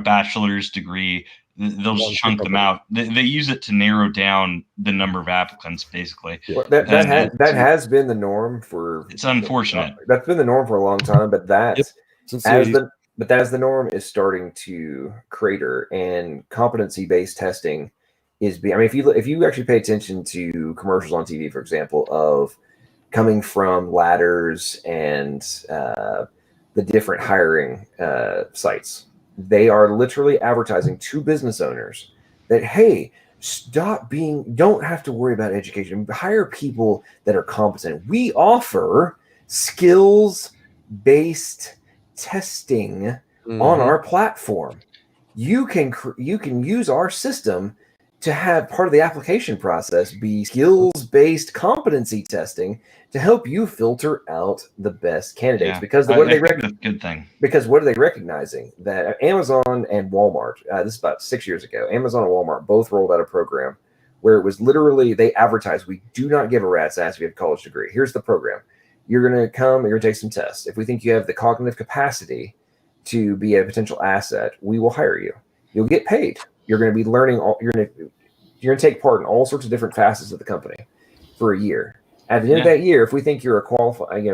bachelor's degree. They'll just chunk them out. They use it to narrow down the number of applicants, basically. Well, that has been the norm for. It's unfortunate. That's been the norm for a long time, but as the norm is starting to crater, and competency-based testing is. I mean, if you actually pay attention to commercials on TV, for example, of coming from ladders and the different hiring sites, they are literally advertising to business owners that, hey, don't have to worry about education. Hire people that are competent. We offer skills-based testing on our platform. You can use our system to have part of the application process be skills-based competency testing to help you filter out the best candidates. Because what are they good thing? Because what are they recognizing? That Amazon and Walmart, this is about 6 years ago, Amazon and Walmart both rolled out a program where it was literally, they advertised, we do not give a rat's ass if you have a college degree. Here's the program. You're going to come, you're going to take some tests. If we think you have the cognitive capacity to be a potential asset, we will hire you. You'll get paid. You're going to be learning you're going to take part in all sorts of different facets of the company for a year. At the end of that year, if we think you're a qualified,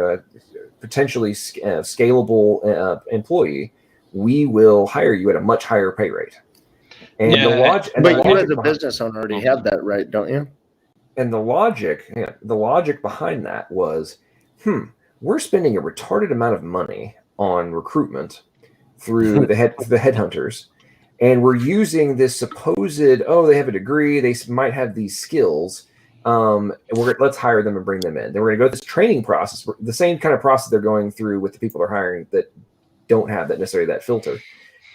potentially scalable employee, we will hire you at a much higher pay rate. And but you as a business owner already have that right, don't you? And the logic behind that was, we're spending a retarded amount of money on recruitment through the headhunters. And we're using this supposed, they have a degree, they might have these skills. Let's hire them and bring them in. Then we're going to go through this training process, the same kind of process they're going through with the people they're hiring that don't have necessarily that filter.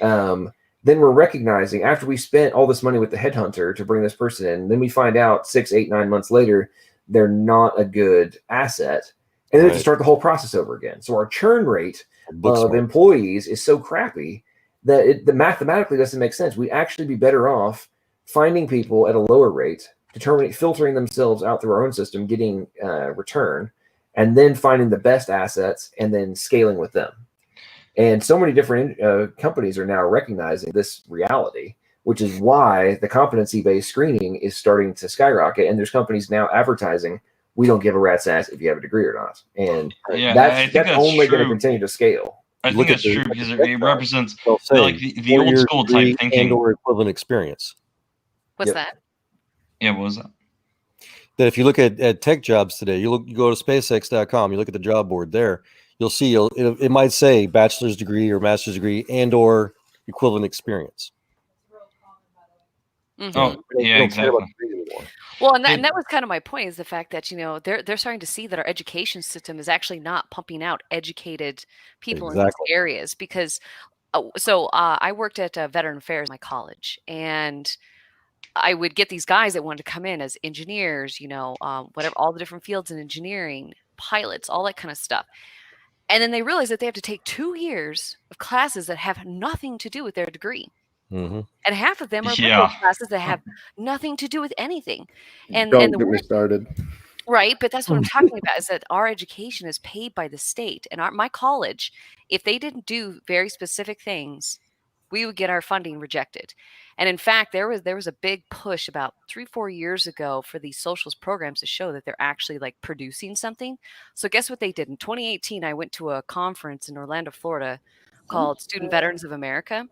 Then we're recognizing, after we spent all this money with the headhunter to bring this person in, then we find out 6, 8, 9 months later, they're not a good asset. And then we have to start the whole process over again. So our churn rate of employees is so crappy that it mathematically doesn't make sense. We'd actually be better off finding people at a lower rate, filtering themselves out through our own system, getting return, and then finding the best assets and then scaling with them. And so many different companies are now recognizing this reality, which is why the competency-based screening is starting to skyrocket. And there's companies now advertising, we don't give a rat's ass if you have a degree or not. And that's only going to continue to scale. I think that's true because it represents like the old school type thinking and/or equivalent experience. What's that? Yeah, what was that? That if you look at tech jobs today, you go to SpaceX.com, you look at the job board there, you'll see it might say bachelor's degree or master's degree and/or equivalent experience. Mm-hmm. Oh, yeah, exactly. Well, and that was kind of my point, is the fact that they're starting to see that our education system is actually not pumping out educated people in these areas. Because I worked at Veteran Affairs in my college, and I would get these guys that wanted to come in as engineers, whatever, all the different fields in engineering, pilots, all that kind of stuff. And then they realize that they have to take 2 years of classes that have nothing to do with their degree. Mm-hmm. And half of them are classes that have nothing to do with anything. And Don't get me started. Right, but that's what I'm talking about, is that our education is paid by the state. And my college, if they didn't do very specific things, we would get our funding rejected. And in fact, there was a big push about 3-4 years ago for these socialist programs to show that they're actually like producing something. So guess what they did? In 2018, I went to a conference in Orlando, Florida called Student Veterans of America.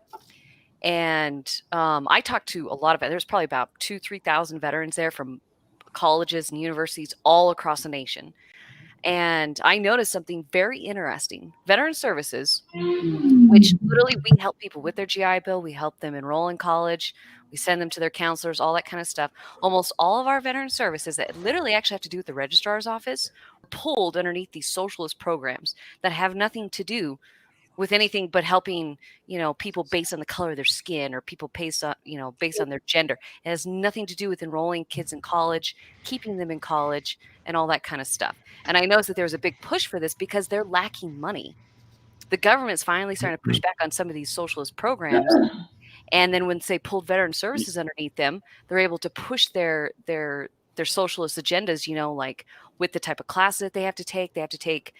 And I talked to a lot of it. There's probably about 2,000-3,000 veterans there from colleges and universities all across the nation. And I noticed something very interesting. Veteran services, which literally we help people with their GI Bill, we help them enroll in college, we send them to their counselors, all that kind of stuff. Almost all of our veteran services that literally actually have to do with the registrar's office are pulled underneath these socialist programs that have nothing to do with anything but helping, people based on the color of their skin or people based on, based on their gender. It has nothing to do with enrolling kids in college, keeping them in college, and all that kind of stuff. And I noticed that there was a big push for this because they're lacking money. The government's finally starting to push back on some of these socialist programs. And then when they pulled veteran services underneath them, they're able to push their socialist agendas, like with the type of classes that they have to take. They have to take,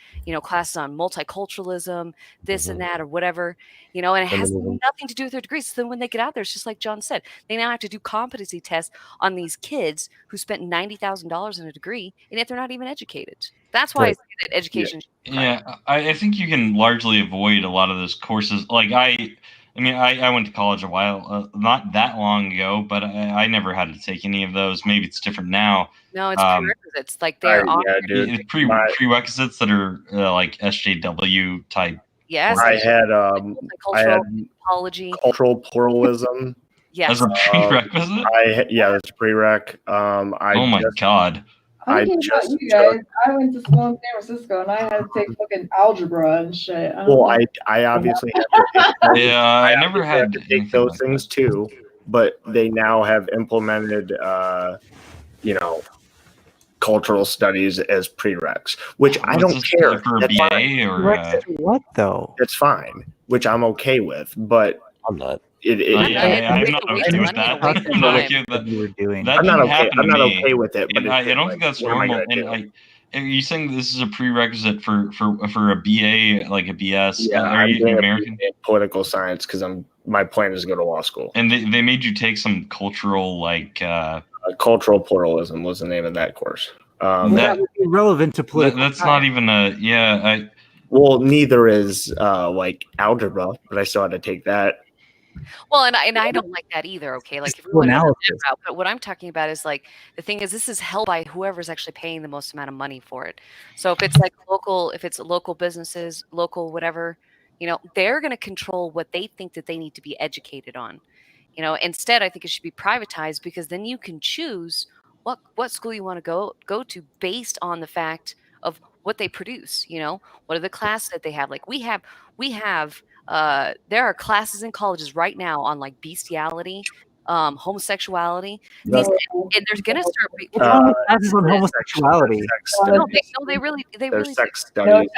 classes on multiculturalism, this and that, or whatever, and it has nothing to do with their degrees. So then when they get out there, it's just like John said, they now have to do competency tests on these kids who spent $90,000 in a degree, and yet they're not even educated. That's why I say that education. Yeah, I think you can largely avoid a lot of those courses. Like I went to college a while, not that long ago, but I never had to take any of those. Maybe it's different now. No, it's prerequisites. Like they're prerequisites that are like SJW type. Yes, I had apology, cultural pluralism. Yes, as a prerequisite. That's a prereq. Oh my god. I don't know about you guys. I went to school in San Francisco and I had to take fucking algebra and shit. I obviously have to take I never had to take those things too, but they now have implemented cultural studies as prereqs, which I don't care. For a BA or what though? It's fine, which I'm okay with, but I'm not. I'm not okay with that. I'm not okay with that. You were doing. I'm not okay. I'm not okay with it. But I don't think that's normal. And are you saying this is a prerequisite for a BA, like a BS? Yeah, are you doing American? Political science because my plan is to go to law school. And they made you take some cultural cultural pluralism was the name of that course. That would be relevant to political. That's not even a well, neither is algebra, but I still had to take that. Well, and I don't like that either. Okay, like if we want to go that route, but what I'm talking about is like the thing is this is held by whoever's actually paying the most amount of money for it. So if it's like local businesses, local whatever, they're going to control what they think that they need to be educated on. Instead, I think it should be privatized because then you can choose what school you want to go to based on the fact of what they produce. What are the classes that they have? Like we have. There are classes in colleges right now on like bestiality, homosexuality. And there's gonna start classes on homosexuality. They really sex studies.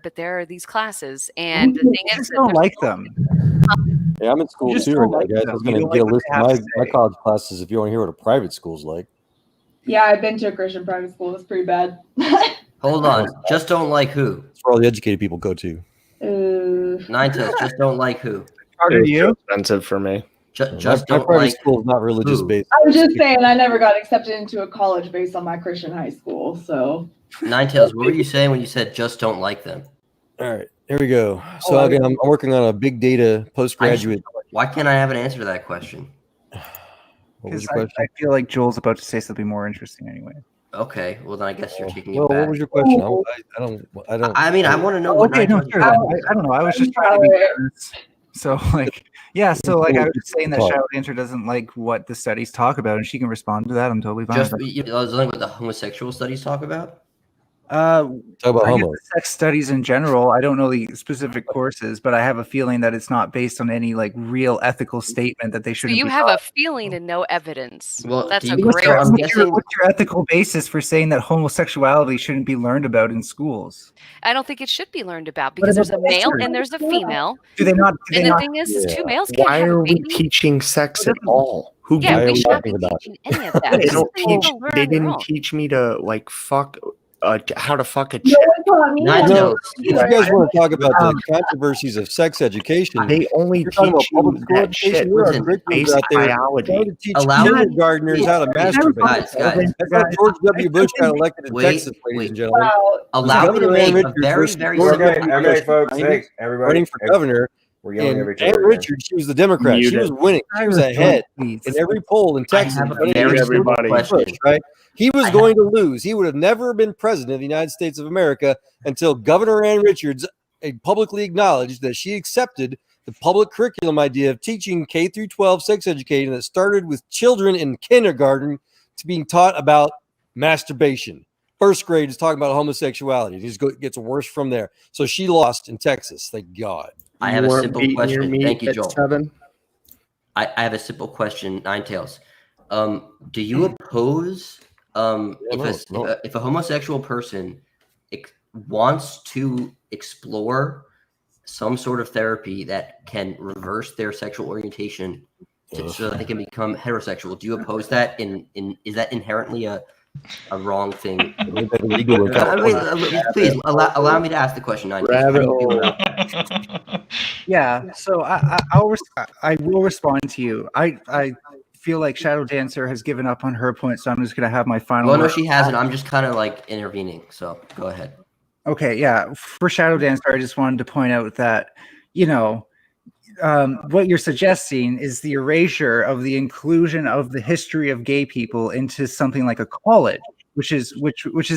But there are these classes, and the thing is, I don't like them. Yeah, I'm in school too right now, guys. I was going to get a list of my college classes if you want to hear what a private school's like. Yeah, I've been to a Christian private school. It's pretty bad. Hold on. Just don't like who? That's where all the educated people go to. NinetailsCosmicFox, just don't like who? Are you? Expensive for me. Just my don't private like school is not religious based. I was just saying I never got accepted into a college based on my Christian high school. So NinetailsCosmicFox, what were you saying when you said just don't like them? All right, here we go. So again, I'm working on a big data postgraduate. Why can't I have an answer to that question? Because I feel like Joel's about to say something more interesting anyway. Okay, well then I guess you're taking it back. What was your question? I don't. I mean, I want to know what. I don't know. I was just trying to be honest. So I was just saying that Charlotte Inter doesn't like what the studies talk about, and she can respond to that. I'm totally fine. What the homosexual studies talk about? Talk about homo. Sex studies in general. I don't know the specific courses, but I have a feeling that it's not based on any real ethical statement that they should. So you have a feeling and no evidence. Well, that's a what's great. What's your ethical basis for saying that homosexuality shouldn't be learned about in schools? I don't think it should be learned about because there's a male and there's a female. Do they not? And the thing is two males can't Why have are a we baby. teaching sex at all? Who Yeah, we gives should not be teaching any of that. They didn't teach me to fuck how to fuck a No chick. one taught me You how know, to if you do guys it. want to talk about the controversies of sex education, They only you're talking about teach you public school that shit education. There are Listen, curriculums basic out there biology. trying to teach Allow- kindergartners how to masturbate. Guys. That's how George W. Bush got elected in Wait, Texas, ladies and gentlemen. Wow. Allow me to Governor Ann make a Richards very, versus very George simple W. Okay, Bush folks. was Hey, everybody. running for governor. We're yelling And at each Ann other again. Richards, she was the Democrat. She was winning. She was ahead in every poll in Texas. have a winning very against simple George question. Bush, right? He was going to lose. He would have never been president of the United States of America until Governor Ann Richards publicly acknowledged that she accepted the public curriculum idea of teaching K through 12 sex education that started with children in kindergarten to being taught about masturbation. First grade is talking about homosexuality. It just gets worse from there. So she lost in Texas. Thank God. I have a simple question. Thank you, Joel. 7? I have a simple question, Ninetails. Do you oppose if a homosexual person wants to explore some sort of therapy that can reverse their sexual orientation so that they can become heterosexual? Do you oppose that? Is that inherently a wrong thing? Please allow me to ask the question. Yeah, so I will respond to you. I feel like Shadow Dancer has given up on her point, so I'm just gonna have my final. Well, no, word. she hasn't. I'm just kind of like intervening. So go ahead. Okay, yeah. For Shadow Dancer, I just wanted to point out that, what you're suggesting is the erasure of the inclusion of the history of gay people into something like a college, which is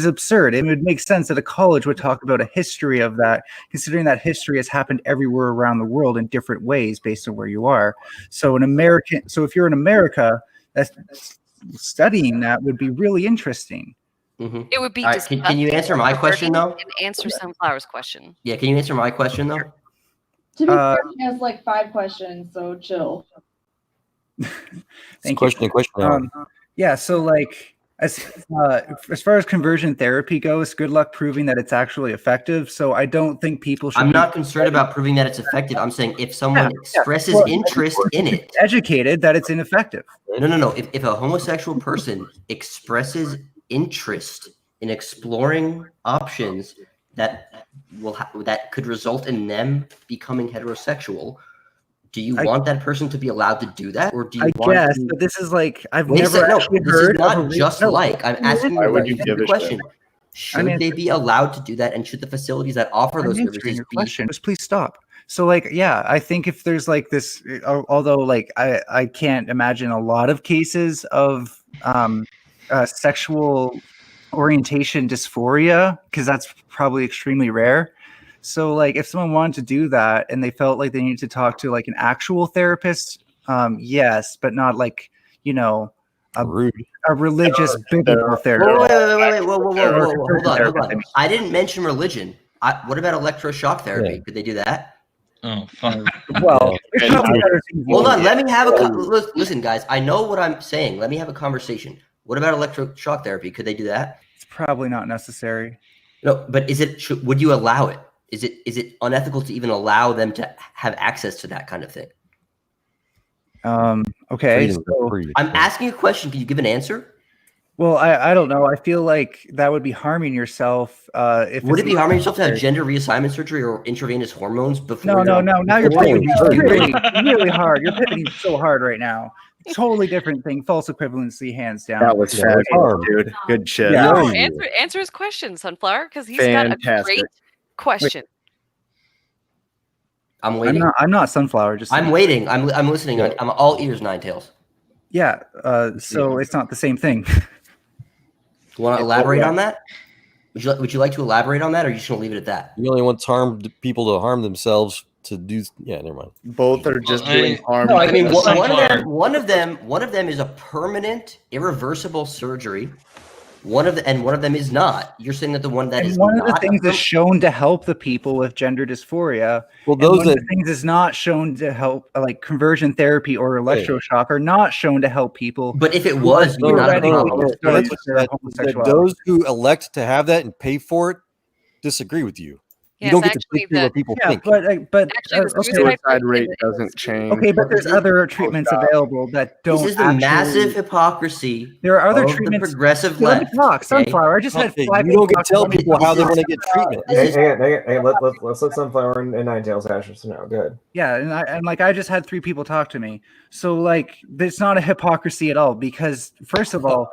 absurd. It would make sense that a college would talk about a history of that, considering that history has happened everywhere around the world in different ways based on where you are. So if you're in America, that's studying that would be really interesting. Mm-hmm. It would be. Right, can you answer my question though? And answer Sunflower's question. Yeah, can you answer my question though? To be fair, she has like 5 questions, so chill. Thank you. Yeah, so like as far as conversion therapy goes, good luck proving that it's actually effective. So I don't think people should. I'm not concerned about proving that it's effective. I'm saying if someone expresses interest in it, educated that it's ineffective. No. If a homosexual person expresses interest in exploring options that could result in them becoming heterosexual, do you want that person to be allowed to do that, or do you want? Guess, but this is like I've never actually heard. This is not just like I'm asking you the question. Should they be allowed to do that, and should the facilities that offer those services be? Just please stop. So like, yeah, I think if there's like this, although like I can't imagine a lot of cases of sexual orientation dysphoria, because that's probably extremely rare. So like if someone wanted to do that and they felt like they needed to talk to like an actual therapist, yes, but not like, a religious biblical therapist. Wait, hold on. I didn't mention religion. What about electroshock therapy? Yeah. Could they do that? Oh, fine. Well, hold on. Let me have listen, guys. I know what I'm saying. Let me have a conversation. What about electroshock therapy? Could they do that? It's probably not necessary. No, but would you allow it? Is it unethical to even allow them to have access to that kind of thing? Okay. So, I'm asking a question. Can you give an answer? Well, I don't know. I feel like that would be harming yourself. Would it be harming yourself to have gender reassignment surgery or intravenous hormones before? No. Now you're pivoting really hard. You're pivoting so hard right now. Totally different thing. False equivalency, hands down. That was fabulous, dude. Good shit. Yeah. No, answer his question, Sunflower, because he's got a great question. I'm waiting. I'm not Sunflower. I'm waiting. I'm listening. I'm all ears, Ninetails. Yeah. So it's not the same thing. You want to elaborate on that? Would you like to elaborate on that, or are you just gonna leave it at that? You only want people to harm themselves to do. Yeah, never mind. Both are just doing harm. No, I mean, one of them is a permanent, irreversible surgery. One of them is not. You're saying that the one that is one of the things is shown to help the people with gender dysphoria. Well, those one of the things is not shown to help, like conversion therapy or electroshock, are not shown to help people. But if it was, those who elect to have that and pay for it disagree with you. Yes, don't get to actually, dictate what people think. but Actually, the okay. suicide rate doesn't change. Okay, but there's other treatments available that don't. This is the actually, massive hypocrisy. There are other of treatments. The progressive Okay, let me left. talk. Sunflower. I just had Hey, 5 you don't get people to tell talk to me. people how they want to get treatment. Hang on. Let's let Sunflower and Ninetails hash this out. Good. Yeah, and like I just had 3 people talk to me. So like it's not a hypocrisy at all because first of all,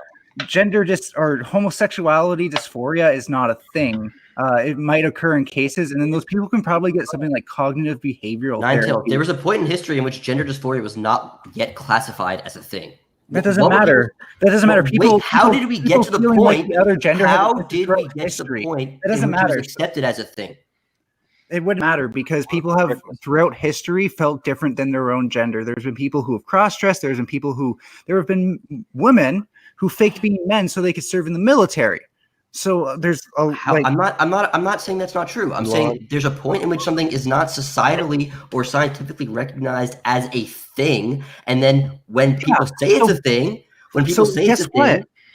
or homosexuality dysphoria is not a thing. It might occur in cases, and then those people can probably get something like cognitive behavioral Ninetails. therapy. There was a point in history in which gender dysphoria was not yet classified as a thing. That doesn't matter. That doesn't matter. People. How did we get to the feeling like point? the other gender How has did we get to the point? That doesn't in which it matter. was accepted as a thing. It wouldn't matter because people have throughout history felt different than their own gender. There's been people who have cross-dressed. There have been women who faked being men so they could serve in the military. So there's I'm not saying that's not true. I'm saying there's a point in which something is not societally or scientifically recognized as a thing, and then when people say it's a thing,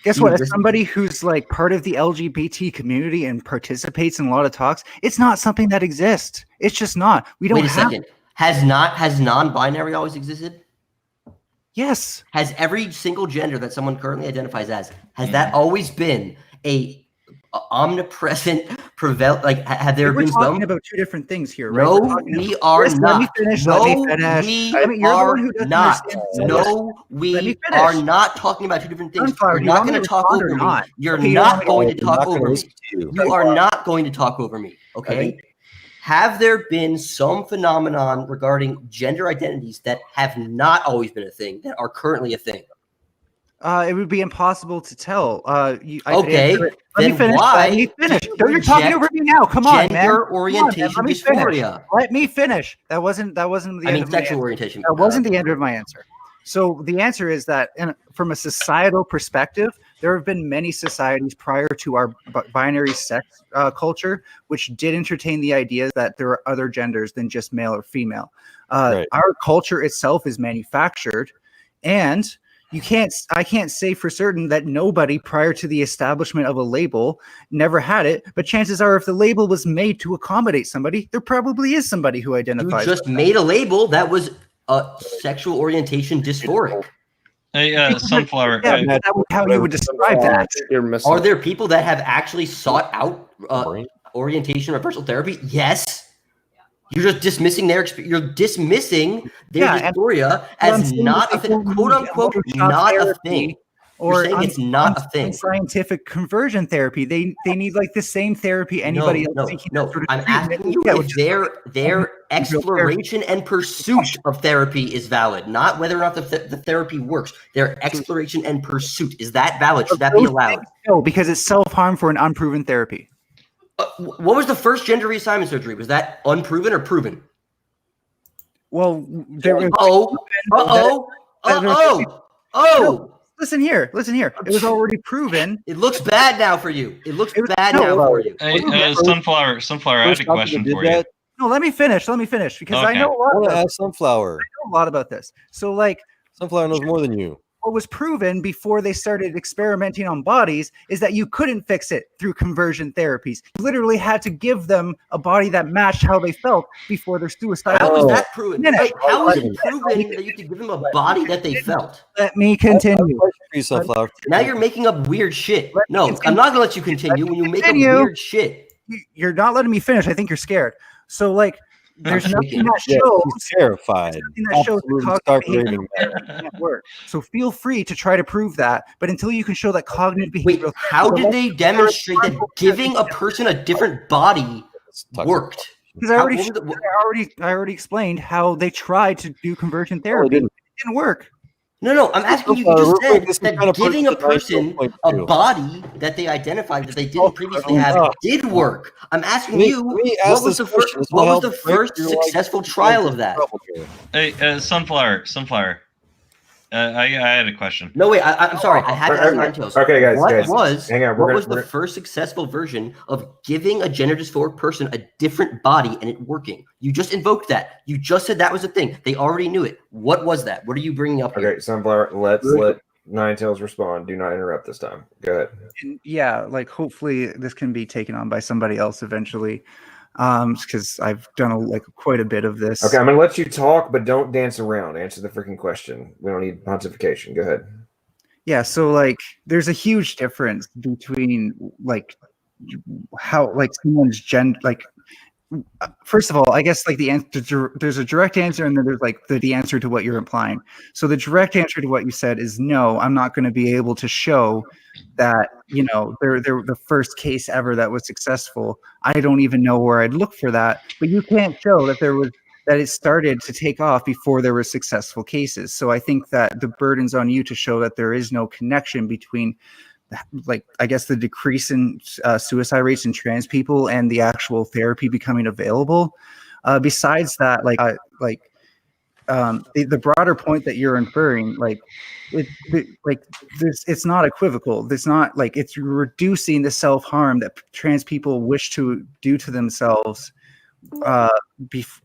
Guess what? As somebody who's like part of the LGBT community and participates in a lot of talks, it's not something that exists. It's just not. We don't. Wait a second. Has non-binary always existed? Yes. Has every single gender that someone currently identifies as that always been a omnipresent have there We're been talking about 2 different things here, right? No, we are not. Let me finish. No, let me finish. we I mean, you're are the one who doesn't not. understand. No, we are not talking about 2 different things. Sunflower, You're do you not want me going to to talk respond or over me. not? You're Okay, you not don't going want to me to- talk over me. You are not going to talk over me. Okay? Have there been some phenomenon regarding gender identities that have not always been a thing that are currently a thing? It would be impossible to tell. Let me finish. Let me finish. You're talking over me now. Come on, man. Gender orientation Let me finish. dysphoria. Let me finish. That wasn't the end of my sexual answer. orientation. That wasn't the end of my answer. So the answer is that from a societal perspective, there have been many societies prior to our binary sex culture, which did entertain the idea that there are other genders than just male or female. Our culture itself is manufactured, and I can't say for certain that nobody prior to the establishment of a label never had it, but chances are if the label was made to accommodate somebody, there probably is somebody who identifies. You just made a label that was sexual orientation dysphoric. Hey, Sunflower. Yeah, that was how you would describe that. Are there people that have actually sought out orientation reversal therapy? Yes. You're just dismissing their experience. You're dismissing their dysphoria as not a thing, quote unquote, not a thing. You're saying it's not a thing. Scientific conversion therapy. They need like the same therapy anybody else. No. I'm asking you if their exploration and pursuit of therapy is valid, not whether or not the therapy works. Their exploration and pursuit, is that valid? Should that be allowed? No, because it's self-harm for an unproven therapy. What was the first gender reassignment surgery? Was that unproven or proven? Well, there was. Listen here. It was already proven. It looks bad now for you. It looks bad now for you. Hey, Sunflower, I had a question for you. No, let me finish because I know a lot. I want to ask Sunflower. I know a lot about this. So, like, Sunflower knows more than you. What was proven before they started experimenting on bodies is that you couldn't fix it through conversion therapies. You literally had to give them a body that matched how they felt before their suicide. How was that proven? Wait, how was it proven that you could give them a body that they felt? Let me continue. Sunflower. Now you're making up weird shit. No, I'm not gonna let you continue when you make up weird shit. You're not letting me finish. I think you're scared. So, like, there's nothing that shows. He's terrified. Nothing that shows that cognitive behavior can't work. So feel free to try to prove that. But until you can show that cognitive behavior, wait, how did they demonstrate that giving a person a different body worked? Because I already explained how they tried to do conversion therapy. It didn't work. No, I'm asking you. You just said that giving a person a body that they identified that they didn't previously have did work. I'm asking you, what was the first successful trial of that? Hey, Sunflower. I had a question. No, wait. I'm sorry. I had to ask Ninetails. Okay, guys. What was the first successful version of giving a gender dysphoric person a different body and it working? You just invoked that. You just said that was a thing. They already knew it. What was that? What are you bringing up here? Okay, Sunflower, let's let Ninetails respond. Do not interrupt this time. Go ahead. And yeah, like hopefully this can be taken on by somebody else eventually. because I've done quite a bit of this. Okay, I'm gonna let you talk, but don't dance around. Answer the freaking question. We don't need pontification. Go ahead. Yeah, so there's a huge difference between how someone's gender. First of all, I guess the answer, there's a direct answer, and then there's the answer to what you're implying. So the direct answer to what you said is no. I'm not going to be able to show that they're the first case ever that was successful. I don't even know where I'd look for that. But you can't show that it started to take off before there were successful cases. So I think that the burden's on you to show that there is no connection between I guess the decrease in suicide rates in trans people and the actual therapy becoming available. Besides that, the broader point that you're inferring, it's not equivocal. It's not it's reducing the self-harm that trans people wish to do to themselves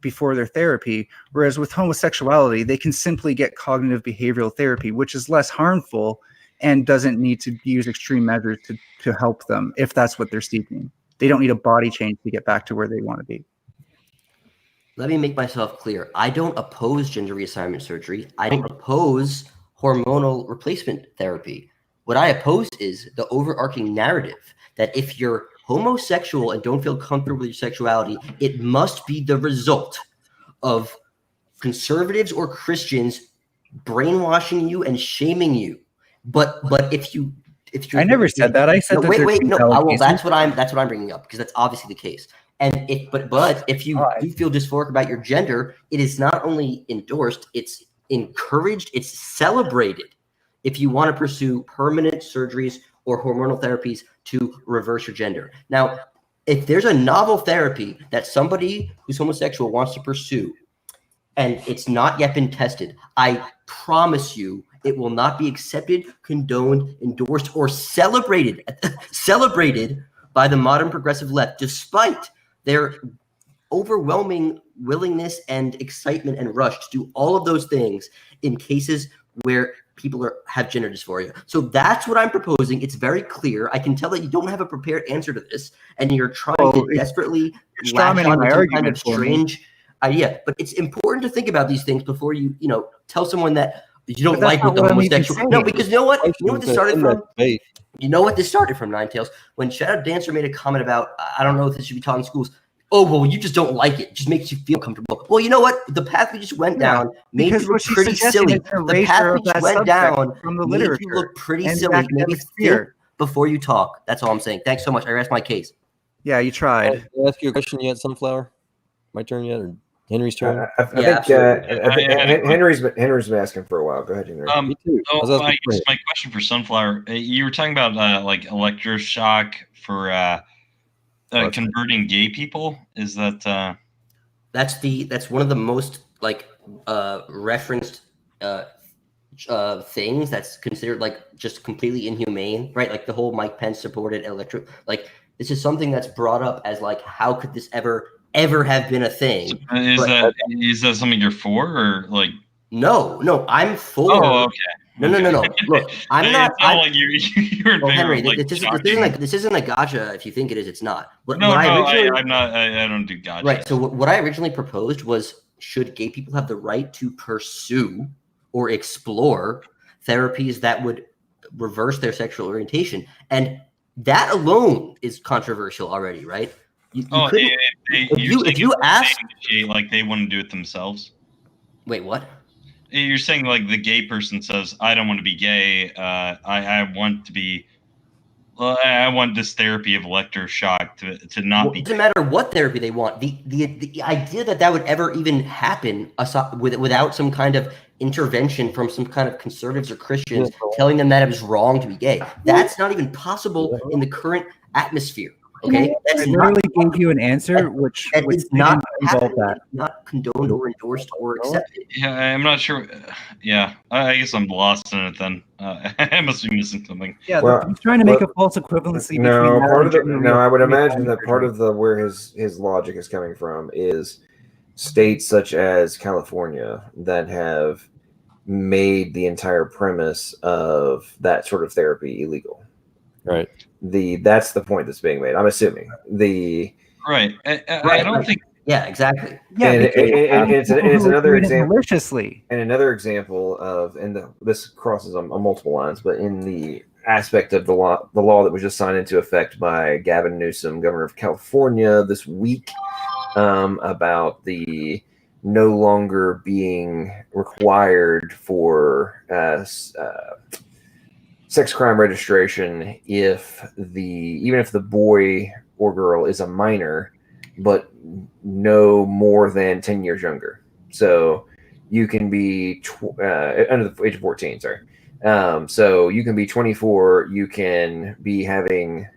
before their therapy. Whereas with homosexuality, they can simply get cognitive behavioral therapy, which is less harmful and doesn't need to use extreme measures to help them if that's what they're seeking. They don't need a body change to get back to where they want to be. Let me make myself clear. I don't oppose gender reassignment surgery. I don't oppose hormonal replacement therapy. What I oppose is the overarching narrative that if you're homosexual and don't feel comfortable with your sexuality, it must be the result of conservatives or Christians brainwashing you and shaming you. But if you I never said that. I said well, that's what I'm bringing up, because that's obviously the case. And if you do feel dysphoric about your gender, it is not only endorsed, it's encouraged, it's celebrated if you want to pursue permanent surgeries or hormonal therapies to reverse your gender. Now, if there's a novel therapy that somebody who's homosexual wants to pursue and it's not yet been tested, I promise you it will not be accepted, condoned, endorsed, or celebrated by the modern progressive left, despite their overwhelming willingness and excitement and rush to do all of those things in cases where people have gender dysphoria. So that's what I'm proposing. It's very clear. I can tell that you don't have a prepared answer to this, and you're trying to desperately latch on to some kind of strange idea. But it's important to think about these things before you tell someone that you don't like what the homosexual. No, because you know what? You know what this started from? You know what this started from, Ninetails? When Shadow Dancer made a comment about, I don't know if this should be taught in schools. Oh, well, you just don't like it. It just makes you feel comfortable. Well, you know what? The path we just went down made you look pretty silly. The path we just went down made you look pretty silly. Maybe think before you talk. That's all I'm saying. Thanks so much. I rest my case. Yeah, you tried. Can I ask you a question yet, Sunflower? My turn yet, or Henry's turn? I think Henry's been asking for a while. Go ahead, Henry. Me too. I guess my question for Sunflower, you were talking about electroshock for converting gay people. Is that that's one of the most referenced things that's considered just completely inhumane, right? The whole Mike Pence supported this is something that's brought up as how could this ever have been a thing? Is that something you're for, or No, I'm for. Oh, okay. No. Look, I'm not. You're Henry, this isn't a gotcha. If you think it is, it's not. I'm not. I don't do gotcha. Right. So what I originally proposed was, should gay people have the right to pursue or explore therapies that would reverse their sexual orientation? And that alone is controversial already, right? If you ask, they want to do it themselves. Wait, what? You're saying the gay person says, I don't want to be gay. I want to be. Well, I want this therapy of electroshock to not be. It doesn't matter what therapy they want. The idea that would ever even happen without some kind of intervention from some kind of conservatives or Christians telling them that it was wrong to be gay, that's not even possible in the current atmosphere. Okay, that's literally gave you an answer, which not involve that, not condoned or endorsed or accepted. Yeah, I'm not sure. Yeah, I guess I'm lost in it then. I must be missing something. Yeah, he's trying to make a false equivalency. I would imagine that part of where his logic is coming from is states such as California that have made the entire premise of that sort of therapy illegal. Right. That's the point that's being made. I'm assuming Right. I don't think. Yeah, exactly. Yeah, and it's another example maliciously. And another example of, this crosses on multiple lines, but in the aspect of the law that was just signed into effect by Gavin Newsom, governor of California, this week, about the no longer being required for sex crime registration even if the boy or girl is a minor, but no more than 10 years younger. So you can be under the age of 14, sorry. So you can be 24, you can be having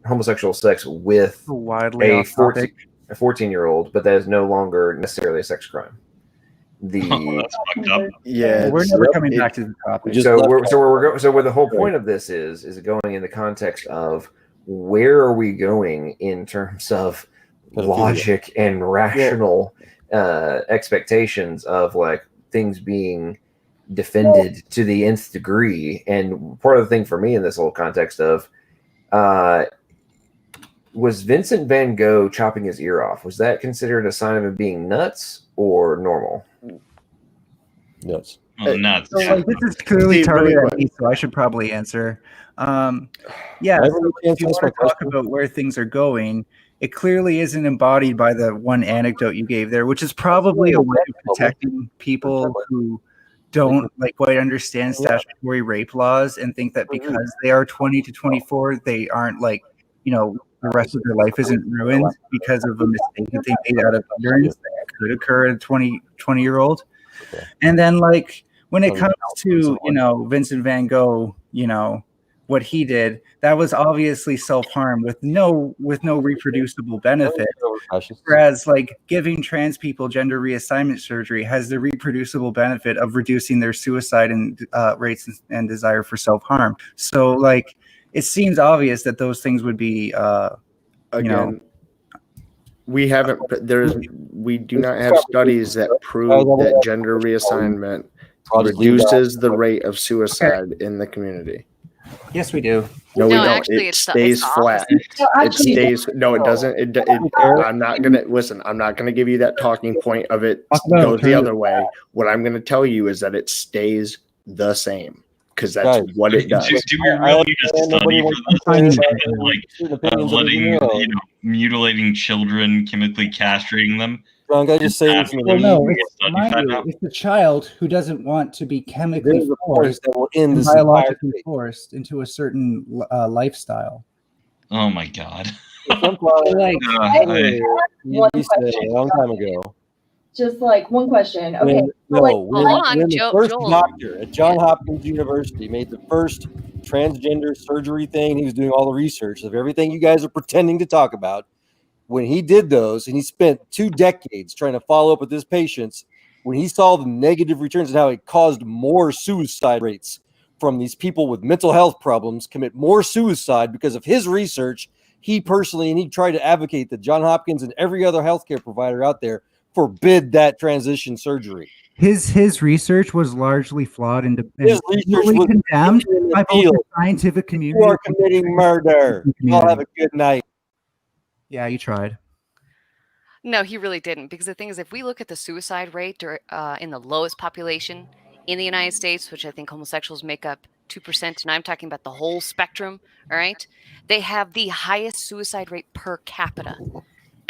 homosexual sex with a 14-year-old, but that is no longer necessarily a sex crime. That's fucked up. Yeah, we're never coming back to the topic. So where the whole point of this is going in the context of where are we going in terms of logic and rational expectations of like things being defended to the nth degree. And part of the thing for me in this whole context of was Vincent van Gogh chopping his ear off, was that considered a sign of him being nuts or normal? Nuts. Nuts. So, like, this is clearly targeted at me, so I should probably answer. Yeah, so if you want to talk about where things are going, it clearly isn't embodied by the one anecdote you gave there, which is probably a way of protecting people who don't like quite understand statutory rape laws and think that because they are 20 to 24, they aren't like, the rest of their life isn't ruined because of a mistake that they made out of ignorance that could occur at a 20-year-old. And then, like, when it comes to, Vincent van Gogh, what he did, that was obviously self-harm with no reproducible benefit. Whereas, like, giving trans people gender reassignment surgery has the reproducible benefit of reducing their suicide and rates and desire for self-harm. So, like, it seems obvious that those things would be, we do not have studies that prove that gender reassignment reduces the rate of suicide in the community. Yes, we do. No, we don't. Actually, It stays flat. It stays. No, it doesn't. I'm not gonna give you that talking point of it goes the other way. What I'm gonna tell you is that it stays the same because that's what it does. Do we really need a study for this? Like letting mutilating children, chemically castrating them. Wrong, I just say this in the Well, no, it's a child who doesn't want to be chemically forced and biologically forced into a certain lifestyle. Oh my god! Like, you said a long time ago. Just like one question. Okay. When the first doctor at Johns Hopkins University made the first transgender surgery thing, he was doing all the research of everything you guys are pretending to talk about. When he did those, and he spent 2 decades trying to follow up with his patients, when he saw the negative returns and how it caused more suicide rates from these people with mental health problems commit more suicide because of his research, he tried to advocate that Johns Hopkins and every other healthcare provider out there forbid that transition surgery. His research was largely flawed and his research was condemned by both the scientific community. You are committing murder. Y'all have a good night. Yeah, you tried. No, he really didn't. Because the thing is, if we look at the suicide rate in the lowest population in the United States, which I think homosexuals make up 2%, and I'm talking about the whole spectrum, all right, they have the highest suicide rate per capita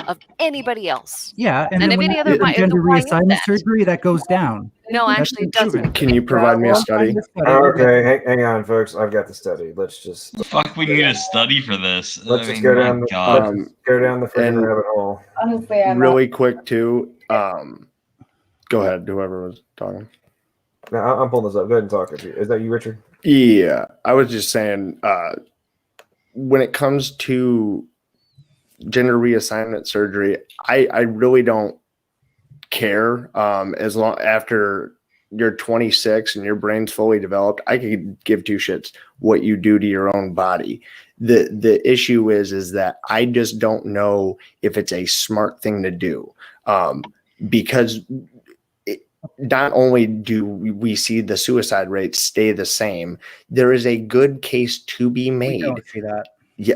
of anybody else. Yeah, and if any other gender reassignment surgery, that goes down. No, actually, it doesn't. Can you provide me a study? Okay, hang on, folks. I've got the study. Let's just. Fuck, we need a study for this. Let's just go down the freaking rabbit hole. Honestly, I'm really quick too. Go ahead, whoever was talking. No, I'm pulling this up. Go ahead and talk. Is that you, Richard? Yeah, I was just saying. When it comes to gender reassignment surgery, I really don't care. As long after you're 26 and your brain's fully developed, I could give 2 shits what you do to your own body. The issue is that I just don't know if it's a smart thing to do, because not only do we see the suicide rates stay the same, there is a good case to be made. We don't see that. Yeah.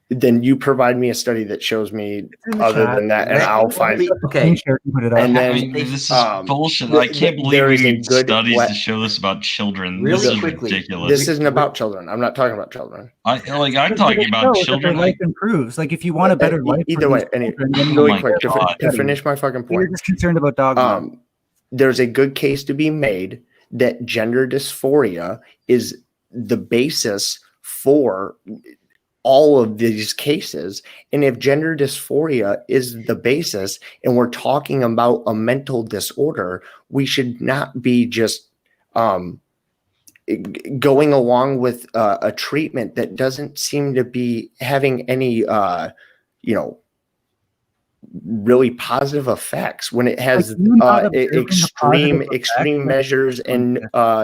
then you provide me a study that shows me other than that, and I'll find it. Okay. And then this is bullshit. I can't believe there we is a need good studies to show this about children. This is ridiculous. This isn't about children. I'm not talking about children. I'm talking about children. Their life improves. Like if you want a better life. Either way, really quick to finish my fucking point. You're just concerned about dogma. There's a good case to be made that gender dysphoria is the basis for all of these cases. And if gender dysphoria is the basis and we're talking about a mental disorder, we should not be just going along with a treatment that doesn't seem to be having any really positive effects when it has extreme measures and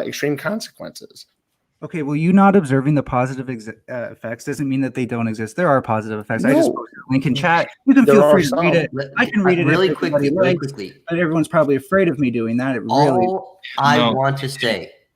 extreme consequences. Okay, well, you not observing the positive effects doesn't mean that they don't exist. There are positive effects. I just posted a link in chat. You can feel free to read it. I can read it really quickly. But everyone's probably afraid of me doing that.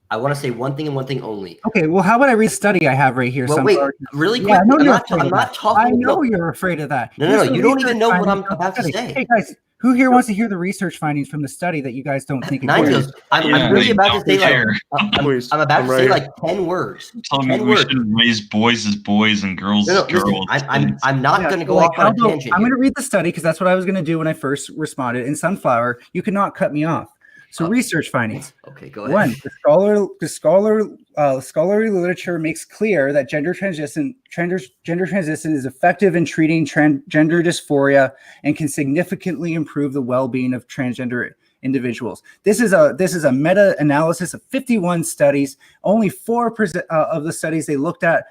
I want to say one thing and one thing only. Okay, well, how about I read the study I have right here? Well, wait, really quick. Yeah, I'm not talking. I know you're afraid of that. No, you don't even know what I'm about to say. Hey, guys. Who here wants to hear the research findings from the study that you guys don't think exists? I'm really about to say I'm about to say like 10 words. Tell me we shouldn't raise boys as boys and girls as girls. I'm not going to go off on a tangent. I'm going to read the study because that's what I was going to do when I first responded. In Sunflower, you cannot cut me off. So research findings. Okay, go ahead. One, the scholarly literature makes clear that gender transition is effective in treating gender dysphoria and can significantly improve the well-being of transgender individuals. This is a meta-analysis of 51 studies. Only 4% of the studies they looked at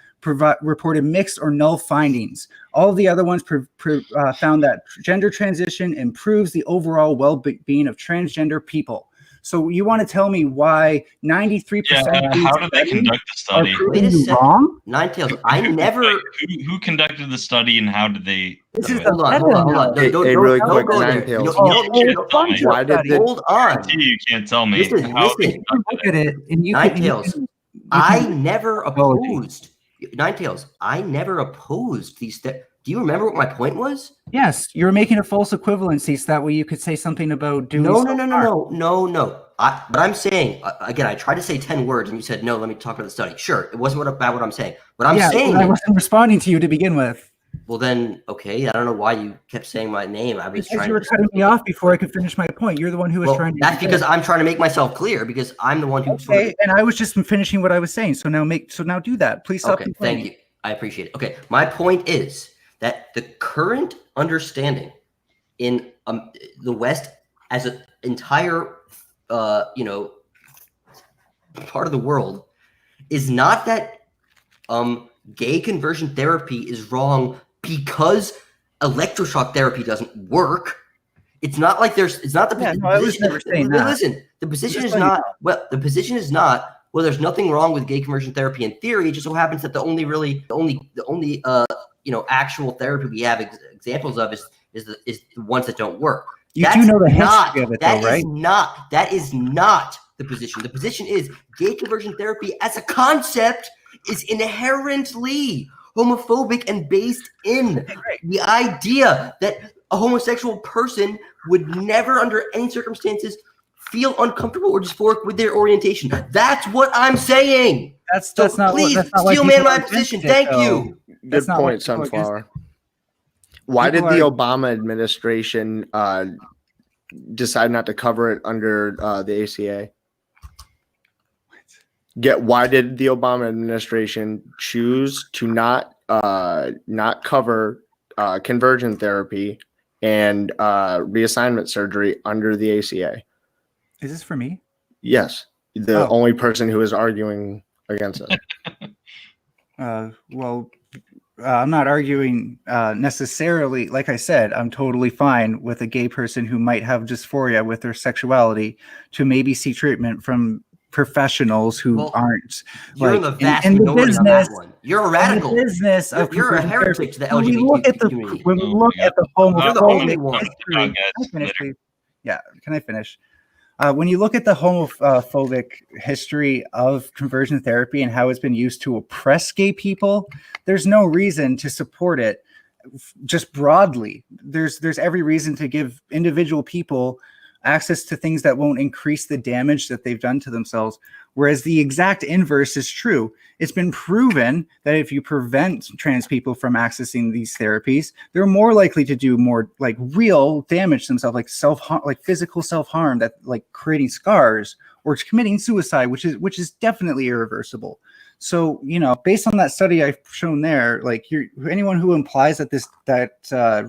reported mixed or null findings. All of the other ones found that gender transition improves the overall well-being of transgender people. So you want to tell me why 93% how did they conduct the study? Wait a second. Wrong? Ninetails, I never... Who conducted the study and how did they... Hold on. Really quick, Ninetails. Hold on. You can't tell me. Listen. Look at it. Ninetails, I never opposed... Ninetails, I never opposed these... Do you remember what my point was? Yes, you're making a false equivalency so that way you could say something about doing No. But I'm saying, again, I tried to say 10 words and you said, no, let me talk about the study. Sure, it wasn't about what I'm saying. But I'm saying... I wasn't responding to you to begin with. Well, then, okay, I don't know why you kept saying my name. I was trying. You were cutting me off before I could finish my point. You're the one who was trying to... That's because I'm trying to make myself clear because I'm the one who... Okay, and I was just finishing what I was saying. So now do that. Please stop complaining. Thank you. I appreciate it. Okay, my point is that the current understanding in the West as an entire, part of the world is not that gay conversion therapy is wrong because electroshock therapy doesn't work. It's not like it's not the position. I was never saying that. Listen, the position is not, well, there's nothing wrong with gay conversion therapy in theory. It just so happens that the only actual therapy we have examples of is the ones that don't work. You do know the history of it, though, right? That is not the position. The position is gay conversion therapy as a concept is inherently homophobic and based in the idea that a homosexual person would never, under any circumstances, feel uncomfortable or dysphoric with their orientation. That's what I'm saying. That's not. Please why steel man my position. Thank you. Good point, Sunflower. Why did the Obama administration decide not to cover it under the ACA? Why did the Obama administration choose to not cover conversion therapy and reassignment surgery under the ACA? Is this for me? Yes, the only person who is arguing against it. I'm not arguing necessarily. Like I said, I'm totally fine with a gay person who might have dysphoria with their sexuality to maybe seek treatment from professionals who aren't. You're the vast minority on that one. You're a radical. Business of you're a heretic to the LGBT community. When we look at the homophobic, you're the only one. Yeah, can I finish? When you look at the homophobic history of conversion therapy and how it's been used to oppress gay people, there's no reason to support it just broadly. There's every reason to give individual people access to things that won't increase the damage that they've done to themselves. Whereas the exact inverse is true. It's been proven that if you prevent trans people from accessing these therapies, they're more likely to do more like real damage to themselves, like self-harm, like physical self-harm, that like creating scars or committing suicide, which is definitely irreversible. So, you know, based on that study I've shown there, like anyone who implies that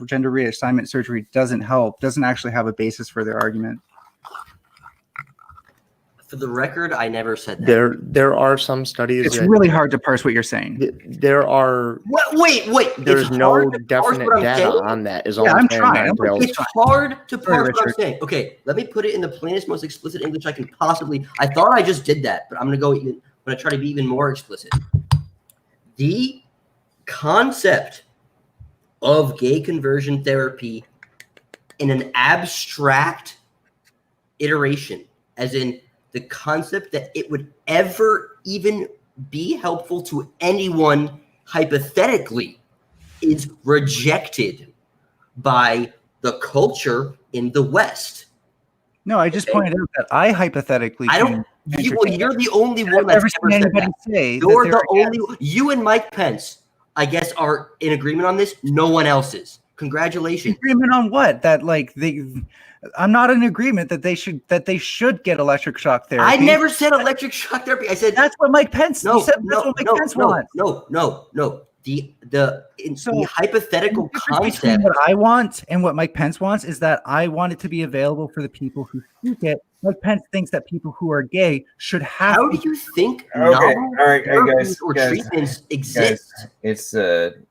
gender reassignment surgery doesn't help doesn't actually have a basis for their argument. For the record, I never said that. There are some studies. It's really hard to parse what you're saying. There are. Wait. There's no definite data on that. Is all I'm trying. It's hard to parse what I'm saying. Okay, let me put it in the plainest, most explicit English I can possibly. I thought I just did that, but I'm gonna try to be even more explicit. The concept of gay conversion therapy in an abstract iteration, as in the concept that it would ever even be helpful to anyone hypothetically, is rejected by the culture in the West. No, I just pointed out that I hypothetically. You're the only one that's ever said that. You're the only. You and Mike Pence, I guess, are in agreement on this. No one else is. Congratulations. Agreement on what? That like I'm not in agreement that they should get electric shock therapy. I never said electric shock therapy. I said that's what Mike Pence. You said that's what Mike Pence wants. No. The hypothetical concept. Between what I want and what Mike Pence wants is that I want it to be available for the people who seek it. Mike Pence thinks that people who are gay should have. How do you think? Okay, all right, guys, treatments exist? Guys,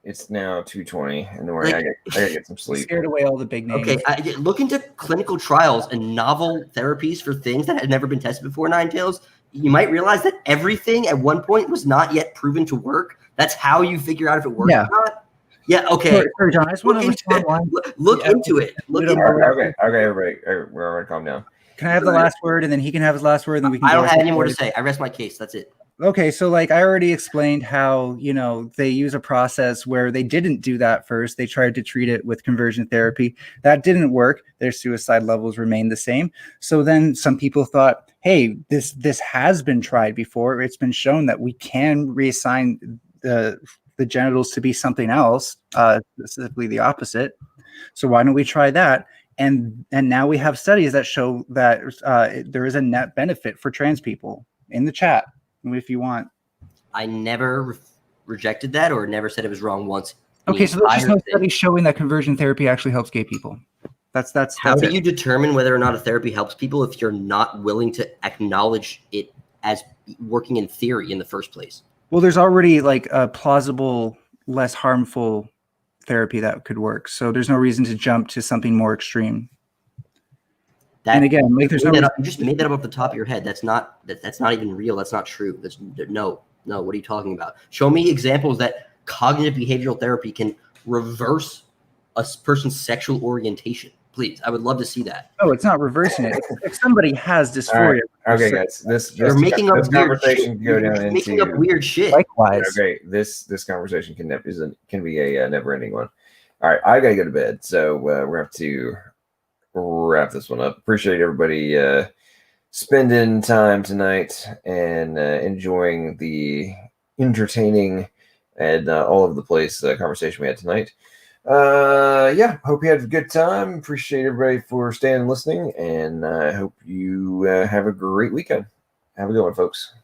it's now 2:20, and I gotta get some sleep. Scared away all the big names. Okay, look into clinical trials and novel therapies for things that had never been tested before. Ninetails, you might realize that everything at one point was not yet proven to work. That's how you figure out if it works or not. Yeah. Okay. Sorry, John. I just want to look into it. Okay, everybody, we're all right. Calm down. Can I have the last word, and then he can have his last word, and then we can. I don't have any more to say. I rest my case. That's it. Okay, so like I already explained how, you know, they use a process where they didn't do that first. They tried to treat it with conversion therapy. That didn't work. Their suicide levels remained the same. So then some people thought, hey, this has been tried before. It's been shown that we can reassign the genitals to be something else, specifically the opposite. So why don't we try that? And now we have studies that show that there is a net benefit for trans people. In the chat, if you want. I never rejected that or never said it was wrong once. Okay, so there's just no study showing that conversion therapy actually helps gay people. That's how do you determine whether or not a therapy helps people if you're not willing to acknowledge it as working in theory in the first place? Well, there's already like a plausible, less harmful therapy that could work. So there's no reason to jump to something more extreme. And again, like there's you just made that up off the top of your head. That's not even real. That's not true. That's no. What are you talking about? Show me examples that cognitive behavioral therapy can reverse a person's sexual orientation. Please, I would love to see that. No, it's not reversing it. If somebody has dysphoria, okay, guys, you're making up weird shit. Making up weird shit. Likewise. Okay, this conversation can be a never-ending one. All right, I gotta go to bed, so we're gonna have to wrap this one up. Appreciate everybody spending time tonight and enjoying the entertaining and all over the place conversation we had tonight. Hope you had a good time. Appreciate everybody for staying and listening, and I hope you have a great weekend. Have a good one, folks.